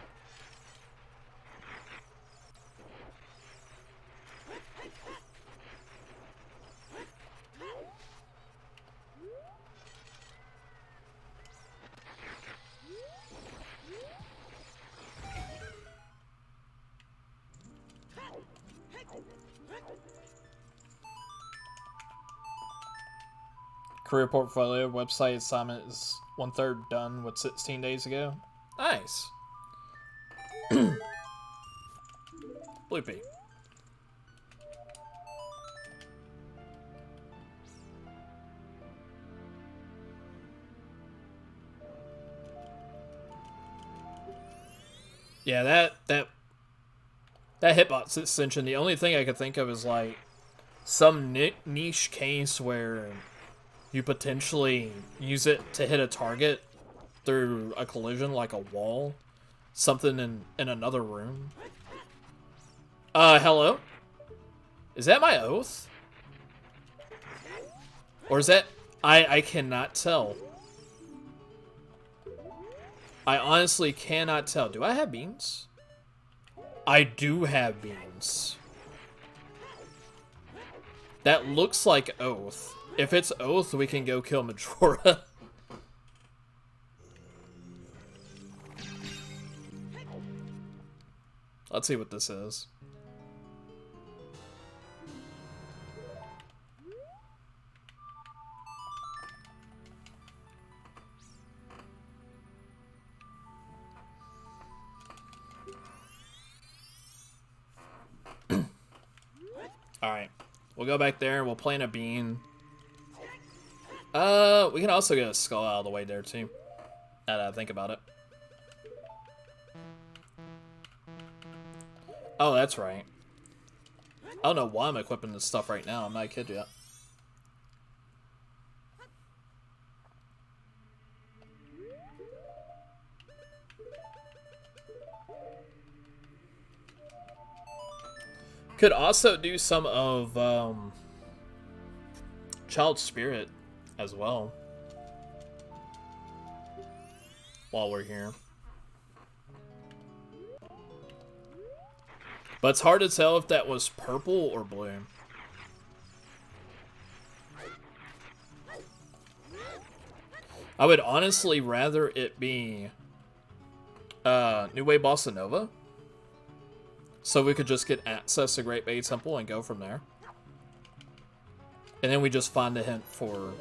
Career portfolio website assignment is 1/3 done with 16 days ago. Nice. Bloopy. Yeah, that hitbox extension, the only thing I could think of is like some niche case where you potentially use it to hit a target through a collision, like a wall. Something in another room. Hello? Is that my oath? Or is that... I cannot tell. I honestly cannot tell. Do I have beans? I do have beans. That looks like oath. If it's oath, we can go kill Majora. Let's see what this is. Alright. We'll go back there. We'll plant a bean. We can also get a skull out of the way there, too. Now that I think about it. Oh, that's right. I don't know why I'm equipping this stuff right now. I'm not kidding you. Could also do some of Child Spirit as well while we're here. But it's hard to tell if that was purple or blue. I would honestly rather it be New Way Bossa Nova, so we could just get access to Great Bay Temple and go from there. And then we just find a hint for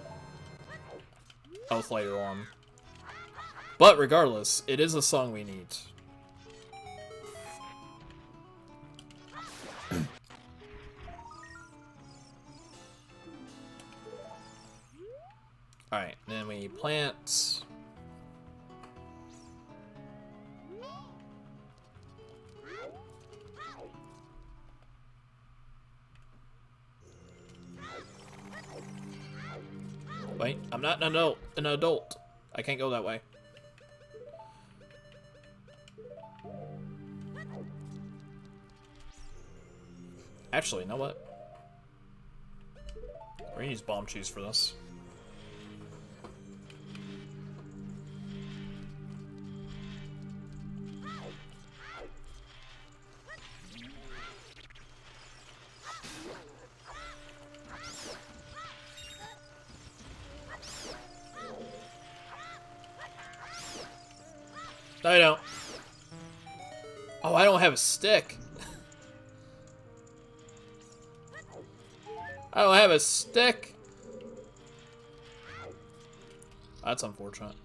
Oath later on. But regardless, it is a song we need. Alright, then we plant. Wait, I'm not an adult. I can't go that way. Actually, you know what? We're gonna use bomb cheese for this. No, I don't. Oh, I don't have a stick. I don't have a stick. That's unfortunate.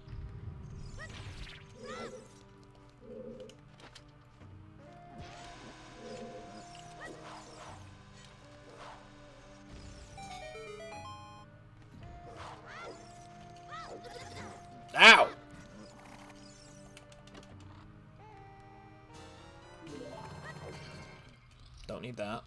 Ow! Don't need that.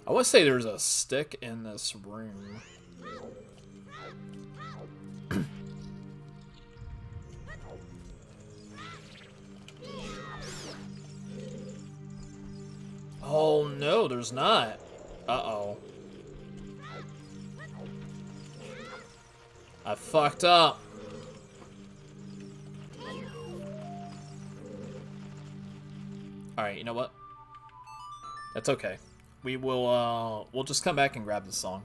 I want to say there's a stick in this room. Oh no, there's not. Uh-oh. I fucked up. Alright, you know what? That's okay. We will, we'll just come back and grab the song.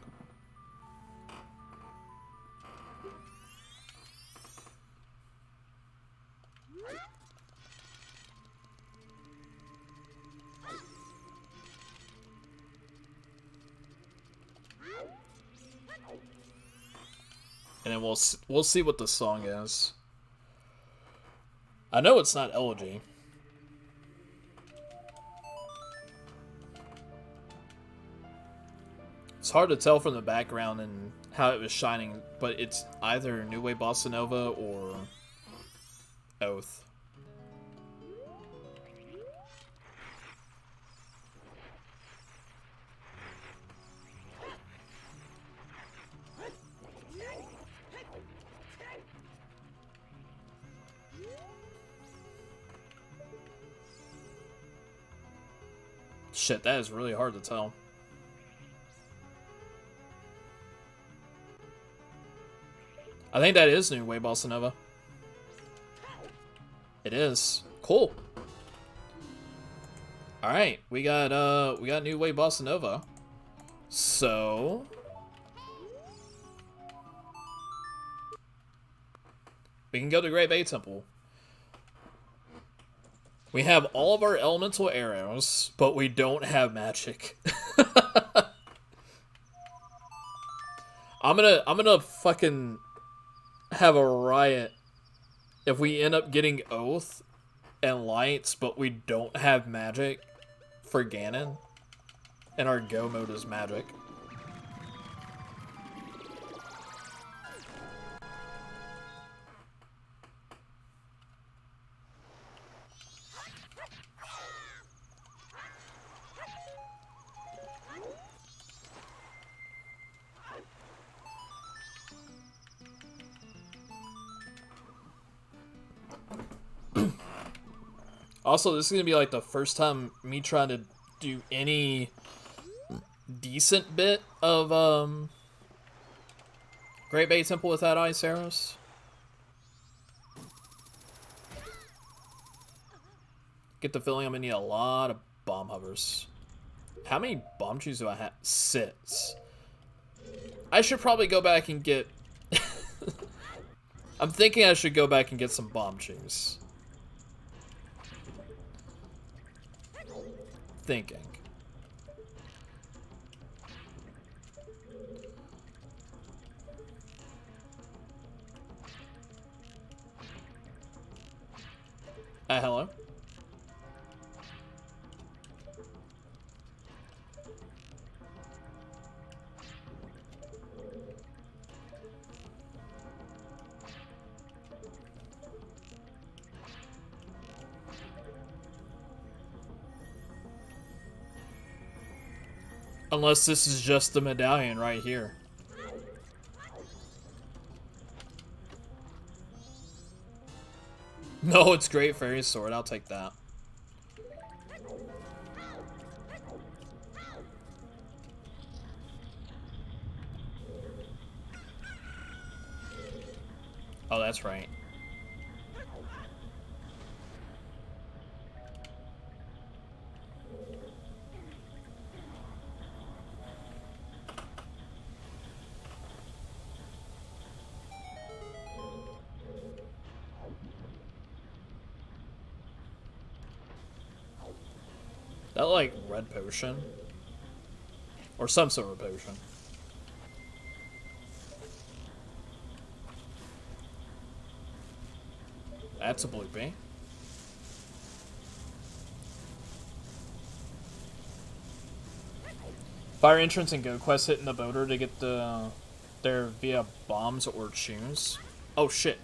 And then we'll see what the song is. I know it's not Elegy. It's hard to tell from the background and how it was shining, but it's either New Way Bossa Nova or Oath. Shit, that is really hard to tell. I think that is New Way Bossa Nova. It is. Cool. Alright, we got New Way Bossa Nova. So we can go to Great Bay Temple. We have all of our elemental arrows, but we don't have magic. I'm gonna fucking have a riot if we end up getting Oath and Lights, but we don't have magic for Ganon, and our go mode is magic. Also, this is gonna be like the first time me trying to do any decent bit of Great Bay Temple without ice arrows. Get the feeling I'm gonna need a lot of bomb hovers. How many bomb trees do I have? 6. I should probably go back and get... I'm thinking I should go back and get some bomb trees. Thinking. Hello? Unless this is just the medallion right here. No, it's Great Fairy Sword. I'll take that. Oh, that's right. That like red potion? Or some sort of potion. That's a bloopy. Fire entrance and go quest hitting the boater to get there via bombs or tunes. Oh shit.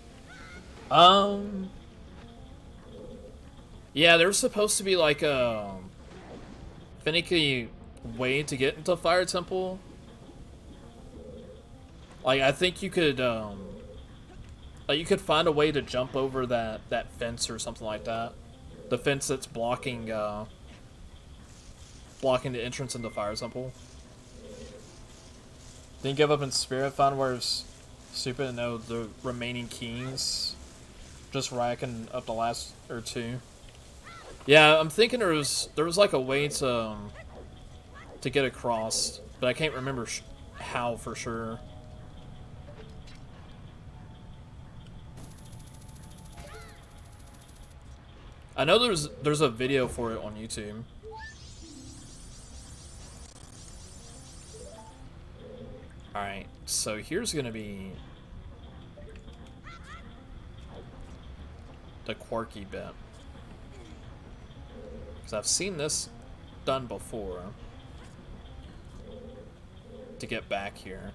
Yeah, there's supposed to be like a finicky way to get into Fire Temple. Like I think you could like you could find a way to jump over that fence or something like that. The fence that's blocking blocking the entrance into Fire Temple. Didn't give up in spirit, found where's stupid to know the remaining keys. Just racking up the last or 2. Yeah, I'm thinking there was like a way to get across, but I can't remember how for sure. I know there's a video for it on YouTube. Alright, so here's gonna be the quirky bit. Because I've seen this done before to get back here.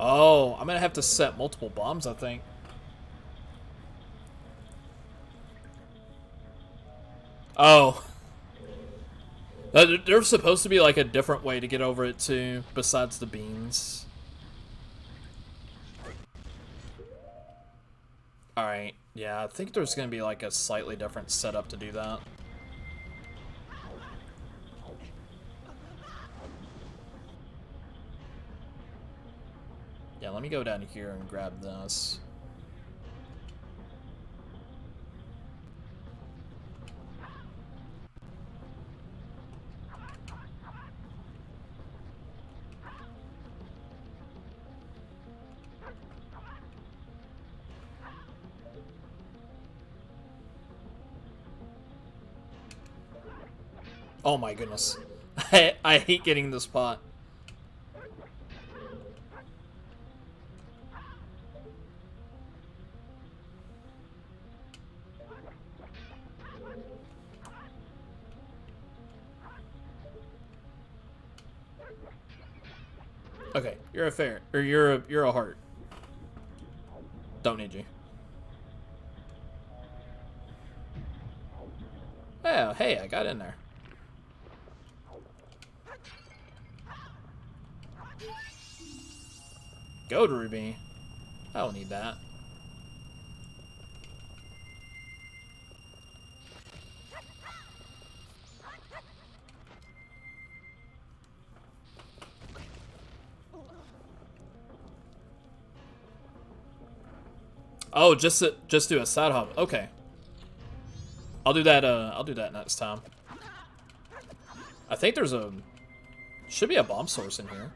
Oh, I'm gonna have to set multiple bombs, I think. Oh. There's supposed to be like a different way to get over it too, besides the beans. Alright, yeah, I think there's gonna be like a slightly different setup to do that. Yeah, let me go down here and grab this. Oh my goodness. I hate getting this pot. Okay, you're a fair, or you're a heart. Don't need you. Oh, hey, I got in there. Gold ruby. I don't need that. Oh, just do a side hop. Okay. I'll do that. I'll do that next time. I think there's should be a bomb source in here.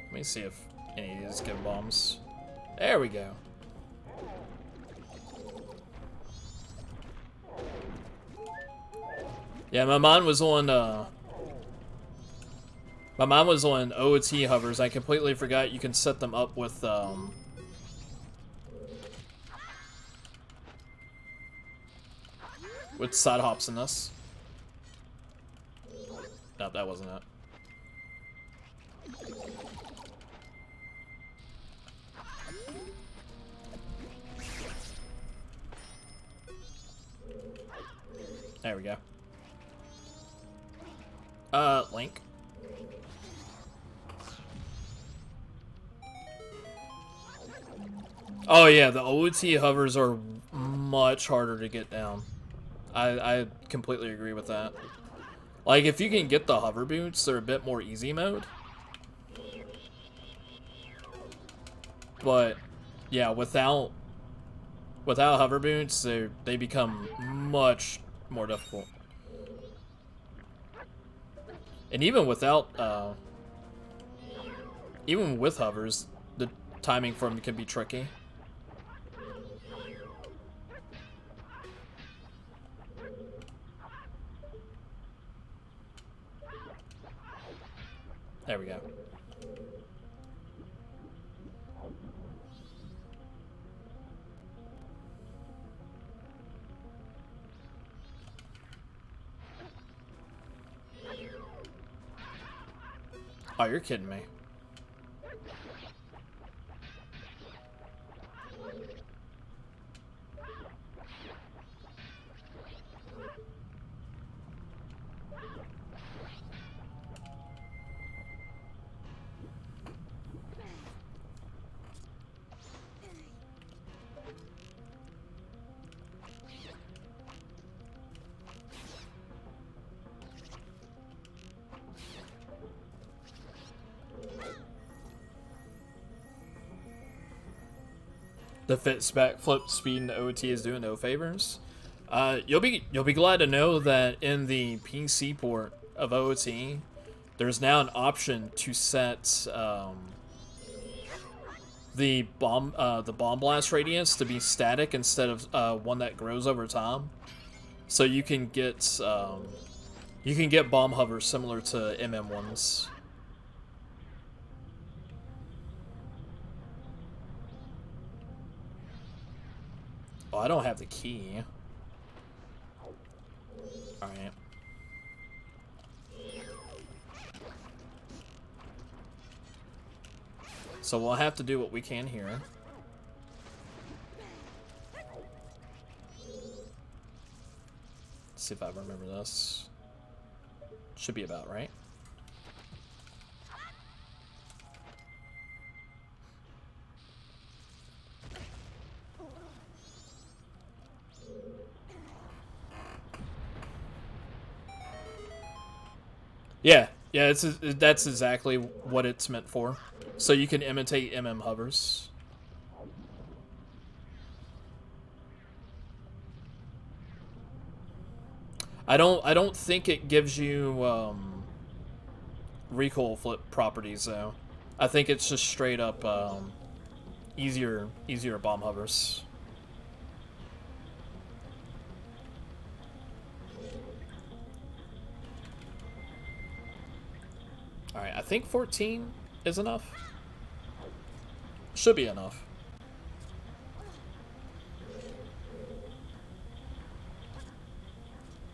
Let me see if any of these give bombs. There we go. Yeah, my mind was on OOT hovers. I completely forgot you can set them up with side hops in this. Nope, that wasn't it. There we go. Link. Oh yeah, the OOT hovers are much harder to get down. I completely agree with that. Like, if you can get the hover boots, they're a bit more easy mode. But yeah, without hover boots, they become much more difficult. And even without even with hovers, the timing for them can be tricky. There we go. Oh, you're kidding me. The fit spec flip speed and OT is doing no favors. You'll be glad to know that in the PC port of OT, there's now an option to set the bomb blast radius to be static instead of one that grows over time. So you can get bomb hovers similar to MM1s. Oh, I don't have the key. Alright. So we'll have to do what we can here. Let's see if I remember this. Should be about right. Yeah, that's exactly what it's meant for. So you can imitate MM hovers. I don't think it gives you recoil flip properties though. I think it's just straight up easier bomb hovers. Alright, I think 14 is enough. Should be enough.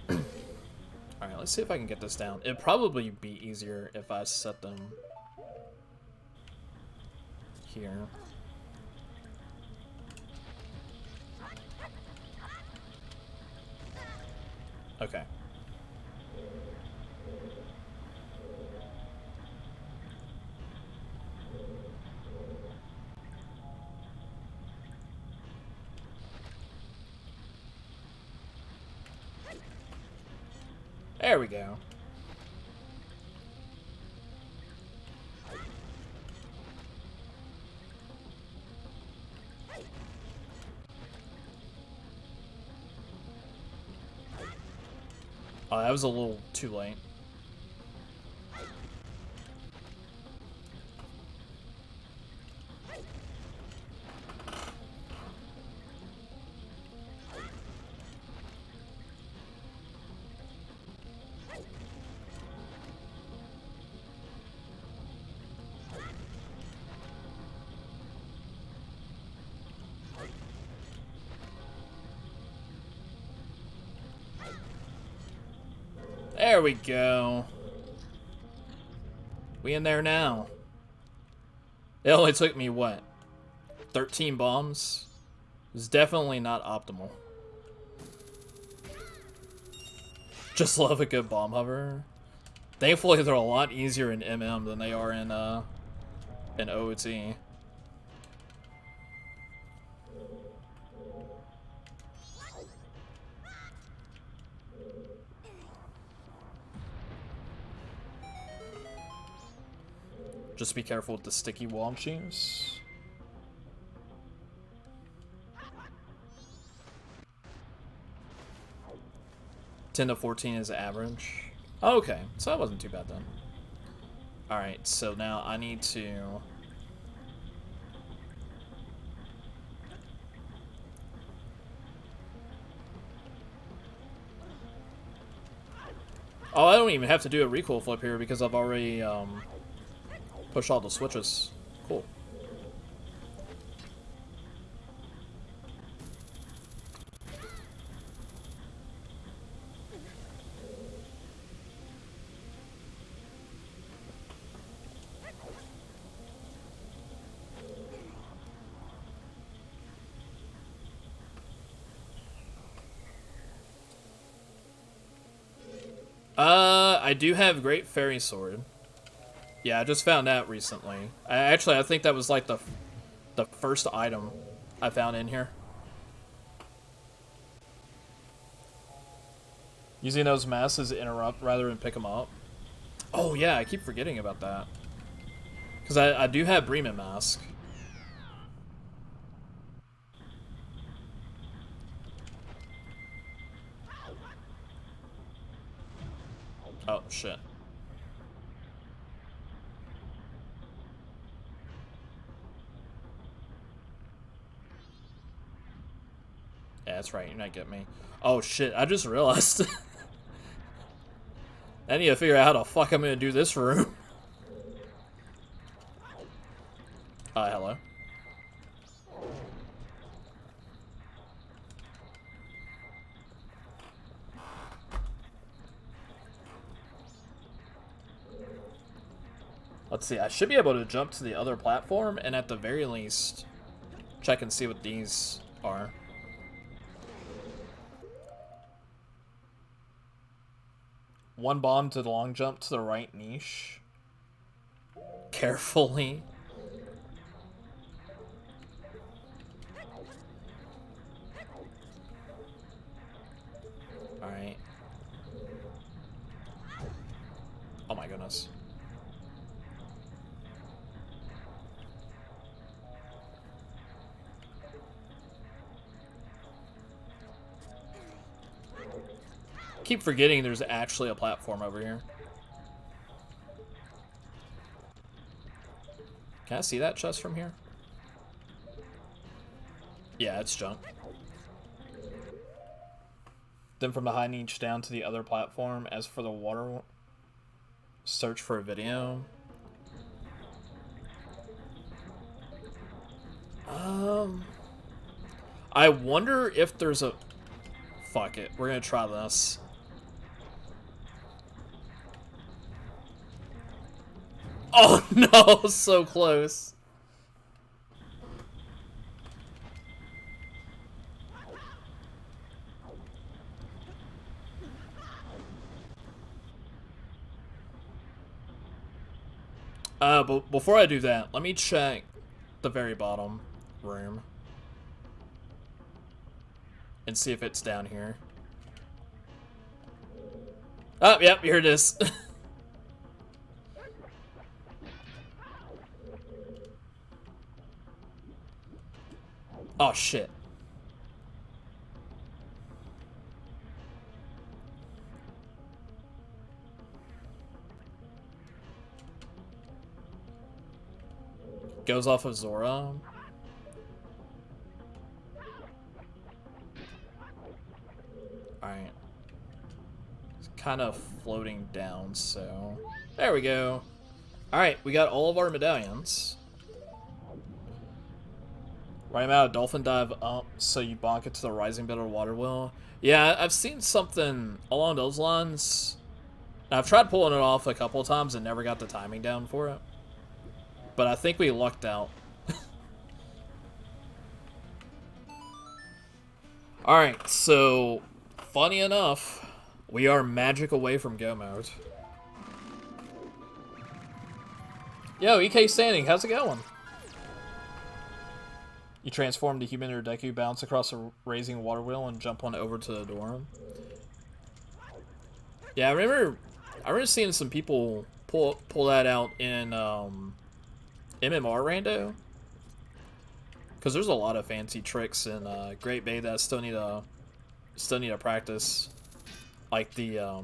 Alright, let's see if I can get this down. It'd probably be easier if I set them here. Okay. There we go. Oh, that was a little too late. There we go. We in there now. It only took me, what, 13 bombs? It was definitely not optimal. Just love a good bomb hover. Thankfully, they're a lot easier in MM than they are in OoT. Just be careful with the sticky launchings. $10 to $14 is average. Oh, okay, so that wasn't too bad then. Alright, so now I need to... Oh, I don't even have to do a recoil flip here because I've already pushed all the switches. Cool. I do have Great Fairy Sword. Yeah, I just found that recently. I think that was like the first item I found in here. Using those masks to interrupt rather than pick them up. Oh yeah, I keep forgetting about that. Because I do have Bremen Mask. Oh, shit. Yeah, that's right. You're not getting me. Oh, shit. I just realized. I need to figure out how the fuck I'm going to do this room. Hello. Let's see, I should be able to jump to the other platform and at the very least check and see what these are. One bomb to the long jump to the right niche. Carefully. Alright. Oh my goodness. Keep forgetting there's actually a platform over here. Can I see that chest from here? Yeah, it's junk. Then from the high niche down to the other platform. As for the water, search for a video. I wonder if there's a... Fuck it, we're gonna try this. Oh no, so close. But before I do that, let me check the very bottom room and see if it's down here. Oh, yep, here it is. Oh, shit. Goes off of Zora. Alright. It's kind of floating down, so... There we go. Alright, we got all of our medallions. Right now, dolphin dive up, so you bonk it to the rising bit of the water wheel. Yeah, I've seen something along those lines. Now, I've tried pulling it off a couple of times and never got the timing down for it. But I think we lucked out. Alright, so, funny enough, we are magic away from go mode. Yo, EK Standing, how's it going? You transform to human or Deku, bounce across a raising water wheel, and jump on over to the door. Yeah, I remember seeing some people pull that out in MMR Rando. Because there's a lot of fancy tricks in Great Bay that I still need to practice. Like the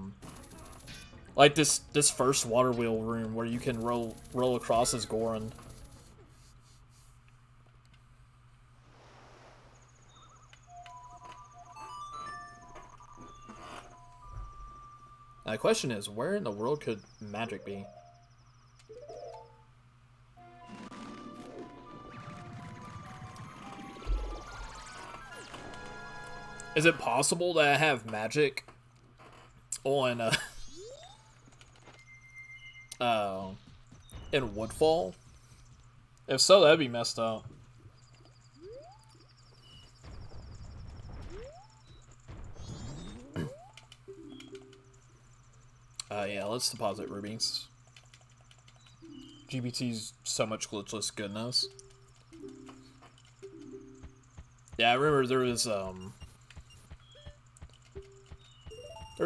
like this first water wheel room where you can roll across as Goron. Now the question is, where in the world could magic be? Is it possible that I have magic on in Woodfall? If so, that'd be messed up. Yeah, let's deposit rubies. GBT's so much glitchless goodness. Yeah, I remember there was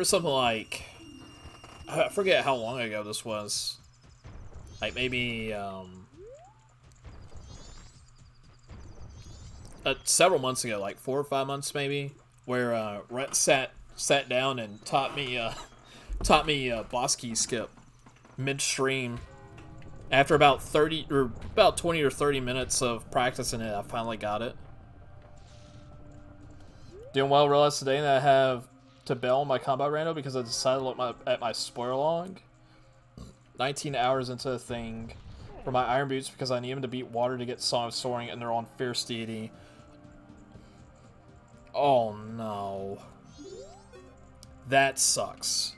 something like, I forget how long ago this was. Like maybe several months ago, like 4 or 5 months maybe, where Rhett sat down and taught me boss key skip midstream. After about 20 or 30 minutes of practicing it, I finally got it. Doing well. Realized today that I have to bail on my combat rando because I decided to look at my spoiler log. 19 hours into the thing for my iron boots because I need them to beat water to get Song of Soaring, and they're on Fierce Deity. Oh no. That sucks.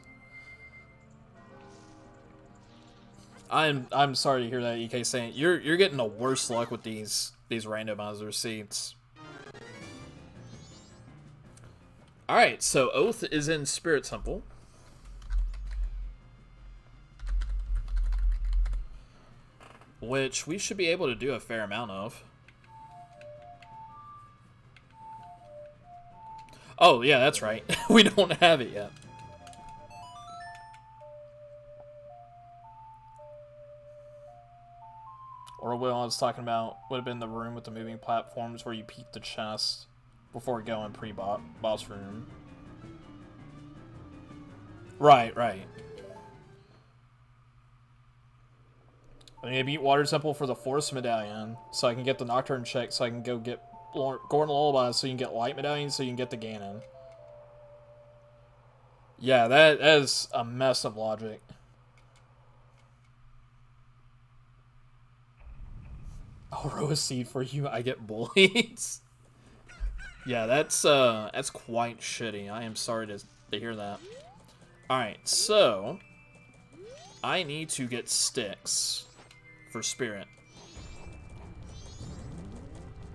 I'm sorry to hear that, EK saying you're getting the worst luck with these randomizer seats. Alright, so Oath is in Spirit Temple. Which we should be able to do a fair amount of. Oh, yeah, that's right. We don't have it yet. Or what I was talking about would have been the room with the moving platforms where you peek the chest before going pre-boss room. Right. I need to beat Water Temple for the Force Medallion, so I can get the Nocturne check, so I can go get Gordon Lullaby so you can get light medallions so you can get the Ganon. Yeah, that is a mess of logic. I'll row a seed for you, I get bullied. Yeah, that's quite shitty. I am sorry to hear that. Alright, so I need to get sticks for Spirit.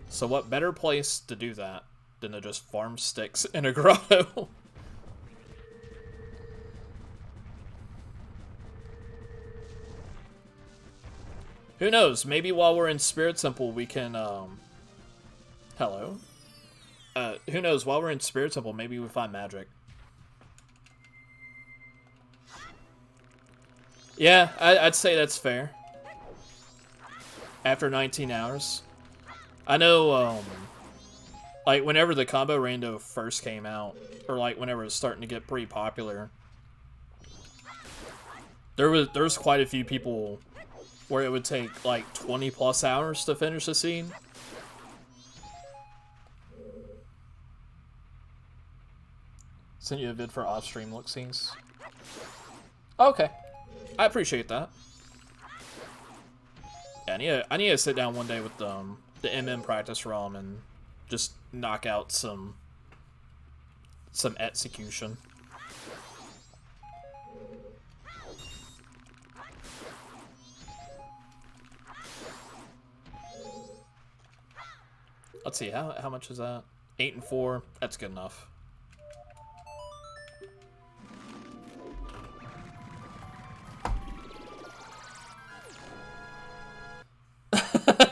So what better place to do that than to just farm sticks in a grotto? Who knows? Maybe while we're in Spirit Temple we can, hello? Who knows? While we're in Spirit Temple, maybe we find magic. Yeah, I'd say that's fair. After 19 hours. I know, like, whenever the Combo Rando first came out, or, like, whenever it was starting to get pretty popular, there was quite a few people where it would take, like, 20+ hours to finish a scene. Sent you a vid for off-stream look-scenes. Okay. I appreciate that. Yeah, I need to sit down one day with the MM practice ROM and just knock out some execution. Let's see, how much is that? 8 and 4. That's good enough.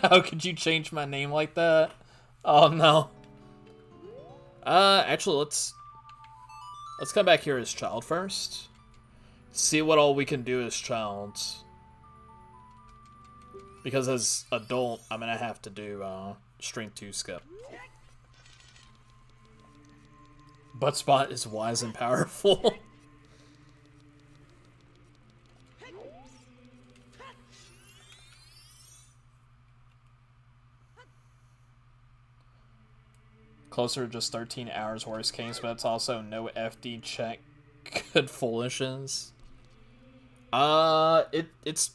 How could you change my name like that? Oh no. Actually, let's come back here as child first. See what all we can do as child. Because as adult, I'm gonna have to do strength 2 skip. Butt spot is wise and powerful. Closer to just 13 hours worst case, but it's also no FD check. Good foolishness. It's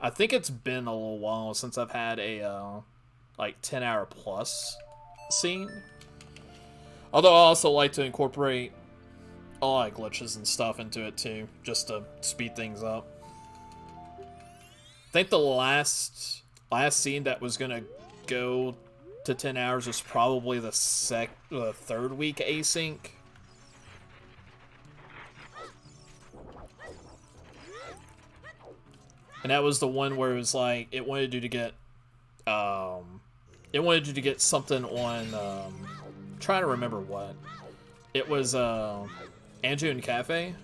I think it's been a little while since I've had a like 10-hour plus scene. Although I also like to incorporate a lot of glitches and stuff into it too, just to speed things up. I think the last scene that was gonna go to 10 hours was probably the third week async. And that was the one where it was like it wanted you to get something on trying to remember what. It was Anjun Cafe.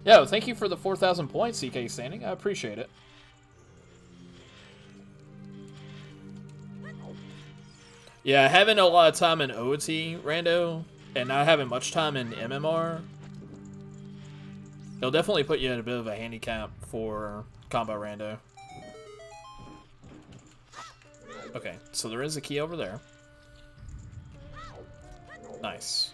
Yo, thank you for the 4,000 points, CK Standing. I appreciate it. Yeah, having a lot of time in OoT, Rando, and not having much time in MMR, it'll definitely put you in a bit of a handicap for Combo Rando. Okay, so there is a key over there. Nice.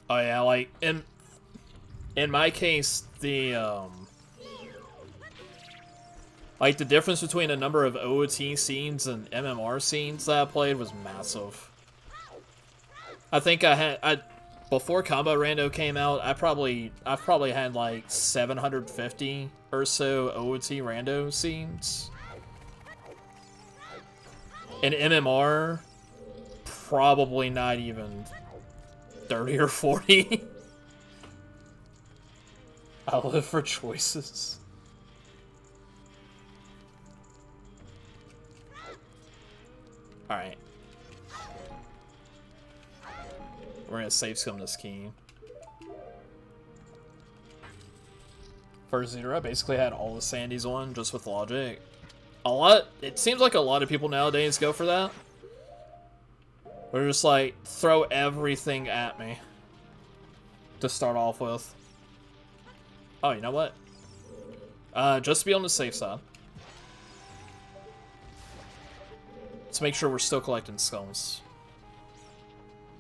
Oh yeah, like in my case, the like the difference between a number of OoT scenes and MMR scenes that I played was massive. I think before Combo Rando came out, I probably had like 750 or so OoT Rando scenes. In MMR, probably not even 30 or 40. I live for choices. Alright. We're gonna save scum this key. First zero, I basically had all the Sandies on, just with logic. It seems like a lot of people nowadays go for that. We're just like, throw everything at me to start off with. Oh, you know what? Just to be on the safe side. Let's make sure we're still collecting skulls.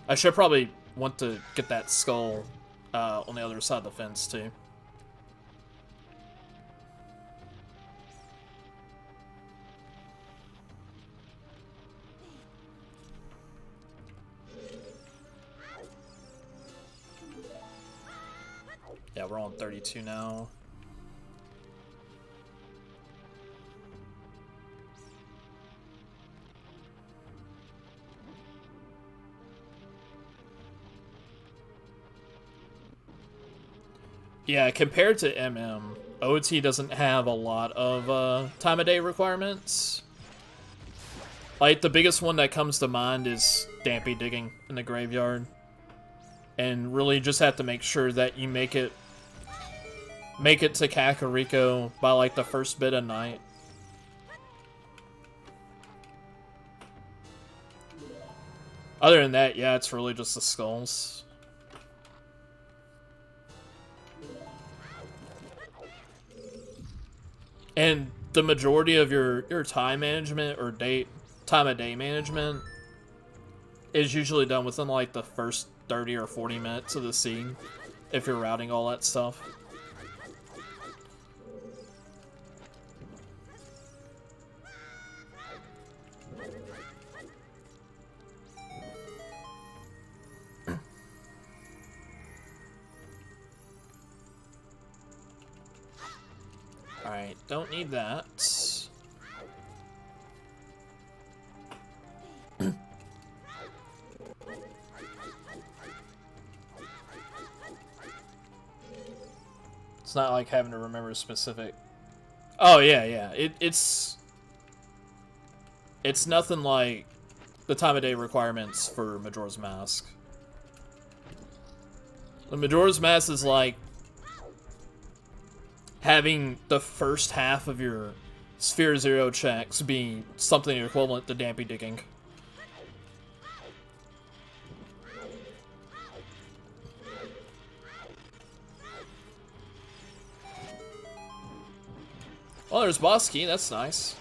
I should probably want to get that skull on the other side of the fence, too. Yeah, we're on 32 now. Yeah, compared to MM, OT doesn't have a lot of time of day requirements. Like, the biggest one that comes to mind is dampy digging in the graveyard. And really just have to make sure that you make it to Kakariko by like the first bit of night. Other than that, yeah, it's really just the skulls. And the majority of your time management or time of day management is usually done within like the first 30 or 40 minutes of the scene, if you're routing all that stuff. Alright, don't need that. It's not like having to remember a specific... Oh, yeah. It's nothing like the time of day requirements for Majora's Mask. The Majora's Mask is like having the first half of your Sphere Zero checks be something equivalent to dampy digging. Oh, there's boss key, that's nice.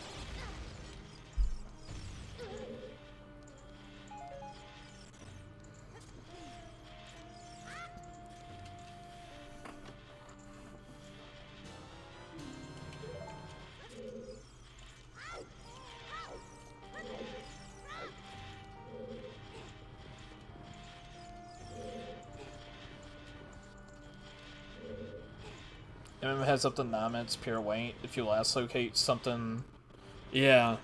MM has up to 9 minutes pure wait if you last locate something. Yeah.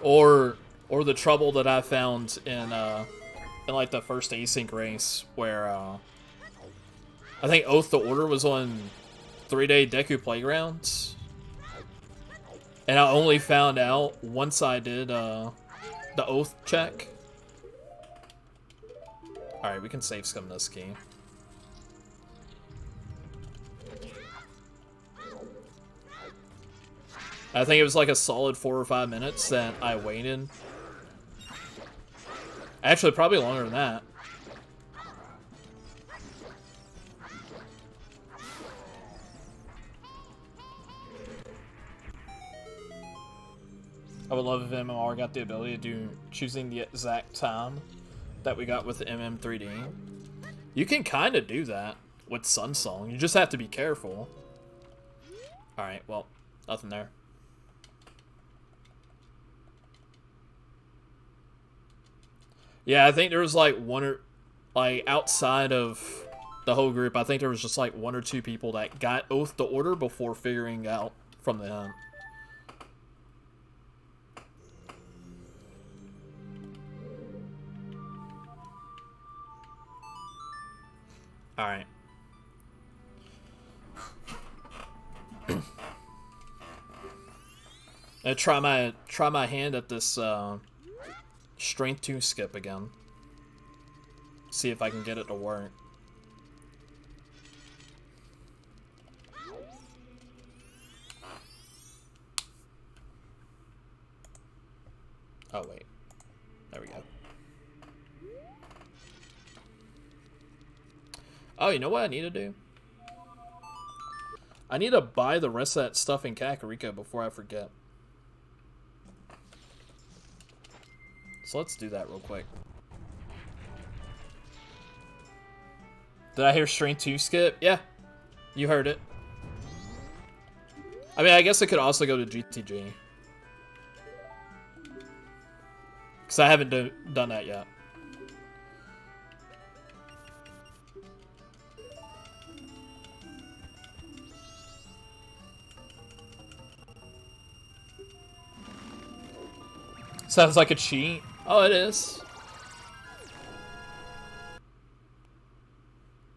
Or the trouble that I found in like the first async race where I think Oath the Order was on 3-day Deku Playgrounds. And I only found out once I did the Oath check. Alright, we can save scum this key. I think it was like a solid 4 or 5 minutes that I waited. Actually, probably longer than that. I would love if MMR got the ability to do choosing the exact time that we got with the MM3D. You can kind of do that with Sunsong. You just have to be careful. Alright, well, nothing there. Yeah, I think there was like outside of the whole group, I think there was just like 1 or 2 people that got Oath to Order before figuring out from the hunt. Alright. I try my hand at this Strength 2 skip again. See if I can get it to work. Oh wait. There we go. Oh, you know what I need to do? I need to buy the rest of that stuff in Kakariko before I forget. So let's do that real quick. Did I hear Strain 2 skip? Yeah, you heard it. I mean, I guess I could also go to GTG. Because I haven't done that yet. Sounds like a cheat. Oh, it is.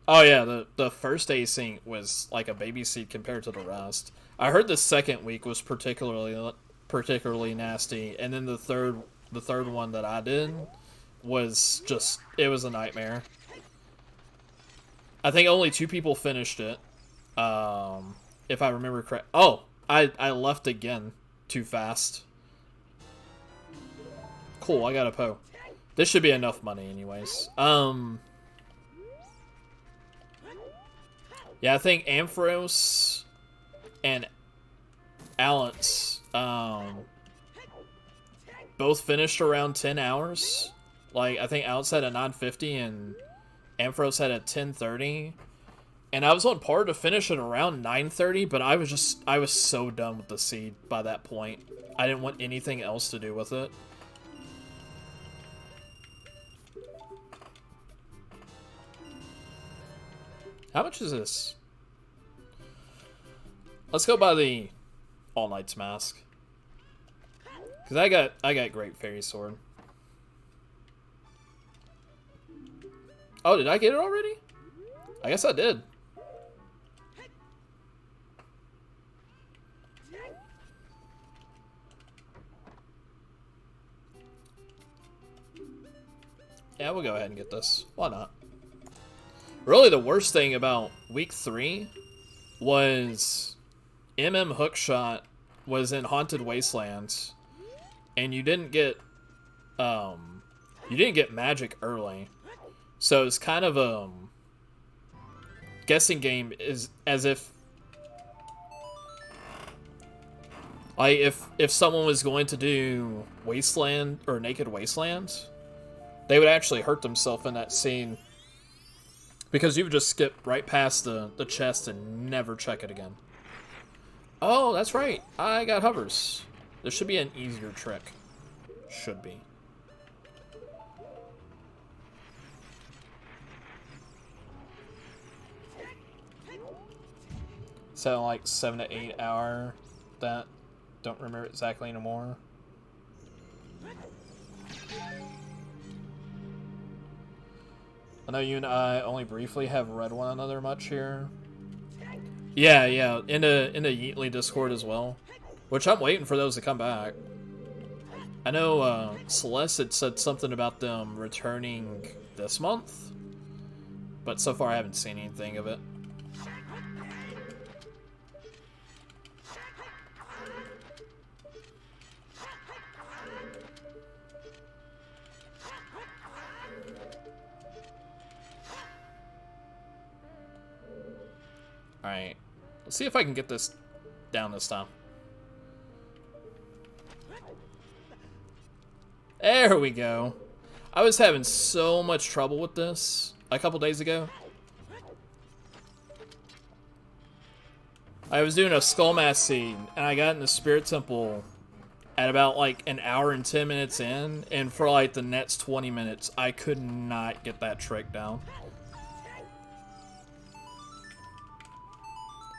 Oh yeah, the first async was like a baby seed compared to the rest. I heard the second week was particularly nasty, and then the third one that I did was just, it was a nightmare. I think only 2 people finished it, if I remember correct. Oh, I left again too fast. Cool, I got a Poe. This should be enough money anyways. Yeah, I think Ampharos and Alance both finished around 10 hours. Like, I think Alance had a 9:50 and Ampharos had a 10:30. And I was on par to finish at around 9:30, but I was so done with the seed by that point. I didn't want anything else to do with it. How much is this? Let's go buy the All Knight's Mask. Cause I got Great Fairy Sword. Oh, did I get it already? I guess I did. Yeah, we'll go ahead and get this. Why not? Really, the worst thing about week 3 was Hookshot was in Haunted Wastelands, and you didn't get magic early, so it's kind of a guessing game. Is as if like if someone was going to do Wasteland or Naked Wastelands, they would actually hurt themselves in that scene. Because you would just skip right past the chest and never check it again. Oh, that's right. I got hovers. This should be an easier trick. Should be. So like 7 to 8 hour. That don't remember exactly anymore. I know you and I only briefly have read one another much here. Yeah, in the Yeatly Discord as well. Which I'm waiting for those to come back. I know Celeste had said something about them returning this month. But so far I haven't seen anything of it. Alright, let's see if I can get this down this time. There we go. I was having so much trouble with this a couple days ago. I was doing a Skull Mask seed, and I got in the Spirit Temple at about like an hour and 10 minutes in, and for like the next 20 minutes, I could not get that trick down.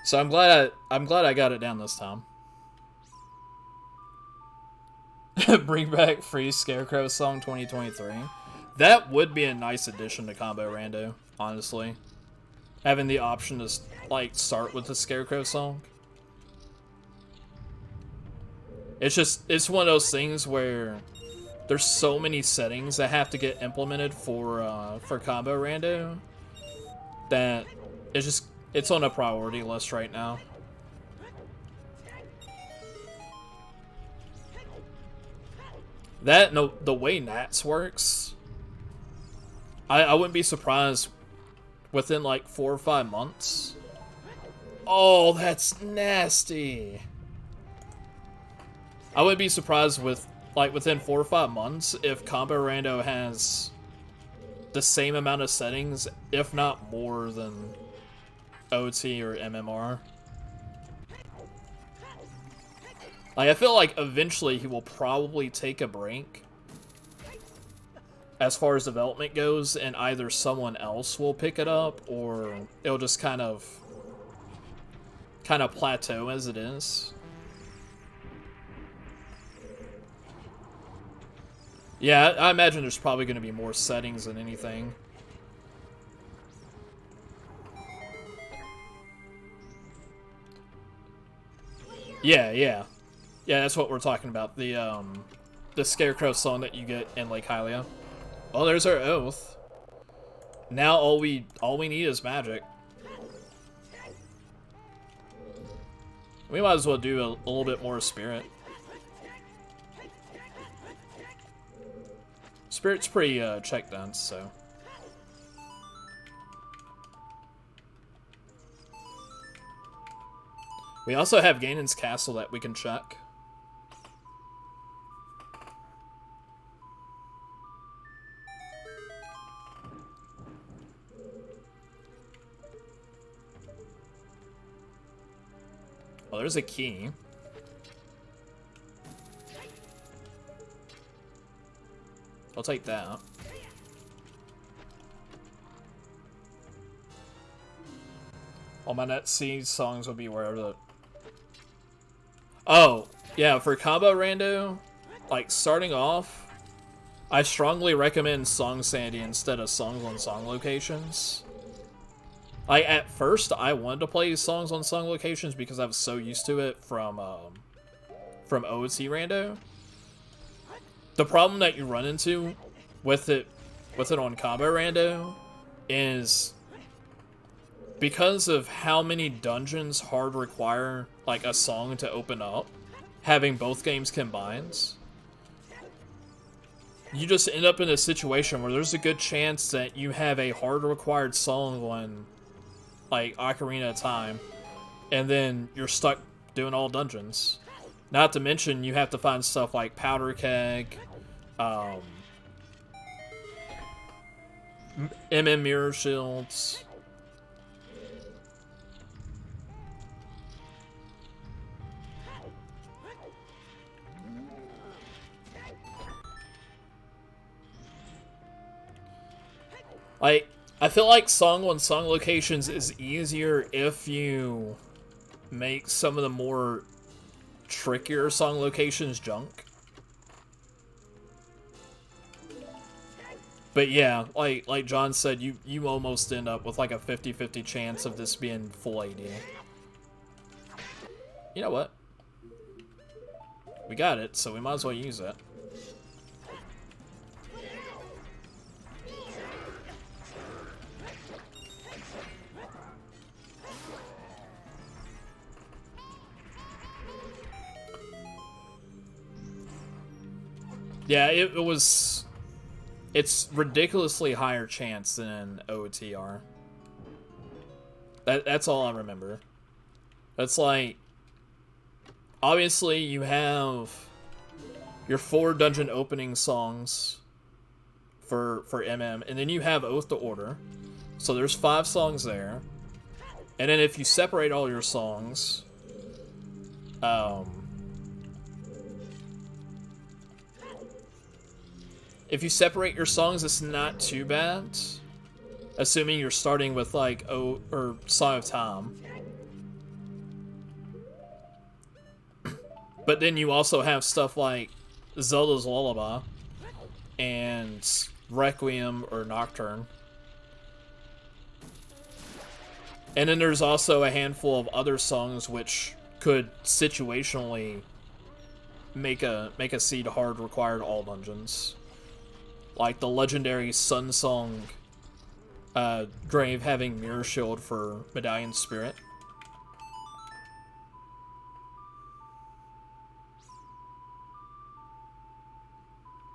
So I'm glad I got it down this time. Bring back Free Scarecrow Song 2023. That would be a nice addition to Combo Rando, honestly. Having the option to like start with the Scarecrow song. It's one of those things where there's so many settings that have to get implemented for Combo Rando that it's on a priority list right now. The way Nats works, I wouldn't be surprised within like 4 or 5 months. Oh, that's nasty. I would be surprised with, like, within 4 or 5 months if Combo Rando has the same amount of settings, if not more than OT or MMR. Like, I feel like eventually he will probably take a break as far as development goes, and either someone else will pick it up, or it'll just kind of plateau as it is. Yeah, I imagine there's probably going to be more settings than anything. Yeah, yeah. Yeah, that's what we're talking about. The Scarecrow song that you get in Lake Hylia. Oh, there's our oath. Now all we need is magic. We might as well do a little bit more spirit. Spirit's pretty check dense, so. We also have Ganon's Castle that we can check. Well, there's a key. I'll take that. All my net C songs will be wherever the... Oh, yeah, for Combo Rando, like, starting off, I strongly recommend Song Sandy instead of Songs on Song Locations. Like, at first, I wanted to play Songs on Song Locations because I was so used to it from OoT Rando. The problem that you run into with it on Combo Rando is because of how many dungeons hard require like a song to open up, having both games combined, you just end up in a situation where there's a good chance that you have a hard required song on like Ocarina of Time, and then you're stuck doing all dungeons. Not to mention you have to find stuff like Powder Keg, MM Mirror Shields. Like, I feel like Song on Song Locations is easier if you make some of the more trickier song locations junk. But yeah, like John said, you almost end up with like a 50-50 chance of this being full AD. You know what? We got it, so we might as well use it. Yeah, it's ridiculously higher chance than OOTR. That's all I remember. That's like, obviously you have your 4 dungeon opening songs for MM, and then you have Oath to Order. So there's 5 songs there. And then if you separate all your songs, if you separate your songs, it's not too bad. Assuming you're starting with, like, Song of Time. But then you also have stuff like Zelda's Lullaby and Requiem or Nocturne. And then there's also a handful of other songs which could situationally make a seed hard required all dungeons. Like the legendary Sun Song Grave having Mirror Shield for Medallion Spirit.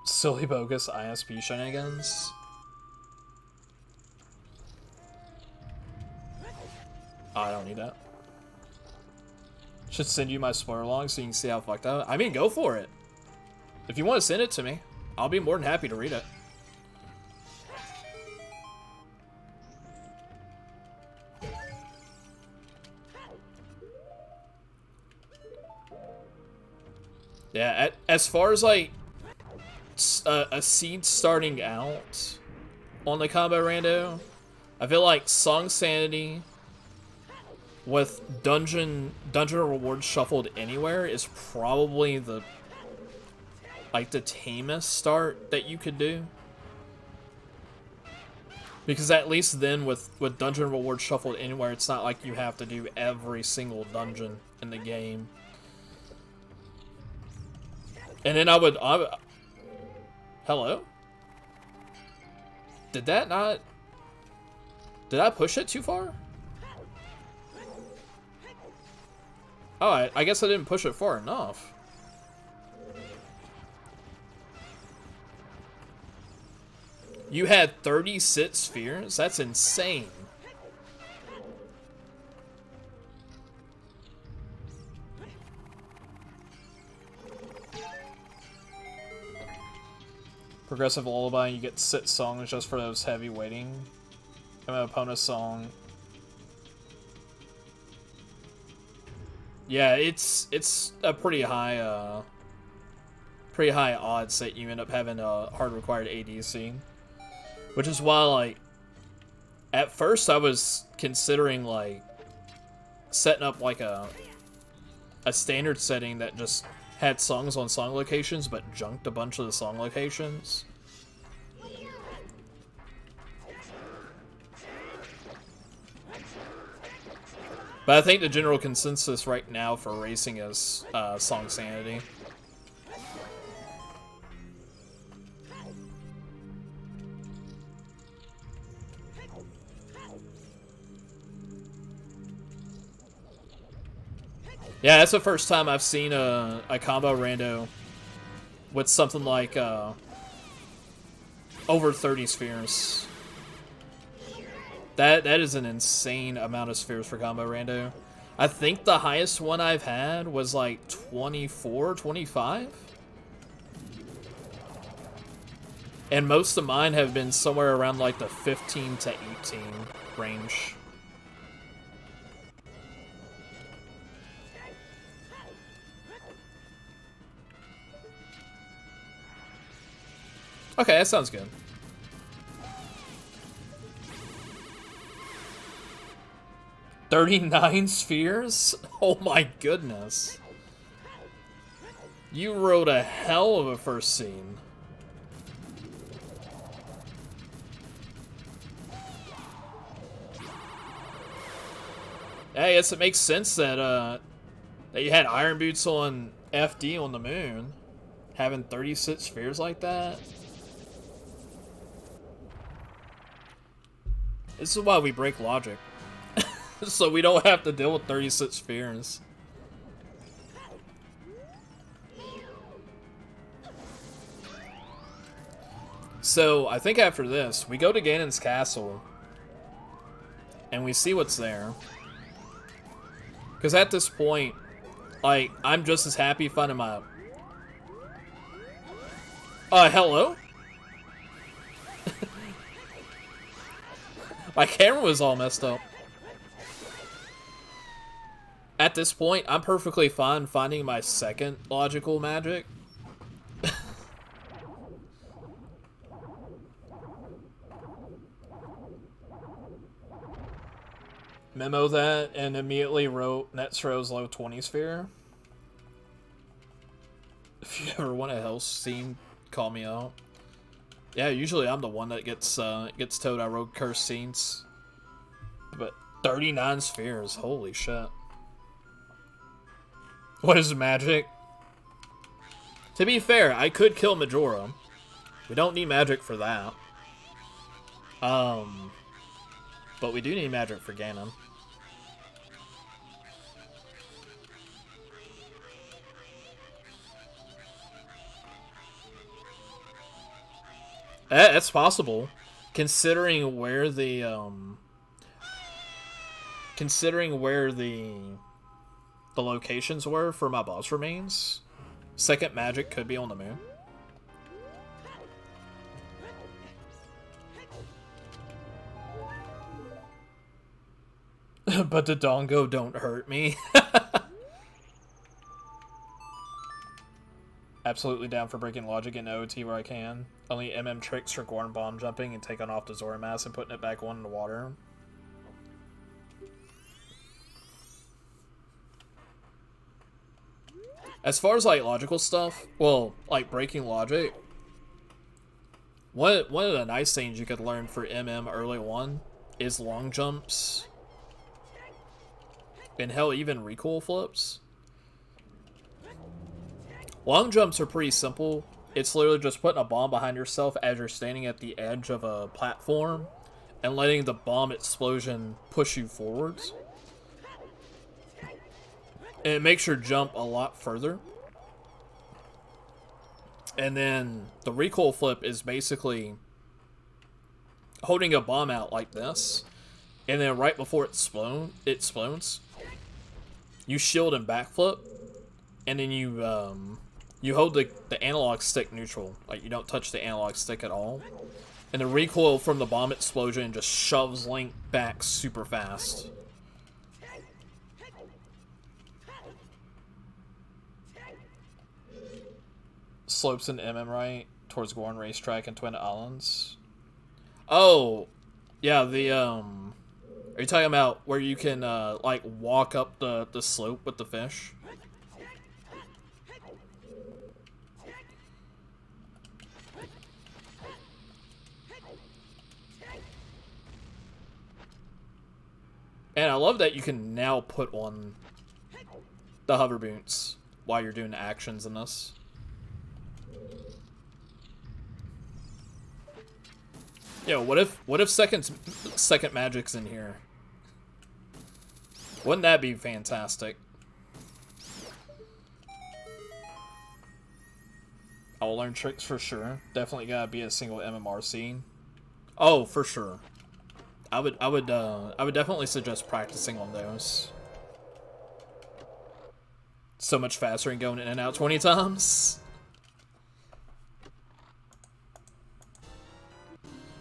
Silly bogus ISP shenanigans. don't need that. Should send you my spoiler log so you can see how fucked up. I mean, go for it. If you want to send it to me, I'll be more than happy to read it. Yeah, as far as like a seed starting out on the combo rando, I feel like Song Sanity with dungeon rewards shuffled anywhere is probably the tamest start that you could do. Because at least then with dungeon rewards shuffled anywhere, it's not like you have to do every single dungeon in the game. And then I would hello? Did I push it too far? Oh, I guess I didn't push it far enough. You had 36 spheres? That's insane. Progressive Lullaby, you get 6 songs just for those heavy waiting. I'm an opponent's song. Yeah, it's a pretty high odds that you end up having a hard required ADC. Which is why, like, at first I was considering, like, setting up, like, a standard setting that just had songs on song locations, but junked a bunch of the song locations. But I think the general consensus right now for racing is Song Sanity. Yeah, that's the first time I've seen a combo rando with something like over 30 spheres. That is an insane amount of spheres for combo rando. I think the highest one I've had was like 24, 25. And most of mine have been somewhere around like the 15 to 18 range. Okay, that sounds good. $39 spheres? Oh my goodness. You wrote a hell of a first scene. I guess it makes sense that that you had Iron Boots on FD on the moon. Having 36 spheres like that. This is why we break logic. So we don't have to deal with 36 spheres. So I think after this, we go to Ganon's castle. And we see what's there. Because at this point, like, I'm just as happy finding my... hello? My camera was all messed up. At this point, I'm perfectly fine finding my second logical magic. Memo that and immediately wrote Netzero's low 20 sphere. If you ever want a hell scene, call me out. Yeah, usually I'm the one that gets told I wrote cursed scenes. But 39 spheres, holy shit. What is magic? To be fair, I could kill Majora. We don't need magic for that. But we do need magic for Ganon. That's possible, considering where the considering where the locations were for my boss remains, second magic could be on the moon. But the dongo don't hurt me. Absolutely down for breaking logic in OoT where I can. Only MM tricks for Gorn bomb jumping and taking off the Zoommr mask and putting it back on in the water. As far as like logical stuff, well, like breaking logic, one of the nice things you could learn for MM early on is long jumps. And hell, even recoil flips. Long jumps are pretty simple. It's literally just putting a bomb behind yourself as you're standing at the edge of a platform and letting the bomb explosion push you forwards. And it makes your jump a lot further. And then the recoil flip is basically holding a bomb out like this. And then right before it explodes, you shield and backflip. And then you hold the analog stick neutral. Like, you don't touch the analog stick at all. And the recoil from the bomb explosion just shoves Link back super fast. Slopes in MM right towards Gorn Racetrack and Twin Islands. Oh, yeah, are you talking about where you can, like, walk up the slope with the fish? And I love that you can now put on the hover boots while you're doing actions in this. Yo, what if second magic's in here? Wouldn't that be fantastic? I will learn tricks for sure. Definitely gotta be a single MMR scene. Oh, for sure. I would definitely suggest practicing on those. So much faster than going in and out 20 times.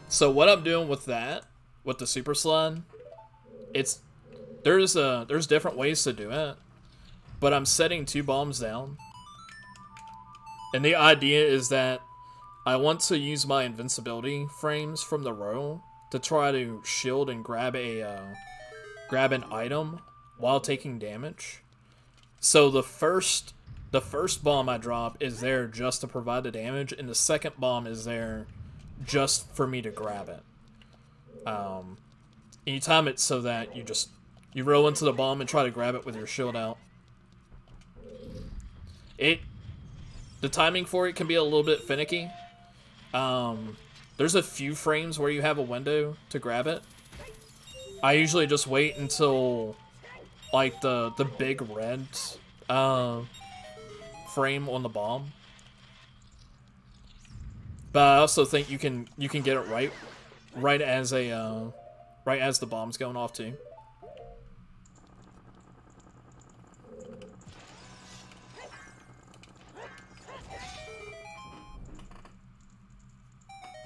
So what I'm doing with that, with the super slide, there's different ways to do it, but I'm setting 2 bombs down, and the idea is that I want to use my invincibility frames from the row to try to shield and grab an item while taking damage. So the first bomb I drop is there just to provide the damage, and the second bomb is there just for me to grab it. And you time it so that you roll into the bomb and try to grab it with your shield out. The timing for it can be a little bit finicky. There's a few frames where you have a window to grab it. I usually just wait until like the big red frame on the bomb. But I also think you can get it right as the bomb's going off too.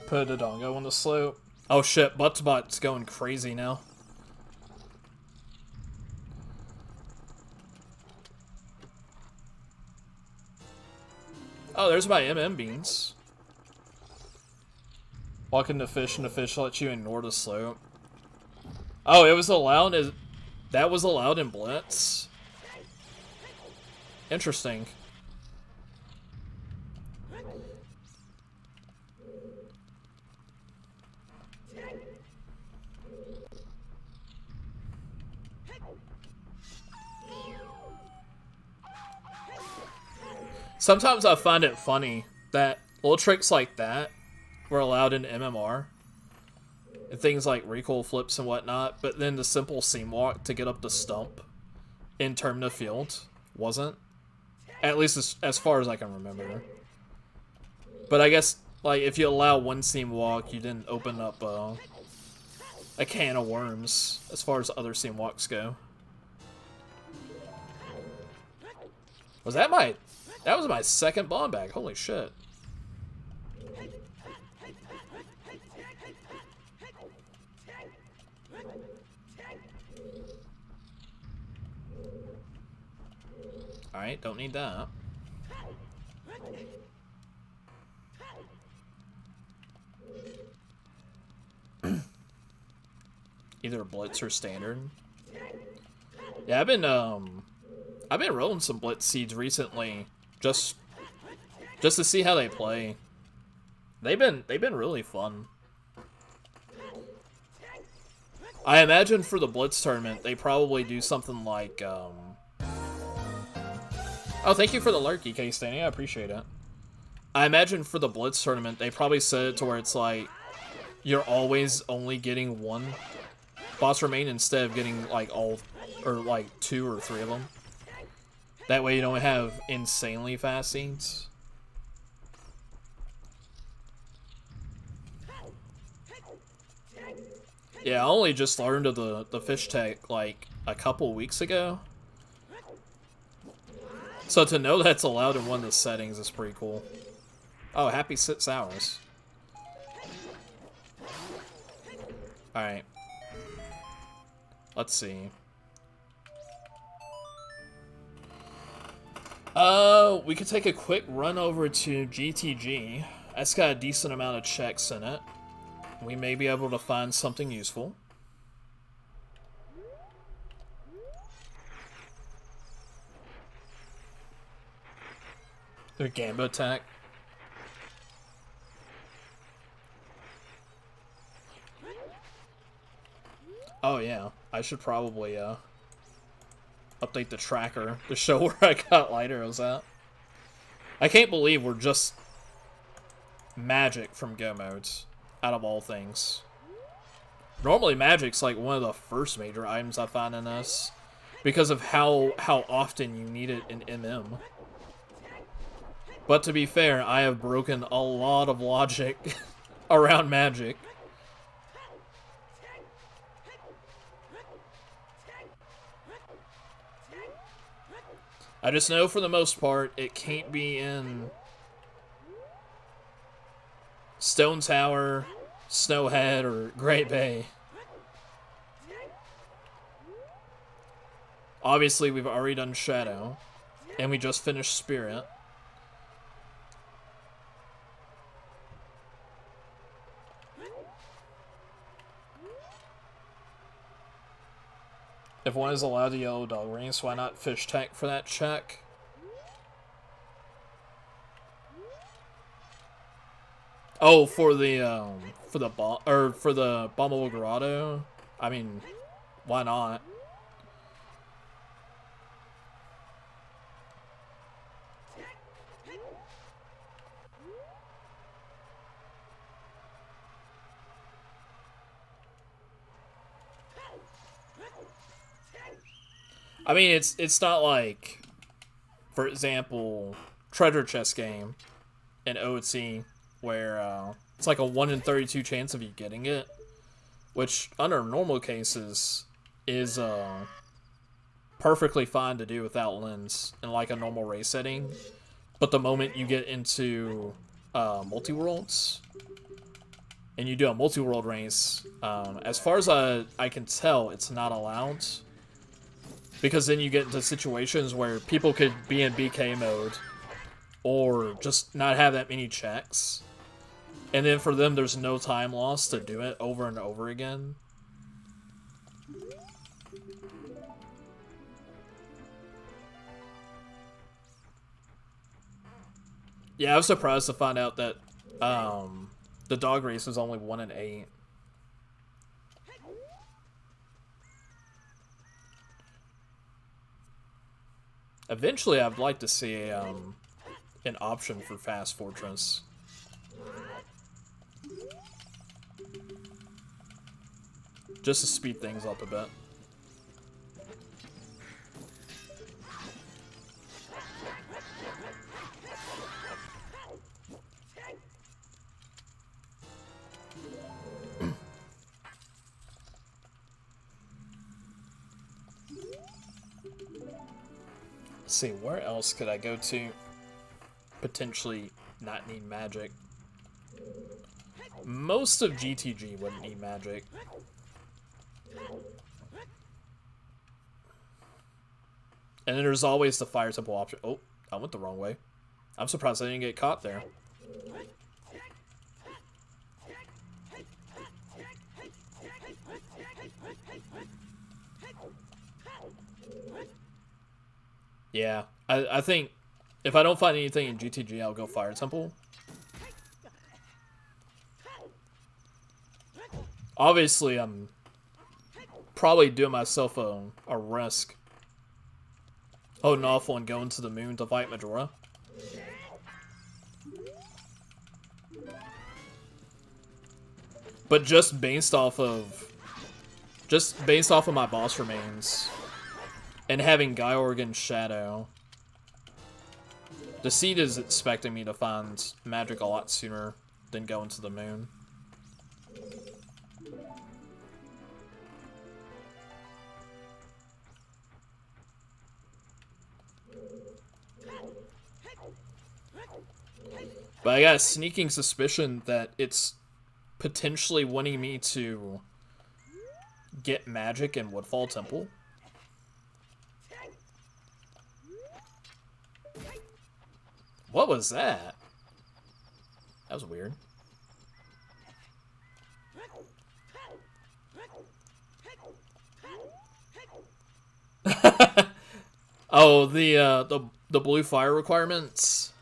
Put a dongo on the slope. Oh shit, Butt's going crazy now. Oh, there's my MM beans. Walking the fish and the fish lets you ignore the slope. Oh, it was allowed as... That was allowed in Blitz? Interesting. Sometimes I find it funny that little tricks like that were allowed in MMR. And things like recoil flips and whatnot, but then the simple seam walk to get up the stump in Termina Field wasn't. At least as far as I can remember. But I guess, like, if you allow one seam walk, you didn't open up a can of worms as far as other scene walks go. Was that my... That was my second bomb bag. Holy shit. Alright, don't need that. Either Blitz or Standard. Yeah, I've been rolling some Blitz seeds recently, just to see how they play. They've been really fun. I imagine for the Blitz tournament, they probably do something like, Oh, thank you for the lurky, K-Stanny. I appreciate it. I imagine for the Blitz tournament, they probably set it to where it's like, you're always only getting one boss remain instead of getting, like, all, or, like, 2 or 3 of them. That way you don't have insanely fast scenes. Yeah, I only just learned of the fish tech, like, a couple weeks ago. So to know that's allowed in one of the settings is pretty cool. Oh, happy 6 hours. Alright. Let's see. We could take a quick run over to GTG. That's got a decent amount of checks in it. We may be able to find something useful. Their Gamba attack. Oh yeah, I should probably update the tracker to show where I got light arrows at. I can't believe we're just magic from Go modes, out of all things. Normally magic's like one of the first major items I find in this, because of how often you need it in MM. But to be fair, I have broken a lot of logic around magic. I just know for the most part, it can't be in Stone Tower, Snowhead, or Great Bay. Obviously, we've already done Shadow, and we just finished Spirit. If one is allowed to yellow dog rings, why not fish tank for that check? Oh, for the Bombable Grotto? I mean, why not? I mean, it's not like, for example, Treasure Chest game in OoT, where it's like a 1 in 32 chance of you getting it, which under normal cases is perfectly fine to do without lens in like a normal race setting. But the moment you get into multi-worlds and you do a multi-world race, as far as I can tell, it's not allowed. Because then you get into situations where people could be in BK mode or just not have that many checks. And then for them, there's no time loss to do it over and over again. Yeah, I was surprised to find out that the dog race is only 1 in 8. Eventually, I'd like to see an option for Fast Fortress. Just to speed things up a bit. Let's see, where else could I go to? Potentially not need magic. Most of GTG wouldn't need magic. And then there's always the fire temple option. Oh, I went the wrong way. I'm surprised I didn't get caught there. Yeah, I think if I don't find anything in GTG, I'll go fire temple. Obviously, I'm probably doing myself a risk. Holding off on going to the moon to fight Majora. But just based off of my boss remains and having Gyorgan's Shadow, the seed is expecting me to find magic a lot sooner than going to the moon. But I got a sneaking suspicion that it's potentially wanting me to get magic in Woodfall Temple. What was that? That was weird. Oh, the blue fire requirements.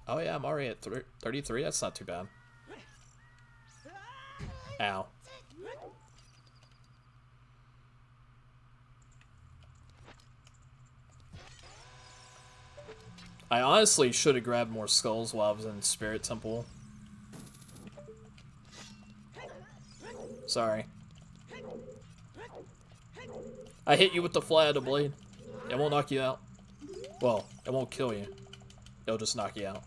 Oh yeah, I'm already at 33. That's not too bad. Ow. I honestly should have grabbed more skulls while I was in Spirit Temple. Sorry. I hit you with the fly of the blade. It won't knock you out. Well, it won't kill you. It'll just knock you out.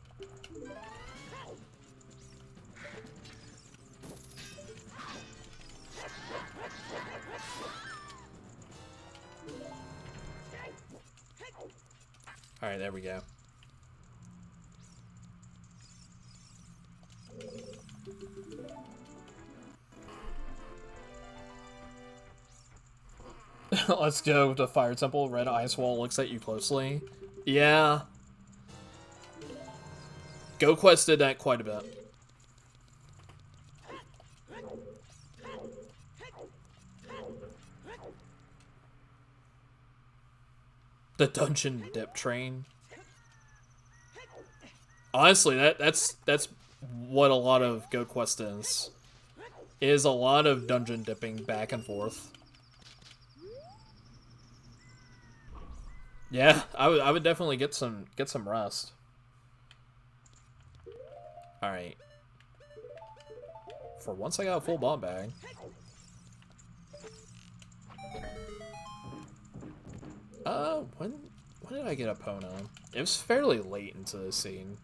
Alright, there we go. Let's go to Fire Temple. Red Ice Wall looks at you closely. Yeah. GoQuest did that quite a bit. The dungeon dip train. Honestly, that's what a lot of GoQuest is. It is a lot of dungeon dipping back and forth. Yeah, I would definitely get some rest. All right. For once, I got a full bomb bag. When did I get a Pono? It was fairly late into the scene.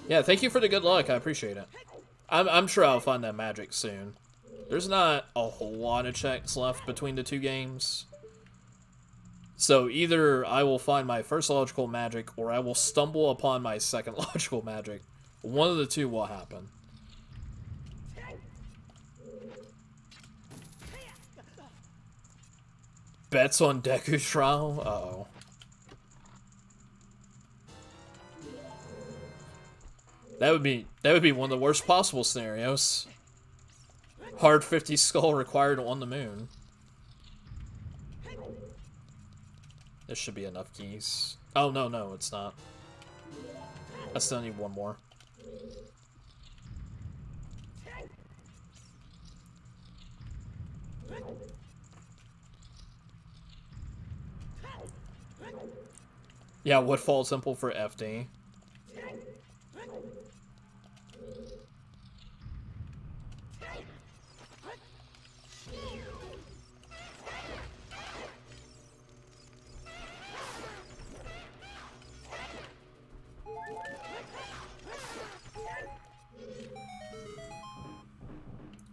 Yeah, thank you for the good luck. I appreciate it. I'm sure I'll find that magic soon. There's not a whole lot of checks left between the two games. So either I will find my first logical magic or I will stumble upon my second logical magic. One of the two will happen. Bets on Deku's trial? Uh-oh. That would be one of the worst possible scenarios. Hard 50 skull required on the moon. This should be enough keys. Oh, no, it's not. I still need one more. Yeah, Woodfall Temple for FD.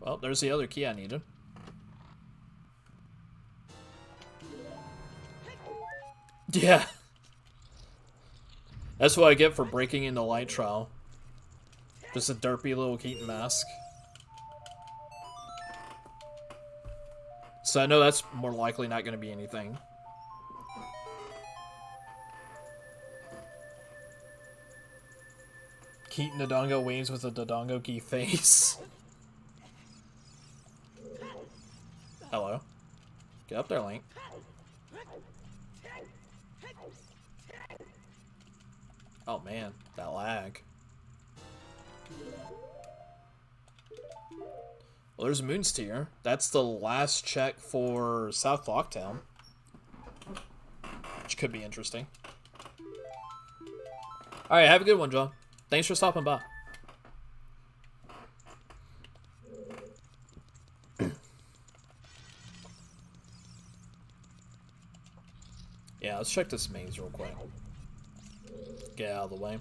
Well, there's the other key I needed. Yeah. That's what I get for breaking into light trial. Just a derpy little Keaton mask. So I know that's more likely not going to be anything. Keaton Dodongo wings with a Dodongo key face. Hello. Get up there, Link. Oh man, that lag. Well, there's Moon's Tier. That's the last check for South Locktown. Which could be interesting. Alright, have a good one, John. Thanks for stopping by. Yeah, let's check this maze real quick. Get out of the way.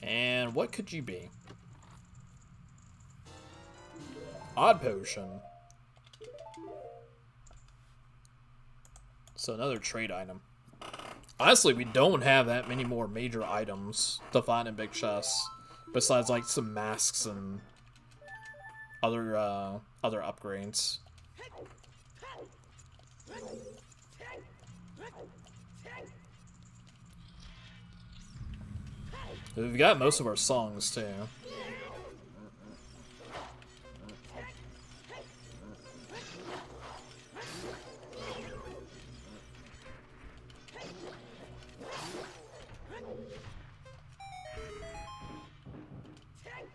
And what could you be? Odd potion. So another trade item. Honestly, we don't have that many more major items to find in big chests, besides like some masks and other upgrades. We've got most of our songs too.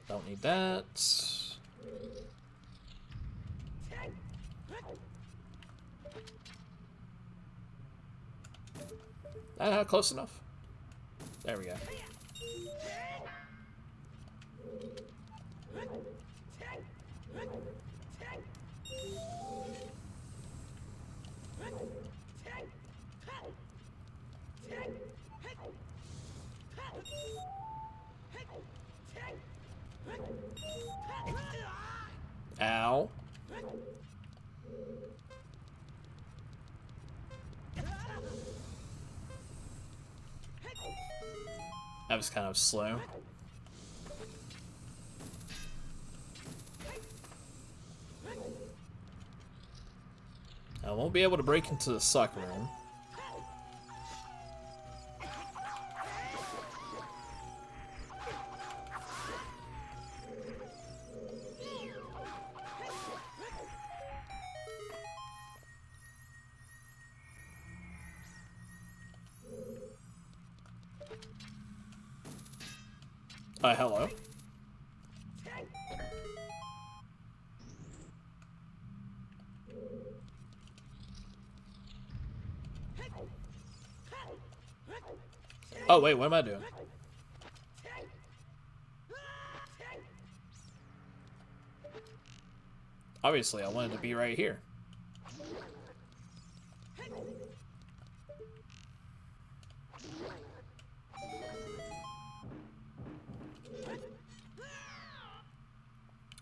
Don't need that. Close enough. There we go. Ow. That was kind of slow. I won't be able to break into the suck room. Hello. Oh, wait, what am I doing? Obviously, I wanted to be right here.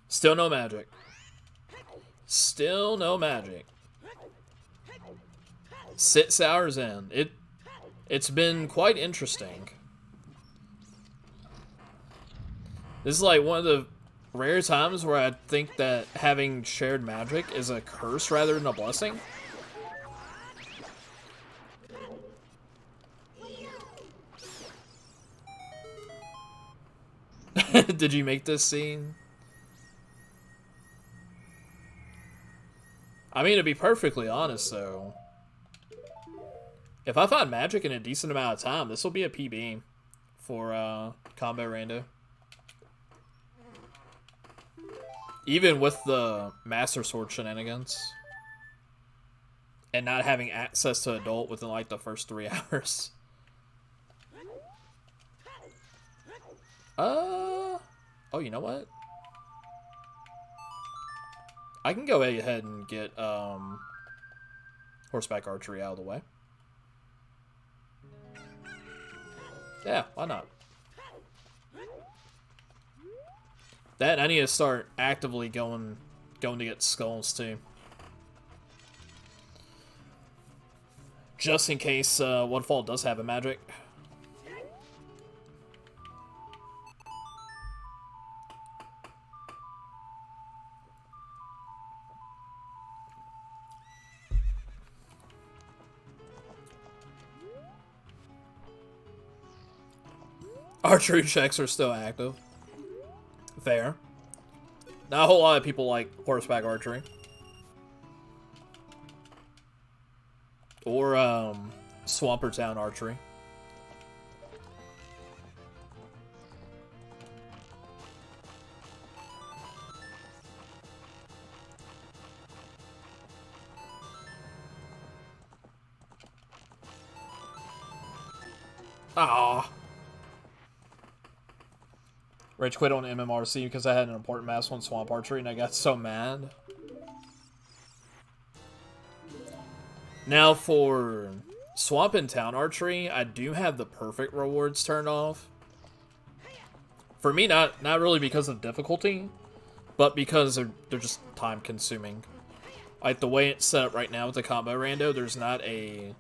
Still no magic. Still no magic. 6 hours in. It's been quite interesting. This is like one of the rare times where I think that having shared magic is a curse rather than a blessing. Did you make this scene? I mean, to be perfectly honest, though, if I find magic in a decent amount of time, this will be a PB for Combo Rando. Even with the Master Sword shenanigans. And not having access to Adult within, like, the first 3 hours. Oh, you know what? I can go ahead and get horseback archery out of the way. Yeah, why not? That I need to start actively going to get skulls too. Just in case Woodfall does have a magic. Archery checks are still active. Fair. Not a whole lot of people like horseback archery. Or, Swamper Town archery. Ah. Rage quit on MMRC because I had an important mass on Swamp Archery and I got so mad. Now for Swamp and Town Archery, I do have the perfect rewards turned off. For me, not really because of difficulty, but because they're just time consuming. Like the way it's set up right now with the combo rando, there's not a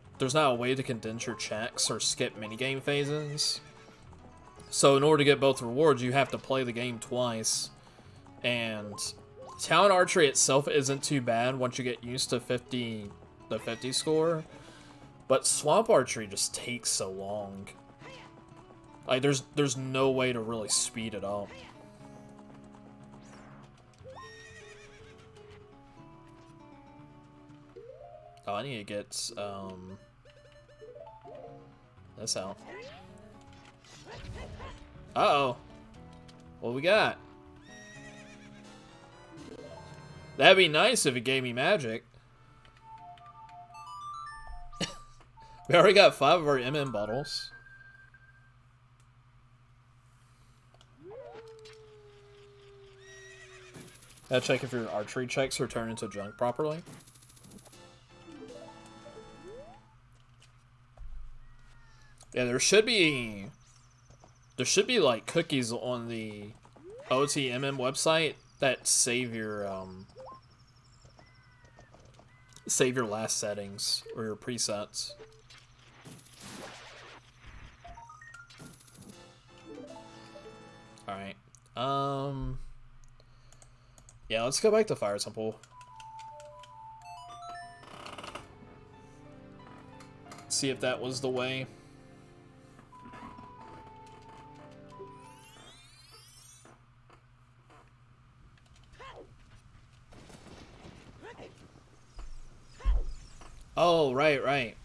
way to condense your checks or skip minigame phases. So in order to get both rewards, you have to play the game twice. And Town Archery itself isn't too bad once you get used to the 50 score. But Swamp Archery just takes so long. Like there's no way to really speed it up. Oh, I need to get this out. Uh-oh. What we got? That'd be nice if it gave me magic. We already got 5 of our MM bottles. Gotta check if your archery checks are turned into junk properly. Yeah, there should be like cookies on the OoT MM website that save your last settings or your presets. All right. Yeah, let's go back to Fire Temple. See if that was the way. Oh, right.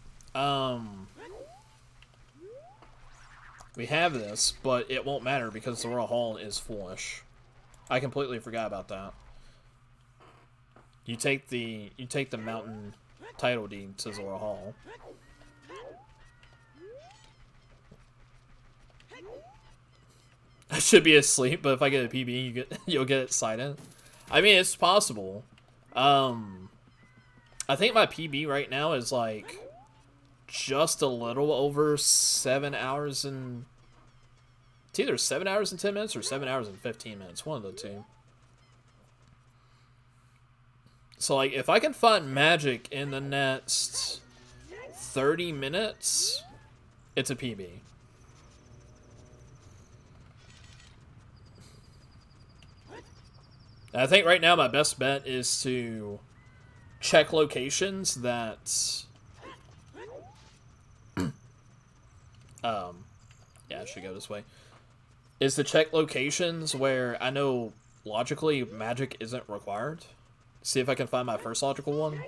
We have this, but it won't matter because the Royal Hall is foolish. I completely forgot about that. You take the mountain title deed to Zora Hall. I should be asleep, but if I get a PB, you'll get it cited. I mean, it's possible. I think my PB right now is like just a little over 7 hours and... It's either 7 hours and 10 minutes or 7 hours and 15 minutes. One of the two. So, like, if I can find magic in the next 30 minutes, it's a PB. And I think right now my best bet is to check locations that... yeah, I should go this way. Is to check locations where I know logically magic isn't required. See if I can find my first logical one.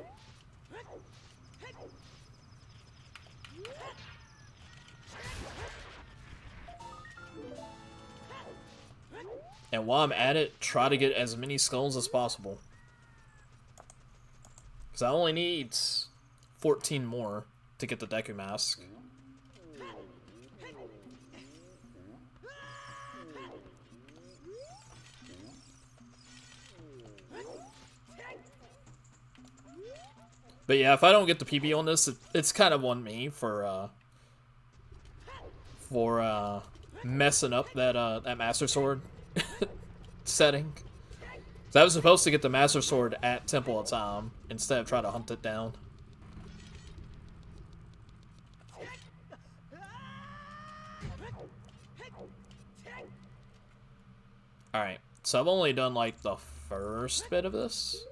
And while I'm at it, try to get as many skulls as possible. Because I only need 14 more to get the Deku Mask. But yeah, if I don't get the PB on this, it's kind of on me for messing up that Master Sword setting. So I was supposed to get the Master Sword at Temple of Time instead of trying to hunt it down. Alright, so I've only done like the first bit of this.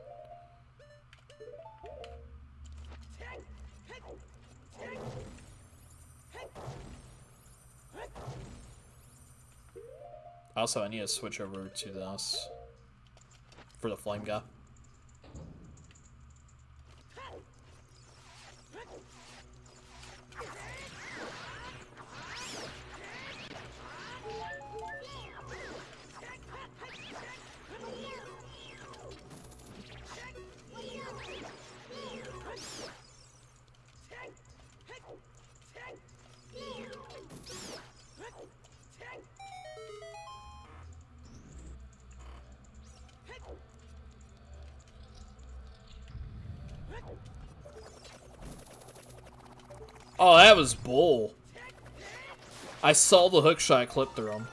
Also, I need to switch over to this for the flame guy. Oh, that was bull. I saw the hook shot clip through him.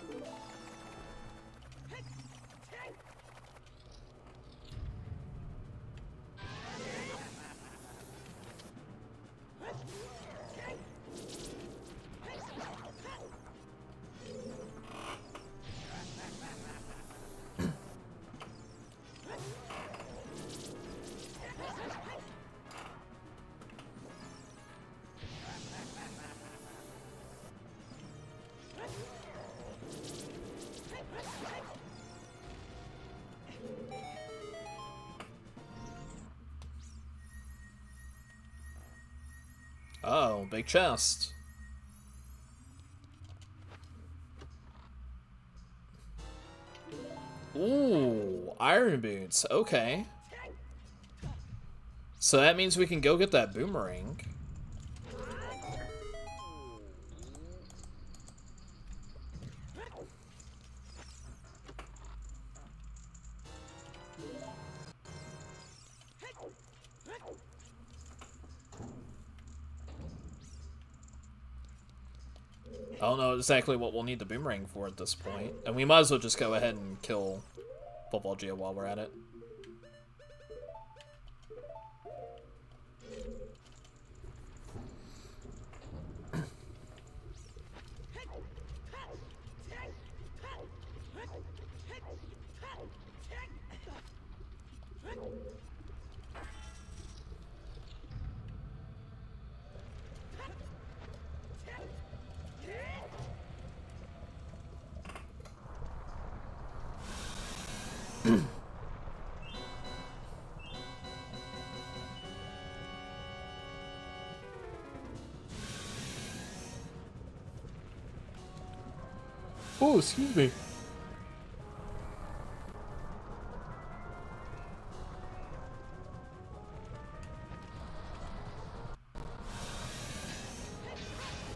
Oh, big chest. Ooh, iron boots. Okay. So that means we can go get that boomerang. I don't know exactly what we'll need the boomerang for at this point. And we might as well just go ahead and kill Volvagia while we're at it. Oh, excuse me.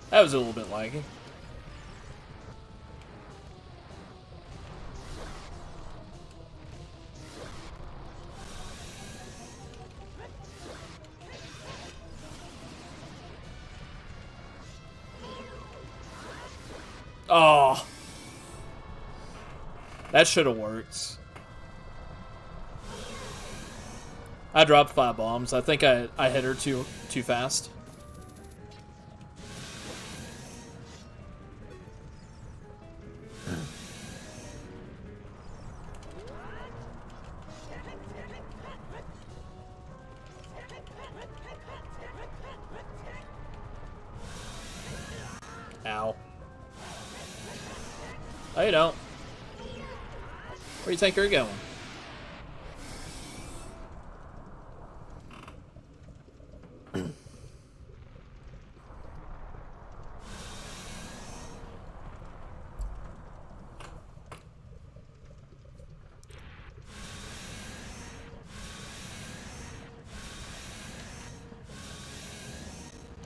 That was a little bit laggy. Oh. That should have worked. I dropped 5 bombs. I think I hit her too fast. Ow. Oh, you don't. Where do you think you're going?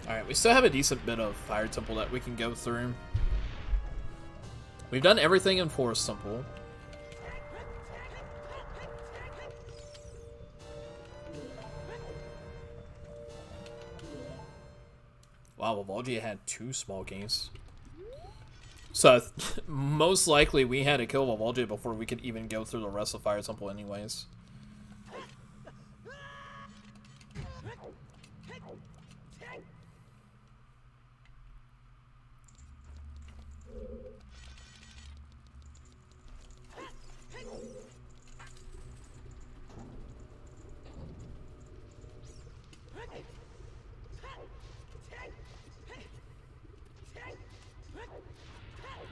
Alright, we still have a decent bit of Fire Temple that we can go through. We've done everything in Forest Temple. wow, Volgia had 2 small keys. So, most likely we had to kill Volgia before we could even go through the rest of Fire Temple anyways.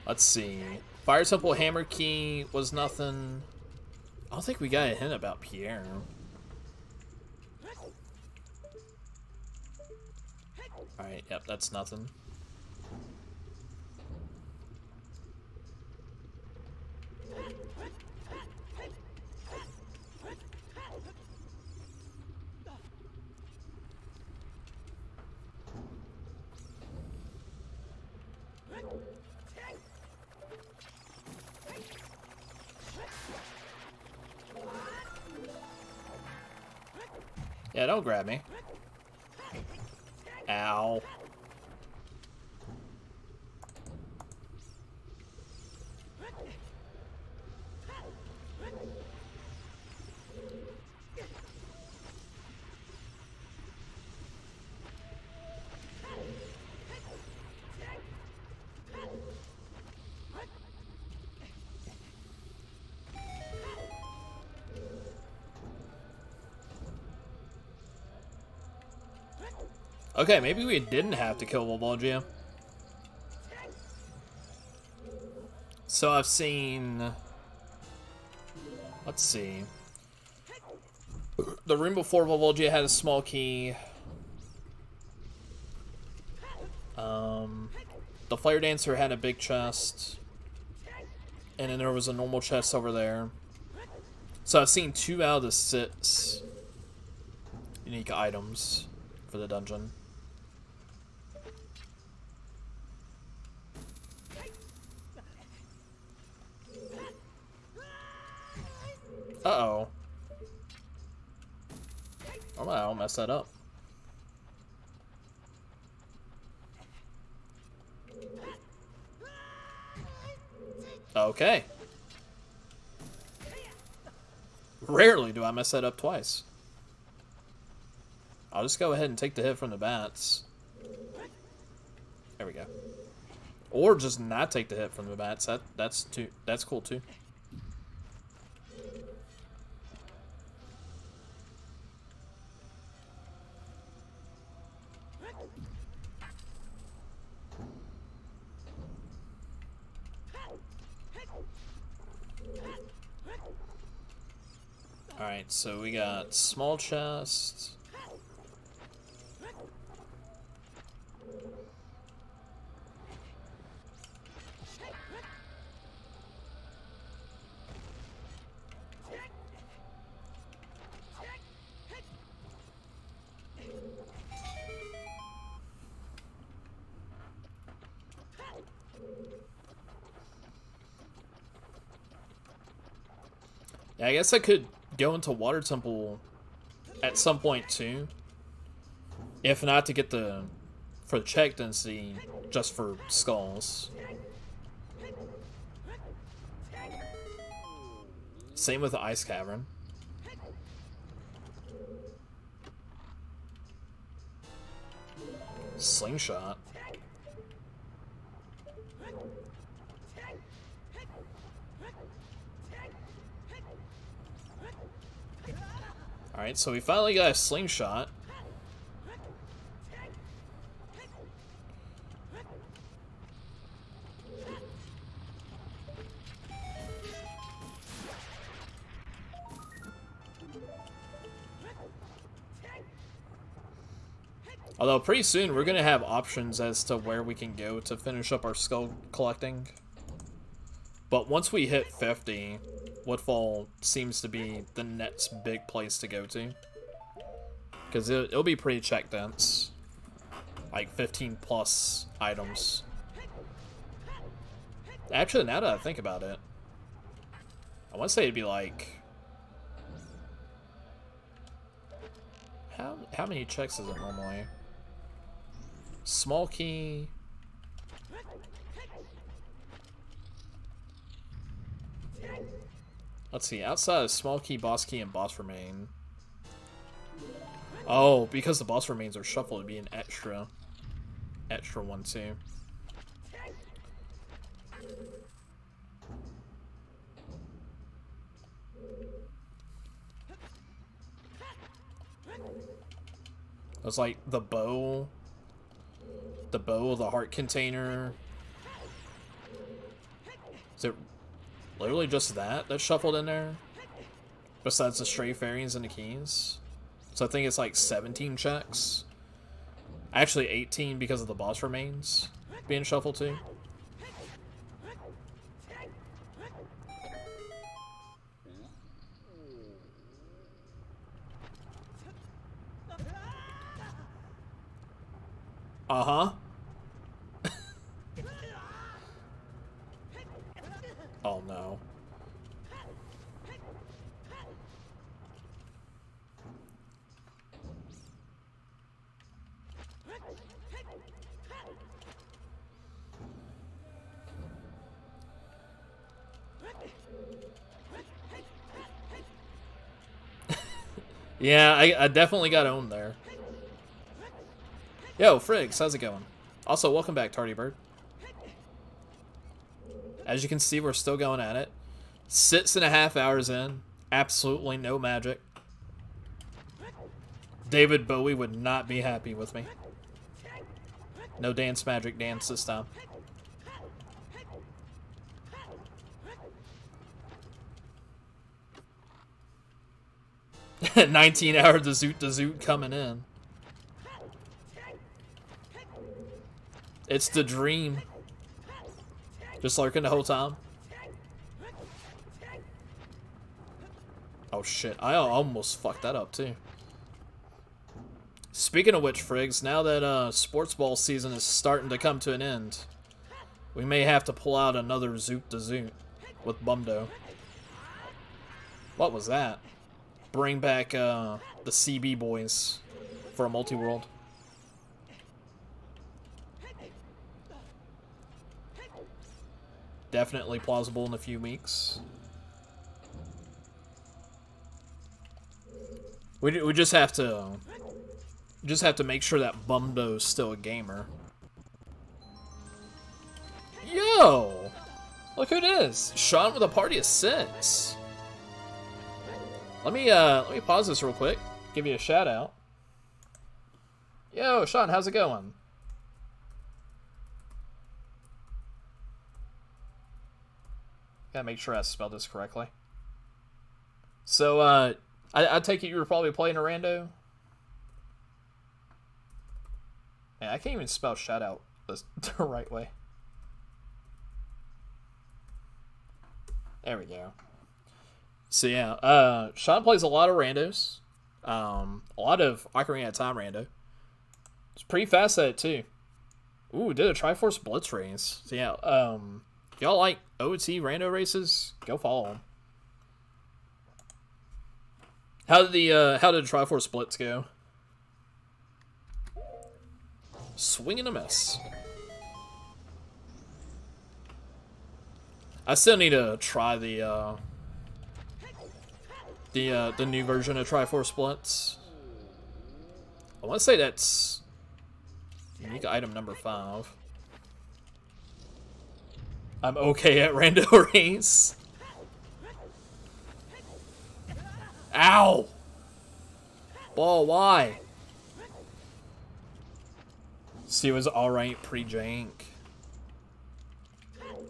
Let's see. Fire Temple Hammer Key was nothing. I don't think we got a hint about Pierre. Alright, yep, that's nothing. Yeah, don't grab me. Ow. Okay, maybe we didn't have to kill Volgia. So I've seen... Let's see. The room before Volgia had a small key. The Fire Dancer had a big chest. And then there was a normal chest over there. So I've seen 2 out of the 6 unique items for the dungeon. Uh-oh. Oh, I don't mess that up. Okay. Rarely do I mess that up twice. I'll just go ahead and take the hit from the bats. There we go. Or just not take the hit from the bats. That's cool too. Alright, so we got small chest. Yeah, I guess I could go into Water Temple at some point too. If not to get for the check density, just for skulls. Same with the Ice Cavern. Slingshot. Alright, so we finally got a slingshot. Although pretty soon we're going to have options as to where we can go to finish up our skull collecting. But once we hit 50, Woodfall seems to be the next big place to go to. Because it'll be pretty check dense. Like 15 plus items. Actually, now that I think about it, I want to say it'd be like... How many checks is it normally? Small key. Let's see. Outside of small key, boss key, and boss remain. Oh, because the boss remains are shuffled to be an extra one too. It's like the bow, the heart container. Is it literally just that's shuffled in there? Besides the stray fairies and the keys? So I think it's like 17 checks. Actually 18 because of the boss remains being shuffled too. Uh-huh. Oh no. Yeah, I definitely got owned there. Yo, Friggs, how's it going? Also, welcome back, Tardy Bird. As you can see, we're still going at it. 6.5 hours in. Absolutely no magic. David Bowie would not be happy with me. No dance magic dance this time. $19 to zoot coming in. It's the dream. Just lurking the whole time. Oh shit, I almost fucked that up too. Speaking of which, Friggs, now that sports ball season is starting to come to an end, we may have to pull out another zoot to zoot with Bumdo. What was that? Bring back the CB boys for a multi-world. Definitely plausible in a few weeks. We just have to make sure that Bumdo's still a gamer. Yo, look who it is! Sean with a party of 6. Let me pause this real quick. Give you a shout out. Yo, Sean, how's it going? Gotta make sure I spelled this correctly. So, I take it you were probably playing a rando? Man, I can't even spell shout out the right way. There we go. So yeah, Sean plays a lot of randos. A lot of Ocarina of Time rando. It's pretty fast at it too. Ooh, did a Triforce Blitz race. So yeah, if y'all like OoT rando races, go follow them. How did the Triforce Blitz go? Swing and a miss. I still need to try the new version of Triforce Blitz. I want to say that's unique item number 5. I'm okay at rando race. Ow! Ball, why? See, was alright pre-jank.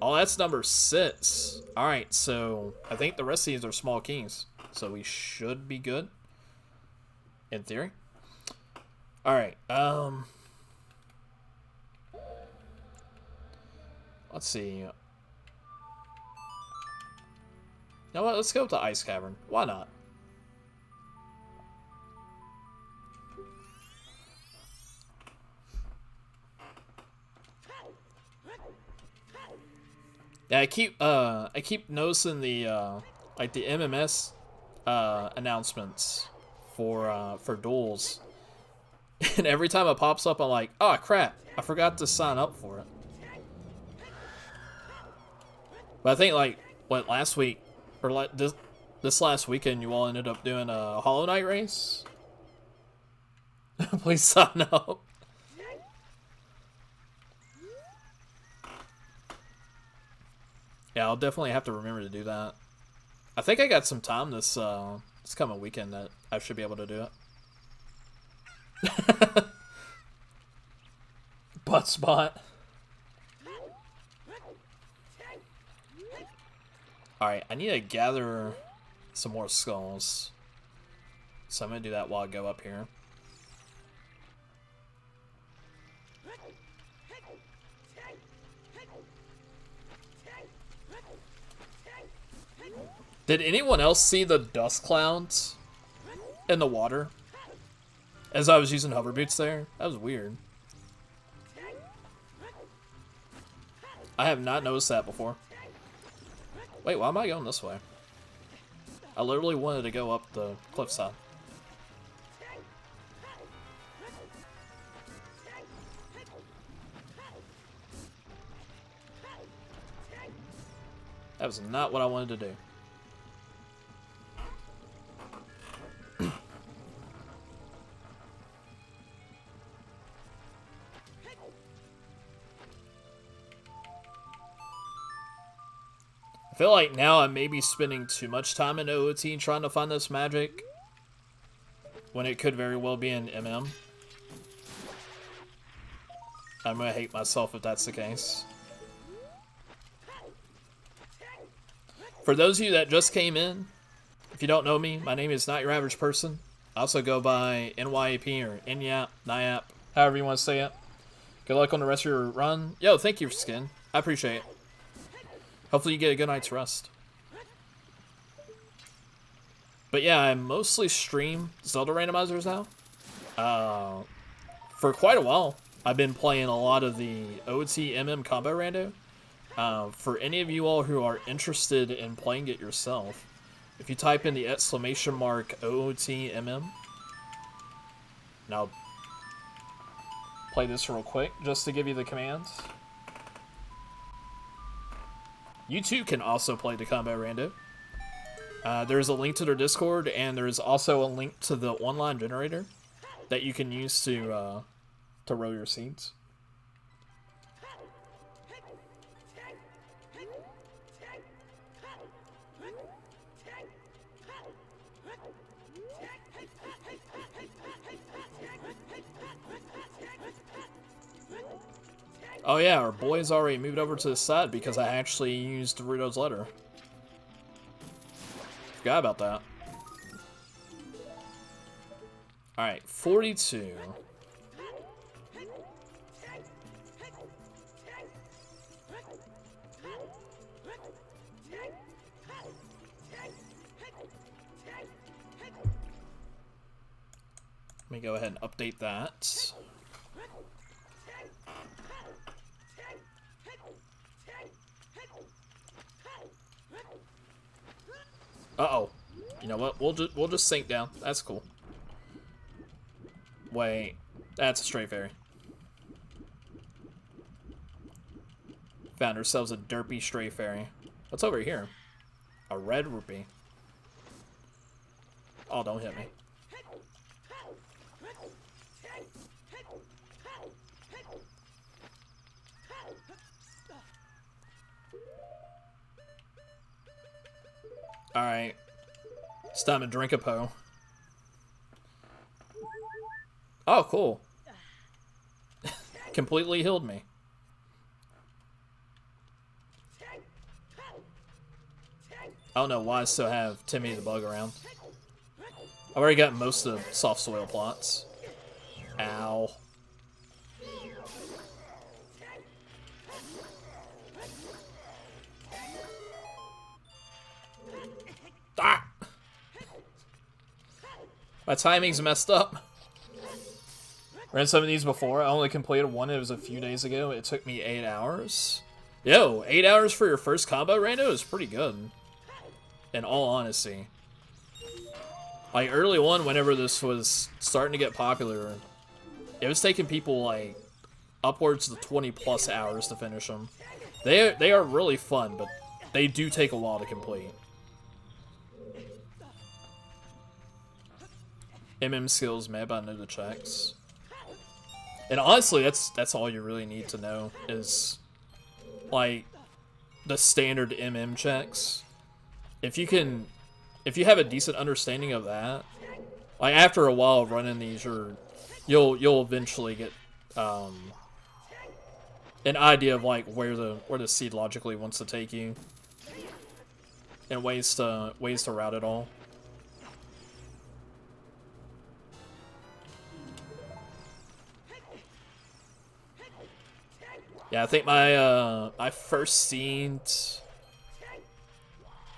Oh, that's number 6. Alright, so I think the rest of these are small keys. So we should be good. In theory. Alright, let's see. You know what? Let's go with the Ice Cavern. Why not? Yeah, I keep noticing the like the MMS announcements for duels. And every time it pops up, I'm like, oh crap, I forgot to sign up for it. But I think like, what, last week, or like this last weekend, you all ended up doing a Hollow Knight race? Please sign up. Yeah, I'll definitely have to remember to do that. I think I got some time this coming weekend that I should be able to do it. Butt spot. Alright, I need to gather some more skulls. So I'm going to do that while I go up here. Did anyone else see the dust clouds in the water as I was using hover boots there? That was weird. I have not noticed that before. Wait, why am I going this way? I literally wanted to go up the cliffside. That was not what I wanted to do. I feel like now I may be spending too much time in OOT trying to find this magic when it could very well be in MM. I'm gonna hate myself if that's the case. For those of you that just came in, if you don't know me, my name is Notyouraverageperson. I also go by NYAP or NYAP, NYAP, however you want to say it. Good luck on the rest of your run. Yo, thank you for skin. I appreciate it. Hopefully you get a good night's rest. But yeah, I mostly stream Zelda randomizers now. For quite a while, I've been playing a lot of the OoT MM combo rando. For any of you all who are interested in playing it yourself, if you type in the exclamation mark OOT MM, and I'll play this real quick just to give you the commands. You too can also play the combo rando. There's a link to their Discord, and there's also a link to the online generator that you can use to row your seeds. Oh yeah, our boy's already moved over to the side because I actually used Dorito's letter. Forgot about that. Alright, 42. Let me go ahead and update that. Uh-oh. You know what? We'll just sink down. That's cool. Wait. That's a stray fairy. Found ourselves a derpy stray fairy. What's over here? A red rupee. Oh, don't hit me. Alright. It's time to drink a po. Oh, cool. Completely healed me. I don't know why I still have Timmy the Bug around. I've already got most of the soft soil plots. Ow. Ah! My timing's messed up. Ran some of these before. I only completed one. It was a few days ago. It took me 8 hours. Yo, 8 hours for your first combo rando is pretty good. In all honesty. Like, early on, whenever this was starting to get popular, it was taking people like upwards of 20 plus hours to finish them. They are really fun, but they do take a while to complete. Skills, maybe I know the checks. And honestly, that's all you really need to know is like the standard checks. If you have a decent understanding of that, like after a while of running these, you'll eventually get an idea of like where the seed logically wants to take you, and ways to route it all. Yeah, I think my first seed,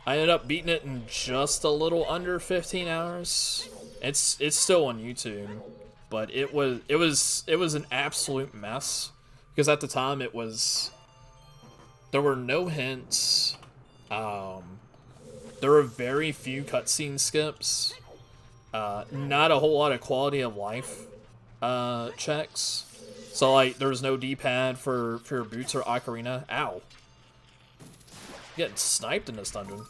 I ended up beating it in just a little under 15 hours. It's still on YouTube, but it was an absolute mess because at the time there were no hints. There were very few cutscene skips. Not a whole lot of quality of life checks. So like there was no D-pad for your boots or ocarina. Ow. Getting sniped in this dungeon.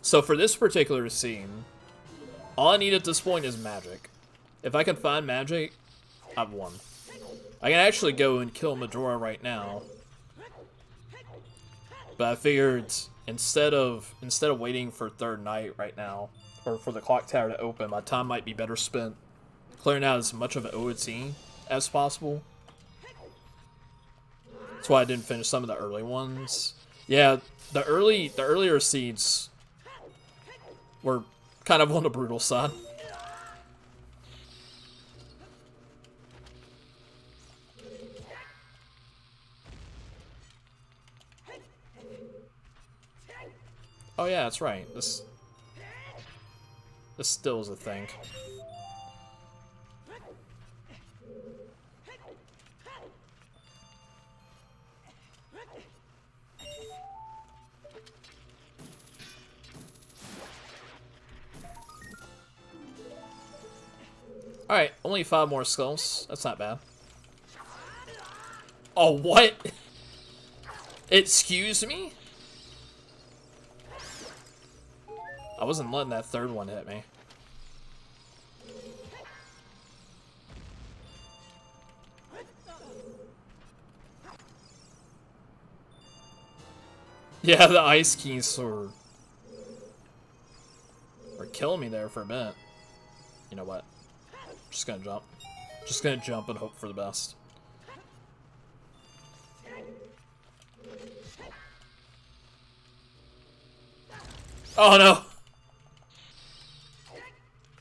So for this particular scene, all I need at this point is magic. If I can find magic, I've won. I can actually go and kill Majora right now. But I figured instead of waiting for third night right now, or for the clock tower to open, my time might be better spent clearing out as much of an OoT as possible. That's why I didn't finish some of the early ones. Yeah, the earlier seeds were kind of on the brutal side. Oh yeah, that's right. This still is a thing. Alright, only 5 more skulls. That's not bad. Oh, what? Excuse me? I wasn't letting that third one hit me. Yeah, the ice keys were killing me there for a minute. You know what? Just gonna jump. Just gonna jump and hope for the best. Oh no!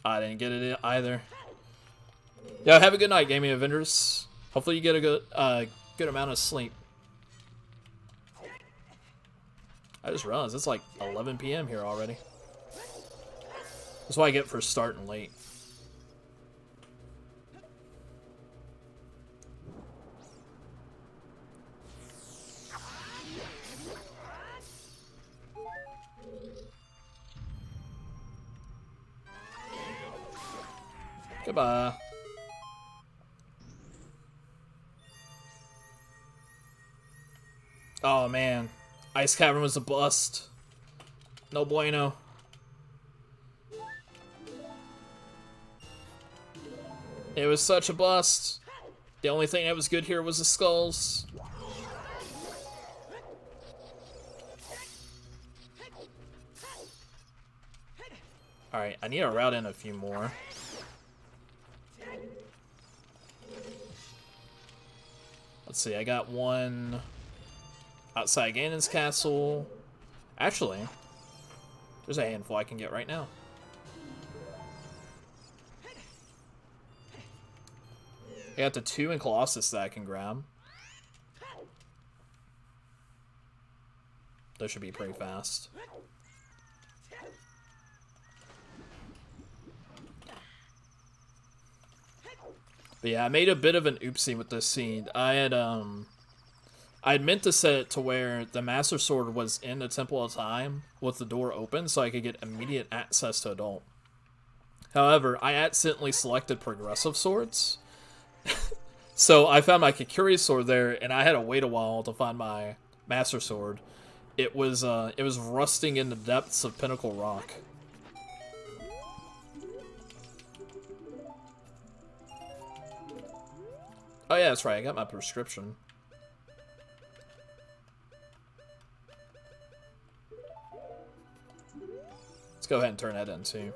I didn't get it either. Yeah, have a good night, gaming Avengers. Hopefully you get a good amount of sleep. I just realized it's like 11 PM here already. That's what I get for starting late. Goodbye. Oh man, Ice Cavern was a bust. No bueno. It was such a bust. The only thing that was good here was the skulls. Alright, I need to route in a few more. Let's see, I got one outside Ganon's castle. Actually, there's a handful I can get right now. I got the 2 in Colossus that I can grab. Those should be pretty fast. But yeah, I made a bit of an oopsie with this scene. I I'd meant to set it to where the Master Sword was in the Temple of Time with the door open so I could get immediate access to Adult. However, I accidentally selected Progressive Swords. So I found my Kikuri Sword there, and I had to wait a while to find my Master Sword. It was rusting in the depths of Pinnacle Rock. Oh yeah, that's right, I got my prescription. Let's go ahead and turn that in too.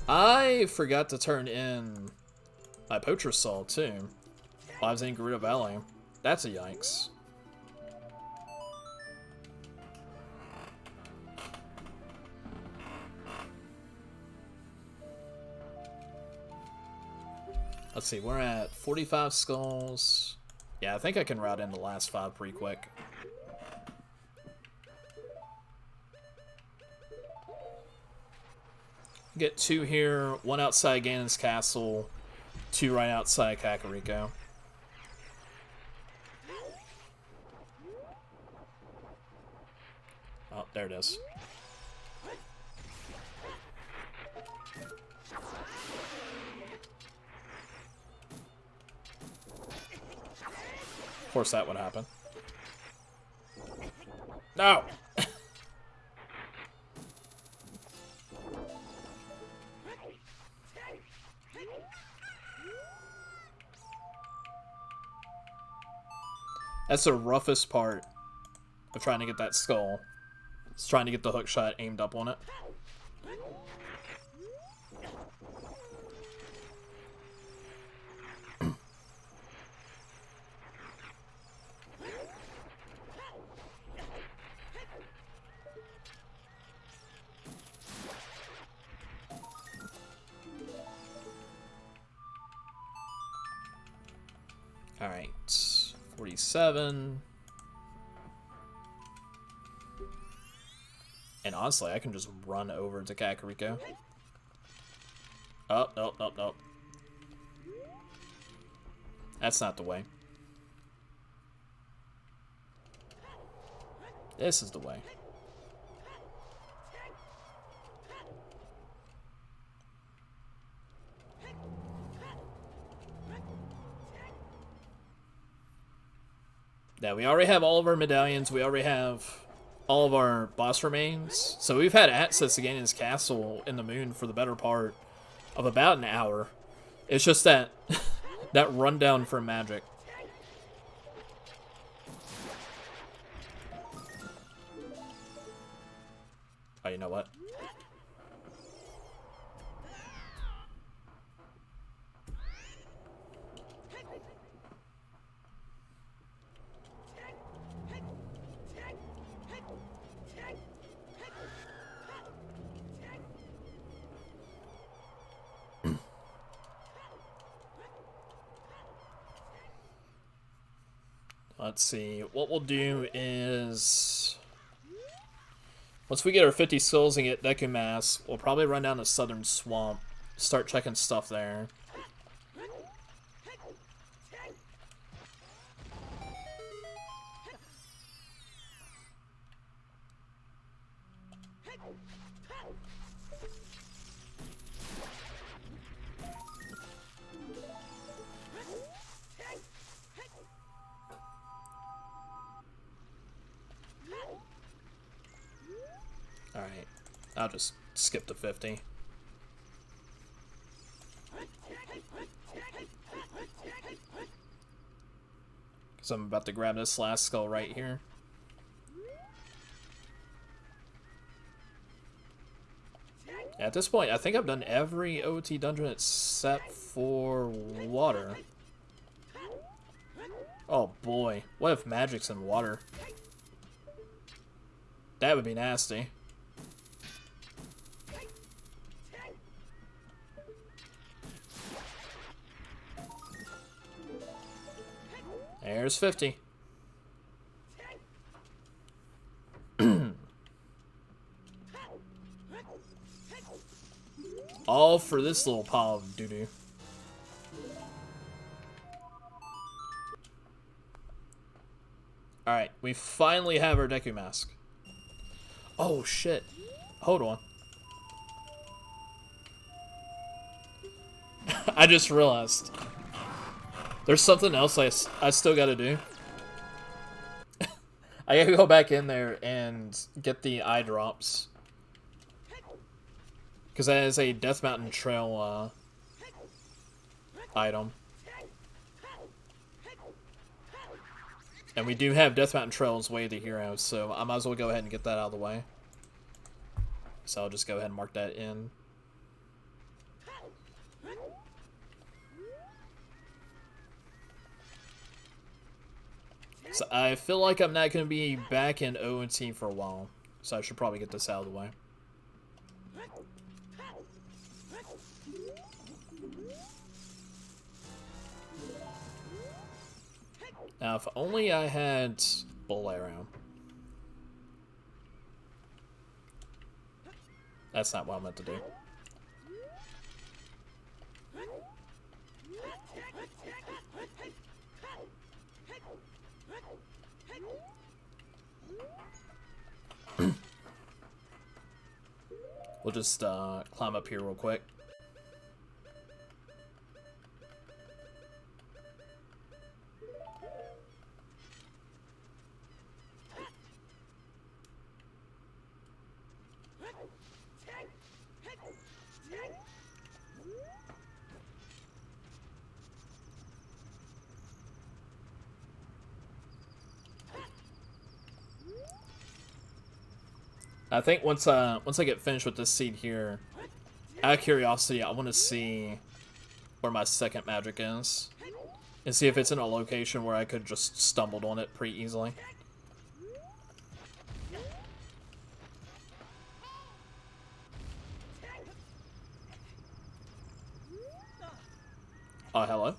I forgot to turn in my Poacher's Saw too while I was in Gerudo Valley. That's a yikes. Let's see, we're at 45 skulls. Yeah, I think I can route in the last 5 pretty quick. Get 2 here, 1 outside Ganon's Castle, 2 right outside Kakariko. Oh, there it is. Of course that would happen. No! That's the roughest part of trying to get that skull. It's trying to get the hook shot aimed up on it. Alright, 47. And honestly, I can just run over to Kakariko. Oh, nope, nope, nope. That's not the way. This is the way. Now, we already have all of our medallions. We already have all of our boss remains. So we've had access to Ganon's Castle in the Moon for the better part of about an hour. It's just that that rundown for magic. Oh, you know what? Let's see. What we'll do is, once we get our 50 skulls and get Deku Mask, we'll probably run down to Southern Swamp, start checking stuff there. Alright, I'll just skip to 50. Because I'm about to grab this last skull right here. At this point, I think I've done every OT dungeon except for water. Oh boy, what if magic's in water? That would be nasty. There's 50. All for this little pile of doo-doo. Alright, we finally have our Deku Mask. Oh, shit. Hold on. I just realized. There's something else I still gotta do. I gotta go back in there and get the eye drops. Because that is a Death Mountain Trail item. And we do have Death Mountain Trail's Way of the Hero, so I might as well go ahead and get that out of the way. So I'll just go ahead and mark that in. So I feel like I'm not going to be back in OoT for a while, so I should probably get this out of the way. Now, if only I had Bolero. That's not what I meant to do. We'll just climb up here real quick. I think once I get finished with this seed here, out of curiosity, I want to see where my second magic is, and see if it's in a location where I could just stumbled on it pretty easily. Oh, hello.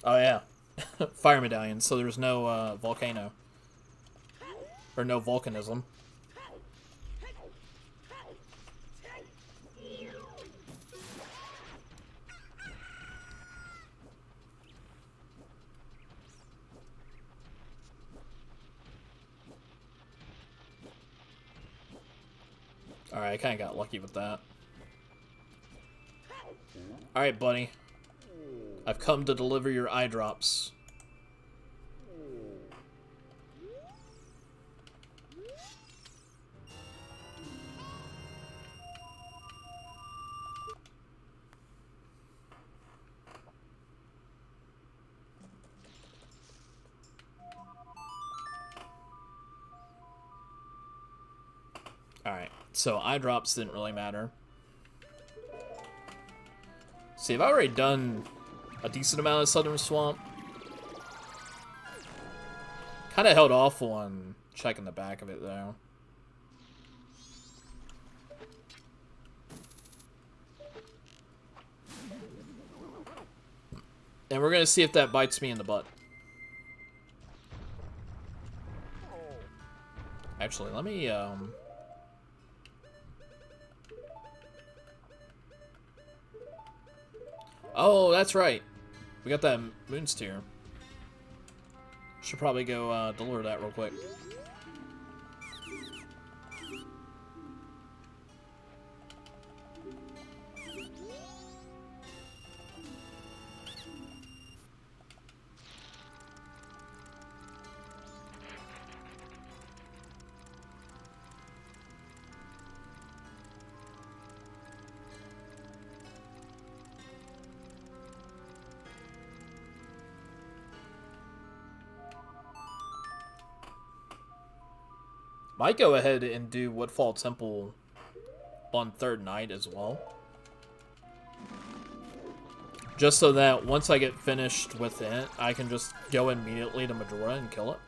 Oh yeah, fire medallion, so there's no volcano. Or no volcanism. Alright, I kinda got lucky with that. Alright, buddy. I've come to deliver your eye drops. Alright, so eye drops didn't really matter. See, I've already done a decent amount of Southern Swamp. Kind of held off on checking the back of it, though. And we're going to see if that bites me in the butt. Actually, let me, Oh, that's right. We got that Moon's Tear. Should probably go deliver that real quick. Might go ahead and do Woodfall Temple on third night as well. Just so that once I get finished with it, I can just go immediately to Majora and kill it.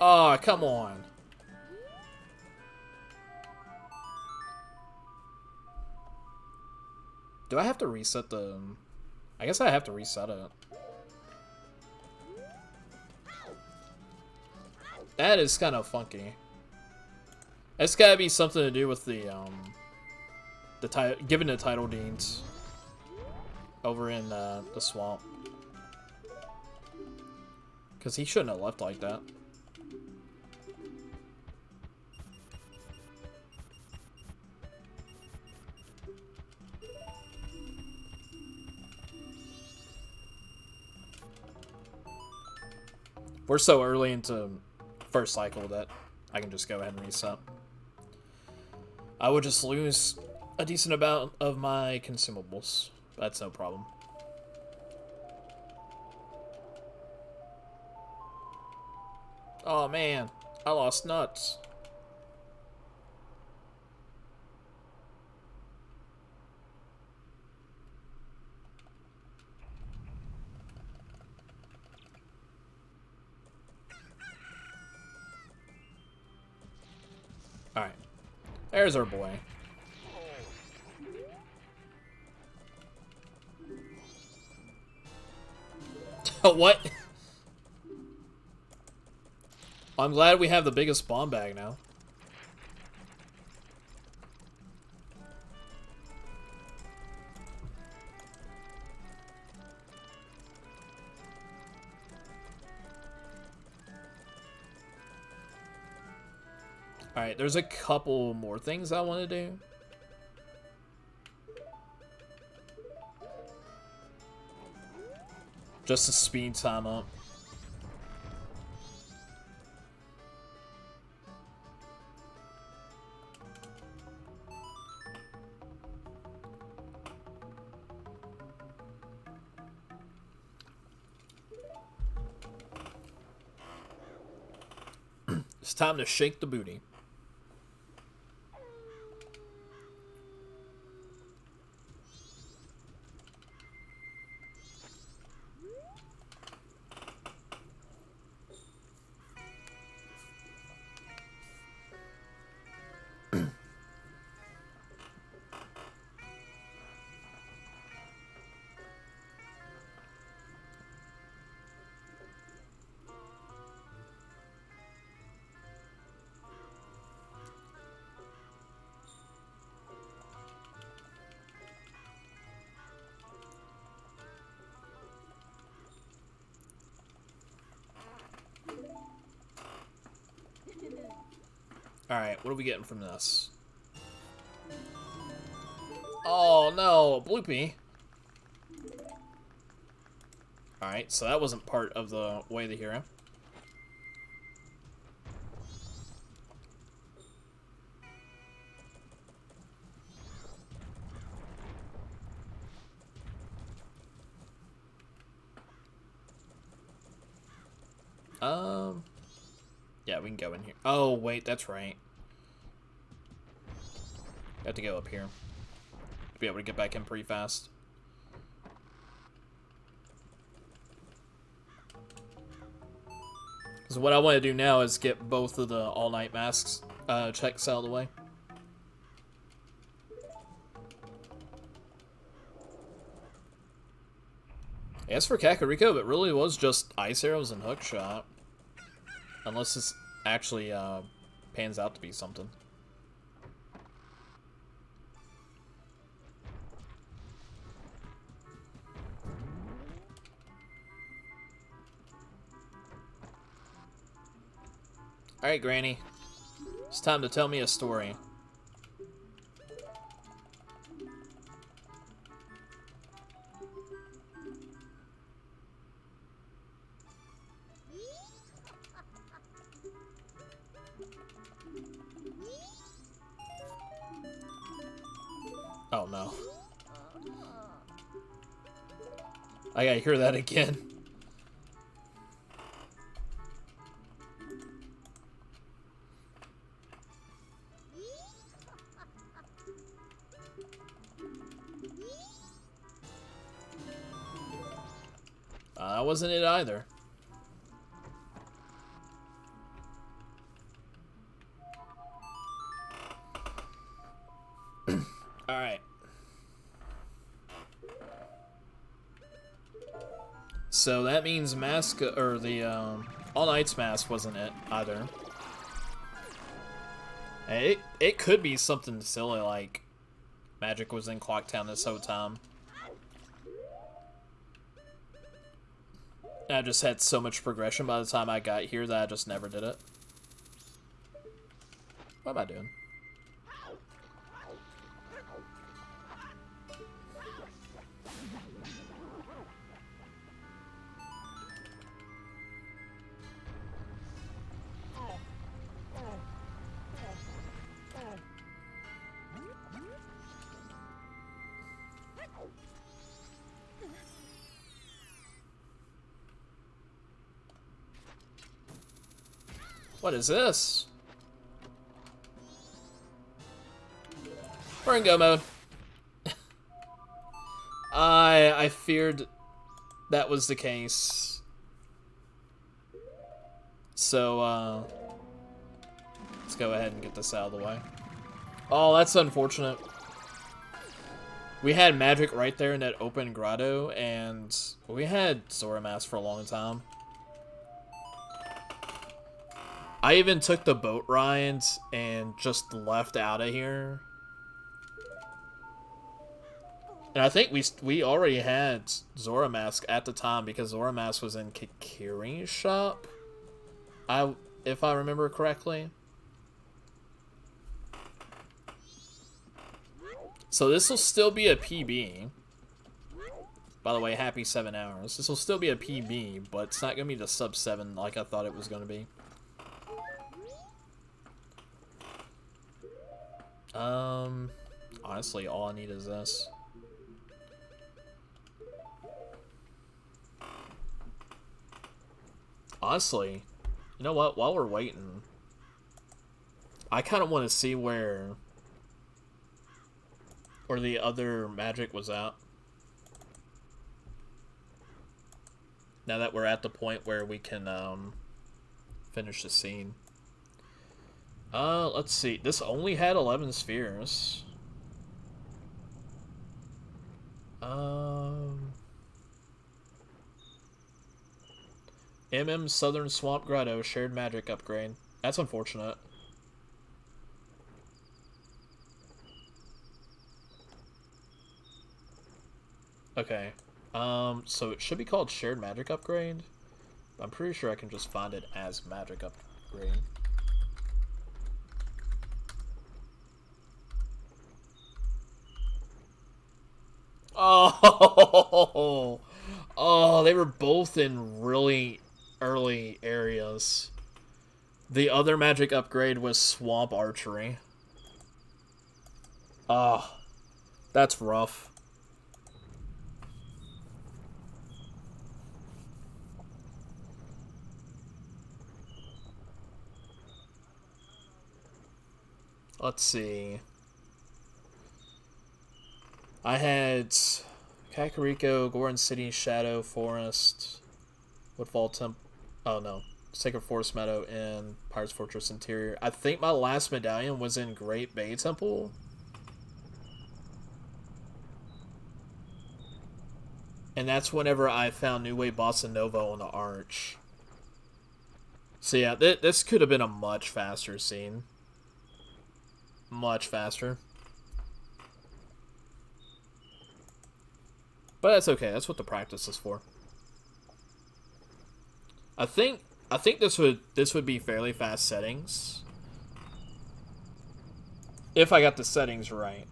Oh, come on. Do I have to reset the... I guess I have to reset it. That is kind of funky. It's gotta be something to do with the giving the title deeds over in the swamp. Because he shouldn't have left like that. We're so early into first cycle that I can just go ahead and reset. I would just lose a decent amount of my consumables. That's no problem. Oh man, I lost nuts. Alright. There's our boy. What? I'm glad we have the biggest spawn bag now. Alright, there's a couple more things I want to do. Just to speed time up. It's time to shake the booty. Alright, what are we getting from this? Oh no, bloopy. Alright, so that wasn't part of the way of the hero. Yeah, we can go in here. Oh, wait, that's right. Have to go up here to be able to get back in pretty fast. Because what I want to do now is get both of the all-night masks checks out of the way. As for Kakariko, it really was just ice arrows and hookshot. Unless this actually pans out to be something. Alright, Granny. It's time to tell me a story. Oh no. I gotta hear that again. That wasn't it either. Alright. So that means mask, or the All Knight's mask wasn't it either. It could be something silly like Magic was in Clocktown this whole time. I just had so much progression by the time I got here that I just never did it. What am I doing? What is this? We're in go mode. I feared that was the case. So, let's go ahead and get this out of the way. Oh, that's unfortunate. We had Magic right there in that open grotto, and we had Zoommr for a long time. I even took the boat ride and just left out of here. And I think we already had Zoommr at the time because Zoommr was in Kikiri's shop. If I remember correctly. So this will still be a PB. By the way, happy 7 hours. This will still be a PB, but it's not going to be the sub 7 like I thought it was going to be. Honestly, all I need is this. Honestly, you know what? While we're waiting, I kind of want to see where the other Magic was at. Now that we're at the point where we can finish the scene. Let's see. This only had 11 spheres. MM Southern Swamp Grotto shared Magic upgrade. That's unfortunate. Okay. So it should be called shared Magic upgrade. I'm pretty sure I can just find it as Magic upgrade. Oh, oh, they were both in really early areas. The other Magic upgrade was Swamp Archery. Ah, oh, that's rough. Let's see. I had Kakariko, Goron City, Shadow Forest, Woodfall Temple. Oh no, Sacred Forest Meadow, and Pirate's Fortress Interior. I think my last medallion was in Great Bay Temple. And that's whenever I found New Way Bossa Nova on the Arch. So yeah, this could have been a much faster scene. Much faster. But that's okay. That's what the practice is for. I think this would be fairly fast settings if I got the settings right.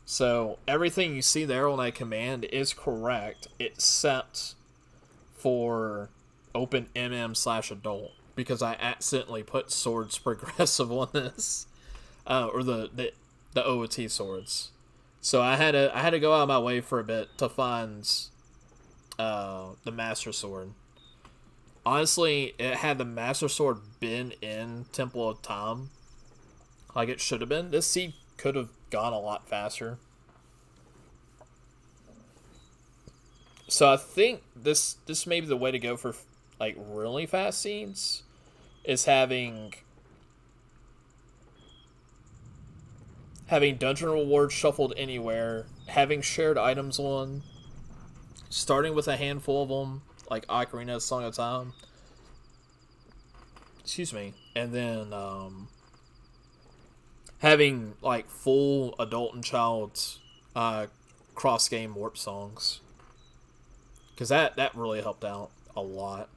So everything you see there on that command is correct, except for open MM/adult, because I accidentally put swords progressive on this, or the OoT swords. So I had to go out of my way for a bit to find the Master Sword. Honestly, had the Master Sword been in Temple of Time, like it should have been, this seed could have gone a lot faster. So I think this may be the way to go for like really fast scenes, is having dungeon rewards shuffled anywhere, having shared items on, starting with a handful of them, like Ocarina of Song of Time. Excuse me. And then having like full adult and child cross-game warp songs. Because that really helped out a lot.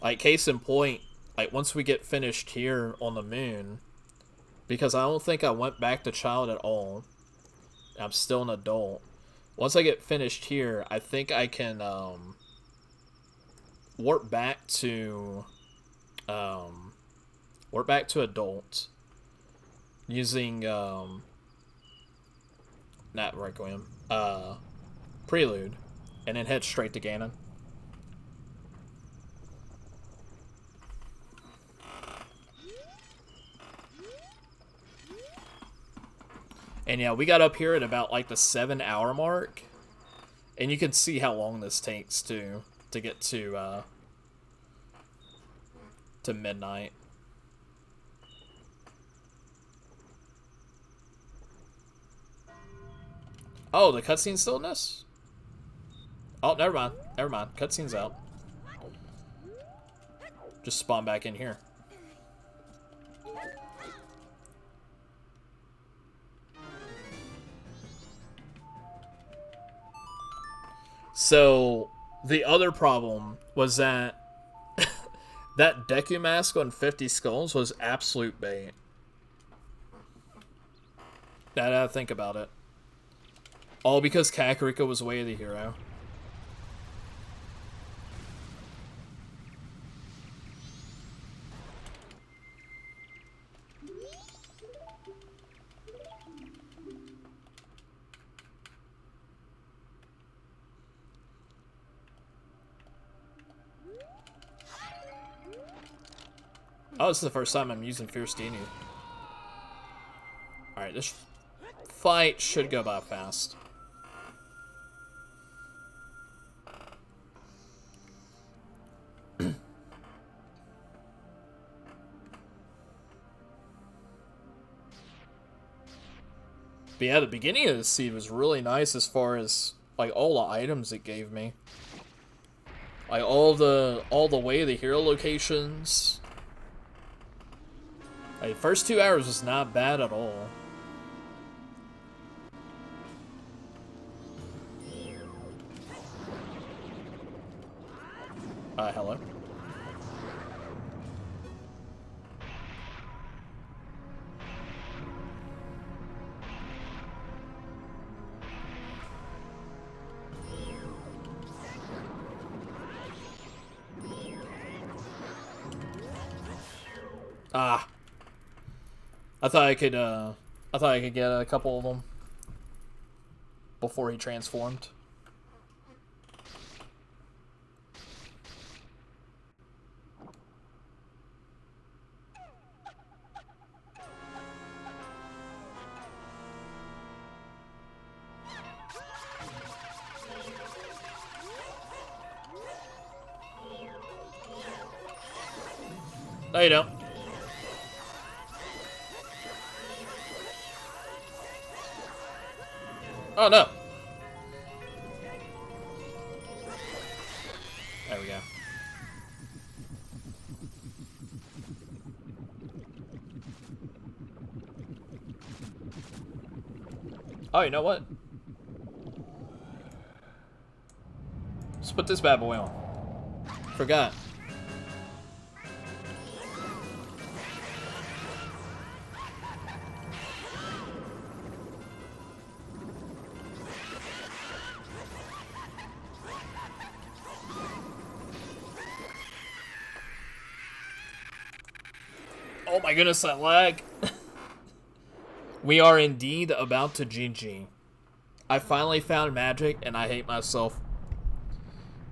Like, case in point, like, once we get finished here on the moon, because I don't think I went back to child at all. I'm still an adult. Once I get finished here, I think I can warp back to adult using not Requiem, Prelude, and then head straight to Ganon. And yeah, we got up here at about like the 7-hour mark, and you can see how long this takes to get to midnight. Oh, the cutscene's still in this? Oh, never mind. Never mind. Cutscene's out. Just spawn back in here. So, the other problem was that that Deku mask on 50 skulls was absolute bait. Now that I think about it. All because Kakariko was way of the hero. Oh, this is the first time I'm using Fierce Dinu. Alright, this fight should go by fast. But yeah, the beginning of the seed was really nice as far as like all the items it gave me. Like all the way of the hero locations. Like, the first 2 hours was not bad at all. Hello. Ah. I thought I could get a couple of them before he transformed. No, you don't. Oh no. There we go. Oh, you know what? Let's put this bad boy on. Forgot. Oh my goodness, that lag. We are indeed about to GG. I finally found magic and I hate myself.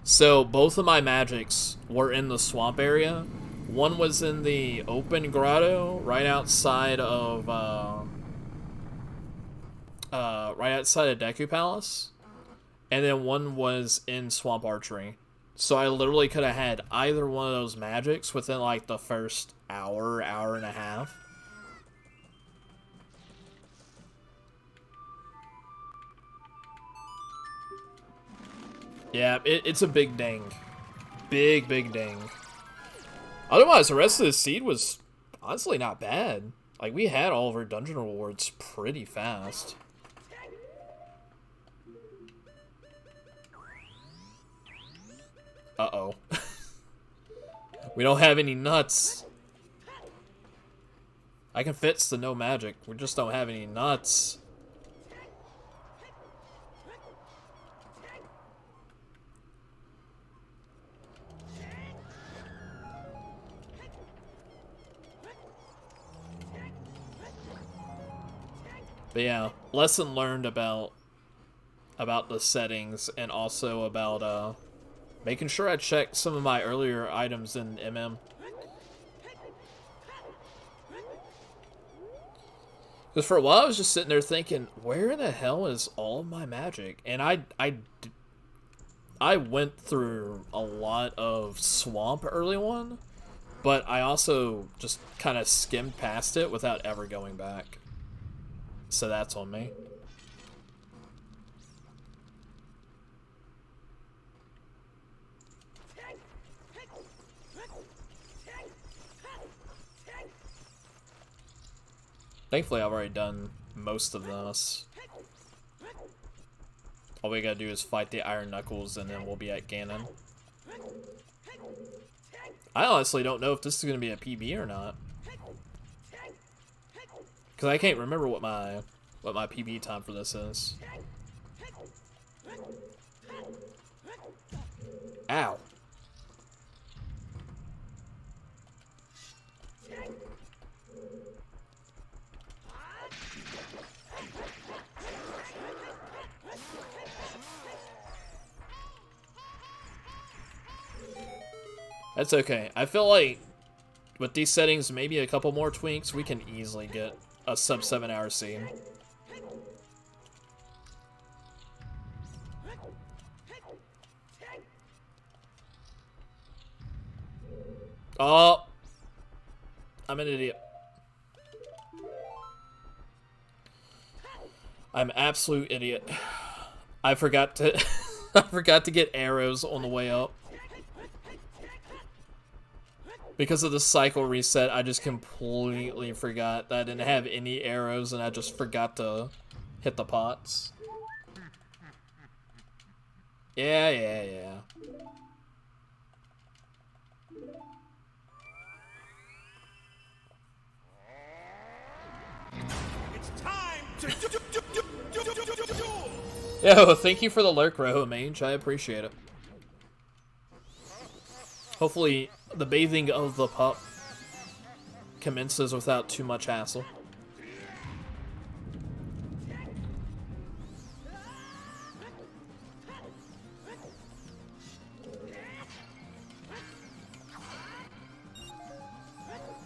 So both of my magics were in the swamp area. One was in the open grotto right outside of Deku Palace. And then one was in Swamp Archery. So I literally could have had either one of those magics within like the first hour and a half. Yeah, it's a big ding. Big ding. Otherwise, the rest of the seed was honestly not bad. Like, we had all of our dungeon rewards pretty fast. Uh-oh. We don't have any nuts. I can fix the no magic. We just don't have any nuts. But yeah, lesson learned about the settings, and also about making sure I check some of my earlier items in MM. Because for a while I was just sitting there thinking, where the hell is all of my magic? And I went through a lot of swamp early on, but I also just kind of skimmed past it without ever going back. So that's on me. Thankfully, I've already done most of this. All we gotta do is fight the Iron Knuckles, and then we'll be at Ganon. I honestly don't know if this is gonna be a PB or not, because I can't remember what my PB time for this is. Ow. That's okay. I feel like with these settings, maybe a couple more tweaks, we can easily get a sub 7-hour scene. Oh, I'm an idiot. I'm an absolute idiot. I forgot to I forgot to get arrows on the way up. Because of the cycle reset, I just completely forgot that I didn't have any arrows, and I just forgot to hit the pots. Yeah. It's time to Yo, thank you for the lurk, Roho Mange. I appreciate it. Hopefully, the bathing of the pup commences without too much hassle.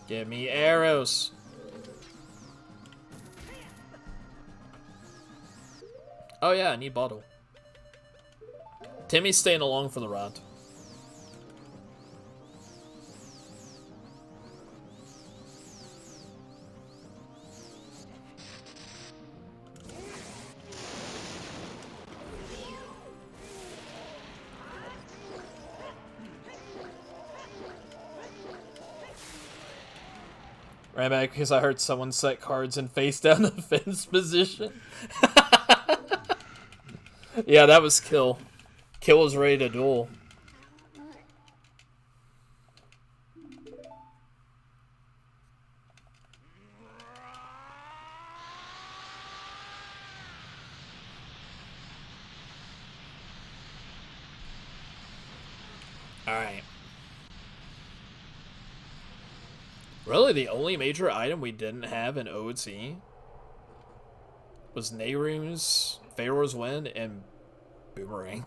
Give me arrows. Oh yeah, I need bottle. Timmy's staying along for the ride. Ran back because I heard someone set cards and face down the fence position. Yeah, that was Kill. Kill was ready to duel. Alright. Really, the only major item we didn't have in OoT was Nehru's Pharaoh's Wind and Boomerang.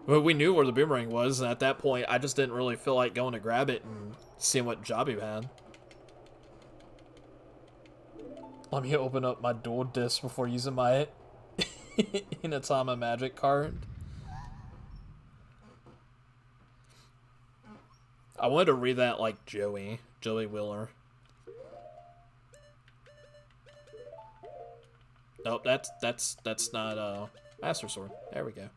Well, we knew where the Boomerang was, and at that point, I just didn't really feel like going to grab it and seeing what job you had. Let me open up my dual disc before using my Inatama Magic card. I wanted to read that like Joey Wheeler. Nope, that's not Master Sword. There we go.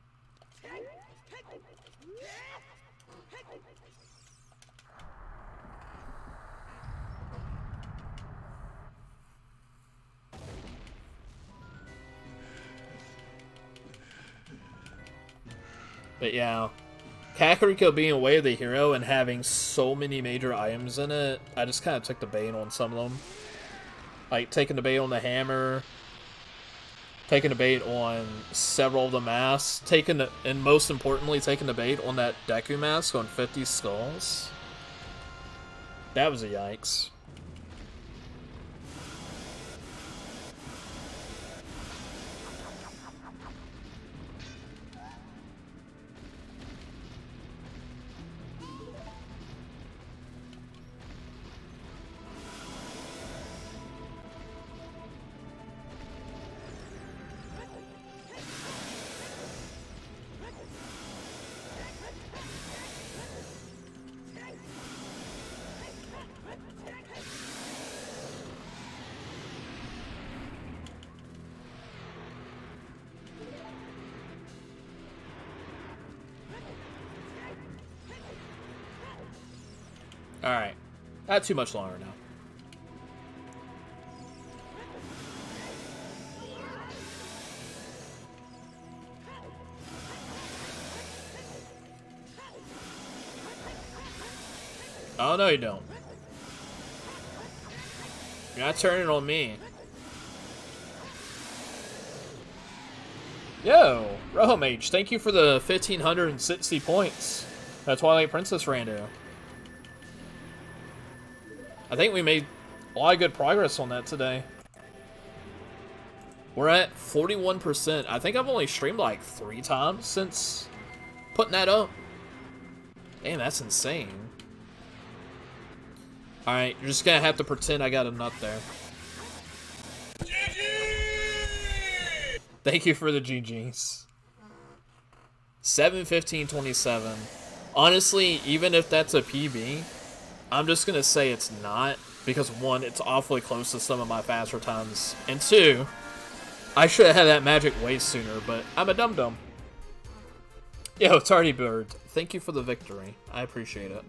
But yeah, Kakariko being away of the hero and having so many major items in it, I just kind of took the bait on some of them. Like taking the bait on the hammer, taking the bait on several of the masks, and most importantly, taking the bait on that Deku mask on 50 skulls. That was a yikes. Alright. Not too much longer now. Oh, no you don't. You're not turning on me. Yo, Roho Mage, thank you for the 1,560 points. That's Twilight Princess Rando. I think we made a lot of good progress on that today. We're at 41%. I think I've only streamed like 3 times since putting that up. Damn, that's insane. Alright, you're just gonna have to pretend I got a nut there. GG! Thank you for the GGs. 7:15:27. Honestly, even if that's a PB, I'm just gonna say it's not, because 1, it's awfully close to some of my faster times, and 2, I should have had that magic way sooner, but I'm a dum-dum. Yo, Tardy Bird, thank you for the victory. I appreciate it.